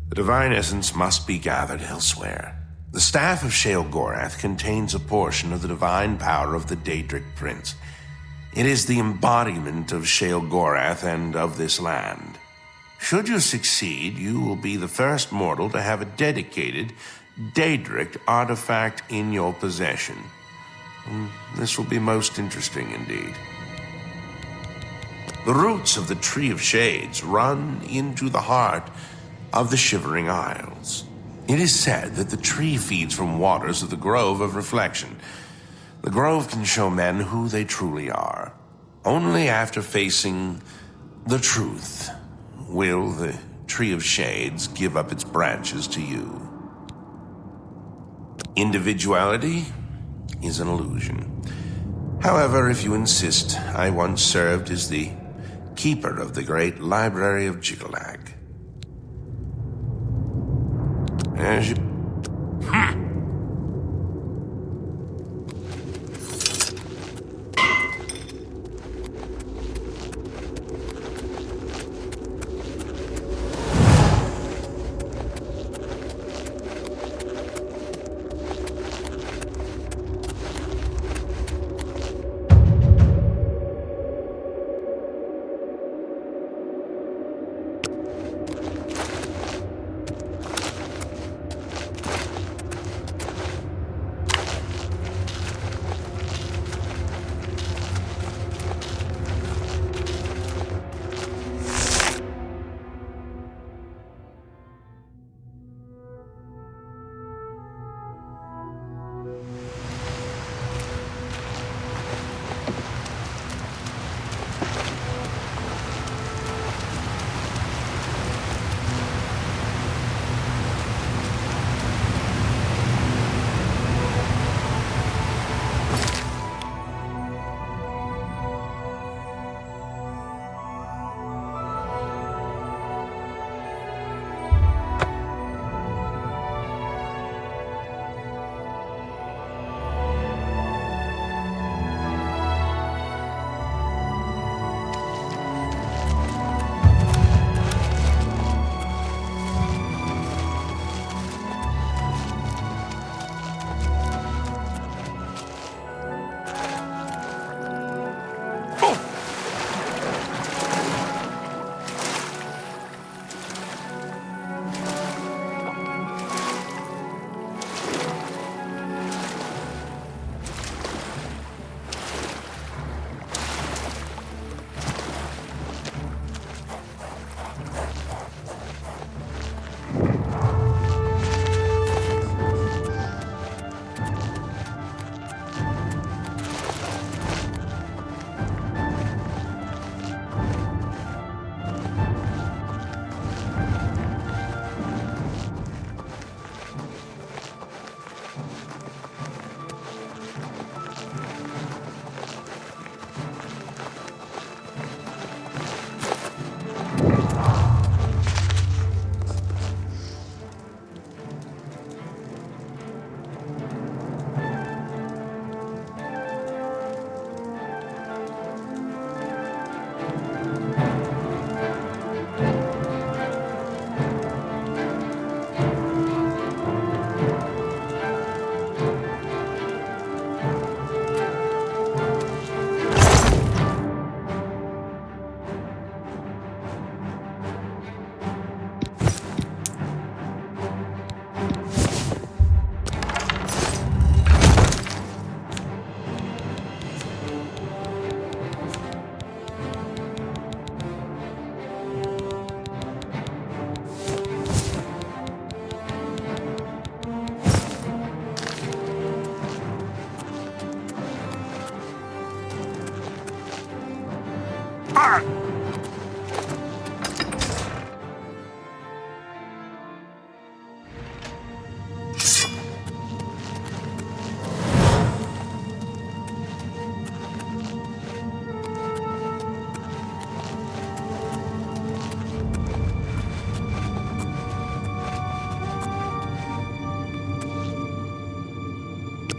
the divine essence must be gathered elsewhere. The Staff of Sheogorath contains a portion of the divine power of the Daedric Prince. It is the embodiment of Sheogorath and of this land. Should you succeed, you will be the first mortal to have a dedicated Daedric artifact in your possession. This will be most interesting indeed. The roots of the Tree of Shades run into the heart of the Shivering Isles. It is said that the tree feeds from waters of the Grove of Reflection. The Grove can show men who they truly are. Only after facing the truth will the Tree of Shades give up its branches to you. Individuality is an illusion. However, if you insist, I once served as the keeper of the great library of Jyggalag. As you...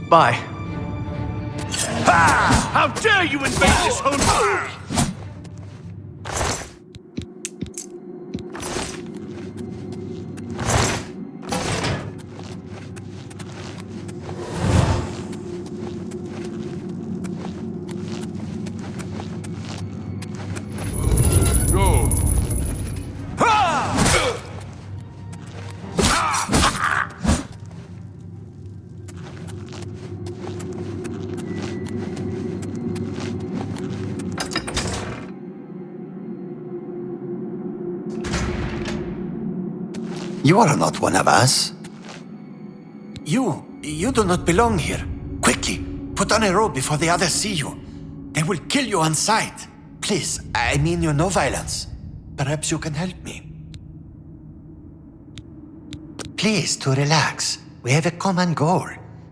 Bye. Ha! How dare you invade this home? You are not one of us. You do not belong here. Quickly, put on a robe before the others see you. They will kill you on sight. Please, I mean you no violence. Perhaps you can help me. Please, to relax. We have a common goal.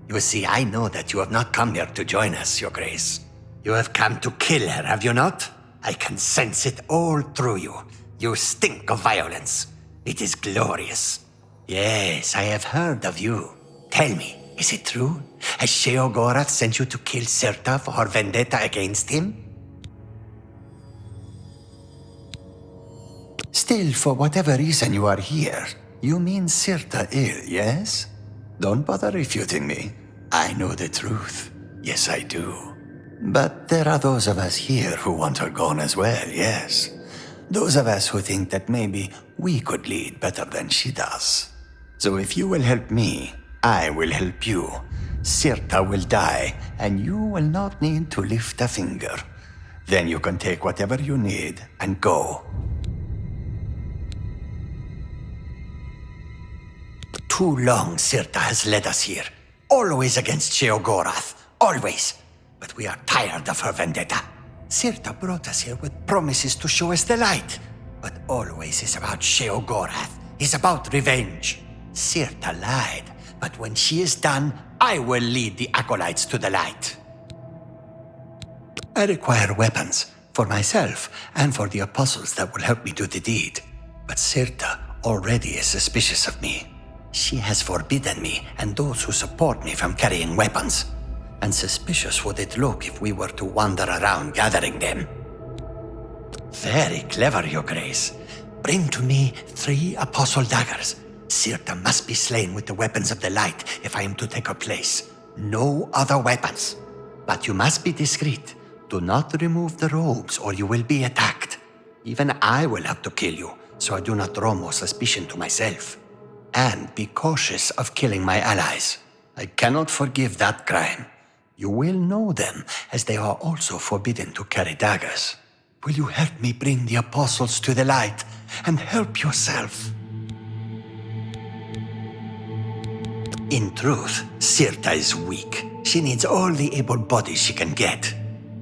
You see, I know that you have not come here to join us, Your Grace. You have come to kill her, have you not? I can sense it all through you. You stink of violence. It is glorious. Yes, I have heard of you. Tell me, is it true? Has Sheogorath sent you to kill Sirta for her vendetta against him? Still, for whatever reason you are here, you mean Sirta ill, yes? Don't bother refuting me. I know the truth. Yes, I do. But there are those of us here who want her gone as well, yes. Those of us who think that maybe we could lead better than she does. So if you will help me, I will help you. Sirta will die, and you will not need to lift a finger. Then you can take whatever you need and go. Too long Sirta has led us here. Always against Sheogorath. Always. But we are tired of her vendetta. Sirta brought us here with promises to show us the light. But always is about Sheogorath. It's about revenge. Sirta lied. But when she is done, I will lead the acolytes to the light. I require weapons. For myself and for the apostles that will help me do the deed. But Sirta already is suspicious of me. She has forbidden me and those who support me from carrying weapons. And suspicious would it look if we were to wander around gathering them. Very clever, Your Grace. Bring to me 3 apostle daggers. Sirta must be slain with the weapons of the light if I am to take her place. No other weapons. But you must be discreet. Do not remove the robes or you will be attacked. Even I will have to kill you, so I do not draw more suspicion to myself. And be cautious of killing my allies. I cannot forgive that crime. You will know them, as they are also forbidden to carry daggers. Will you help me bring the apostles to the light, and help yourself? In truth, Sirta is weak. She needs all the able bodies she can get.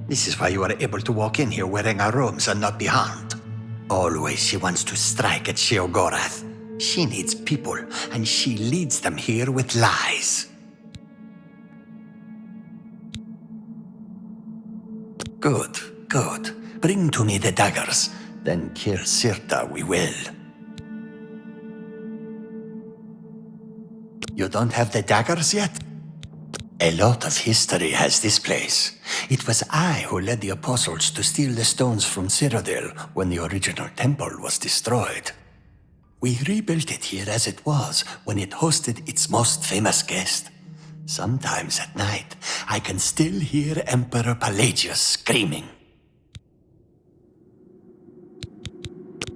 This is why you are able to walk in here wearing our robes and not be harmed. Always she wants to strike at Sheogorath. She needs people, and she leads them here with lies. Good, good. Bring to me the daggers. Then kill Sirta we will. You don't have the daggers yet? A lot of history has this place. It was I who led the apostles to steal the stones from Cyrodiil when the original temple was destroyed. We rebuilt it here as it was when it hosted its most famous guest. Sometimes at night, I can still hear Emperor Pelagius screaming.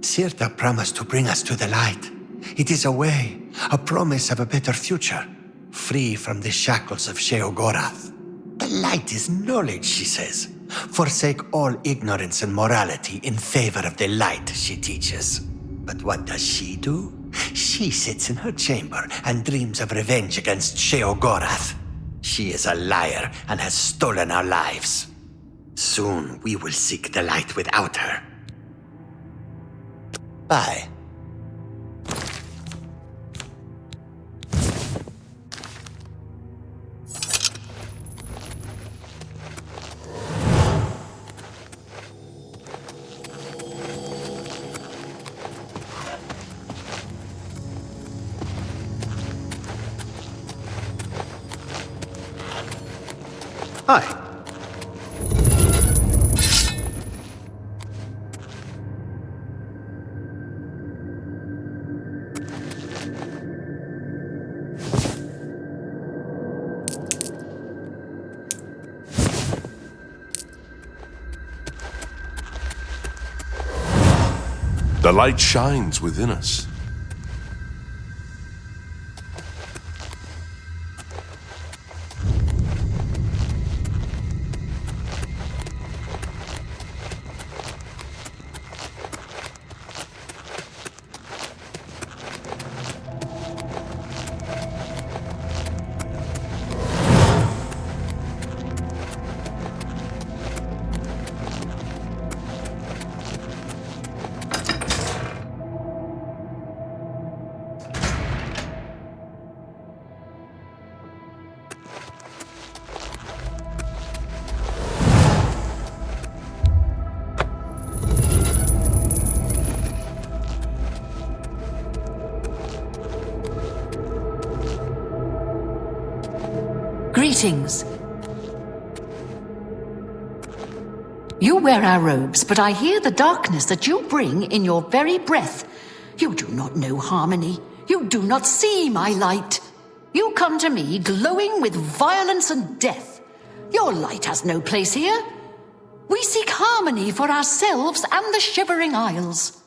Sirta promised to bring us to the light. It is a way, a promise of a better future, free from the shackles of Sheogorath. The light is knowledge, she says. Forsake all ignorance and morality in favor of the light, she teaches. But what does she do? She sits in her chamber and dreams of revenge against Sheogorath. She is a liar and has stolen our lives. Soon we will seek the light without her. Bye. Hi. The light shines within us. Greetings. You wear our robes, but I hear the darkness that you bring in your very breath. You do not know harmony. You do not see my light. You come to me glowing with violence and death. Your light has no place here. We seek harmony for ourselves and the Shivering Isles.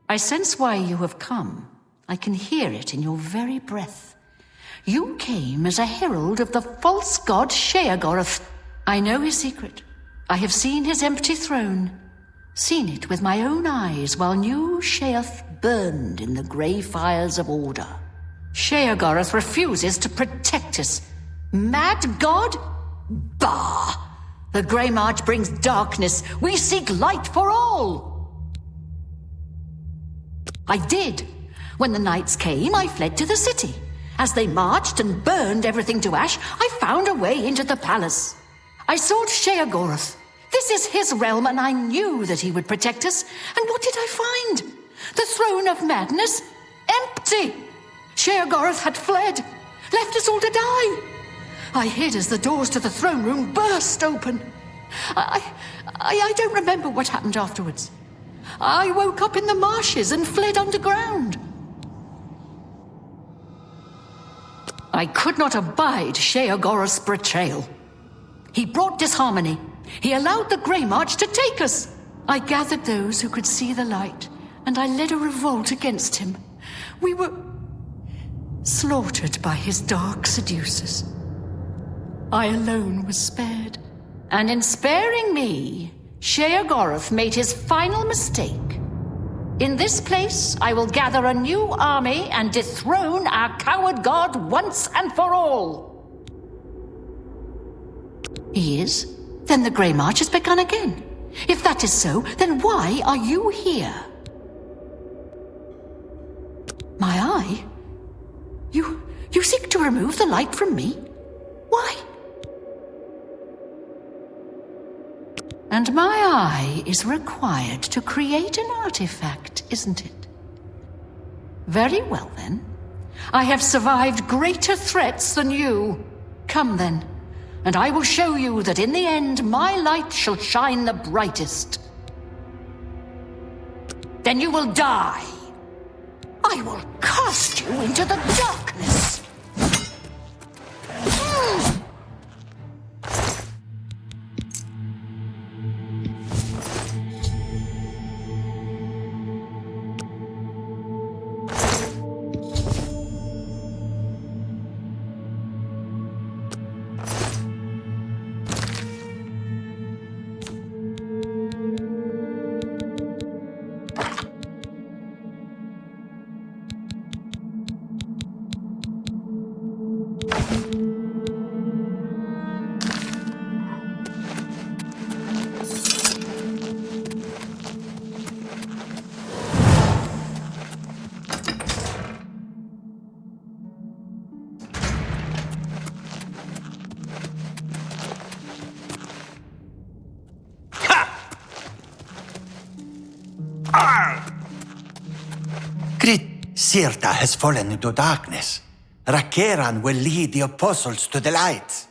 I sense why you have come. I can hear it in your very breath. You came as a herald of the false god Sheogorath. I know his secret. I have seen his empty throne. Seen it with my own eyes while new Sheoth burned in the grey fires of order. Sheogorath refuses to protect us. Mad god? Bah! The Greymarch brings darkness. We seek light for all. I did. When the knights came, I fled to the city. As they marched and burned everything to ash, I found a way into the palace. I sought Sheogorath. This is his realm, and I knew that he would protect us. And what did I find? The throne of madness? Empty! Sheogorath had fled, left us all to die. I hid as the doors to the throne room burst open. I don't remember what happened afterwards. I woke up in the marshes and fled underground. I could not abide Sheogorath's betrayal. He brought disharmony. He allowed the Greymarch to take us. I gathered those who could see the light, and I led a revolt against him. We were slaughtered by his dark seducers. I alone was spared. And in sparing me, Sheogorath made his final mistake. In this place, I will gather a new army and dethrone our coward god once and for all. He is? Then the Greymarch has begun again. If that is so, then why are you here? My eye? You seek to remove the light from me? Why? And my eye is required to create an artifact, isn't it? Very well, then. I have survived greater threats than you. Come, then, and I will show you that in the end my light shall shine the brightest. Then you will die. I will cast you into the darkness. Sirta has fallen into darkness. Rakeran will lead the apostles to the light.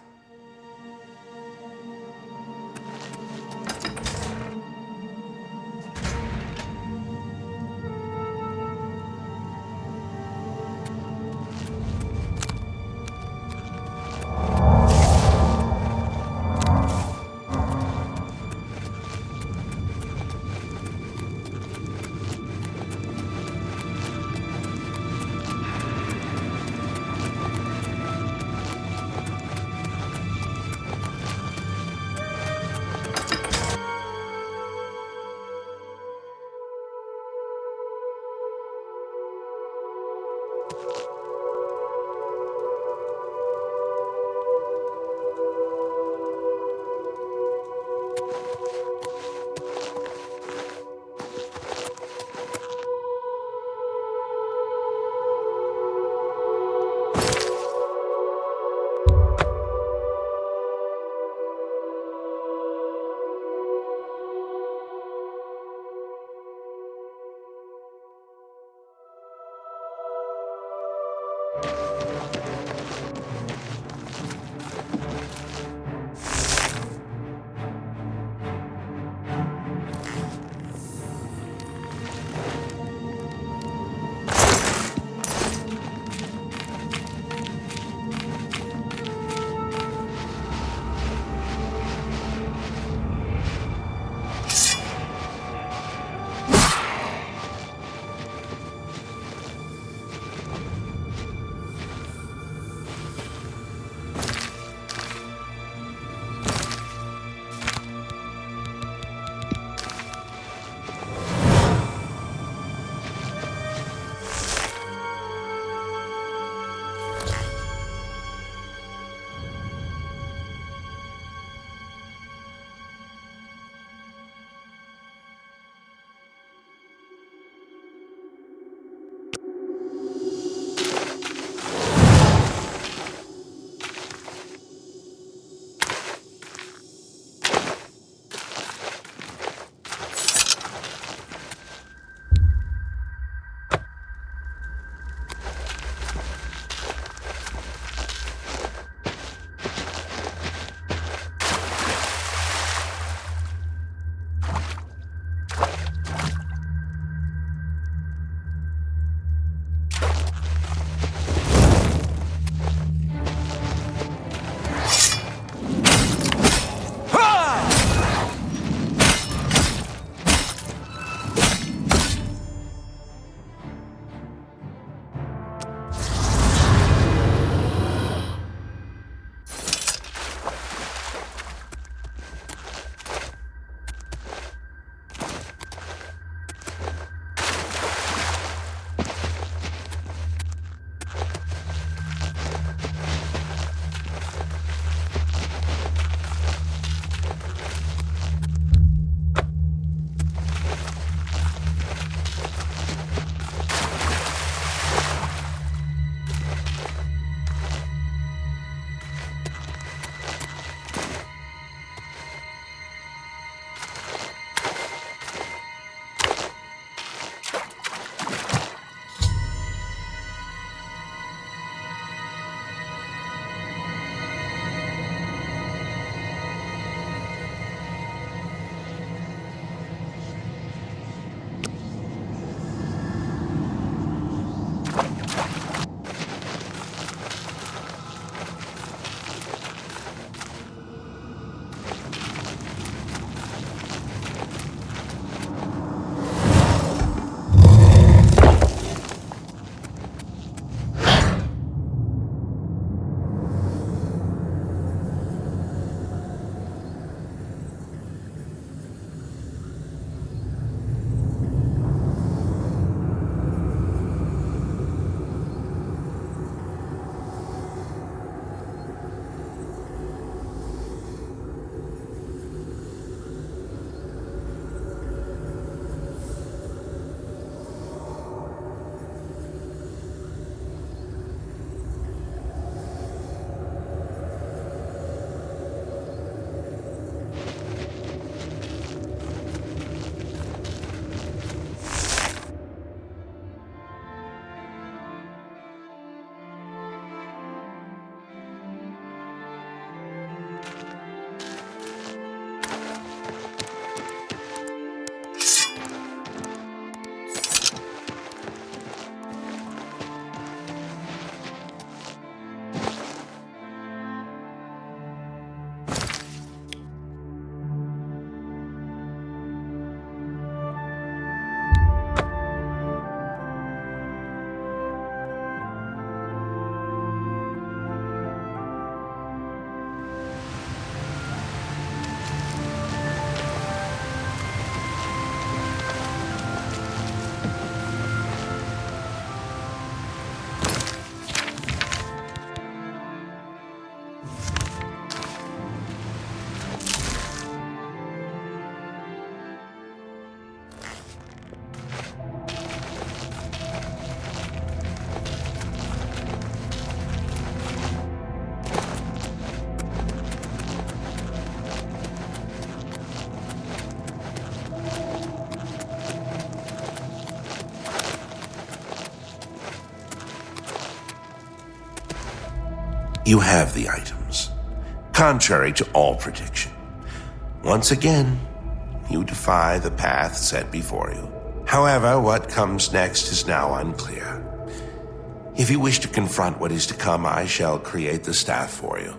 You have the items, contrary to all prediction. Once again, you defy the path set before you. However, what comes next is now unclear. If you wish to confront what is to come, I shall create the staff for you.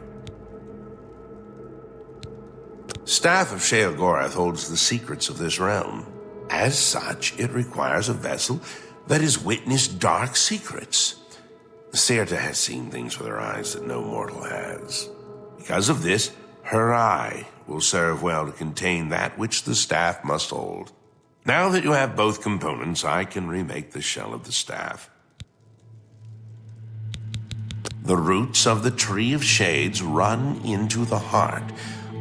Staff of Sheogorath holds the secrets of this realm. As such, it requires a vessel that has witnessed dark secrets. Sirta has seen things with her eyes that no mortal has. Because of this, her eye will serve well to contain that which the staff must hold. Now that you have both components, I can remake the shell of the staff. The roots of the Tree of Shades run into the heart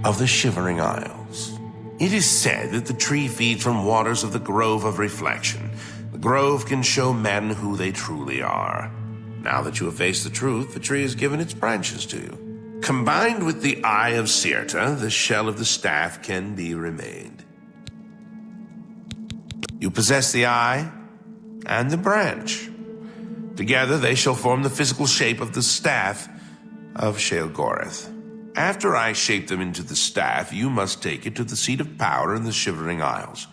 of the Shivering Isles. It is said that the tree feeds from waters of the Grove of Reflection. The grove can show men who they truly are. Now that you have faced the truth, the tree has given its branches to you. Combined with the Eye of Sirta, the shell of the staff can be remade. You possess the eye and the branch. Together they shall form the physical shape of the staff of Sheogorath. After I shape them into the staff, you must take it to the seat of power in the Shivering Isles,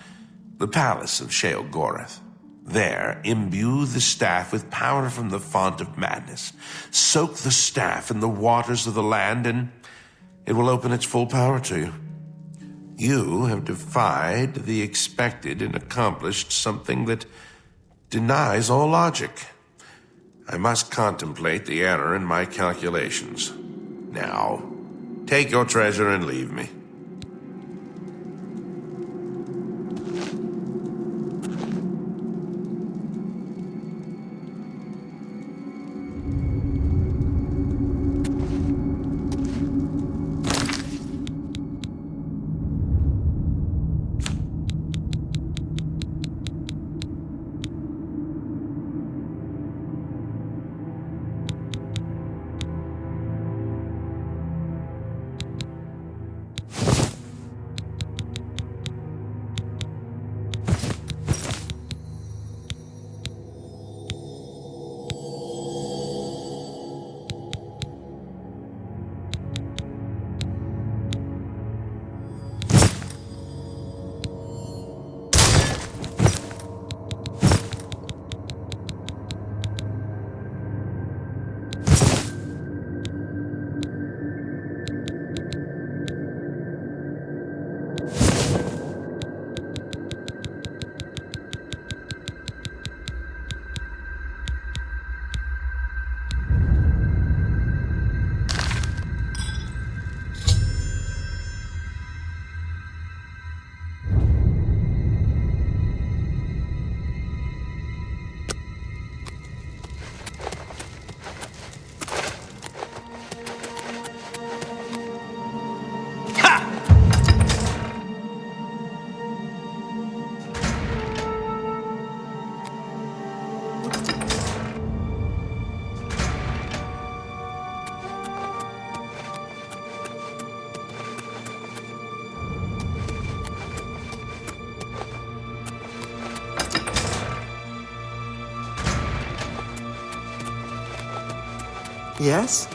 the palace of Sheogorath. There, imbue the staff with power from the font of madness. Soak the staff in the waters of the land, and it will open its full power to you. You have defied the expected and accomplished something that denies all logic. I must contemplate the error in my calculations. Now, take your treasure and leave me. Yes?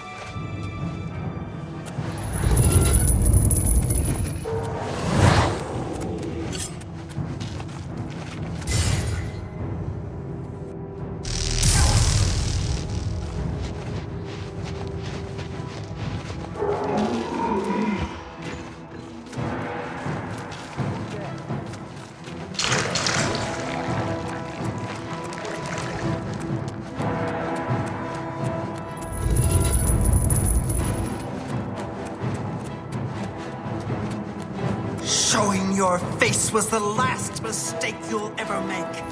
Showing your face was the last mistake you'll ever make.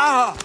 Ah!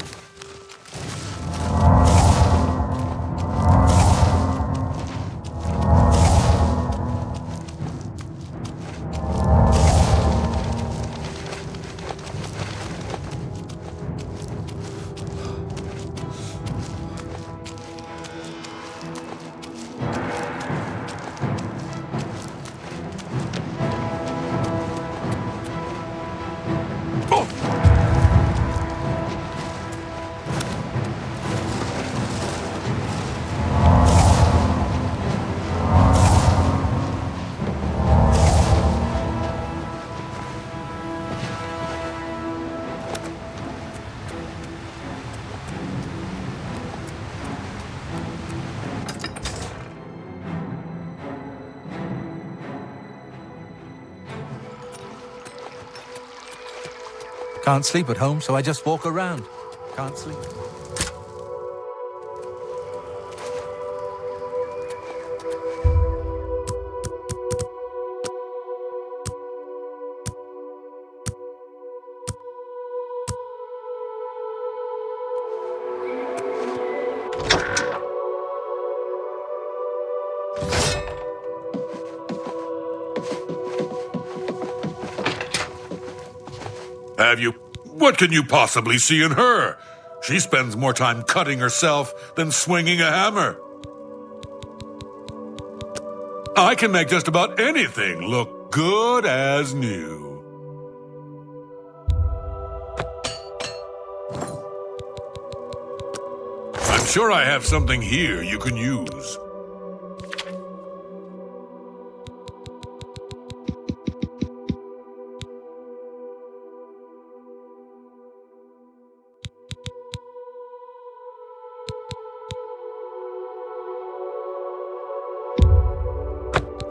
Can't sleep at home, so I just walk around. Can't sleep. Have you? What can you possibly see in her? She spends more time cutting herself than swinging a hammer. I can make just about anything look good as new. I'm sure I have something here you can use.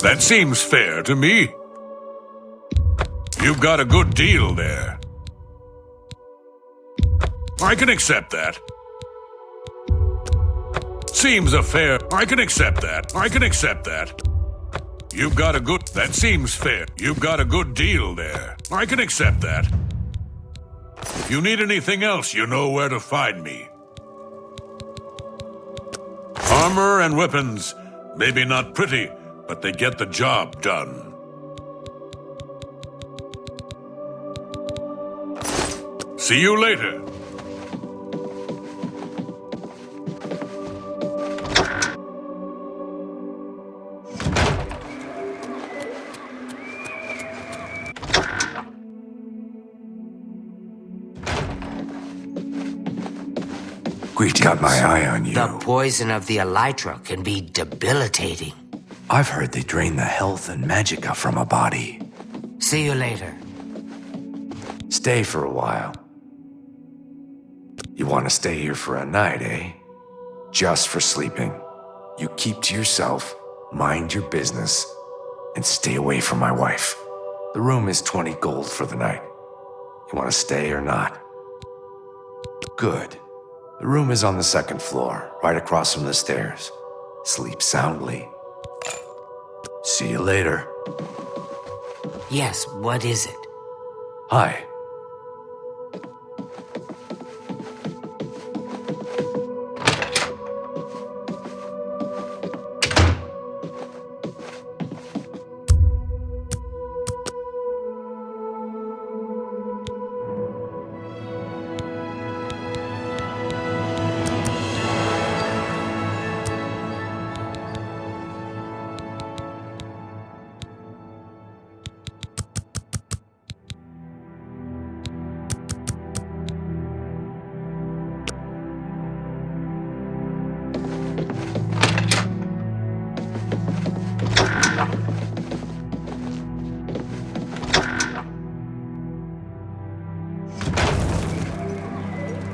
That seems fair to me. You've got a good deal there. I can accept that. Seems a fair... I can accept that. I can accept that. You've got a good... That seems fair. You've got a good deal there. I can accept that. If you need anything else, you know where to find me. Armor and weapons, maybe not pretty, but they get the job done. See you later. Got my eye on you. The poison of the elytra can be debilitating. I've heard they drain the health and magicka from a body. See you later. Stay for a while. You want to stay here for a night, eh? Just for sleeping. You keep to yourself, mind your business, and stay away from my wife. The room is 20 gold for the night. You want to stay or not? Good. The room is on the second floor, right across from the stairs. Sleep soundly. See you later. Yes, what is it? Hi.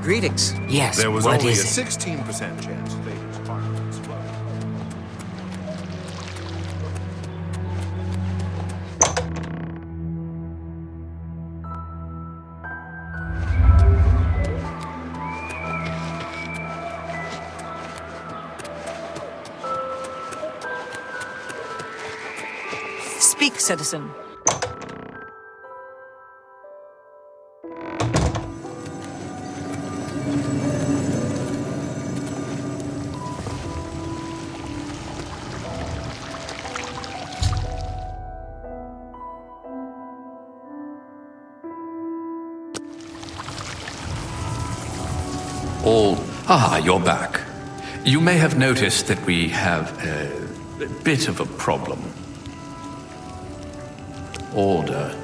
Greetings. Yes, There was what only a is it? 16% chance Vader's partner was well. Speak, citizen. You're back. You may have noticed that we have a bit of a problem. Order.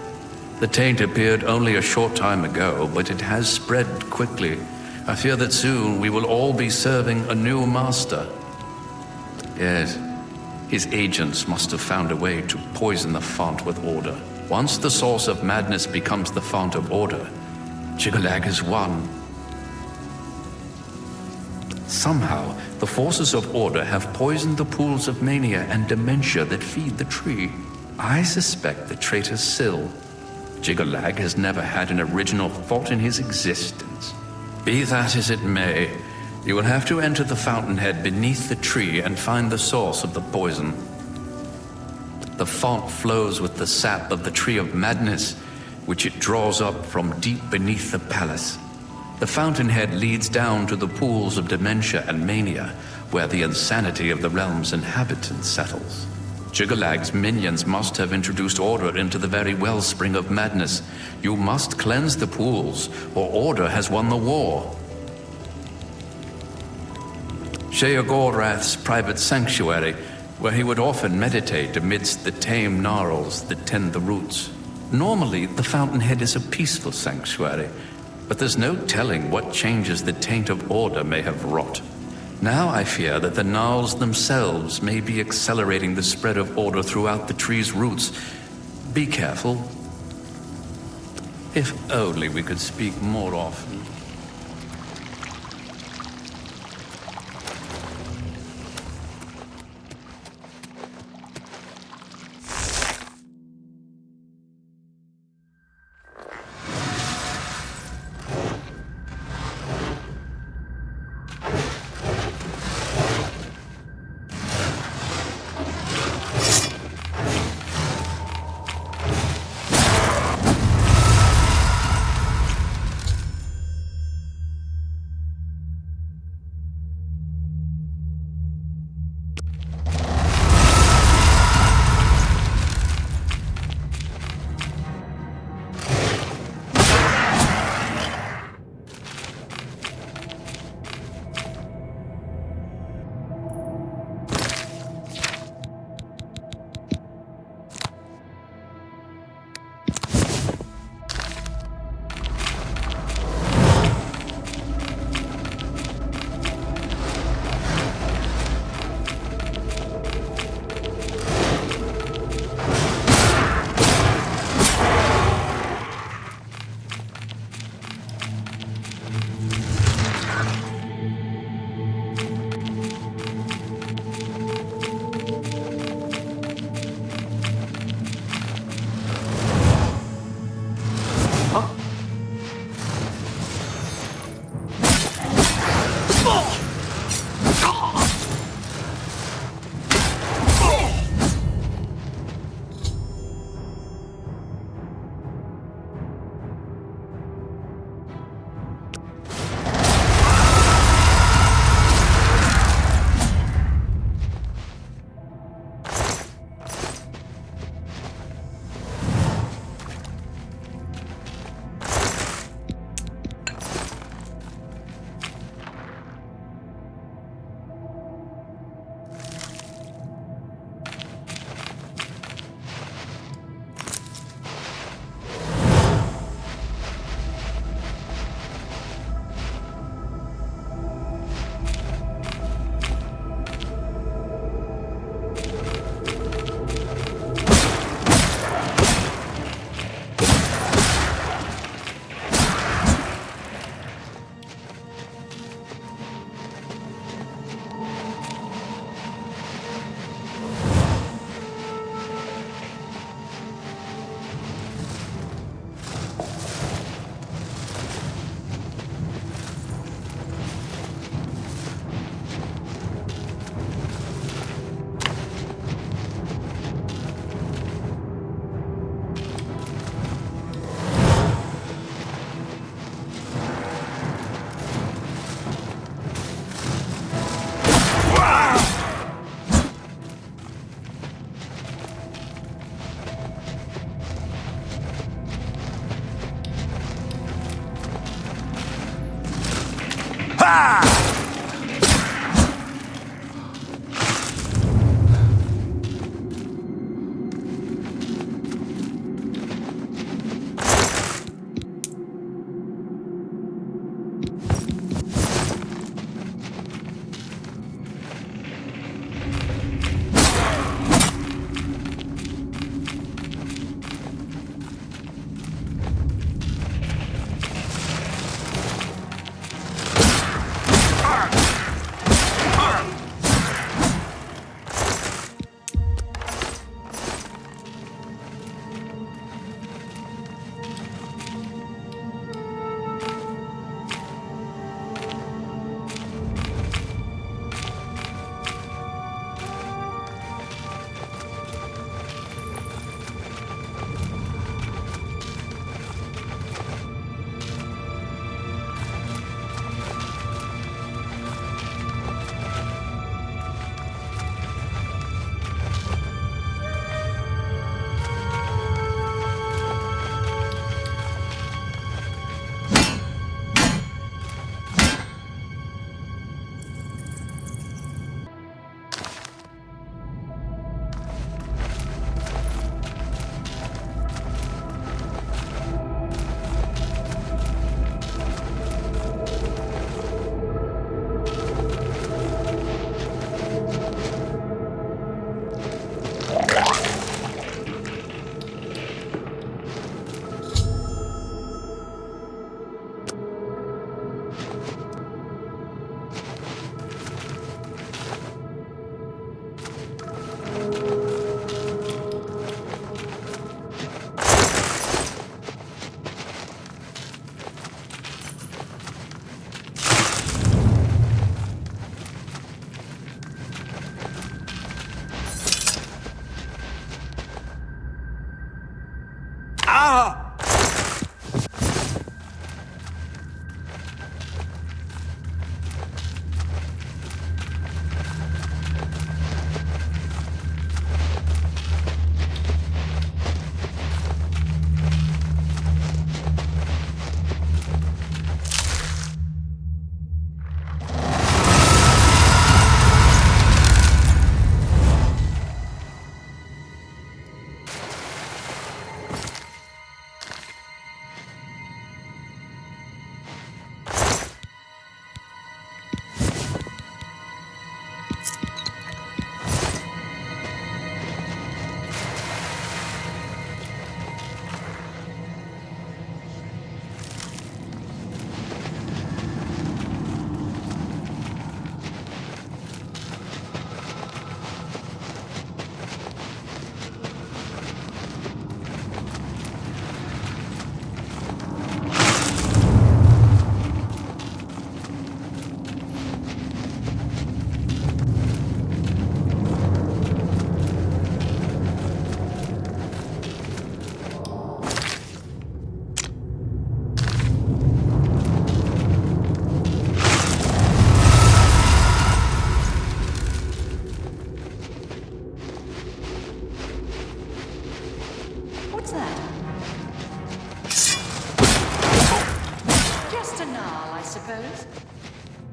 The taint appeared only a short time ago, but it has spread quickly. I fear that soon we will all be serving a new master. Yes, his agents must have found a way to poison the font with order. Once the source of madness becomes the font of order, Jyggalag is won. Somehow, the forces of order have poisoned the pools of mania and dementia that feed the tree. I suspect the traitor Sil. Jyggalag has never had an original thought in his existence. Be that as it may, you will have to enter the fountainhead beneath the tree and find the source of the poison. The font flows with the sap of the tree of madness, which it draws up from deep beneath the palace. The fountainhead leads down to the pools of dementia and mania, where the insanity of the realm's inhabitants settles. Jyggalag's minions must have introduced order into the very wellspring of madness. You must cleanse the pools, or order has won the war. Sheogorath's private sanctuary, where he would often meditate amidst the tame gnarls that tend the roots. Normally, the fountainhead is a peaceful sanctuary, but there's no telling what changes the taint of order may have wrought. Now I fear that the gnarls themselves may be accelerating the spread of order throughout the tree's roots. Be careful. If only we could speak more often.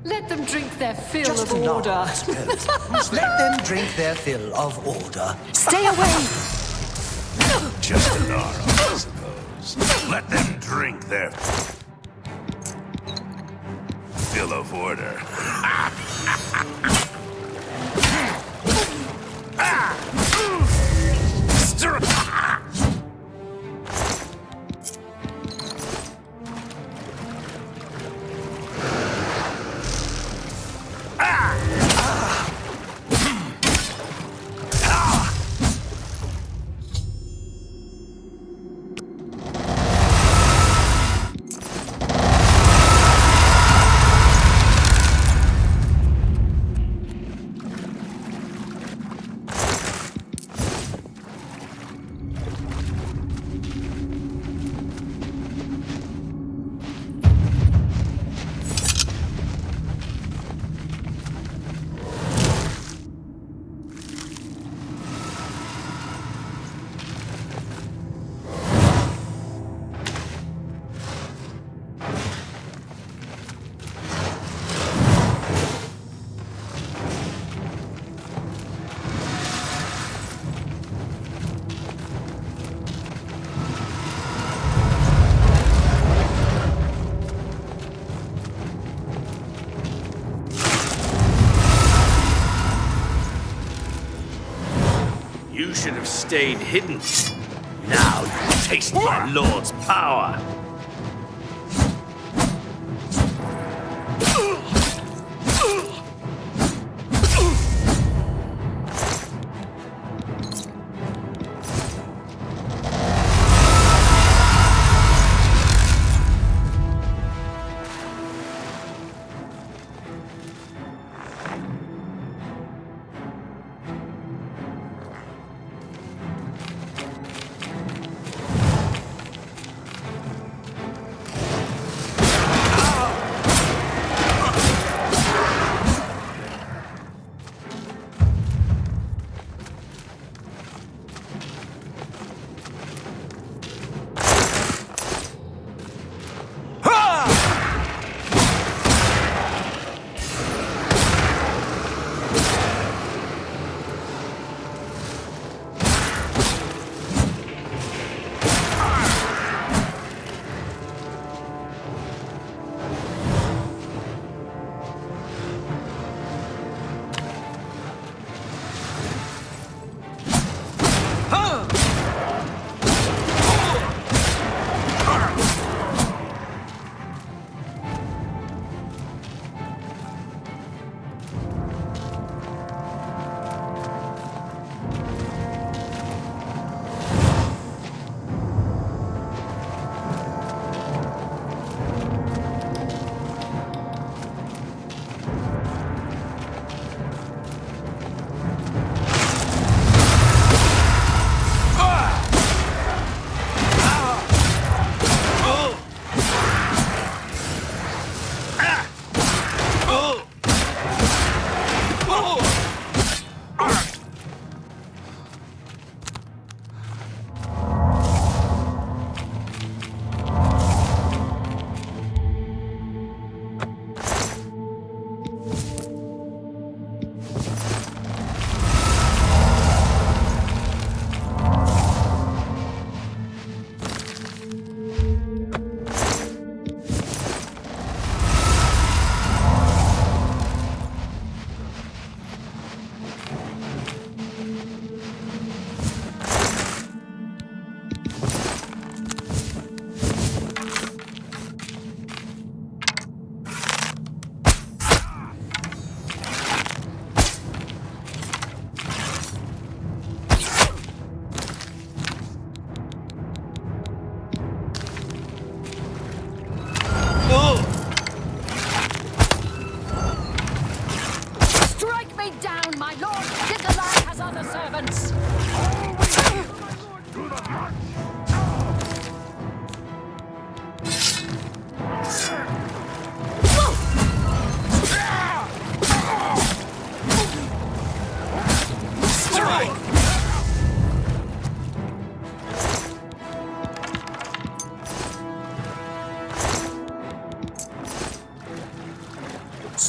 Let them drink their fill Just of a nod, order. I suppose. Let them drink their fill of order. Stay away! Just a nod, I suppose. Let them drink their fill of order. should have stayed hidden. Now you taste my lord's power.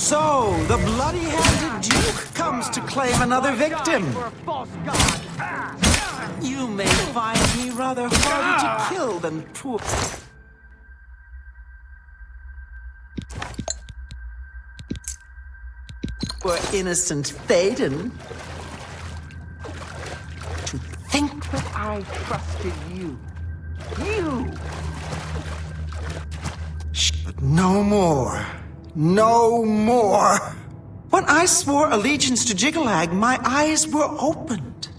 So, the bloody-handed Duke comes to claim another victim. You may find me rather harder to kill than poor... Poor innocent Thaden. To think that I trusted you. You! But no more. No more. When I swore allegiance to Jyggalag, my eyes were opened.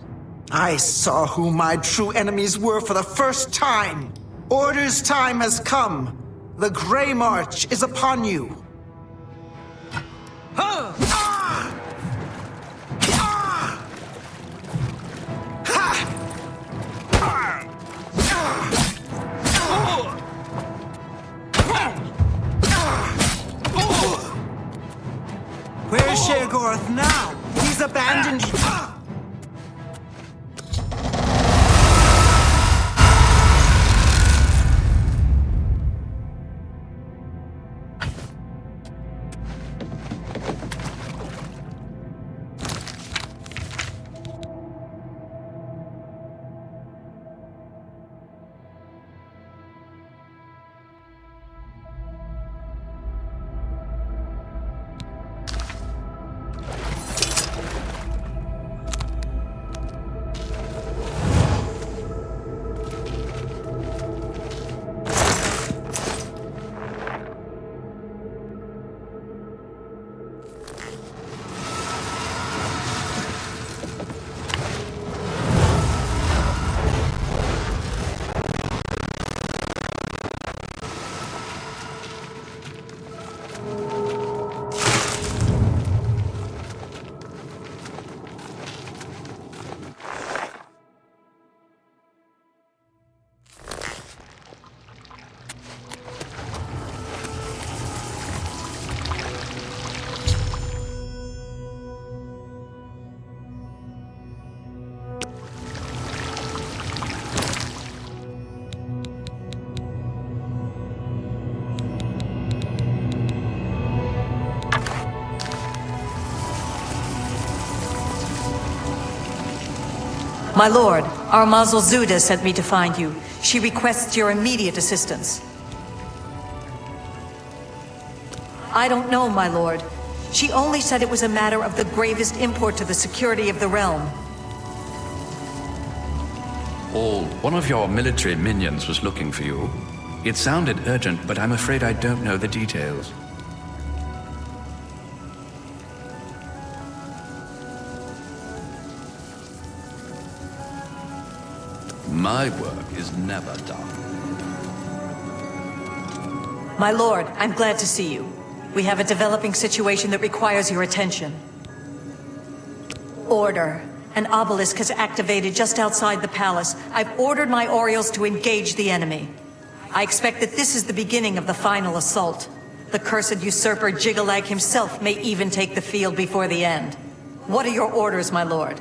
I saw who my true enemies were for the first time. Order's time has come. The Greymarch is upon you. Where's Sheogorath now? He's abandoned you. My lord, our Mazel Zuda sent me to find you. She requests your immediate assistance. I don't know, my lord. She only said it was a matter of the gravest import to the security of the realm. One of your military minions was looking for you. It sounded urgent, but I'm afraid I don't know the details. My work is never done. My lord, I'm glad to see you. We have a developing situation that requires your attention. Order. An obelisk has activated just outside the palace. I've ordered my Orioles to engage the enemy. I expect that this is the beginning of the final assault. The cursed usurper Jyggalag himself may even take the field before the end. What are your orders, my lord?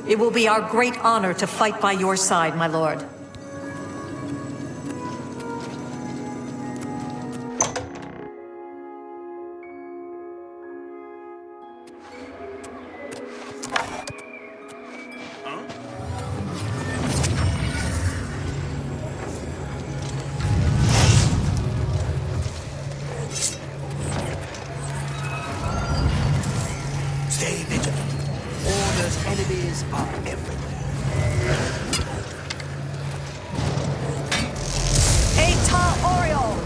It will be our great honor to fight by your side, my lord. Stay vigilant. Order's enemies are everywhere. Eta Oriole!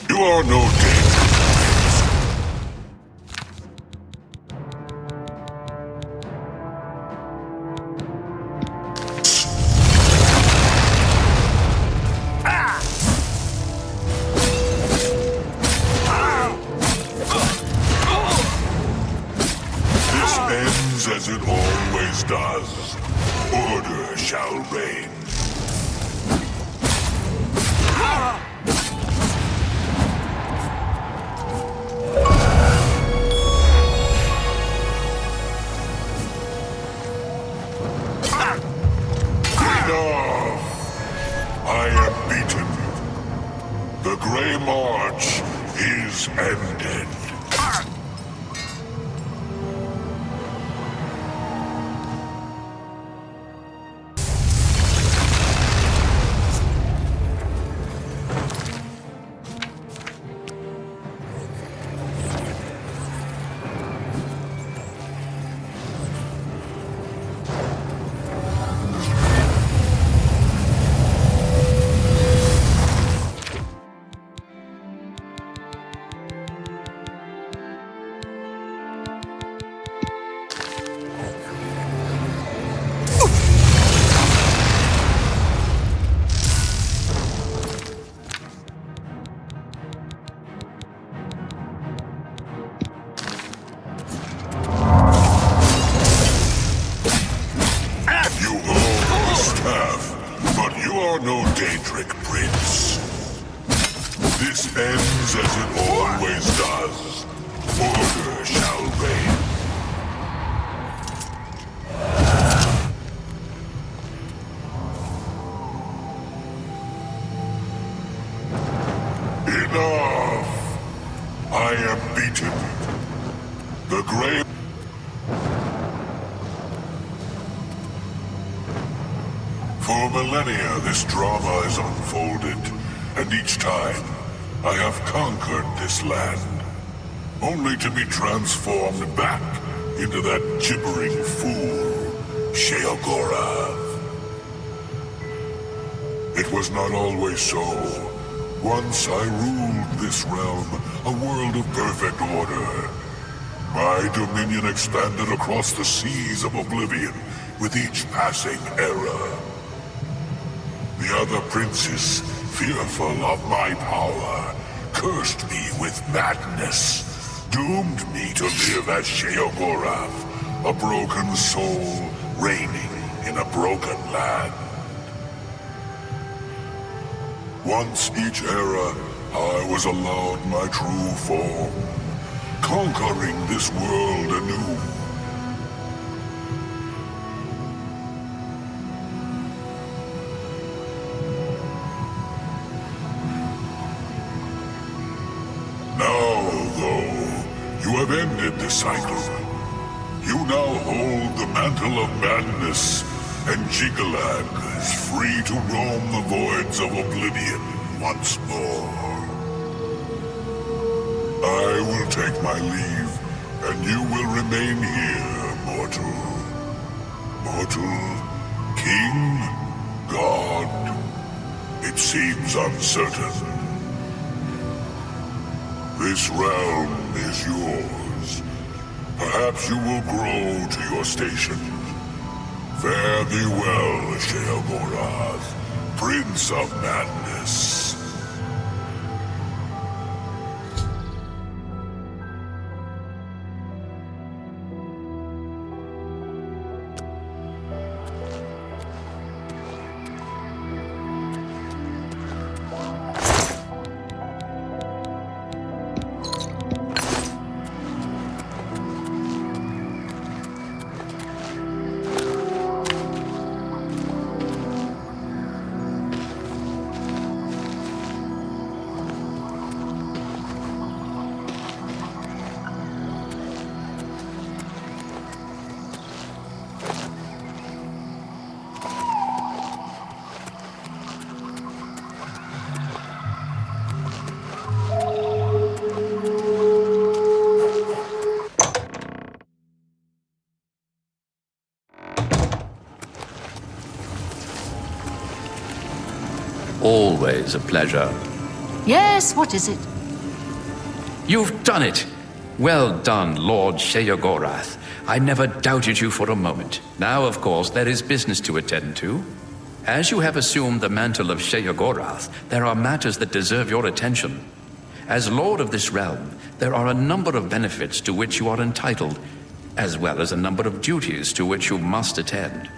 You are no danger. I am beaten. The Greymarch is ended. No Daedric Prince. This ends as it always does. Order shall reign. Enough! I am beaten. The Grey... For millennia, this drama has unfolded, and each time, I have conquered this land, only to be transformed back into that gibbering fool, Sheogorath. It was not always so. Once I ruled this realm, a world of perfect order. My dominion expanded across the seas of Oblivion with each passing era. The other princes, fearful of my power, cursed me with madness, doomed me to live as Sheogorath, a broken soul reigning in a broken land. Once each era, I was allowed my true form, conquering this world anew. You have ended the cycle. You now hold the Mantle of Madness, and Jyggalag is free to roam the voids of Oblivion once more. I will take my leave, and you will remain here, mortal. Mortal, king, god. It seems uncertain. This realm is yours. Perhaps you will grow to your station. Fare thee well, Sheogorath, Prince of Madness. Always a pleasure. Yes, what is it? You've done it! Well done, Lord Sheogorath. I never doubted you for a moment. Now, of course, there is business to attend to. As you have assumed the mantle of Sheogorath, there are matters that deserve your attention. As Lord of this realm, there are a number of benefits to which you are entitled, as well as a number of duties to which you must attend.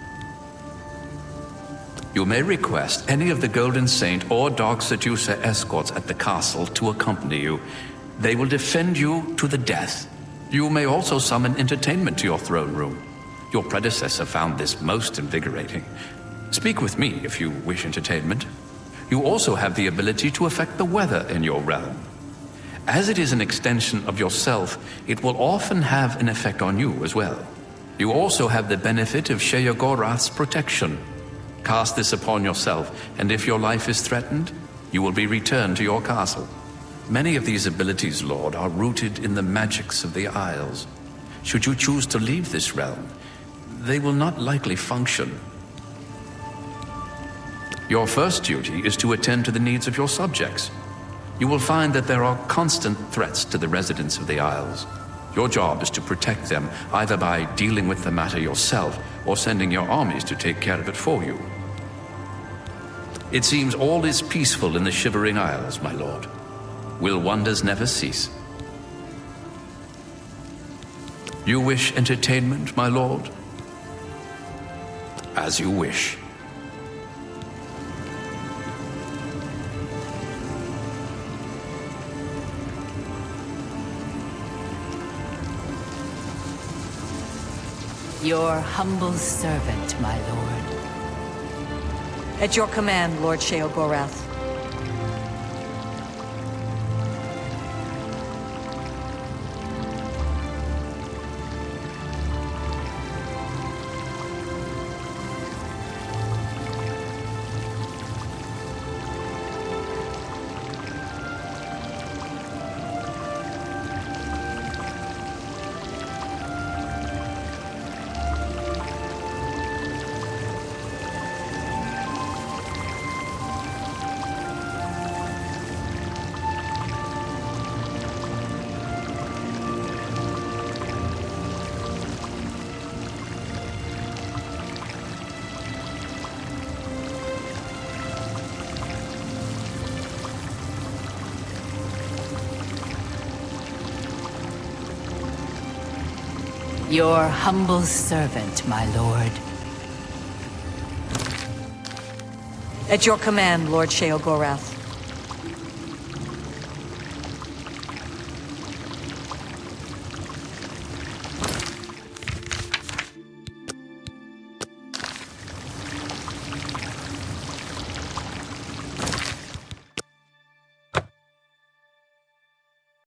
You may request any of the Golden Saint or Dark Seducer escorts at the castle to accompany you. They will defend you to the death. You may also summon entertainment to your throne room. Your predecessor found this most invigorating. Speak with me if you wish entertainment. You also have the ability to affect the weather in your realm. As it is an extension of yourself, it will often have an effect on you as well. You also have the benefit of Sheogorath's protection. Cast this upon yourself, and if your life is threatened, you will be returned to your castle. Many of these abilities, Lord, are rooted in the magics of the Isles. Should you choose to leave this realm, they will not likely function. Your first duty is to attend to the needs of your subjects. You will find that there are constant threats to the residents of the Isles. Your job is to protect them, either by dealing with the matter yourself or sending your armies to take care of it for you. It seems all is peaceful in the Shivering Isles, my lord. Will wonders never cease? You wish entertainment, my lord? As you wish. Your humble servant, my lord. At your command, Lord Sheogorath. Your humble servant, my lord. At your command, Lord Sheogorath.